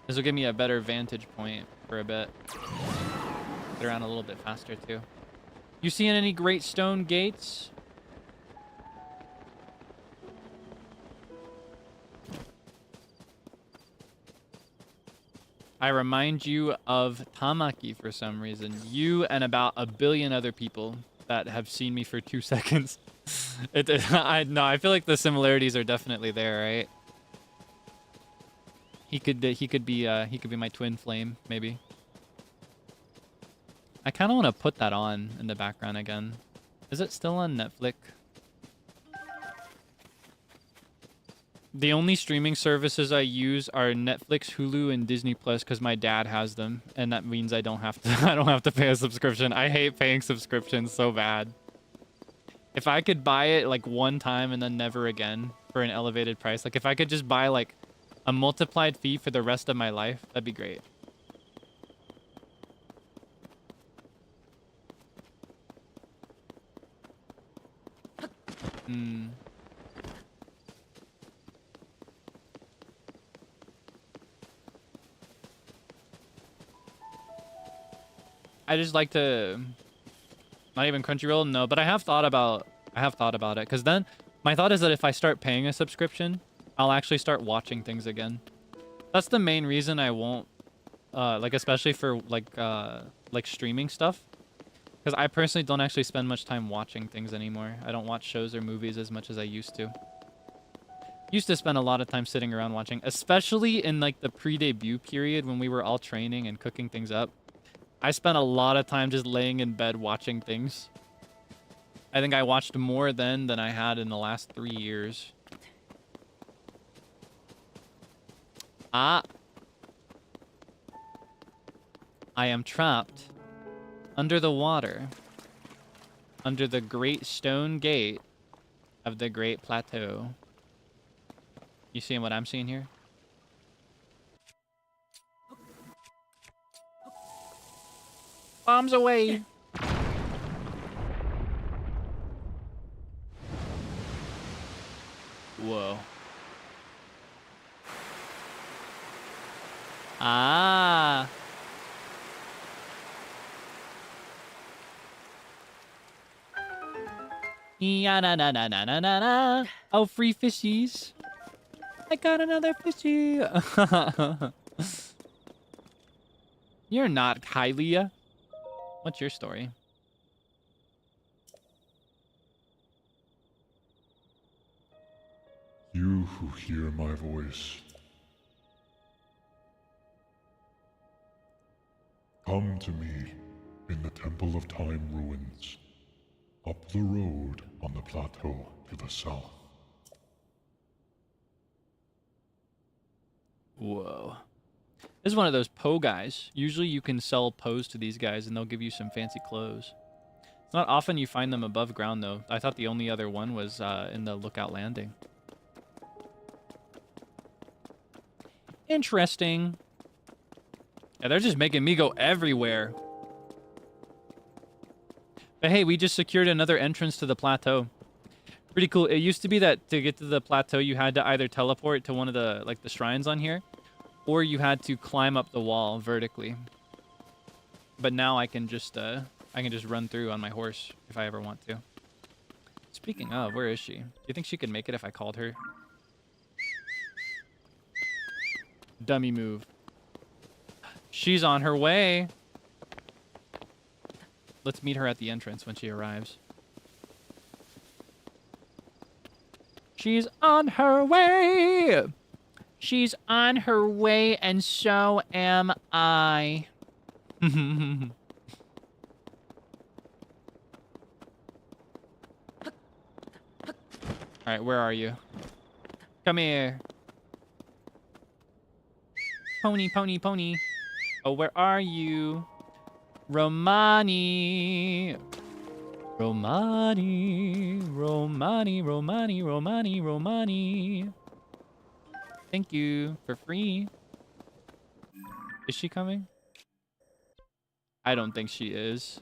S1: This will give me a better vantage point for a bit. Get around a little bit faster too. You seeing any great stone gates? I remind you of Tamaki for some reason. You and about a billion other people that have seen me for 2 seconds. I feel like the similarities are definitely there, right? He could be my twin flame, maybe. I kind of want to put that on in the background again. Is it still on Netflix? The only streaming services I use are Netflix, Hulu, and Disney Plus because my dad has them, and that means I don't have to pay a subscription. I hate paying subscriptions so bad. If I could buy it like one time and then never again for an elevated price, like if I could just buy like a multiplied fee for the rest of my life, that'd be great. I just like to, not even Crunchyroll, no, but I have thought about it, because then my thought is that if I start paying a subscription, I'll actually start watching things again. That's the main reason I won't, like especially for like streaming stuff, because I personally don't actually spend much time watching things anymore. I don't watch shows or movies as much as I used to. Used to spend a lot of time sitting around watching, especially in like the pre-debut period when we were all training and cooking things up. I spent a lot of time just laying in bed watching things. I think I watched more then than I had in the last 3 years. I am trapped under the water, under the great stone gate of the Great Plateau. You seeing what I'm seeing here? Bombs away! Whoa. Ah! Ya na na na na na na na. Oh, free fishies! I got another fishy! You're not Hylia. What's your story?
S2: You who hear my voice, come to me in the Temple of Time ruins, up the road on the plateau to the south.
S1: Whoa. This is one of those Poe guys. Usually you can sell Poes to these guys and they'll give you some fancy clothes. It's not often you find them above ground though. I thought the only other one was in the Lookout Landing. Interesting. Yeah, they're just making me go everywhere. But hey, we just secured another entrance to the plateau. Pretty cool. It used to be that to get to the plateau, you had to either teleport to one of the like the shrines on here, or you had to climb up the wall vertically. But now I can just run through on my horse if I ever want to. Speaking of, where is she? Do you think she could make it if I called her? Dummy move. She's on her way. Let's meet her at the entrance when she arrives. She's on her way. She's on her way, and so am I. All right, where are you? Come here. Pony, pony, pony. Oh, where are you? Romani. Romani. Romani, Romani, Romani, Romani. Thank you for free. Is she coming? I don't think she is.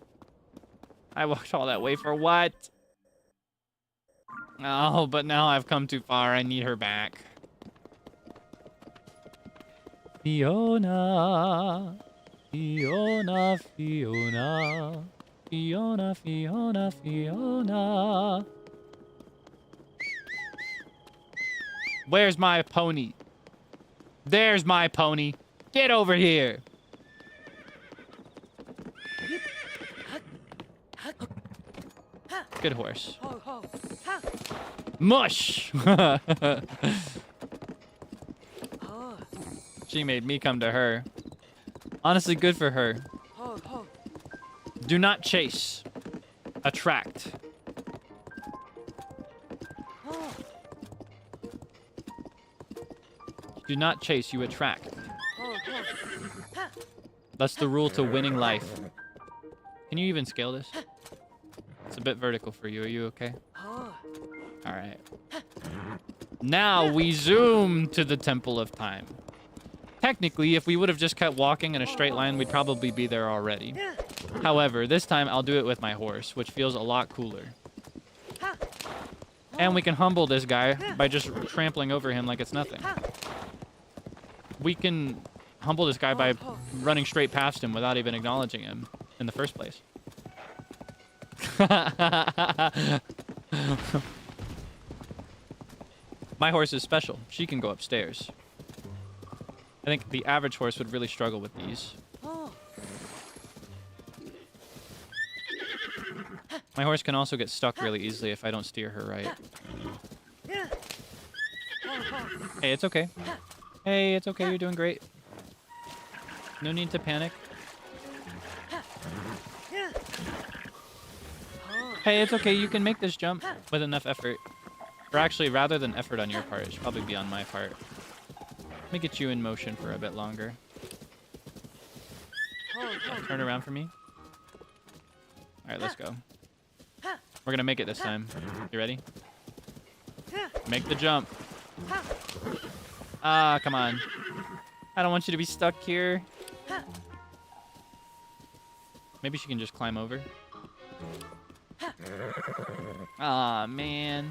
S1: I walked all that way for what? Oh, but now I've come too far. I need her back. Fiona. Fiona, Fiona. Fiona, Fiona, Fiona. Where's my pony? There's my pony. Get over here. Good horse. Mush! She made me come to her. Honestly, good for her. Do not chase. Attract. Do not chase, you attract. That's the rule to winning life. Can you even scale this? It's a bit vertical for you. Are you okay? Alright. Now we zoom to the Temple of Time. Technically, if we would have just kept walking in a straight line, we'd probably be there already. However, this time I'll do it with my horse, which feels a lot cooler. And we can humble this guy by just trampling over him like it's nothing. We can humble this guy by running straight past him without even acknowledging him in the first place. My horse is special. She can go upstairs. I think the average horse would really struggle with these. My horse can also get stuck really easily if I don't steer her right. Hey, it's okay. Hey, it's okay. You're doing great. No need to panic. Hey, it's okay. You can make this jump with enough effort. Or actually, rather than effort on your part, it should probably be on my part. Let me get you in motion for a bit longer. Okay, turn around for me. Alright, let's go. We're gonna make it this time. You ready? Make the jump. Ah, come on. I don't want you to be stuck here. Maybe she can just climb over. Ah, man.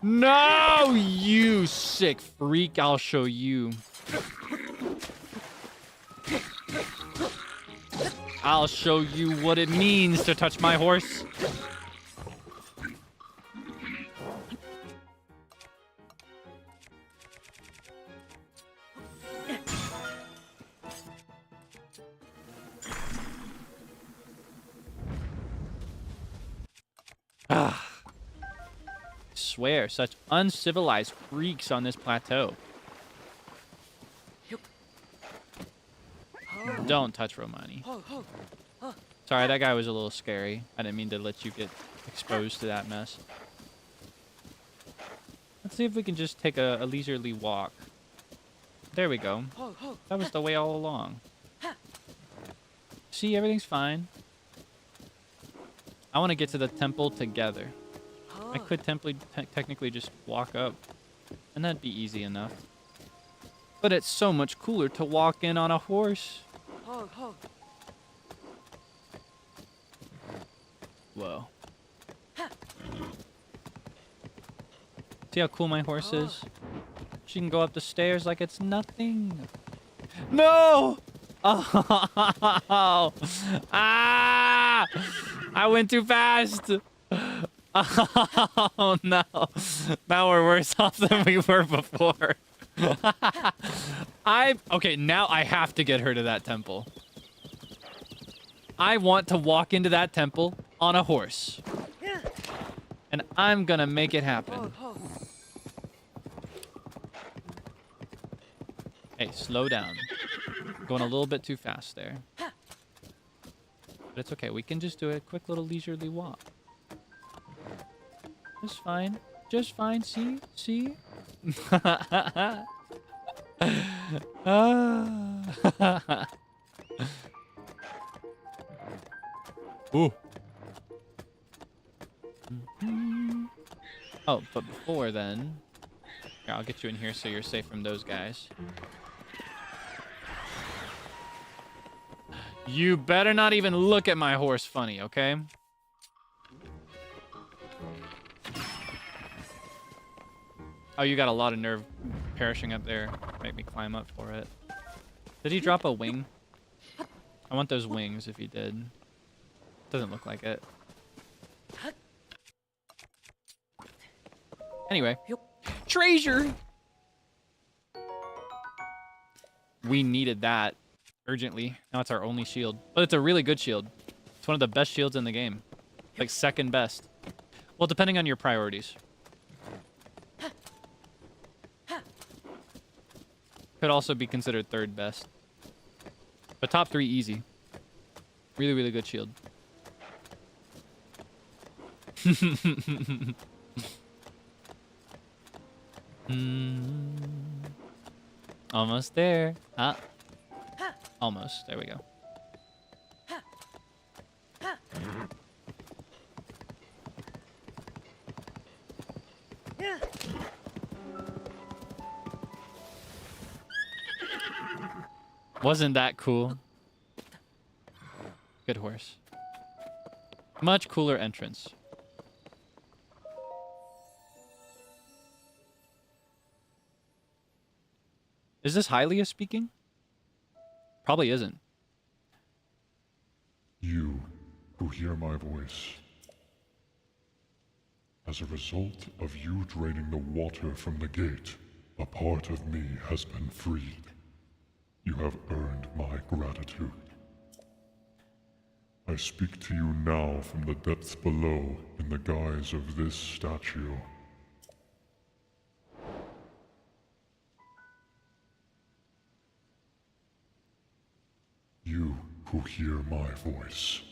S1: No, you sick freak. I'll show you. I'll show you what it means to touch my horse. Ah. Swear, such uncivilized freaks on this plateau. Don't touch Romani. Sorry, that guy was a little scary. I didn't mean to let you get exposed to that mess. Let's see if we can just take a leisurely walk. There we go. That was the way all along. See, everything's fine. I want to get to the temple together. I could technically just walk up, and that'd be easy enough. But it's so much cooler to walk in on a horse. Whoa. See how cool my horse is? She can go up the stairs like it's nothing. No! Oh! Ah! I went too fast! Oh no. Now we're worse off than we were before. Okay, now I have to get her to that temple. I want to walk into that temple on a horse. And I'm gonna make it happen. Hey, slow down. Going a little bit too fast there. But it's okay, we can just do a quick little leisurely walk. Just fine. Just fine. See? See?
S2: Ooh.
S1: Oh, but before then... Here, I'll get you in here so you're safe from those guys. You better not even look at my horse funny, okay? Oh, you got a lot of nerve perishing up there. Make me climb up for it. Did he drop a wing? I want those wings if he did. Doesn't look like it. Anyway. Treasure! We needed that urgently. Now it's our only shield. But it's a really good shield. It's one of the best shields in the game. Like second best. Well, depending on your priorities. Could also be considered third best. But top 3 easy. Really, really good shield. Almost there. Ah. Almost. There we go. Wasn't that cool? Good horse. Much cooler entrance. Is this Hylia speaking? Probably isn't.
S2: You who hear my voice. As a result of you draining the water from the gate, a part of me has been freed. You have earned my gratitude. I speak to you now from the depths below in the guise of this statue. You who hear my voice.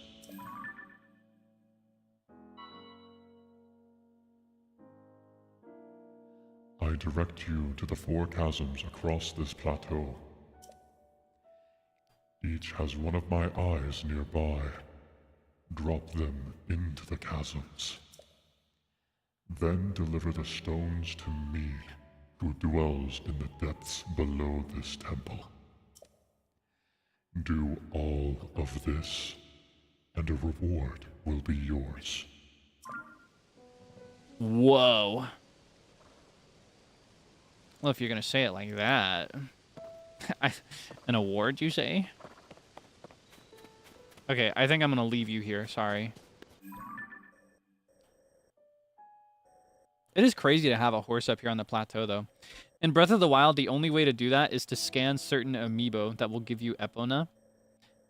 S2: I direct you to the 4 chasms across this plateau. Each has one of my eyes nearby. Drop them into the chasms. Then deliver the stones to me, who dwells in the depths below this temple. Do all of this, and a reward will be yours.
S1: Whoa. Well, if you're gonna say it like that. An award, you say? Okay, I think I'm gonna leave you here, sorry. It is crazy to have a horse up here on the plateau, though. In Breath of the Wild, the only way to do that is to scan certain amiibo that will give you Epona.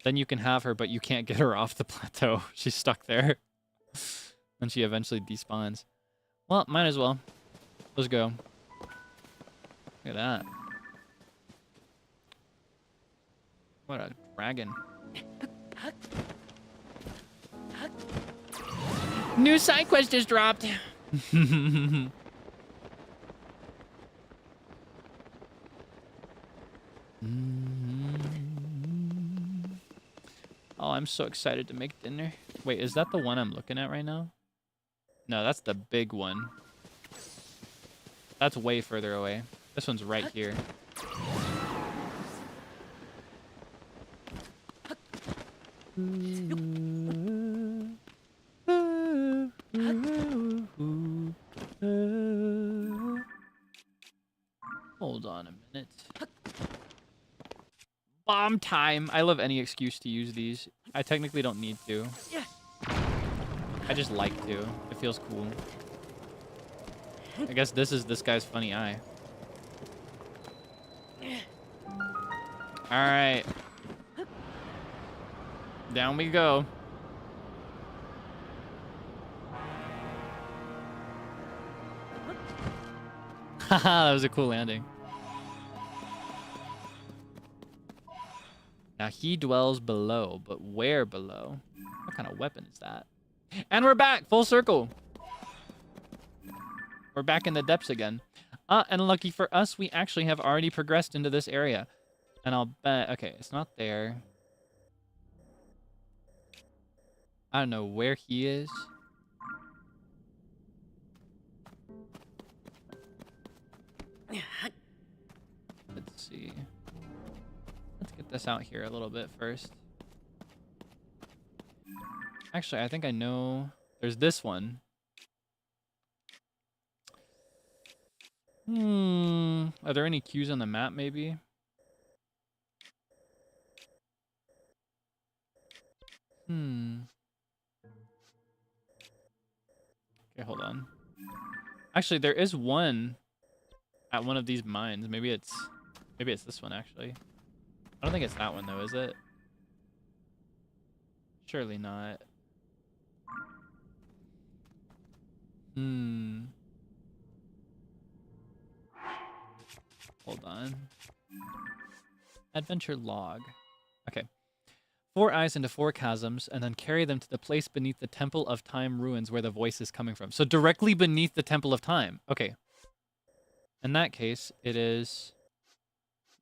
S1: Then you can have her, but you can't get her off the plateau. She's stuck there. And she eventually despawns. Well, might as well. Let's go. Look at that. What a dragon. New side quest just dropped. Oh, I'm so excited to make dinner. Wait, is that the one I'm looking at right now? No, that's the big one. That's way further away. This one's right here. Hold on a minute. Bomb time! I love any excuse to use these. I technically don't need to. I just like to. It feels cool. I guess this is this guy's funny eye. Alright. Down we go. Haha, that was a cool landing. Now he dwells below, but where below? What kind of weapon is that? And we're back, full circle. We're back in the depths again. And lucky for us, we actually have already progressed into this area. And I'll bet, okay, it's not there. I don't know where he is. Let's see. Let's get this out here a little bit first. Actually, I think I know. There's this one. Are there any cues on the map, maybe? Okay, hold on. Actually, there is one at one of these mines. Maybe it's this one, actually. I don't think it's that one, though, is it? Surely not. Hold on. Adventure log. Okay. 4 eyes into 4 chasms, and then carry them to the place beneath the Temple of Time ruins where the voice is coming from. So directly beneath the Temple of Time. Okay. In that case, it is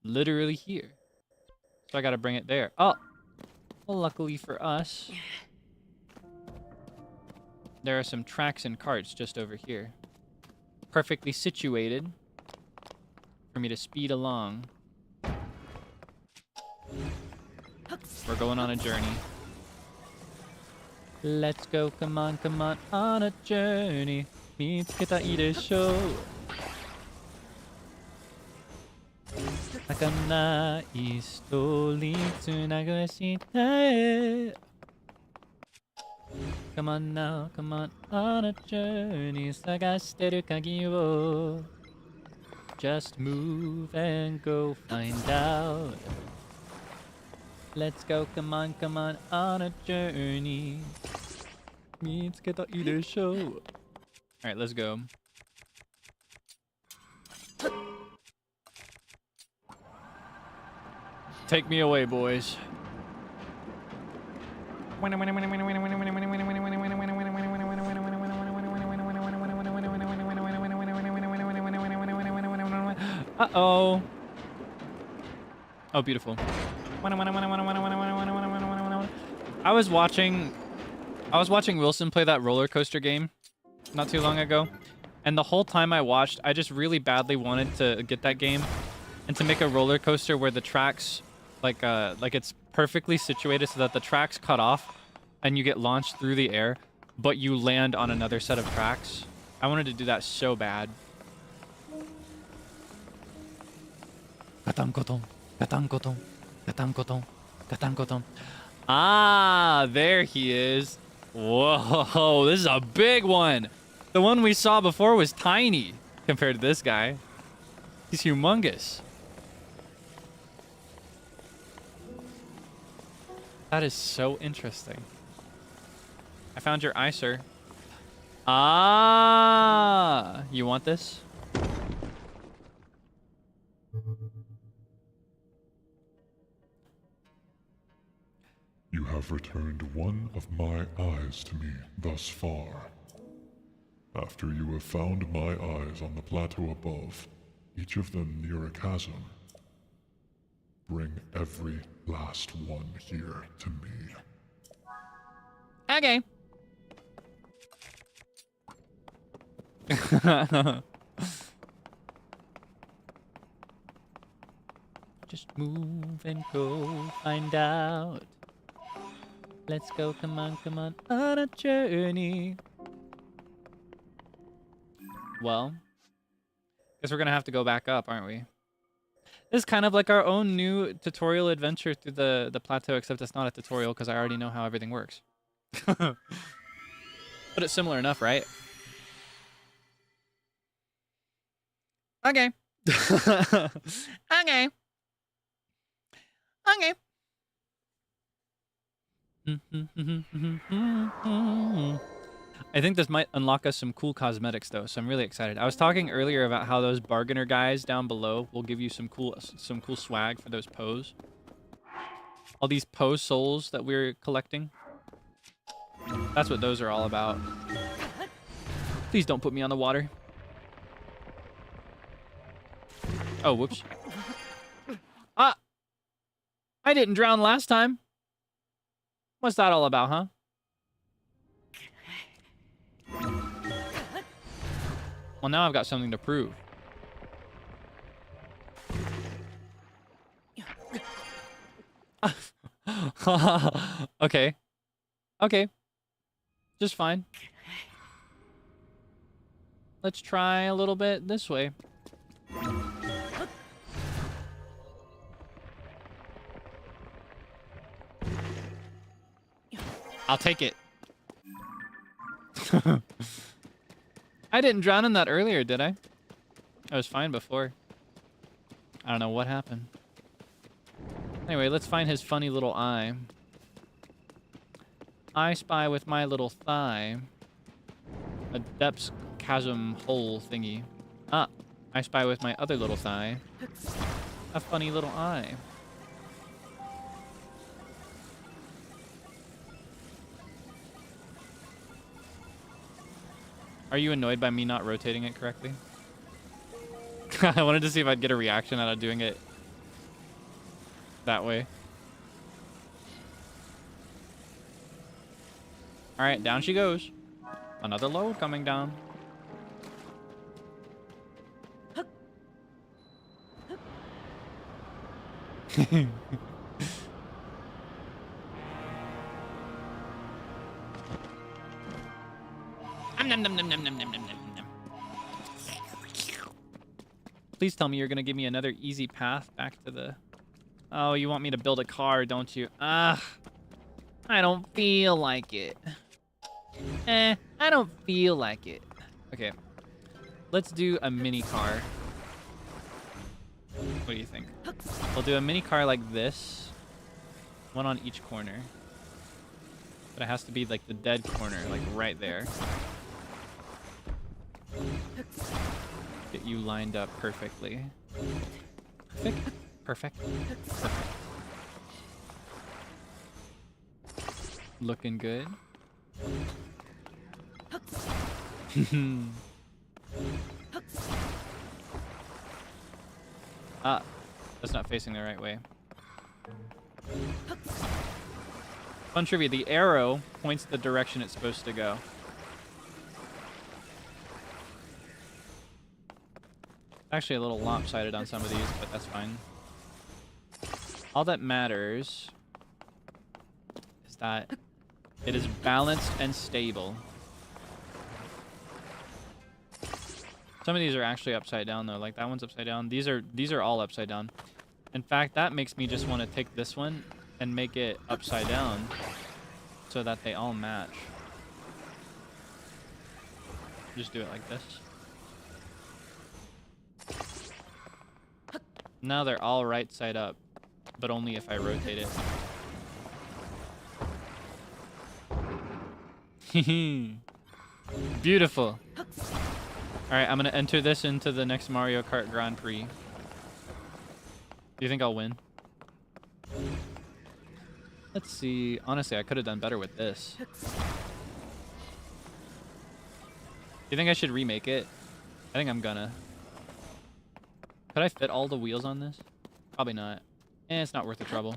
S1: literally here. So I gotta bring it there. Oh! Well, luckily for us, there are some tracks and carts just over here. Perfectly situated for me to speed along. We're going on a journey. Let's go, come on, on a journey. 見つけたいでしょう。儚いストーリーつなぐしたい。Come on now, come on a journey. 探してる鍵を Just move and go find out. Let's go, come on a journey. 見つけたいでしょう。Alright, let's go. Take me away, boys. Uh-oh. Oh, beautiful. I was watching Wilson play that roller coaster game not too long ago, and the whole time I watched, I just really badly wanted to get that game and to make a roller coaster where the tracks like it's perfectly situated so that the tracks cut off and you get launched through the air, but you land on another set of tracks. I wanted to do that so bad. Ah, there he is. Whoa, this is a big one. The one we saw before was tiny compared to this guy. He's humongous. That is so interesting. I found your eye, sir. Ah, you want this?
S2: You have returned one of my eyes to me thus far. After you have found my eyes on the plateau above, each of them near a chasm, bring every last one here to me.
S1: Okay. Just move and go find out. Let's go, come on a journey. Well, guess we're gonna have to go back up, aren't we? This is kind of like our own new tutorial adventure through the plateau, except it's not a tutorial because I already know how everything works. But it's similar enough, right? Okay. Okay. Okay. I think this might unlock us some cool cosmetics though, so I'm really excited. I was talking earlier about how those bargainer guys down below will give you some cool swag for those pose. All these pose souls that we're collecting. That's what those are all about. Please don't put me on the water. Oh, whoops. Ah! I didn't drown last time. What's that all about, huh? Well, now I've got something to prove. Okay. Okay. Just fine. Let's try a little bit this way. I'll take it. I didn't drown in that earlier, did I? I was fine before. I don't know what happened. Anyway, let's find his funny little eye. I spy with my little thigh a depths chasm hole thingy. Ah, I spy with my other little thigh a funny little eye. Are you annoyed by me not rotating it correctly? I wanted to see if I'd get a reaction out of doing it that way. All right, down she goes. Another load coming down. Please tell me you're gonna give me another easy path back to the... Oh, you want me to build a car, don't you? I don't feel like it. I don't feel like it. Okay. Let's do a mini car. What do you think? We'll do a mini car like this. One on each corner. But it has to be like the dead corner, like right there. Get you lined up perfectly. Perfect. Perfect. Perfect. Looking good. Ah, that's not facing the right way. Fun trivia, the arrow points the direction it's supposed to go. Actually a little lopsided on some of these, but that's fine. All that matters is that it is balanced and stable. Some of these are actually upside down though, like that one's upside down. These are all upside down. In fact, that makes me just want to take this one and make it upside down so that they all match. Just do it like this. Now they're all right side up, but only if I rotate it. Beautiful. Alright, I'm gonna enter this into the next Mario Kart Grand Prix. Do you think I'll win? Let's see. Honestly, I could have done better with this. Do you think I should remake it? I think I'm gonna. Could I fit all the wheels on this? Probably not. It's not worth the trouble.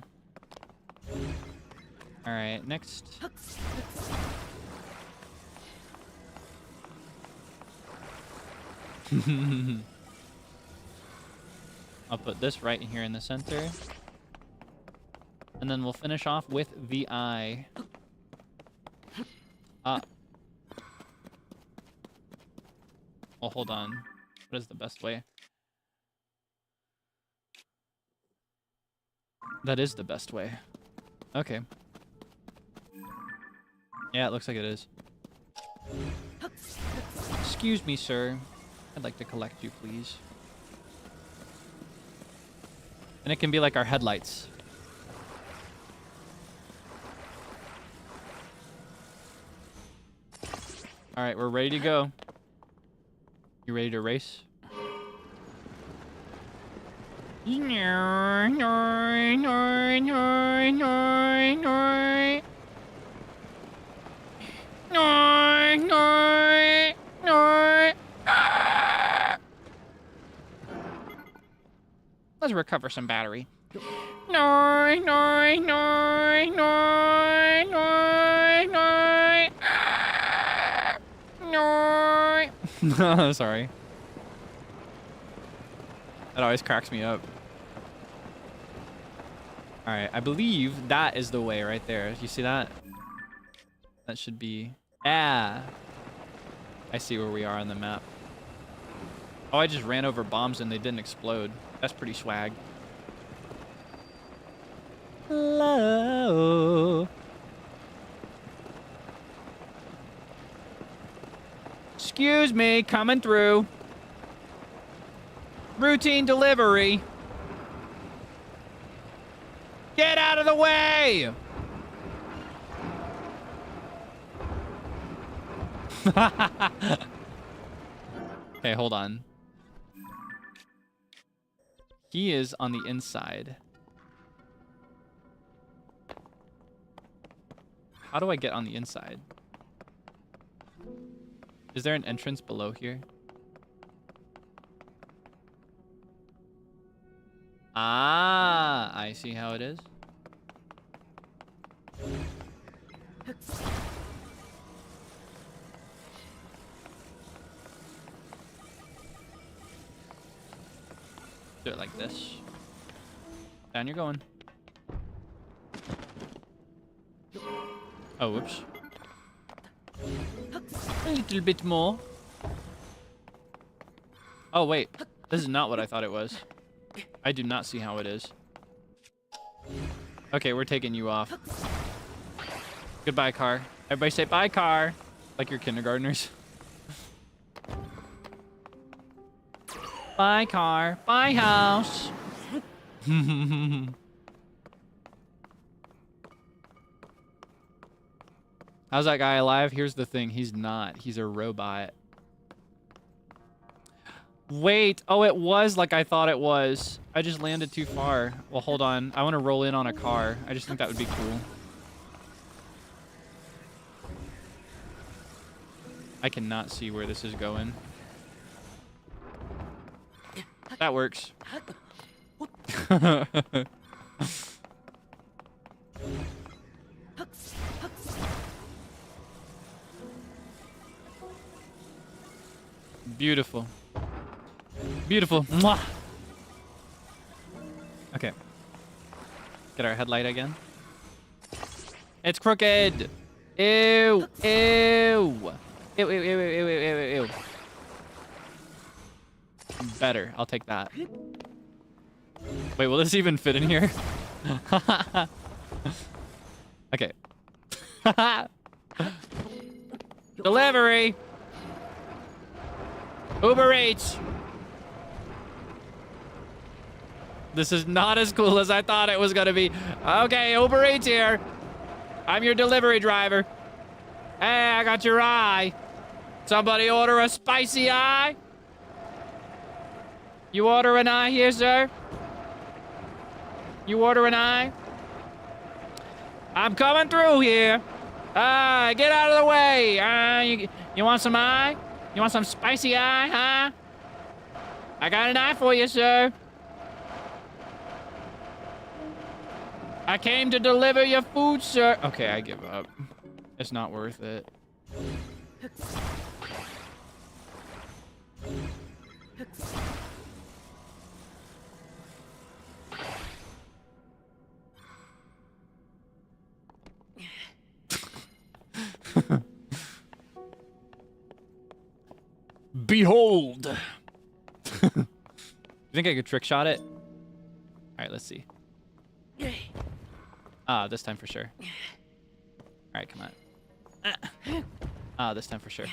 S1: Alright, next. I'll put this right here in the center. And then we'll finish off with the eye. Well, hold on. What is the best way? That is the best way. Okay. Yeah, it looks like it is. Excuse me, sir. I'd like to collect you, please. And it can be like our headlights. All right, we're ready to go. You ready to race? Let's recover some battery. Sorry. That always cracks me up. Alright, I believe that is the way right there. You see that? That should be... Yeah! I see where we are on the map. Oh, I just ran over bombs and they didn't explode. That's pretty swag. Hello. Excuse me, coming through. Routine delivery. Get out of the way! Okay, hold on. He is on the inside. How do I get on the inside? Is there an entrance below here? Ah, I see how it is. Do it like this. Down you're going. Oh, whoops. A little bit more. Oh, wait. This is not what I thought it was. I do not see how it is. Okay, we're taking you off. Goodbye, car. Everybody say bye, car. Like your kindergartners. Bye, car. Bye, house. How's that guy alive? Here's the thing. He's not. He's a robot. Wait. Oh, it was like I thought it was. I just landed too far. Well, hold on. I want to roll in on a car. I just think that would be cool. I cannot see where this is going. That works. Beautiful. Beautiful. Mwah. Okay. Get our headlight again. It's crooked. Ew. Ew. Ew, ew, ew, ew, ew, ew, ew. Better. I'll take that. Wait, will this even fit in here? Okay. Delivery. Uber Eats. This is not as cool as I thought it was gonna be. Okay, Uber Eats here. I'm your delivery driver. Hey, I got your eye. Somebody order a spicy eye? You order an eye here, sir? You order an eye? I'm coming through here. Get out of the way. You want some eye? You want some spicy eye, huh? I got an eye for you, sir. I came to deliver your food, sir. Okay, I give up. It's not worth it. Behold! You think I could trick shot it? Alright, let's see. This time for sure. Alright, come on. This time for sure.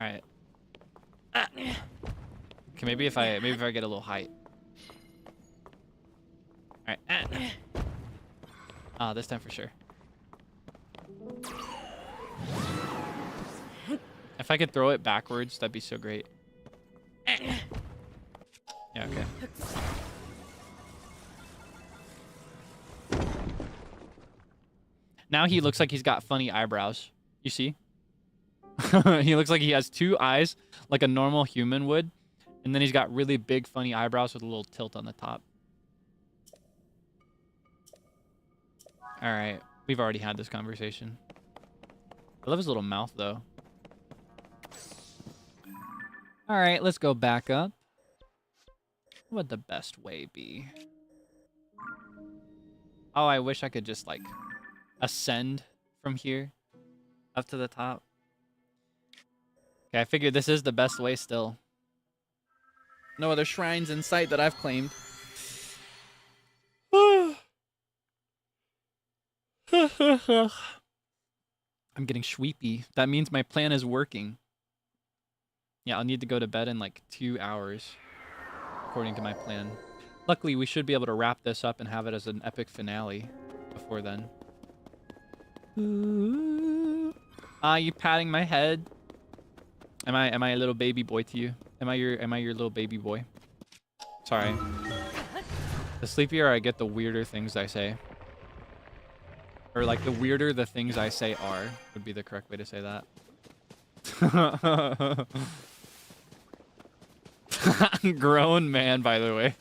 S1: Alright. Okay, maybe if I get a little height. Alright. This time for sure. If I could throw it backwards, that'd be so great. Yeah, okay. Now he looks like he's got funny eyebrows. You see? He looks like he has two eyes, like a normal human would. And then he's got really big, funny eyebrows with a little tilt on the top. Alright. We've already had this conversation. I love his little mouth, though. Alright, let's go back up. What would the best way be? Oh, I wish I could just, like, ascend from here up to the top. Okay, I figured this is the best way still. No other shrines in sight that I've claimed. I'm getting sleepy. That means my plan is working. Yeah, I'll need to go to bed in like 2 hours, according to my plan. Luckily, we should be able to wrap this up and have it as an epic finale before then. You patting my head? Am I a little baby boy to you? Am I your little baby boy? Sorry. The sleepier I get, the weirder things I say. Or like the weirder the things I say are, would be the correct way to say that. Grown man, by the way.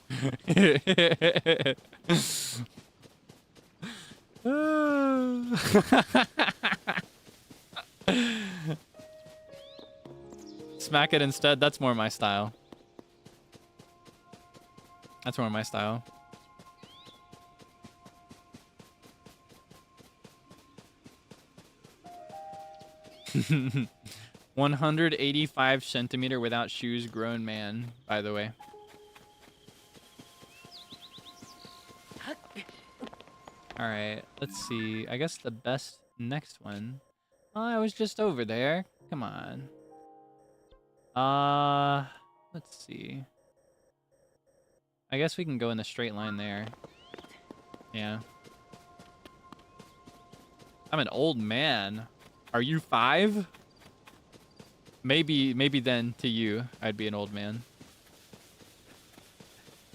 S1: Smack it instead. That's more my style. That's more my style. $185 centimeter without shoes, grown man, by the way. All right, let's see. I guess the best next one. Oh, I was just over there. Come on. Let's see. I guess we can go in a straight line there. Yeah. I'm an old man. Are you 5? Maybe then to you, I'd be an old man.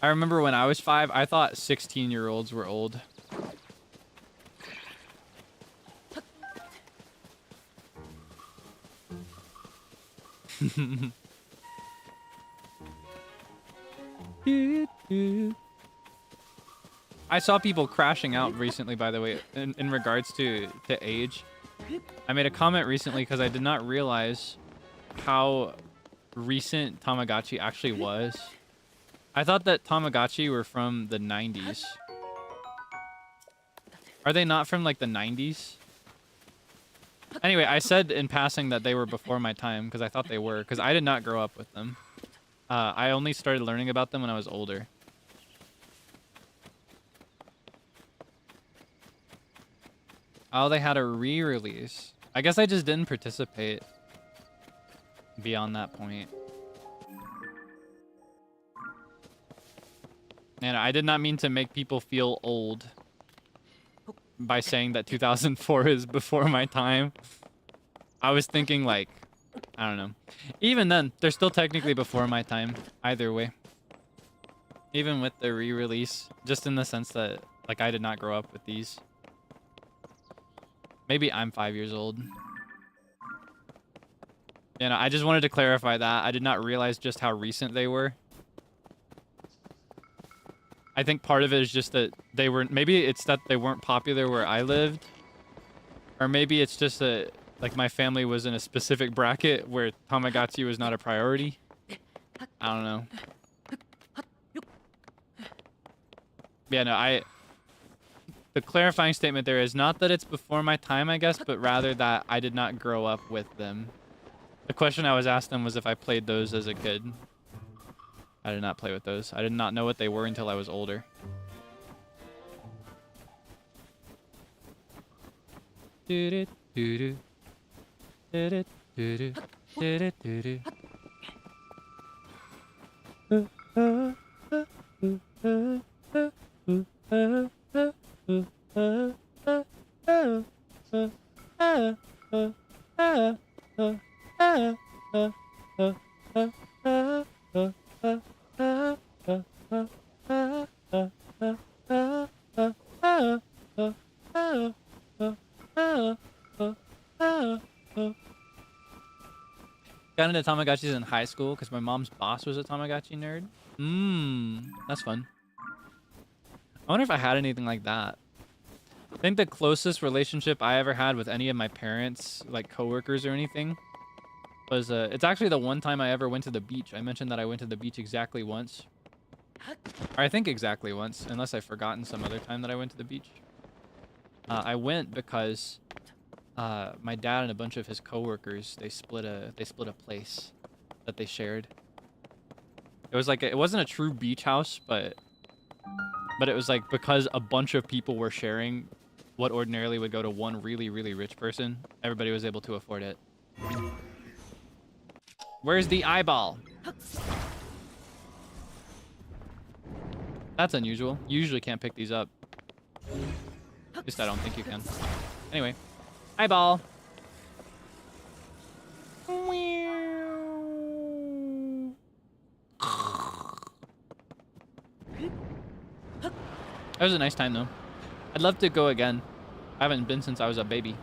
S1: I remember when I was 5, I thought 16-year-olds were old. I saw people crashing out recently, by the way, in regards to age. I made a comment recently because I did not realize how recent Tamagotchi actually was. I thought that Tamagotchi were from the 90s. Are they not from like the 90s? Anyway, I said in passing that they were before my time because I thought they were, because I did not grow up with them. I only started learning about them when I was older. Oh, they had a re-release. I guess I just didn't participate beyond that point. And I did not mean to make people feel old by saying that 2004 is before my time. I was thinking like, I don't know. Even then, they're still technically before my time, either way. Even with the re-release, just in the sense that like I did not grow up with these. Maybe I'm 5 years old. You know, I just wanted to clarify that. I did not realize just how recent they were. I think part of it is just that they were, maybe it's that they weren't popular where I lived. Or maybe it's just that, like, my family was in a specific bracket where Tamagotchi was not a priority. I don't know. Yeah, no, the clarifying statement there is not that it's before my time, I guess, but rather that I did not grow up with them. The question I was asked them was if I played those as a kid. I did not play with those. I did not know what they were until I was older. Got into Tamagotchis in high school because my mom's boss was a Tamagotchi nerd. That's fun. I wonder if I had anything like that. I think the closest relationship I ever had with any of my parents, like coworkers or anything, was it's actually the one time I ever went to the beach. I mentioned that I went to the beach exactly once. Or I think exactly once, unless I've forgotten some other time that I went to the beach. I went because my dad and a bunch of his coworkers, they split a place that they shared. It was like it wasn't a true beach house, but it was like because a bunch of people were sharing what ordinarily would go to one really, really rich person, everybody was able to afford it. Where's the eyeball? That's unusual. You usually can't pick these up. At least I don't think you can. Anyway, eyeball. That was a nice time though. I'd love to go again. I haven't been since I was a baby.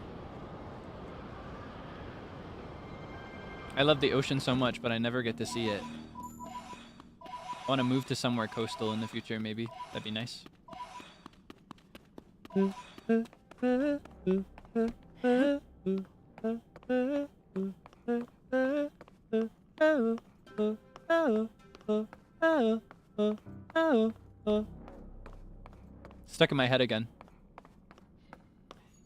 S1: I love the ocean so much, but I never get to see it. I want to move to somewhere coastal in the future, maybe. That'd be nice. Stuck in my head again.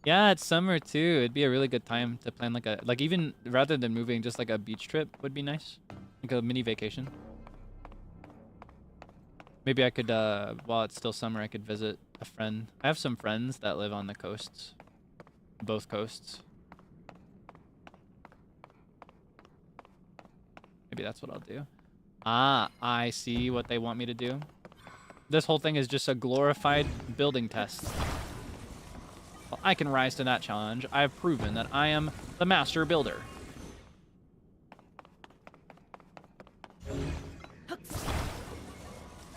S1: Yeah, it's summer too. It'd be a really good time to plan like even rather than moving, just like a beach trip would be nice. Like a mini vacation. Maybe I could, while it's still summer, I could visit a friend. I have some friends that live on the coasts. Both coasts. Maybe that's what I'll do. Ah, I see what they want me to do. This whole thing is just a glorified building test. Well, I can rise to that challenge. I have proven that I am the master builder.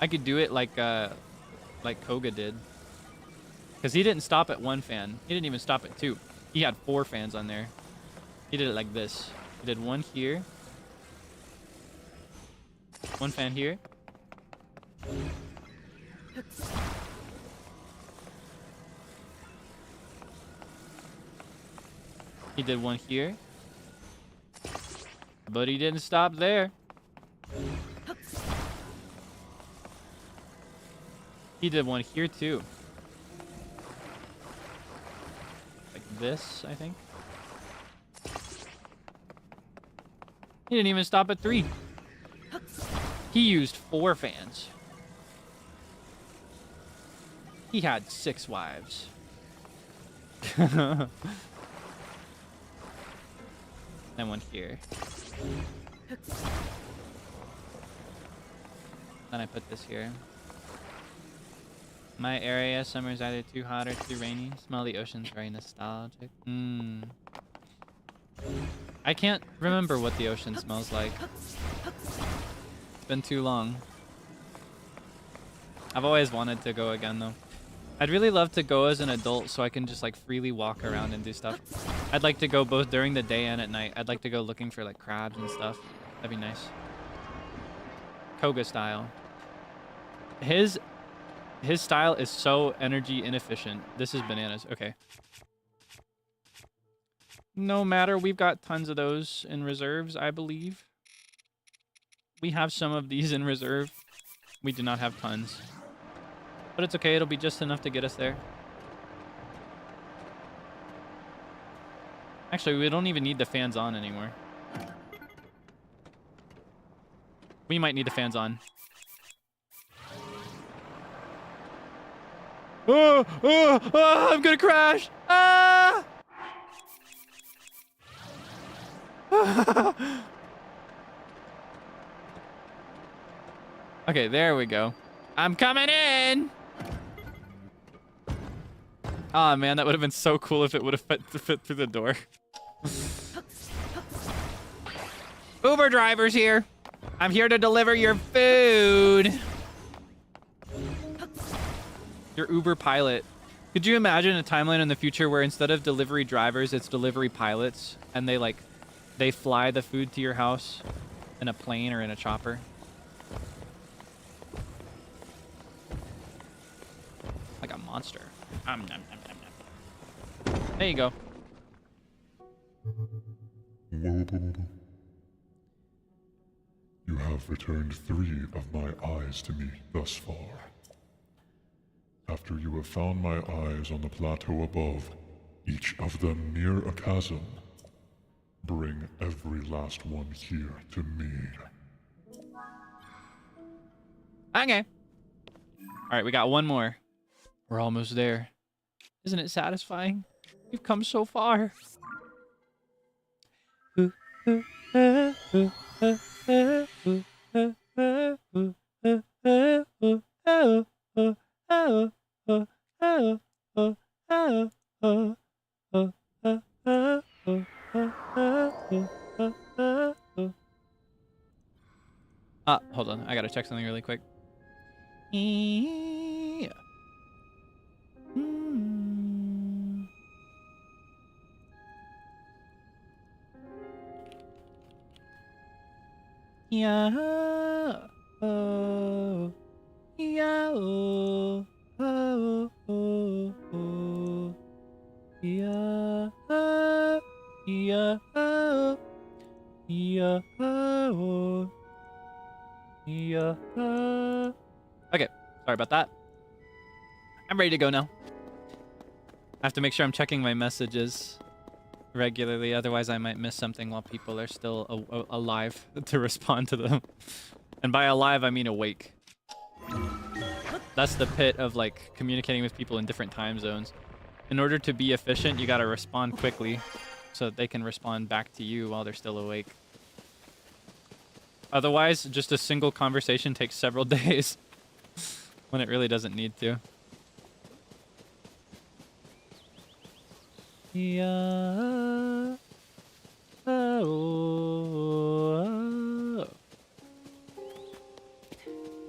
S1: I could do it like Koga did. Because he didn't stop at 1 fan. He didn't even stop at 2. He had 4 fans on there. He did it like this. He did 1 here. 1 fan here. He did 1 here. But he didn't stop there. He did 1 here too. Like this, I think. He didn't even stop at 3. He used 4 fans. He had 6 wives. Then 1 here. Then I put this here. My area, summer's either too hot or too rainy. Smell the ocean's very nostalgic. I can't remember what the ocean smells like. It's been too long. I've always wanted to go again though. I'd really love to go as an adult so I can just like freely walk around and do stuff. I'd like to go both during the day and at night. I'd like to go looking for like crabs and stuff. That'd be nice. Koga style. His style is so energy inefficient. This is bananas. Okay. No matter, we've got tons of those in reserves, I believe. We have some of these in reserve. We do not have tons. But it's okay, it'll be just enough to get us there. Actually, we don't even need the fans on anymore. We might need the fans on. Oh, I'm gonna crash! Ah! Okay, there we go. I'm coming in! Ah, man, that would have been so cool if it would have fit through the door. Uber driver's here. I'm here to deliver your food. Your Uber pilot. Could you imagine a timeline in the future where instead of delivery drivers, it's delivery pilots, and they fly the food to your house in a plane or in a chopper? Like a monster. There you go.
S2: You have returned 3 of my eyes to me thus far. After you have found my eyes on the plateau above, each of them near a chasm, bring every last one here to me.
S1: Okay. Alright, we got 1 more. We're almost there. Isn't it satisfying? We've come so far. Ah, hold on. I gotta check something really quick. Yeah. Yeah. Oh. Yeah. Oh. Oh. Oh. Oh. Yeah. Oh. Yeah. Oh. Yeah. Oh. Yeah. Okay, sorry about that. I'm ready to go now. I have to make sure I'm checking my messages regularly, otherwise I might miss something while people are still alive to respond to them. And by alive, I mean awake. That's the pit of like communicating with people in different time zones. In order to be efficient, you gotta respond quickly so that they can respond back to you while they're still awake. Otherwise, just a single conversation takes several days when it really doesn't need to. Yeah. Oh.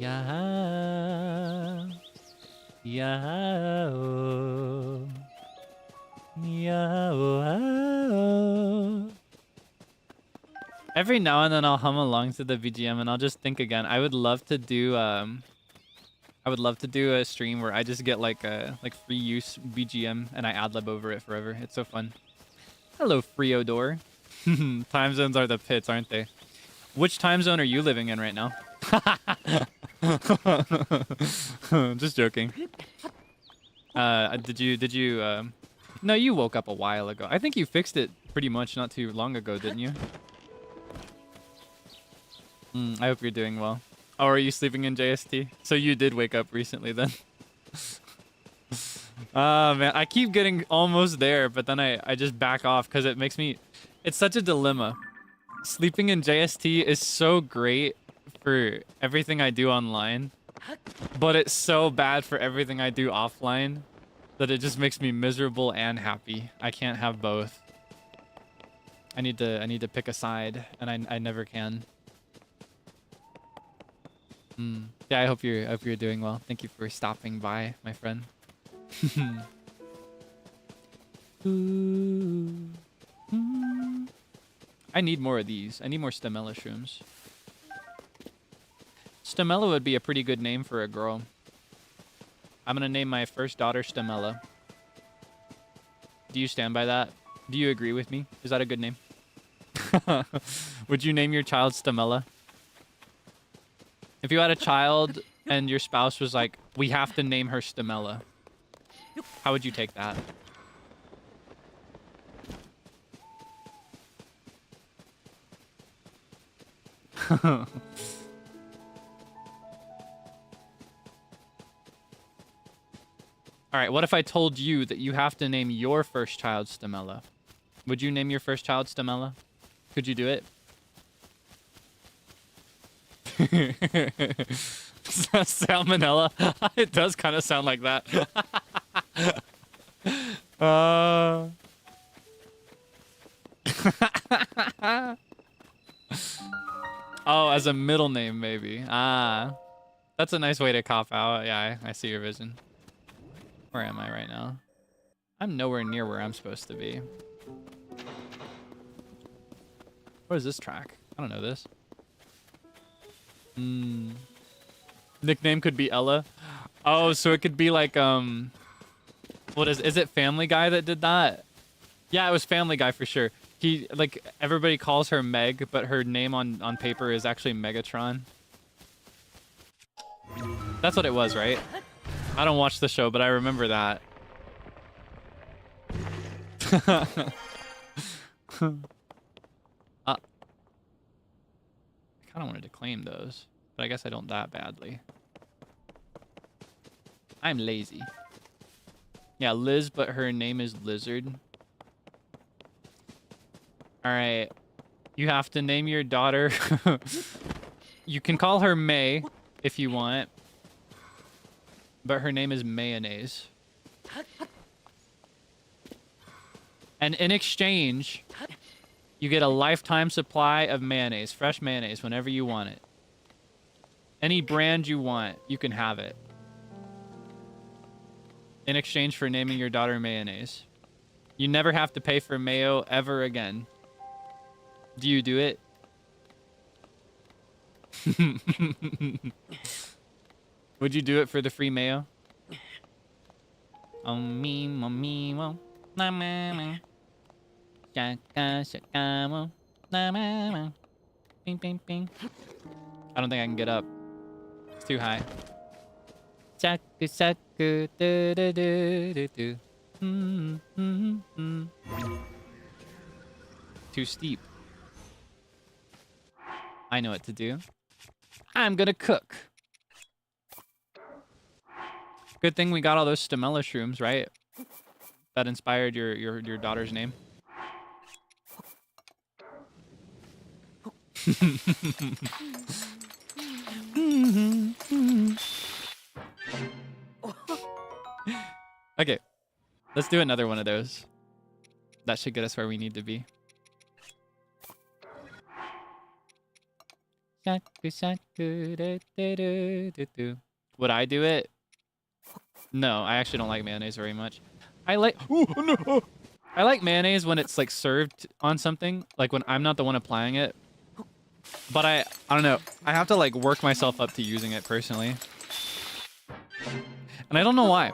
S1: Yeah. Yeah. Oh. Yeah. Oh. Every now and then I'll hum along to the BGM and I'll just think again. I would love to do a stream where I just get like a free use BGM and I ad-lib over it forever. It's so fun. Hello, Freodore. Time zones are the pits, aren't they? Which time zone are you living in right now? Just joking. Did you no, you woke up a while ago. I think you fixed it pretty much not too long ago, didn't you? I hope you're doing well. Oh, are you sleeping in JST? So you did wake up recently then. Man, I keep getting almost there, but then I just back off because it makes me... It's such a dilemma. Sleeping in JST is so great for everything I do online, but it's so bad for everything I do offline that it just makes me miserable and happy. I can't have both. I need to pick a side, and I never can. Yeah, I hope you're doing well. Thank you for stopping by, my friend. I need more of these. I need more Stamella shrooms. Stamella would be a pretty good name for a girl. I'm gonna name my first daughter Stamella. Do you stand by that? Do you agree with me? Is that a good name? Would you name your child Stamella? If you had a child and your spouse was like, we have to name her Stamella, how would you take that? All right, what if I told you that you have to name your first child Stamella? Would you name your first child Stamella? Could you do it? Salmonella? It does kind of sound like that. Oh, as a middle name, maybe. Ah, that's a nice way to cop out. Yeah, I see your vision. Where am I right now? I'm nowhere near where I'm supposed to be. What is this track? I don't know this. Nickname could be Ella. Oh, so it could be like, what is it Family Guy that did that? Yeah, it was Family Guy for sure. He, like, everybody calls her Meg, but her name on paper is actually Megatron. That's what it was, right? I don't watch the show, but I remember that. I kind of wanted to claim those, but I guess I don't that badly. I'm lazy. Yeah, Liz, but her name is Lizard. All right. You have to name your daughter. You can call her May if you want, but her name is Mayonnaise. And in exchange, you get a lifetime supply of mayonnaise, fresh mayonnaise, whenever you want it. Any brand you want, you can have it. In exchange for naming your daughter Mayonnaise. You never have to pay for mayo ever again. Do you do it? Would you do it for the free mayo? Oh me, mo me, mo, na ma ma, shaka shaka mo, na ma ma, ping ping ping. I don't think I can get up. It's too high. Shaku shaku do do do do do. Too steep. I know what to do. I'm gonna cook. Good thing we got all those stamella shrooms, right? That inspired your daughter's name. Okay, let's do another one of those. That should get us where we need to be. Would I do it? No, I actually don't like mayonnaise very much. I like I like mayonnaise when it's like served on something, like when I'm not the one applying it. But I don't know. I have to like work myself up to using it personally. And I don't know why.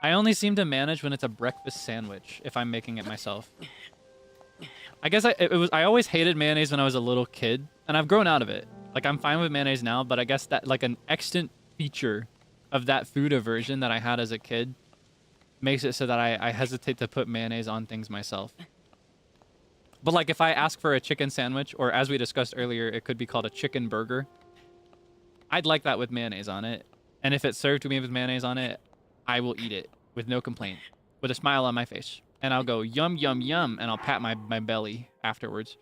S1: I only seem to manage when it's a breakfast sandwich if I'm making it myself. I guess I always hated mayonnaise when I was a little kid, and I've grown out of it. Like I'm fine with mayonnaise now, but I guess that like an extant feature of that food aversion that I had as a kid makes it so that I hesitate to put mayonnaise on things myself. But like if I ask for a chicken sandwich, or as we discussed earlier, it could be called a chicken burger, I'd like that with mayonnaise on it. And if it's served to me with mayonnaise on it, I will eat it with no complaint, with a smile on my face. And I'll go yum, yum, yum, and I'll pat my belly afterwards.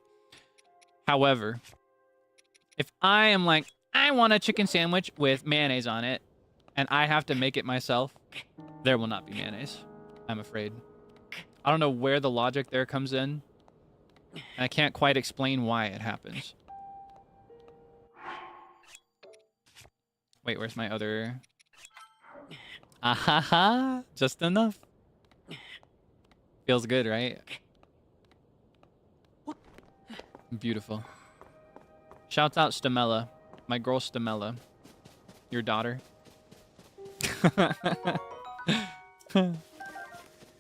S1: However, if I am like, I want a chicken sandwich with mayonnaise on it, and I have to make it myself, there will not be mayonnaise, I'm afraid. I don't know where the logic there comes in, and I can't quite explain why it happens. Wait, where's my other... Ahaha, just enough. Feels good, right? Beautiful. Shouts out Stamella, my girl Stamella, your daughter.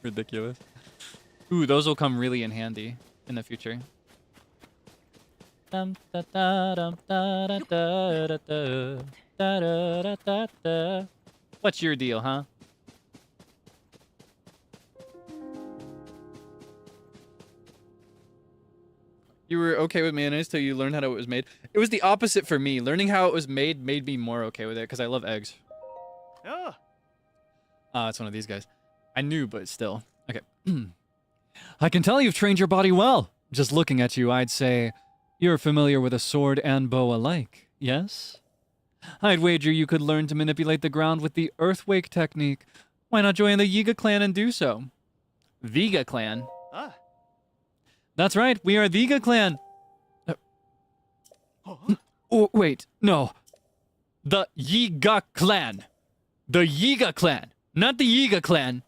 S1: Ridiculous. Ooh, those will come really in handy in the future. Dum, da, da, dum, da, da, da, da, da, da, da, da, da. What's your deal, huh? You were okay with mayonnaise till you learned how it was made. It was the opposite for me. Learning how it was made me more okay with it because I love eggs.
S8: Ah,
S1: It's one of these guys. I knew, but still. Okay. I can tell you've trained your body well. Just looking at you, I'd say you're familiar with a sword and bow alike, yes? I'd wager you could learn to manipulate the ground with the Earthwake technique. Why not join the Yiga clan and do so? Viga clan?
S8: ah.
S1: That's right, we are the Yiga clan. Oh, wait, no. The Yiga clan. The Yiga clan, not the Yiga clan.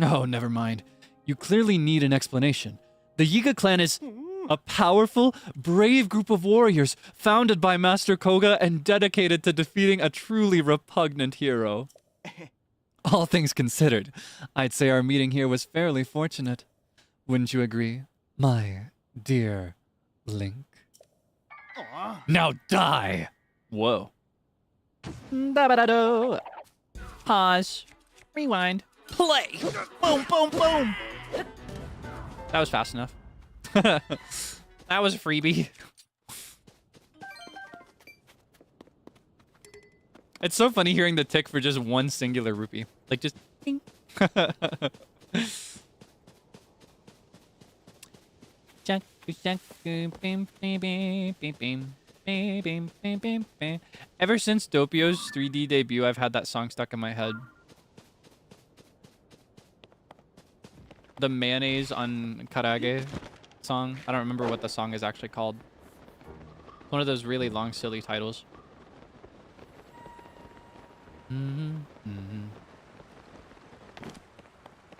S1: Oh, never mind. You clearly need an explanation. The Yiga clan is a powerful, brave group of warriors founded by Master Koga and dedicated to defeating a truly repugnant hero. All things considered, I'd say our meeting here was fairly fortunate. Wouldn't you agree, my dear Link? Now die! Whoa. Da-ba-da-do. Pause. Rewind. Play! Boom, boom, boom! That was fast enough. That was a freebie. It's so funny hearing the tick for just one singular rupee. Like, just... Ding. Ever since Doppio's 3D debut, I've had that song stuck in my head. The mayonnaise on karage song. I don't remember what the song is actually called. One of those really long, silly titles.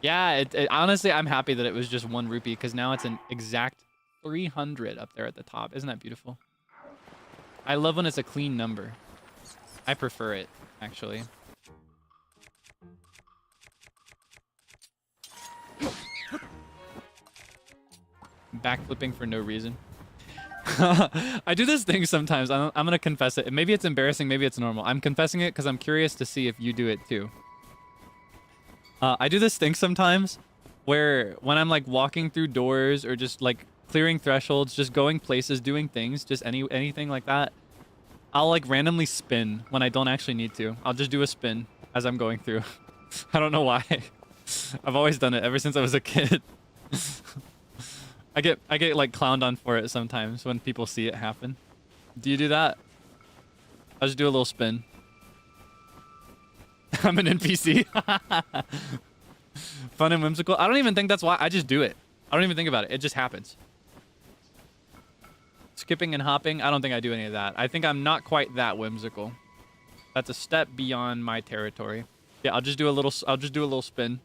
S1: Yeah, honestly, I'm happy that it was just 1 rupee because now it's an exact 300 up there at the top. Isn't that beautiful? I love when it's a clean number. I prefer it, actually. Backflipping for no reason. I do this thing sometimes. I'm gonna confess it. Maybe it's embarrassing, maybe it's normal. I'm confessing it because I'm curious to see if you do it too. I do this thing sometimes where when I'm like walking through doors or just like clearing thresholds, just going places, doing things, just anything like that, I'll like randomly spin when I don't actually need to. I'll just do a spin as I'm going through. I don't know why. I've always done it ever since I was a kid. I get like clowned on for it sometimes when people see it happen. Do you do that? I'll just do a little spin. I'm an NPC. Fun and whimsical. I don't even think that's why. I just do it. I don't even think about it. It just happens. Skipping and hopping. I don't think I do any of that. I think I'm not quite that whimsical. That's a step beyond my territory. Yeah, I'll just do a little spin.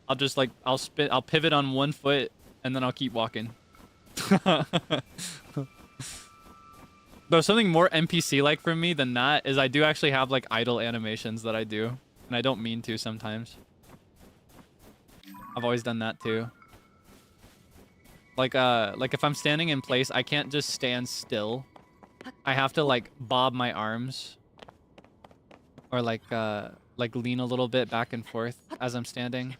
S1: I'll just like I'll pivot on one foot and then I'll keep walking. Though something more NPC-like for me than that is I do actually have like idle animations that I do, and I don't mean to sometimes. I've always done that too. Like if I'm standing in place, I can't just stand still. I have to like bob my arms or like lean a little bit back and forth as I'm standing.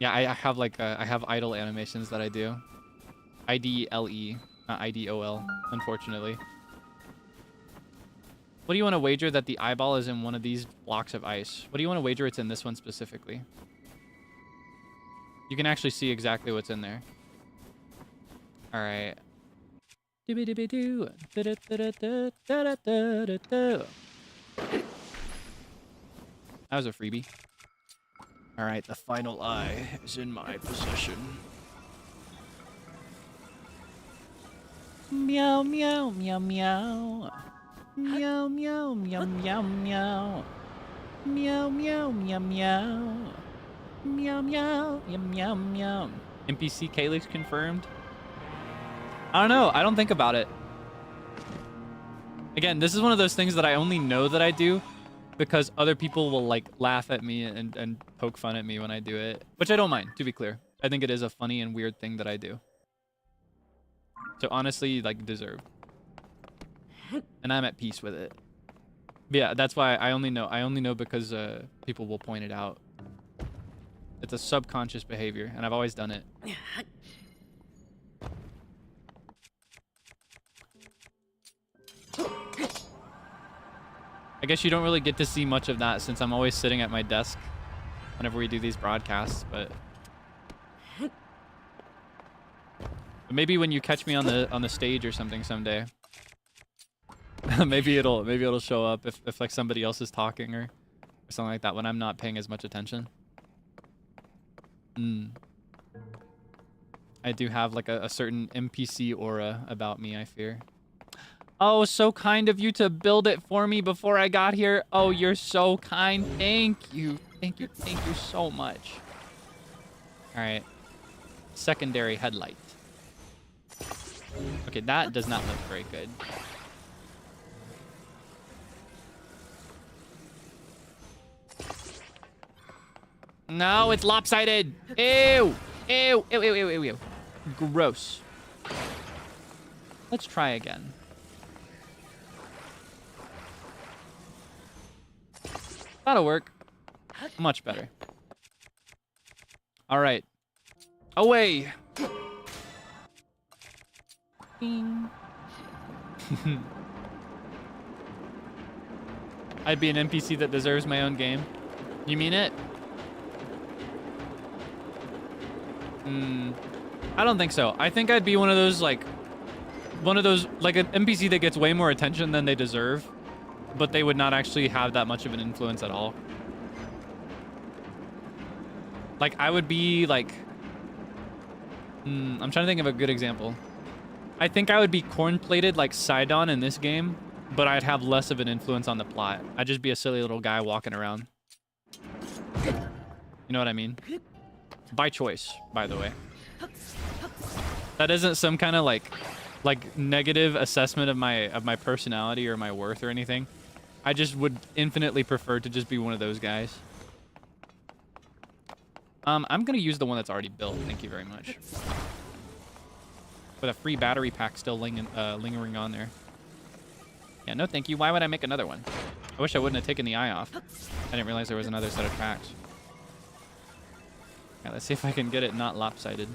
S1: Yeah, I have like I have idle animations that I do. IDLE, not IDOL, unfortunately. What do you want to wager that the eyeball is in one of these blocks of ice? What do you want to wager it's in this one specifically? You can actually see exactly what's in there. All right. That was a freebie. All right, the final eye is in my possession. Meow, meow, meow, meow. Meow, meow, meow, meow, meow. Meow, meow, meow, meow. Meow, meow, meow, meow, meow. NPC Kaelix confirmed. I don't know. I don't think about it. Again, this is one of those things that I only know that I do because other people will like laugh at me and poke fun at me when I do it, which I don't mind, to be clear. I think it is a funny and weird thing that I do. So honestly, like, deserved. And I'm at peace with it. But yeah, that's why I only know because people will point it out. It's a subconscious behavior, and I've always done it. I guess you don't really get to see much of that since I'm always sitting at my desk whenever we do these broadcasts, but maybe when you catch me on the stage or something someday, maybe it'll show up if like somebody else is talking or something like that when I'm not paying as much attention. I do have like a certain NPC aura about me, I fear. Oh, so kind of you to build it for me before I got here. Oh, you're so kind. Thank you. Thank you so much. All right. Secondary headlight. Okay, that does not look very good. No, it's lopsided. Ew. Ew. Ew, ew, ew, ew, ew. Gross. Let's try again. That'll work. Much better. All right. Away. Bing. I'd be an NPC that deserves my own game. You mean it? I don't think so. I think I'd be one of those like an NPC that gets way more attention than they deserve, but they would not actually have that much of an influence at all. Like I would be like, I'm trying to think of a good example. I think I would be corn-plated like Sidon in this game, but I'd have less of an influence on the plot. I'd just be a silly little guy walking around. You know what I mean? By choice, by the way. That isn't some kind of like like negative assessment of my personality or my worth or anything. I just would infinitely prefer to just be one of those guys. I'm gonna use the one that's already built. Thank you very much. With a free battery pack still lingering on there. Yeah, no thank you. Why would I make another one? I wish I wouldn't have taken the eye off. I didn't realize there was another set of tracks. Yeah, let's see if I can get it not lopsided.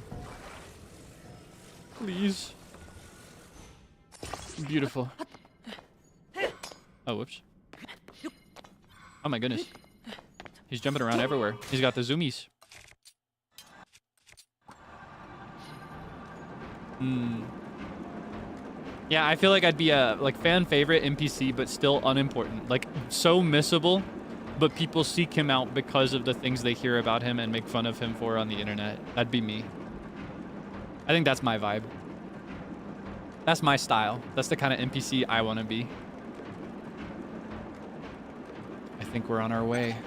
S1: Please. Beautiful. Oh, whoops. Oh my goodness. He's jumping around everywhere. He's got the zoomies. Yeah, I feel like I'd be a like fan favorite NPC, but still unimportant. Like so missable, but people seek him out because of the things they hear about him and make fun of him for on the internet. That'd be me. I think that's my vibe. That's my style. That's the kind of NPC I want to be. I think we're on our way.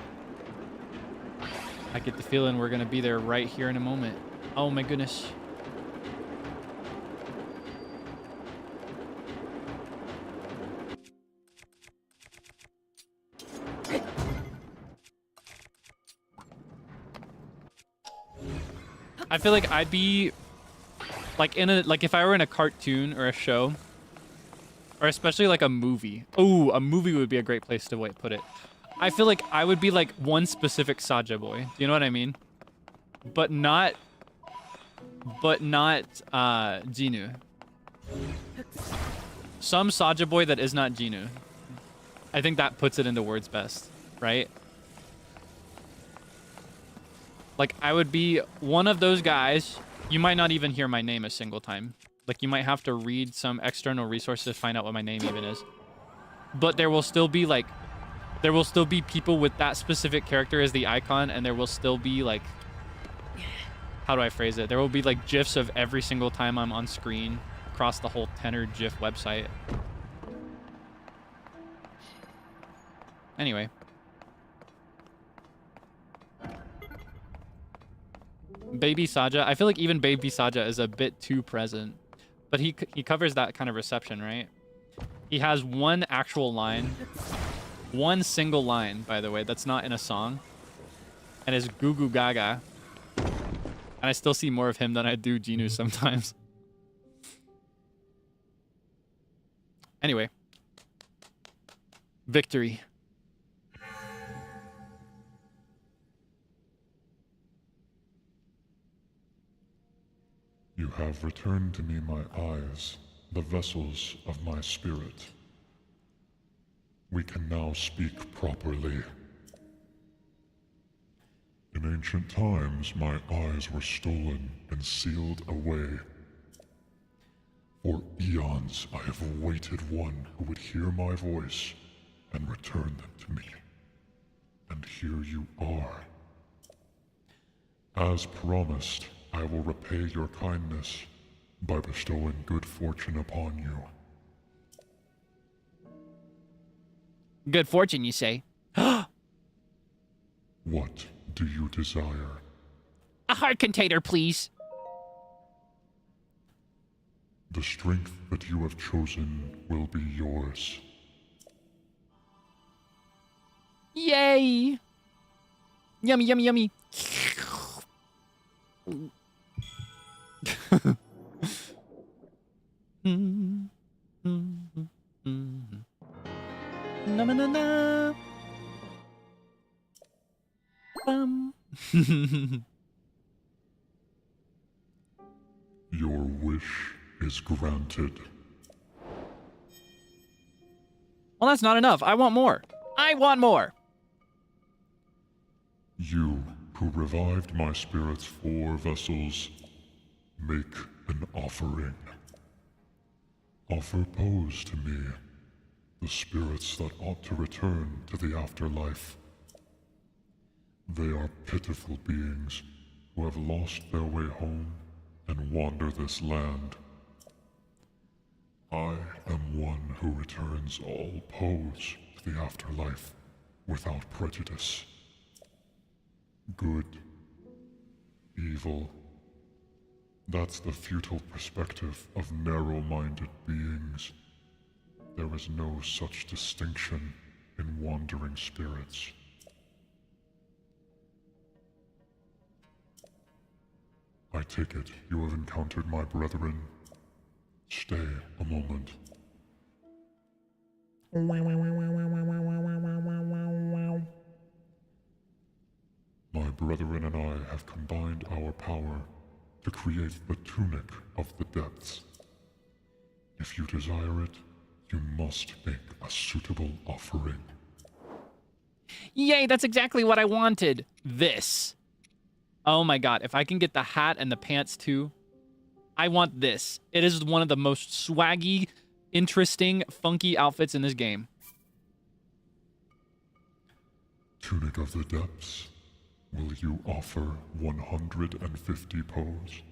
S1: I get the feeling we're going to be there right here in a moment. Oh my goodness. I feel like I'd be like if I were in a cartoon or a show, or especially like a movie. Oh, a movie would be a great place to put it. I feel like I would be like one specific Saja boy. Do you know what I mean? But not Jinu. Some Saja boy that is not Jinu. I think that puts it into words best, right? Like, I would be one of those guys. You might not even hear my name a single time. Like, you might have to read some external resources to find out what my name even is. But there will still be, like... There will still be people with that specific character as the icon, and there will still be, like... How do I phrase it? There will be, like, GIFs of every single time I'm on screen across the whole Tenor GIF website. Anyway. Baby Saja. I feel like even Baby Saja is a bit too present. But he covers that kind of reception, right? He has one actual line. One single line, by the way, that's not in a song. And it's Goo Goo Gaga. And I still see more of him than I do Jinu sometimes. Anyway. Victory.
S2: You have returned to me my eyes, the vessels of my spirit. We can now speak properly. In ancient times, my eyes were stolen and sealed away. For eons, I have awaited one who would hear my voice and return them to me. And here you are. As promised, I will repay your kindness by bestowing good fortune upon you.
S3: Good fortune, you say?
S2: What do you desire?
S3: A heart container, please.
S2: The strength that you have chosen will be yours.
S3: Yay! Yummy, yummy, yummy.
S1: Na na na na. Bum.
S2: Your wish is granted.
S1: Well, that's not enough. I want more. I want more.
S2: You, who revived my spirit's 4 vessels, make an offering. Offer pose to me, the spirits that ought to return to the afterlife. They are pitiful beings who have lost their way home and wander this land. I am one who returns all pose to the afterlife without prejudice. Good, evil, That's the futile perspective of narrow-minded beings. There is no such distinction in wandering spirits. I take it you have encountered my brethren. Stay a moment. My brethren and I have combined our power to create the tunic of the depths. If you desire it, you must make a suitable offering.
S1: Yay, that's exactly what I wanted. This. Oh my god, if I can get the hat and the pants too. I want this. It is one of the most swaggy, interesting, funky outfits in this game.
S2: Tunic of the Depths. Will you offer 150 pose?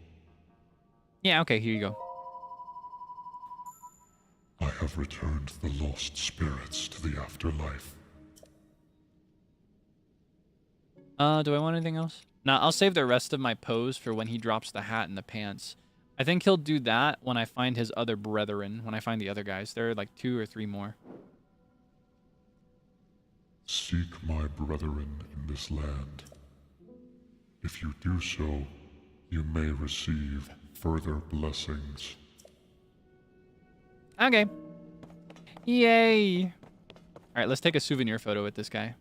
S1: Yeah, okay, here you go.
S2: I have returned the lost spirits to the afterlife.
S1: Do I want anything else? Nah, I'll save the rest of my pose for when he drops the hat and the pants. I think he'll do that when I find his other brethren, when I find the other guys. There are like 2 or 3 more.
S2: Seek my brethren in this land. If you do so, you may receive further blessings.
S1: Okay. Yay. All right, let's take a souvenir photo with this guy.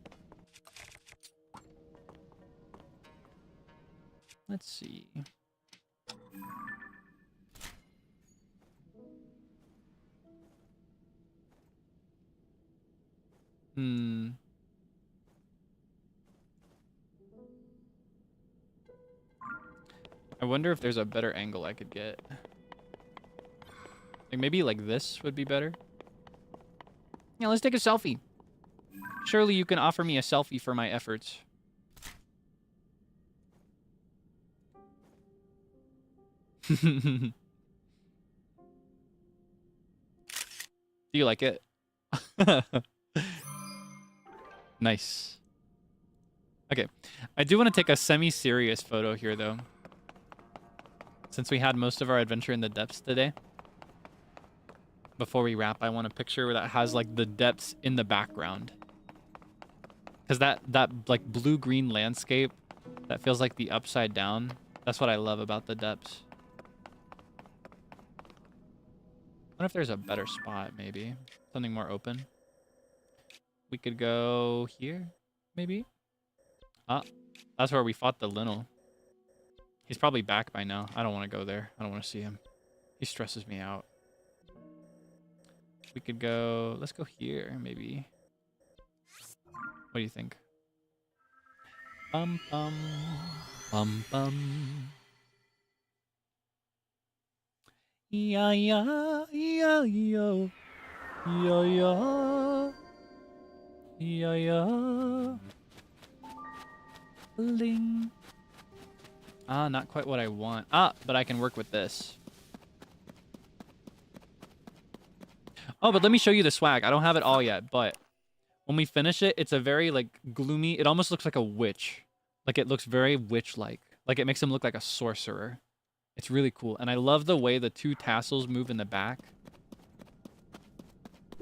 S1: Let's see. I wonder if there's a better angle I could get. Like maybe like this would be better. Yeah, let's take a selfie. Surely you can offer me a selfie for my efforts. Do you like it? Nice. Okay. I do want to take a semi-serious photo here, though. Since we had most of our adventure in the depths today. Before we wrap, I want a picture that has, like, the depths in the background. Because that, like, blue-green landscape that feels like the upside down, that's what I love about the depths. I wonder if there's a better spot, maybe. Something more open. We could go here, maybe? Ah, that's where we fought the Linnell. He's probably back by now. I don't want to go there. I don't want to see him. He stresses me out. We could go... Let's go here, maybe. What do you think? Bum, bum. Bum, bum. Yeah, yeah, yeah, yo. Yeah, yeah. Yeah, yeah. Bling. Ah, not quite what I want. Ah, but I can work with this. Oh, but let me show you the swag. I don't have it all yet, but when we finish it, it's a very, like, gloomy... It almost looks like a witch. Like, it looks very witch-like. Like, it makes him look like a sorcerer. It's really cool. And I love the way the 2 tassels move in the back.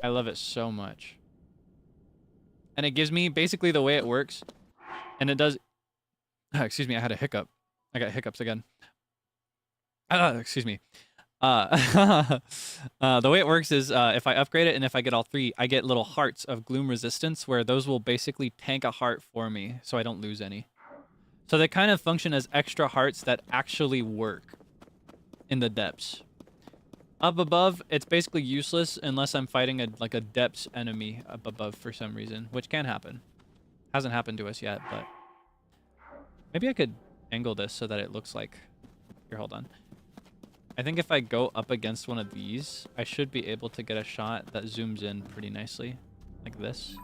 S1: I love it so much. And it gives me basically the way it works. And it does... excuse me, I had a hiccup. I got hiccups again. Excuse me. The way it works is if I upgrade it and if I get all 3, I get little hearts of gloom resistance where those will basically tank a heart for me so I don't lose any. So they kind of function as extra hearts that actually work in the depths. Up above, it's basically useless unless I'm fighting a depths enemy up above for some reason, which can happen. Hasn't happened to us yet, but maybe I could angle this so that it looks like... Here, hold on. I think if I go up against one of these, I should be able to get a shot that zooms in pretty nicely. Like this.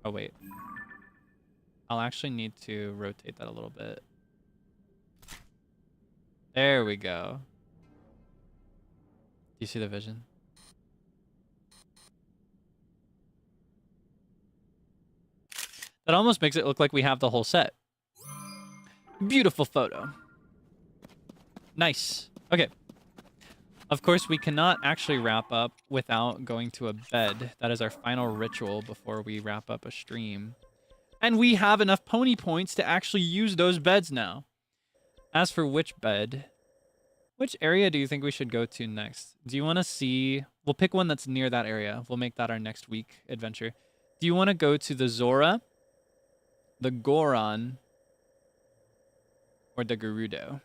S1: Oh, wait. I'll actually need to rotate that a little bit. There we go. Do you see the vision? That almost makes it look like we have the whole set. Beautiful photo. Nice. Okay. Of course, we cannot actually wrap up without going to a bed. That is our final ritual before we wrap up a stream. And we have enough pony points to actually use those beds now. As for which bed, which area do you think we should go to next? Do you want to see... We'll pick one that's near that area. We'll make that our next week adventure. Do you want to go to the Zora, the Goron, or the Gerudo?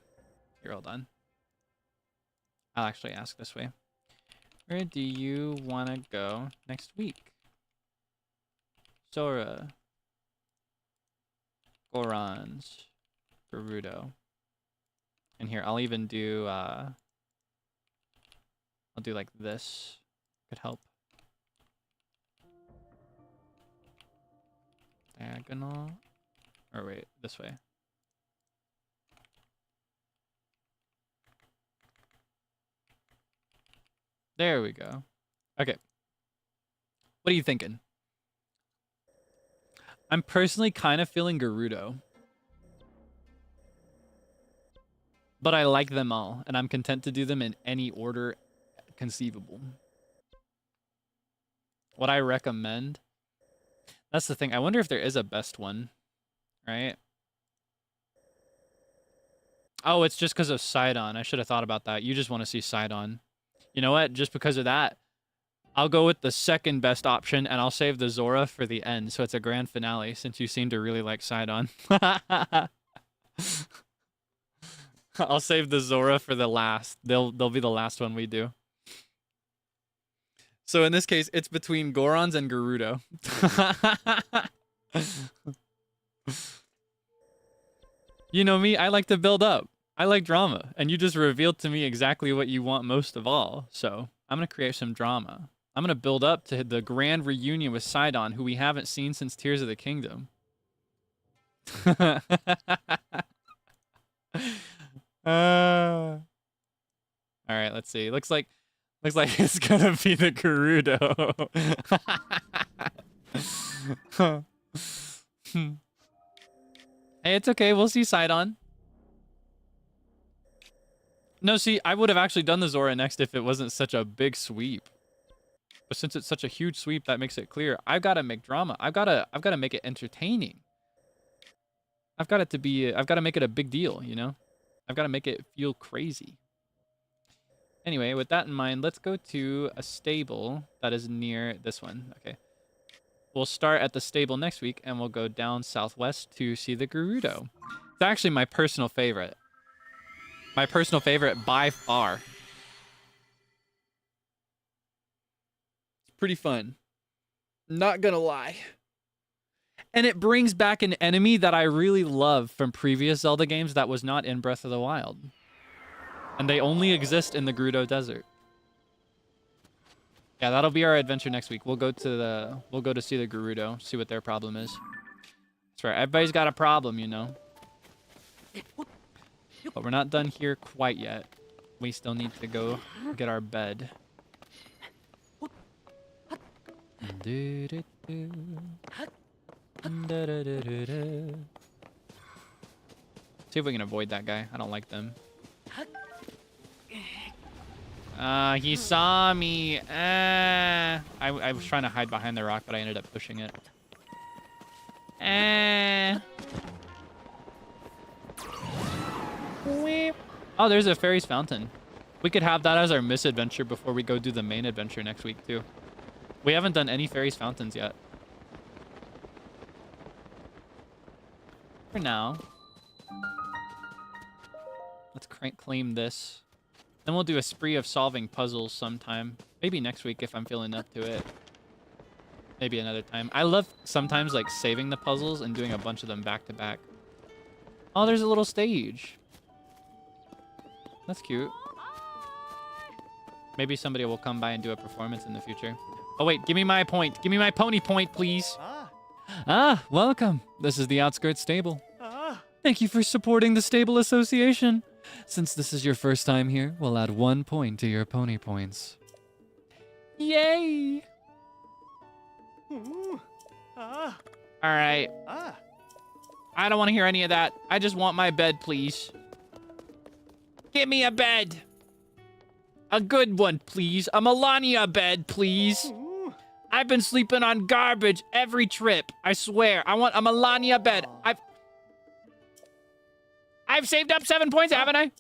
S1: Here, hold on. I'll actually ask this way. Where do you want to go next week? Zora, Gorons, Gerudo. And here, I'll even do, I'll do like this. Could help. Diagonal. Or wait, this way. There we go. Okay. What are you thinking? I'm personally kind of feeling Gerudo. But I like them all, and I'm content to do them in any order conceivable. What I recommend... That's the thing. I wonder if there is a best one, right? Oh, it's just because of Sidon. I should have thought about that. You just want to see Sidon. You know what? Just because of that, I'll go with the second best option, and I'll save the Zora for the end, so it's a grand finale, since you seem to really like Sidon. I'll save the Zora for the last. They'll be the last one we do. So in this case, it's between Gorons and Gerudo. You know me, I like to build up. I like drama, and you just revealed to me exactly what you want most of all. So I'm going to create some drama. I'm going to build up to the grand reunion with Sidon, who we haven't seen since Tears of the Kingdom. All right, let's see. Looks like it's gonna be the Gerudo. Hey, it's okay. We'll see Sidon. No, see, I would have actually done the Zora next if it wasn't such a big sweep. But since it's such a huge sweep, that makes it clear. I've got to make drama. I've got to make it entertaining. I've got to make it a big deal, you know? I've got to make it feel crazy. Anyway, with that in mind, let's go to a stable that is near this one. Okay. We'll start at the stable next week, and we'll go down southwest to see the Gerudo. It's actually my personal favorite. My personal favorite by far. It's pretty fun. Not gonna lie. And it brings back an enemy that I really love from previous Zelda games that was not in Breath of the Wild. And they only exist in the Gerudo Desert. Yeah, that'll be our adventure next week. We'll go to see the Gerudo, see what their problem is. That's right, everybody's got a problem, you know. But we're not done here quite yet. We still need to go get our bed. See if we can avoid that guy. I don't like them. He saw me. I was trying to hide behind the rock, but I ended up pushing it. Oh, there's a fairy's fountain. We could have that as our misadventure before we go do the main adventure next week, too. We haven't done any fairy's fountains yet. For now. Let's claim this. Then we'll do a spree of solving puzzles sometime. Maybe next week if I'm feeling up to it. Maybe another time. I love sometimes like saving the puzzles and doing a bunch of them back to back. Oh, there's a little stage. That's cute. Maybe somebody will come by and do a performance in the future. Oh wait, give me my point. Give me my pony point, please. Ah, welcome. This is the Outskirts Stable. Thank you for supporting the Stable Association. Since this is your first time here, we'll add 1 point to your pony points. Yay! Alright. I don't want to hear any of that. I just want my bed, please.
S3: Give me a bed. A good one, please. A Melania bed, please. I've been sleeping on garbage every trip. I swear. I want a Melania bed. I've saved up 7 points, haven't I?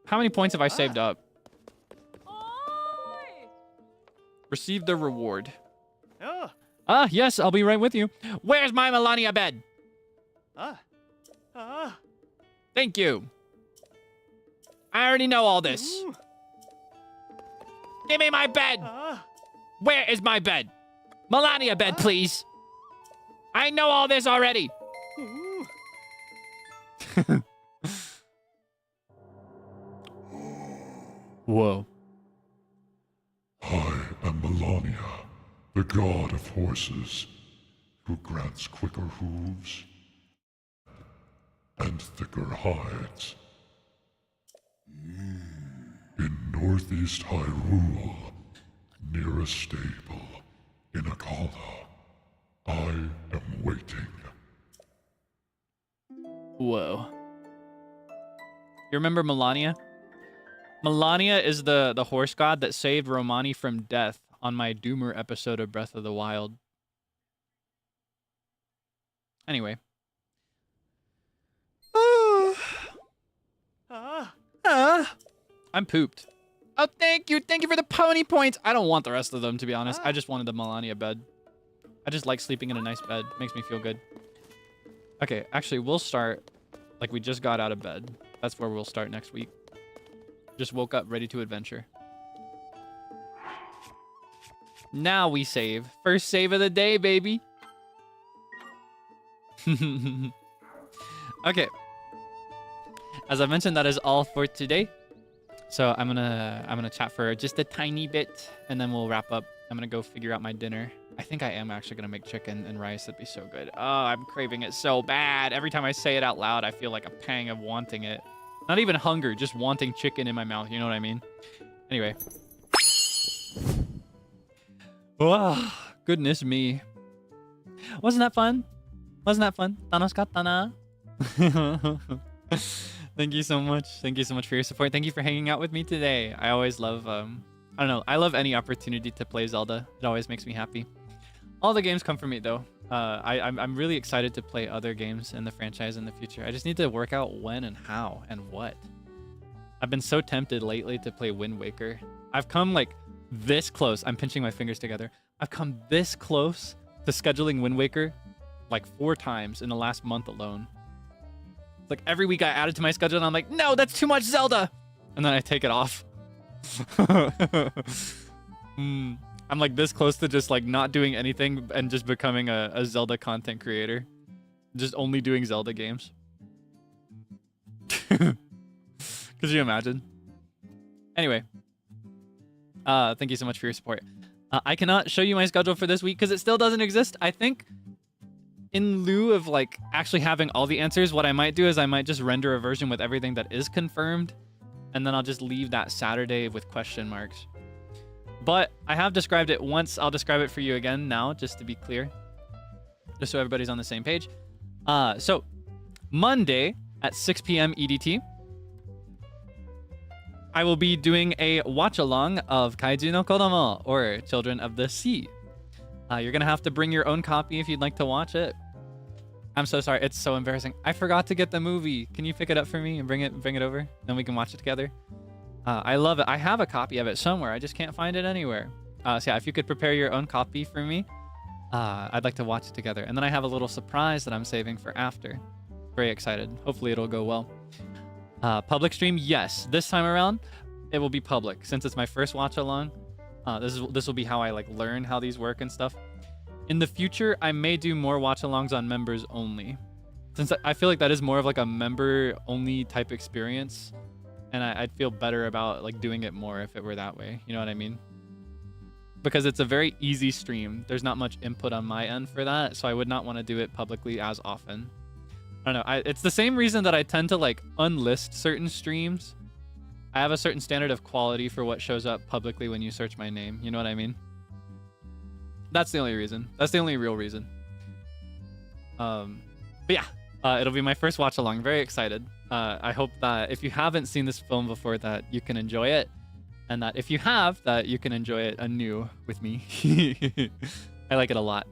S1: How many points have I saved up? Receive the reward. Yes, I'll be right with you.
S3: Where's my Melania bed?
S1: Thank you.
S3: I already know all this. Give me my bed. Where is my bed? Melania bed, please. I know all this already.
S1: Whoa.
S2: I am Melania, the god of horses, who grants quicker hooves and thicker hides. In northeast Hyrule, near a stable in Akala, I am waiting.
S1: Whoa. You remember Melania? Melania is the horse god that saved Romani from death on my Doomer episode of Breath of the Wild. Anyway. I'm pooped. Oh, thank you. Thank you for the pony points. I don't want the rest of them, to be honest. I just wanted the Melania bed. I just like sleeping in a nice bed. Makes me feel good. Okay, actually, we'll start like we just got out of bed. That's where we'll start next week. Just woke up ready to adventure. Now we save. First save of the day, baby. Okay. As I mentioned, that is all for today. So I'm gonna chat for just a tiny bit, and then we'll wrap up. I'm gonna go figure out my dinner. I think I am actually gonna make chicken and rice. That'd be so good. Oh, I'm craving it so bad. Every time I say it out loud, I feel like a pang of wanting it. Not even hunger, just wanting chicken in my mouth. You know what I mean? Anyway. Oh, goodness me. Wasn't that fun? Wasn't that fun? Tanoshikatta na? Thank you so much. Thank you so much for your support. Thank you for hanging out with me today. I always love, I don't know. I love any opportunity to play Zelda. It always makes me happy. All the games come from me, though. I'm really excited to play other games in the franchise in the future. I just need to work out when and how and what. I've been so tempted lately to play Wind Waker. I've come like this close. I'm pinching my fingers together. I've come this close to scheduling Wind Waker like 4 times in the last month alone. Like every week I add it to my schedule and I'm like, no, that's too much Zelda. And then I take it off. I'm like this close to just like not doing anything and just becoming a Zelda content creator. Just only doing Zelda games. Could you imagine? Anyway. Thank you so much for your support. I cannot show you my schedule for this week because it still doesn't exist. I think in lieu of like actually having all the answers, what I might do is I might just render a version with everything that is confirmed. And then I'll just leave that Saturday with question marks. But I have described it once. I'll describe it for you again now, just to be clear. Just so everybody's on the same page. So, Monday at 6 p.m. EDT, I will be doing a watch-along of Kaiju no Kodomo, or Children of the Sea. You're going to have to bring your own copy if you'd like to watch it. I'm so sorry. It's so embarrassing. I forgot to get the movie. Can you pick it up for me and bring it over? Then we can watch it together. I love it. I have a copy of it somewhere. I just can't find it anywhere. So yeah, if you could prepare your own copy for me, I'd like to watch it together. And then I have a little surprise that I'm saving for after. Very excited. Hopefully it'll go well. Public stream, yes. This time around, it will be public. Since it's my first watch along, this will be how I like learn how these work and stuff. In the future, I may do more watch-alongs on members only. Since I feel like that is more of like a member-only type experience. And I'd feel better about like doing it more if it were that way. You know what I mean? Because it's a very easy stream. There's not much input on my end for that. So I would not want to do it publicly as often. I don't know. It's the same reason that I tend to like unlist certain streams. I have a certain standard of quality for what shows up publicly when you search my name. You know what I mean? That's the only reason. That's the only real reason. But yeah, it'll be my first watch along. Very excited. I hope that if you haven't seen this film before, that you can enjoy it, and that if you have, that you can enjoy it anew with me. I like it a lot.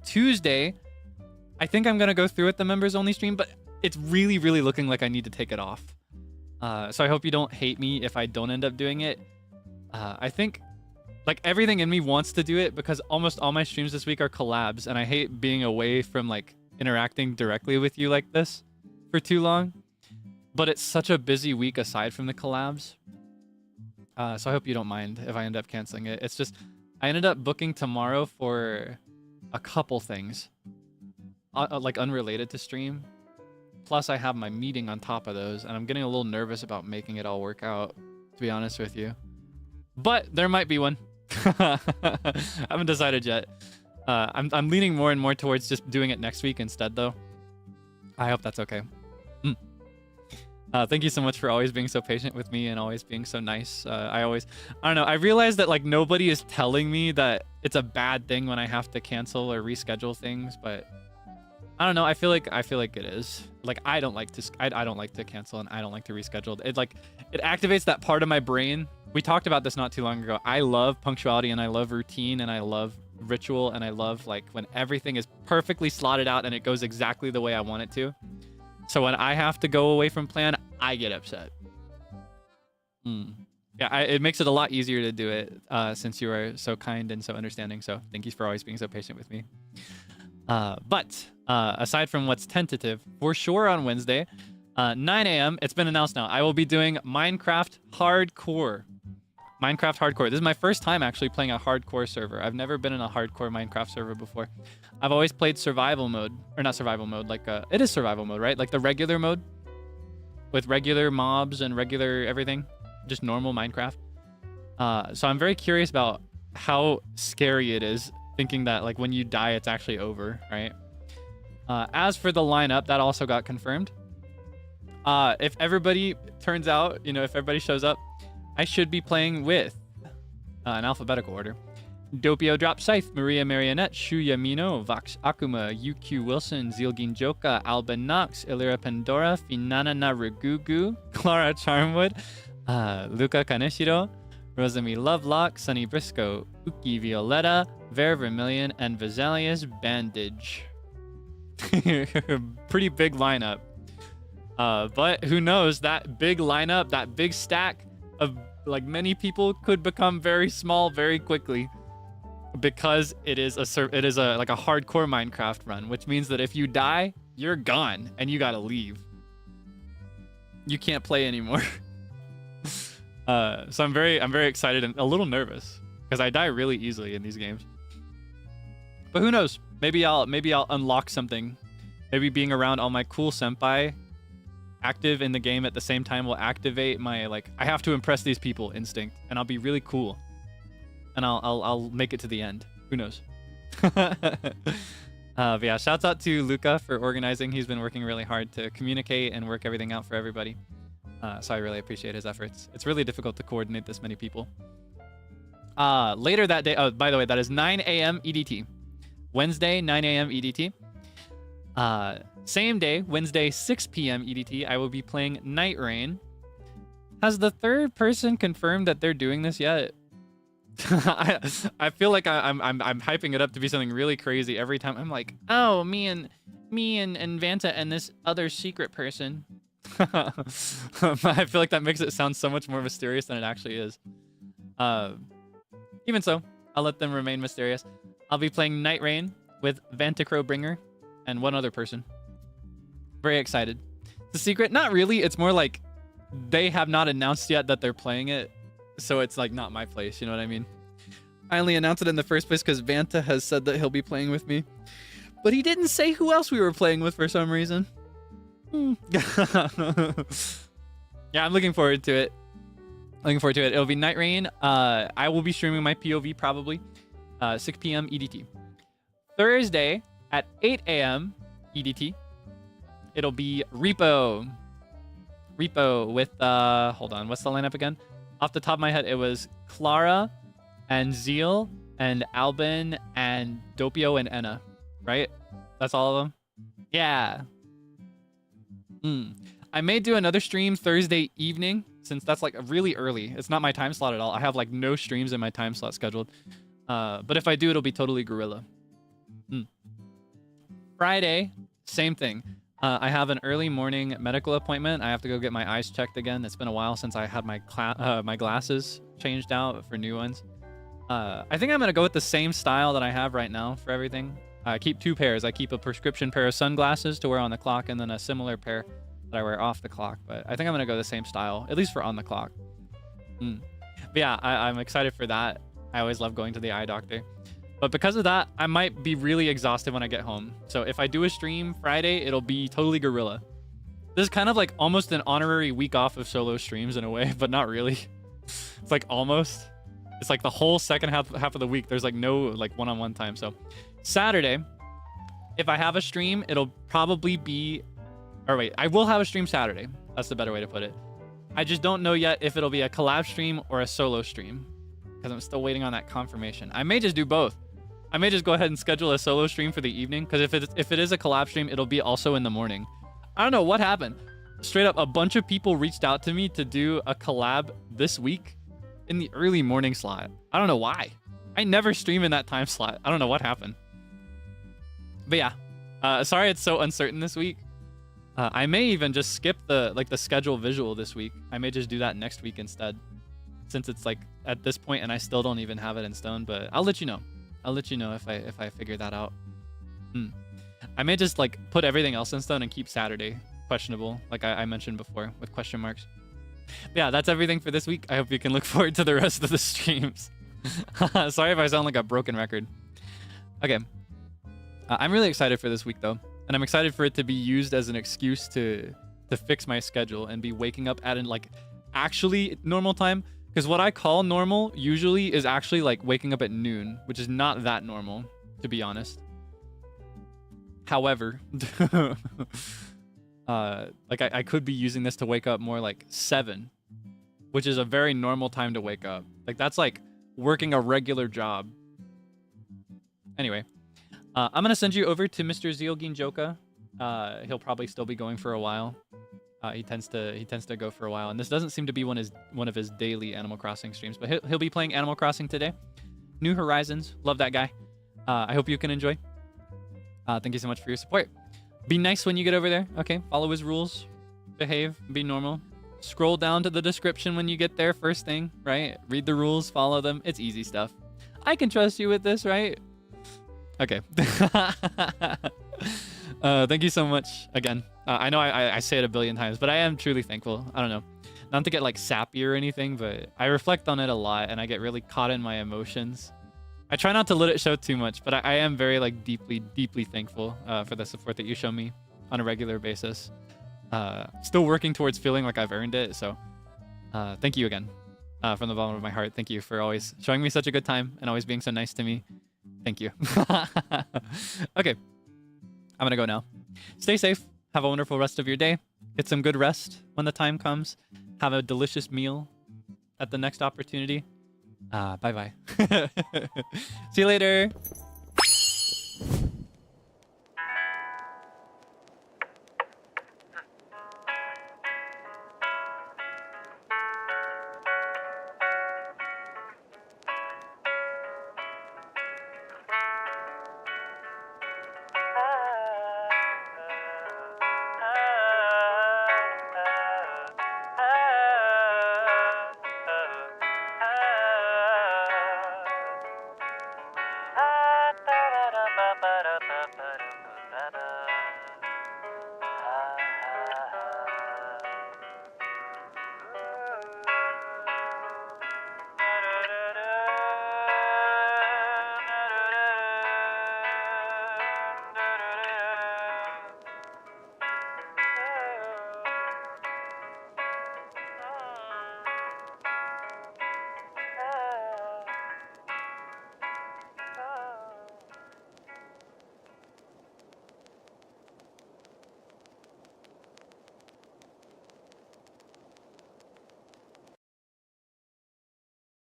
S1: Tuesday, I think I'm gonna go through with the members only stream, but it's really, really looking like I need to take it off. So I hope you don't hate me if I don't end up doing it. I think like everything in me wants to do it because almost all my streams this week are collabs, and I hate being away from like interacting directly with you like this for too long. But it's such a busy week aside from the collabs. So I hope you don't mind if I end up canceling it. It's just I ended up booking tomorrow for a couple things like unrelated to stream. Plus I have my meeting on top of those, and I'm getting a little nervous about making it all work out, to be honest with you. But there might be one. I haven't decided yet. I'm leaning more and more towards just doing it next week instead, though. I hope that's okay. Thank you so much for always being so patient with me and always being so nice. I don't know. I realize that like nobody is telling me that it's a bad thing when I have to cancel or reschedule things, but I don't know. I feel like it is. Like I don't like to cancel, and I don't like to reschedule. It activates that part of my brain. We talked about this not too long ago. I love punctuality, and I love routine, and I love ritual, and I love like when everything is perfectly slotted out and it goes exactly the way I want it to. So when I have to go away from plan, I get upset. Yeah, it makes it a lot easier to do it since you are so kind and so understanding. So thank you for always being so patient with me. But aside from what's tentative, for sure on Wednesday, 9 a.m., it's been announced now, I will be doing Minecraft Hardcore. Minecraft Hardcore. This is my first time actually playing a hardcore server. I've never been in a hardcore Minecraft server before. I've always played survival mode, or not survival mode, like it is survival mode, right? Like the regular mode with regular mobs and regular everything, just normal Minecraft. So I'm very curious about how scary it is thinking that like when you die, it's actually over, right? As for the lineup, that also got confirmed. If everybody turns out, you know, if everybody shows up, I should be playing with, in alphabetical order, Doppio Drop Scythe, Maria Marionette, Shuya Mino, Vox Akuma, UQ Wilson, Zeal Ginjoka, Alban Knox, Illyra Pandora, Finana Narugugu, Clara Charmwood, Luca Kaneshiro, Rosami Lovelock, Sunny Briscoe, Uki Violetta, Vera Vermilion, and Vesalius Bandage. Pretty big lineup. But who knows, that big lineup, that big stack of like many people could become very small very quickly, because it is a like a hardcore Minecraft run, which means that if you die, you're gone and you gotta leave. You can't play anymore. So I'm very excited and a little nervous because I die really easily in these games. But who knows? Maybe I'll unlock something. Maybe being around all my cool senpai active in the game at the same time will activate my like I have to impress these people instinct, and I'll be really cool, and I'll make it to the end. Who knows? But yeah, shouts out to Luca for organizing. He's been working really hard to communicate and work everything out for everybody. So I really appreciate his efforts. It's really difficult to coordinate this many people. Later that day, oh, by the way, that is 9 a.m. EDT. Wednesday, 9 a.m. EDT. Same day, Wednesday, 6 p.m. EDT, I will be playing Night Rain. Has the third person confirmed that they're doing this yet? I feel like I'm hyping it up to be something really crazy every time. I'm like, oh, me and Vanta and this other secret person. I feel like that makes it sound so much more mysterious than it actually is. Even so, I'll let them remain mysterious. I'll be playing Night Rain with Vanta Crowbringer and one other person. Very excited. The secret? Not really. It's more like they have not announced yet that they're playing it, so it's like not my place, you know what I mean? I only announced it in the first place because Vanta has said that he'll be playing with me, but he didn't say who else we were playing with for some reason. Yeah, I'm looking forward to it. It'll be Night Rain. I will be streaming my POV probably 6 p.m. EDT. Thursday at 8 a.m. EDT. It'll be Repo with hold on, what's the lineup again? Off the top of my head, it was Clara and Zeal and Albin and Doppio and Enna, right? That's all of them? Yeah. I may do another stream Thursday evening, since that's like really early. It's not my time slot at all. I have like no streams in my time slot scheduled. But if I do, it'll be totally guerrilla. Friday, same thing. I have an early morning medical appointment. I have to go get my eyes checked again. It's been a while since I had my my glasses changed out for new ones. I think I'm gonna go with the same style that I have right now for everything. I keep 2 pairs. I keep a prescription pair of sunglasses to wear on the clock, and then a similar pair that I wear off the clock. But I think I'm gonna go the same style, at least for on the clock. But yeah, I'm excited for that. I always love going to the eye doctor. But because of that, I might be really exhausted when I get home. So if I do a stream Friday, it'll be totally guerrilla. This is kind of like almost an honorary week off of solo streams in a way, but not really. It's like almost. It's like the whole second half of the week. There's like no like one-on-one time. So Saturday, if I have a stream, it'll probably be... Or wait, I will have a stream Saturday. That's the better way to put it. I just don't know yet if it'll be a collab stream or a solo stream, because I'm still waiting on that confirmation. I may just do both. I may just go ahead and schedule a solo stream for the evening, because if it is a collab stream, it'll be also in the morning. I don't know what happened. Straight up, a bunch of people reached out to me to do a collab this week in the early morning slot. I don't know why. I never stream in that time slot. I don't know what happened. But yeah, sorry it's so uncertain this week. I may even just skip the schedule visual this week. I may just do that next week instead, since it's like at this point and I still don't even have it in stone. But I'll let you know. I'll let you know if I figure that out. I may just like put everything else in stone and keep Saturday questionable, like I mentioned before, with question marks. But yeah, that's everything for this week. I hope you can look forward to the rest of the streams. Sorry if I sound like a broken record. Okay. I'm really excited for this week though, and I'm excited for it to be used as an excuse to fix my schedule and be waking up at like actually normal time. Because what I call normal usually is actually like waking up at noon, which is not that normal, to be honest. However, like I could be using this to wake up more like 7, which is a very normal time to wake up. Like that's like working a regular job. Anyway, I'm gonna send you over to Mr. Zeal Ginjoka. He'll probably still be going for a while. He tends to go for a while, and this doesn't seem to be one of his daily Animal Crossing streams, but he'll be playing Animal Crossing today. New Horizons, love that guy. I hope you can enjoy. Thank you so much for your support. Be nice when you get over there, okay? Follow his rules, behave, be normal. Scroll down to the description when you get there first thing, right? Read the rules, follow them. It's easy stuff. I can trust you with this, right? Okay. Thank you so much again. I know I say it a billion times, but I am truly thankful. I don't know. Not to get like sappy or anything, but I reflect on it a lot and I get really caught in my emotions. I try not to let it show too much, but I am very like deeply thankful for the support that you show me on a regular basis. Still working towards feeling like I've earned it. So thank you again from the bottom of my heart. Thank you for always showing me such a good time and always being so nice to me. Thank you. Okay. I'm going to go now. Stay safe. Have a wonderful rest of your day. Get some good rest when the time comes. Have a delicious meal at the next opportunity. Bye-bye. See you later.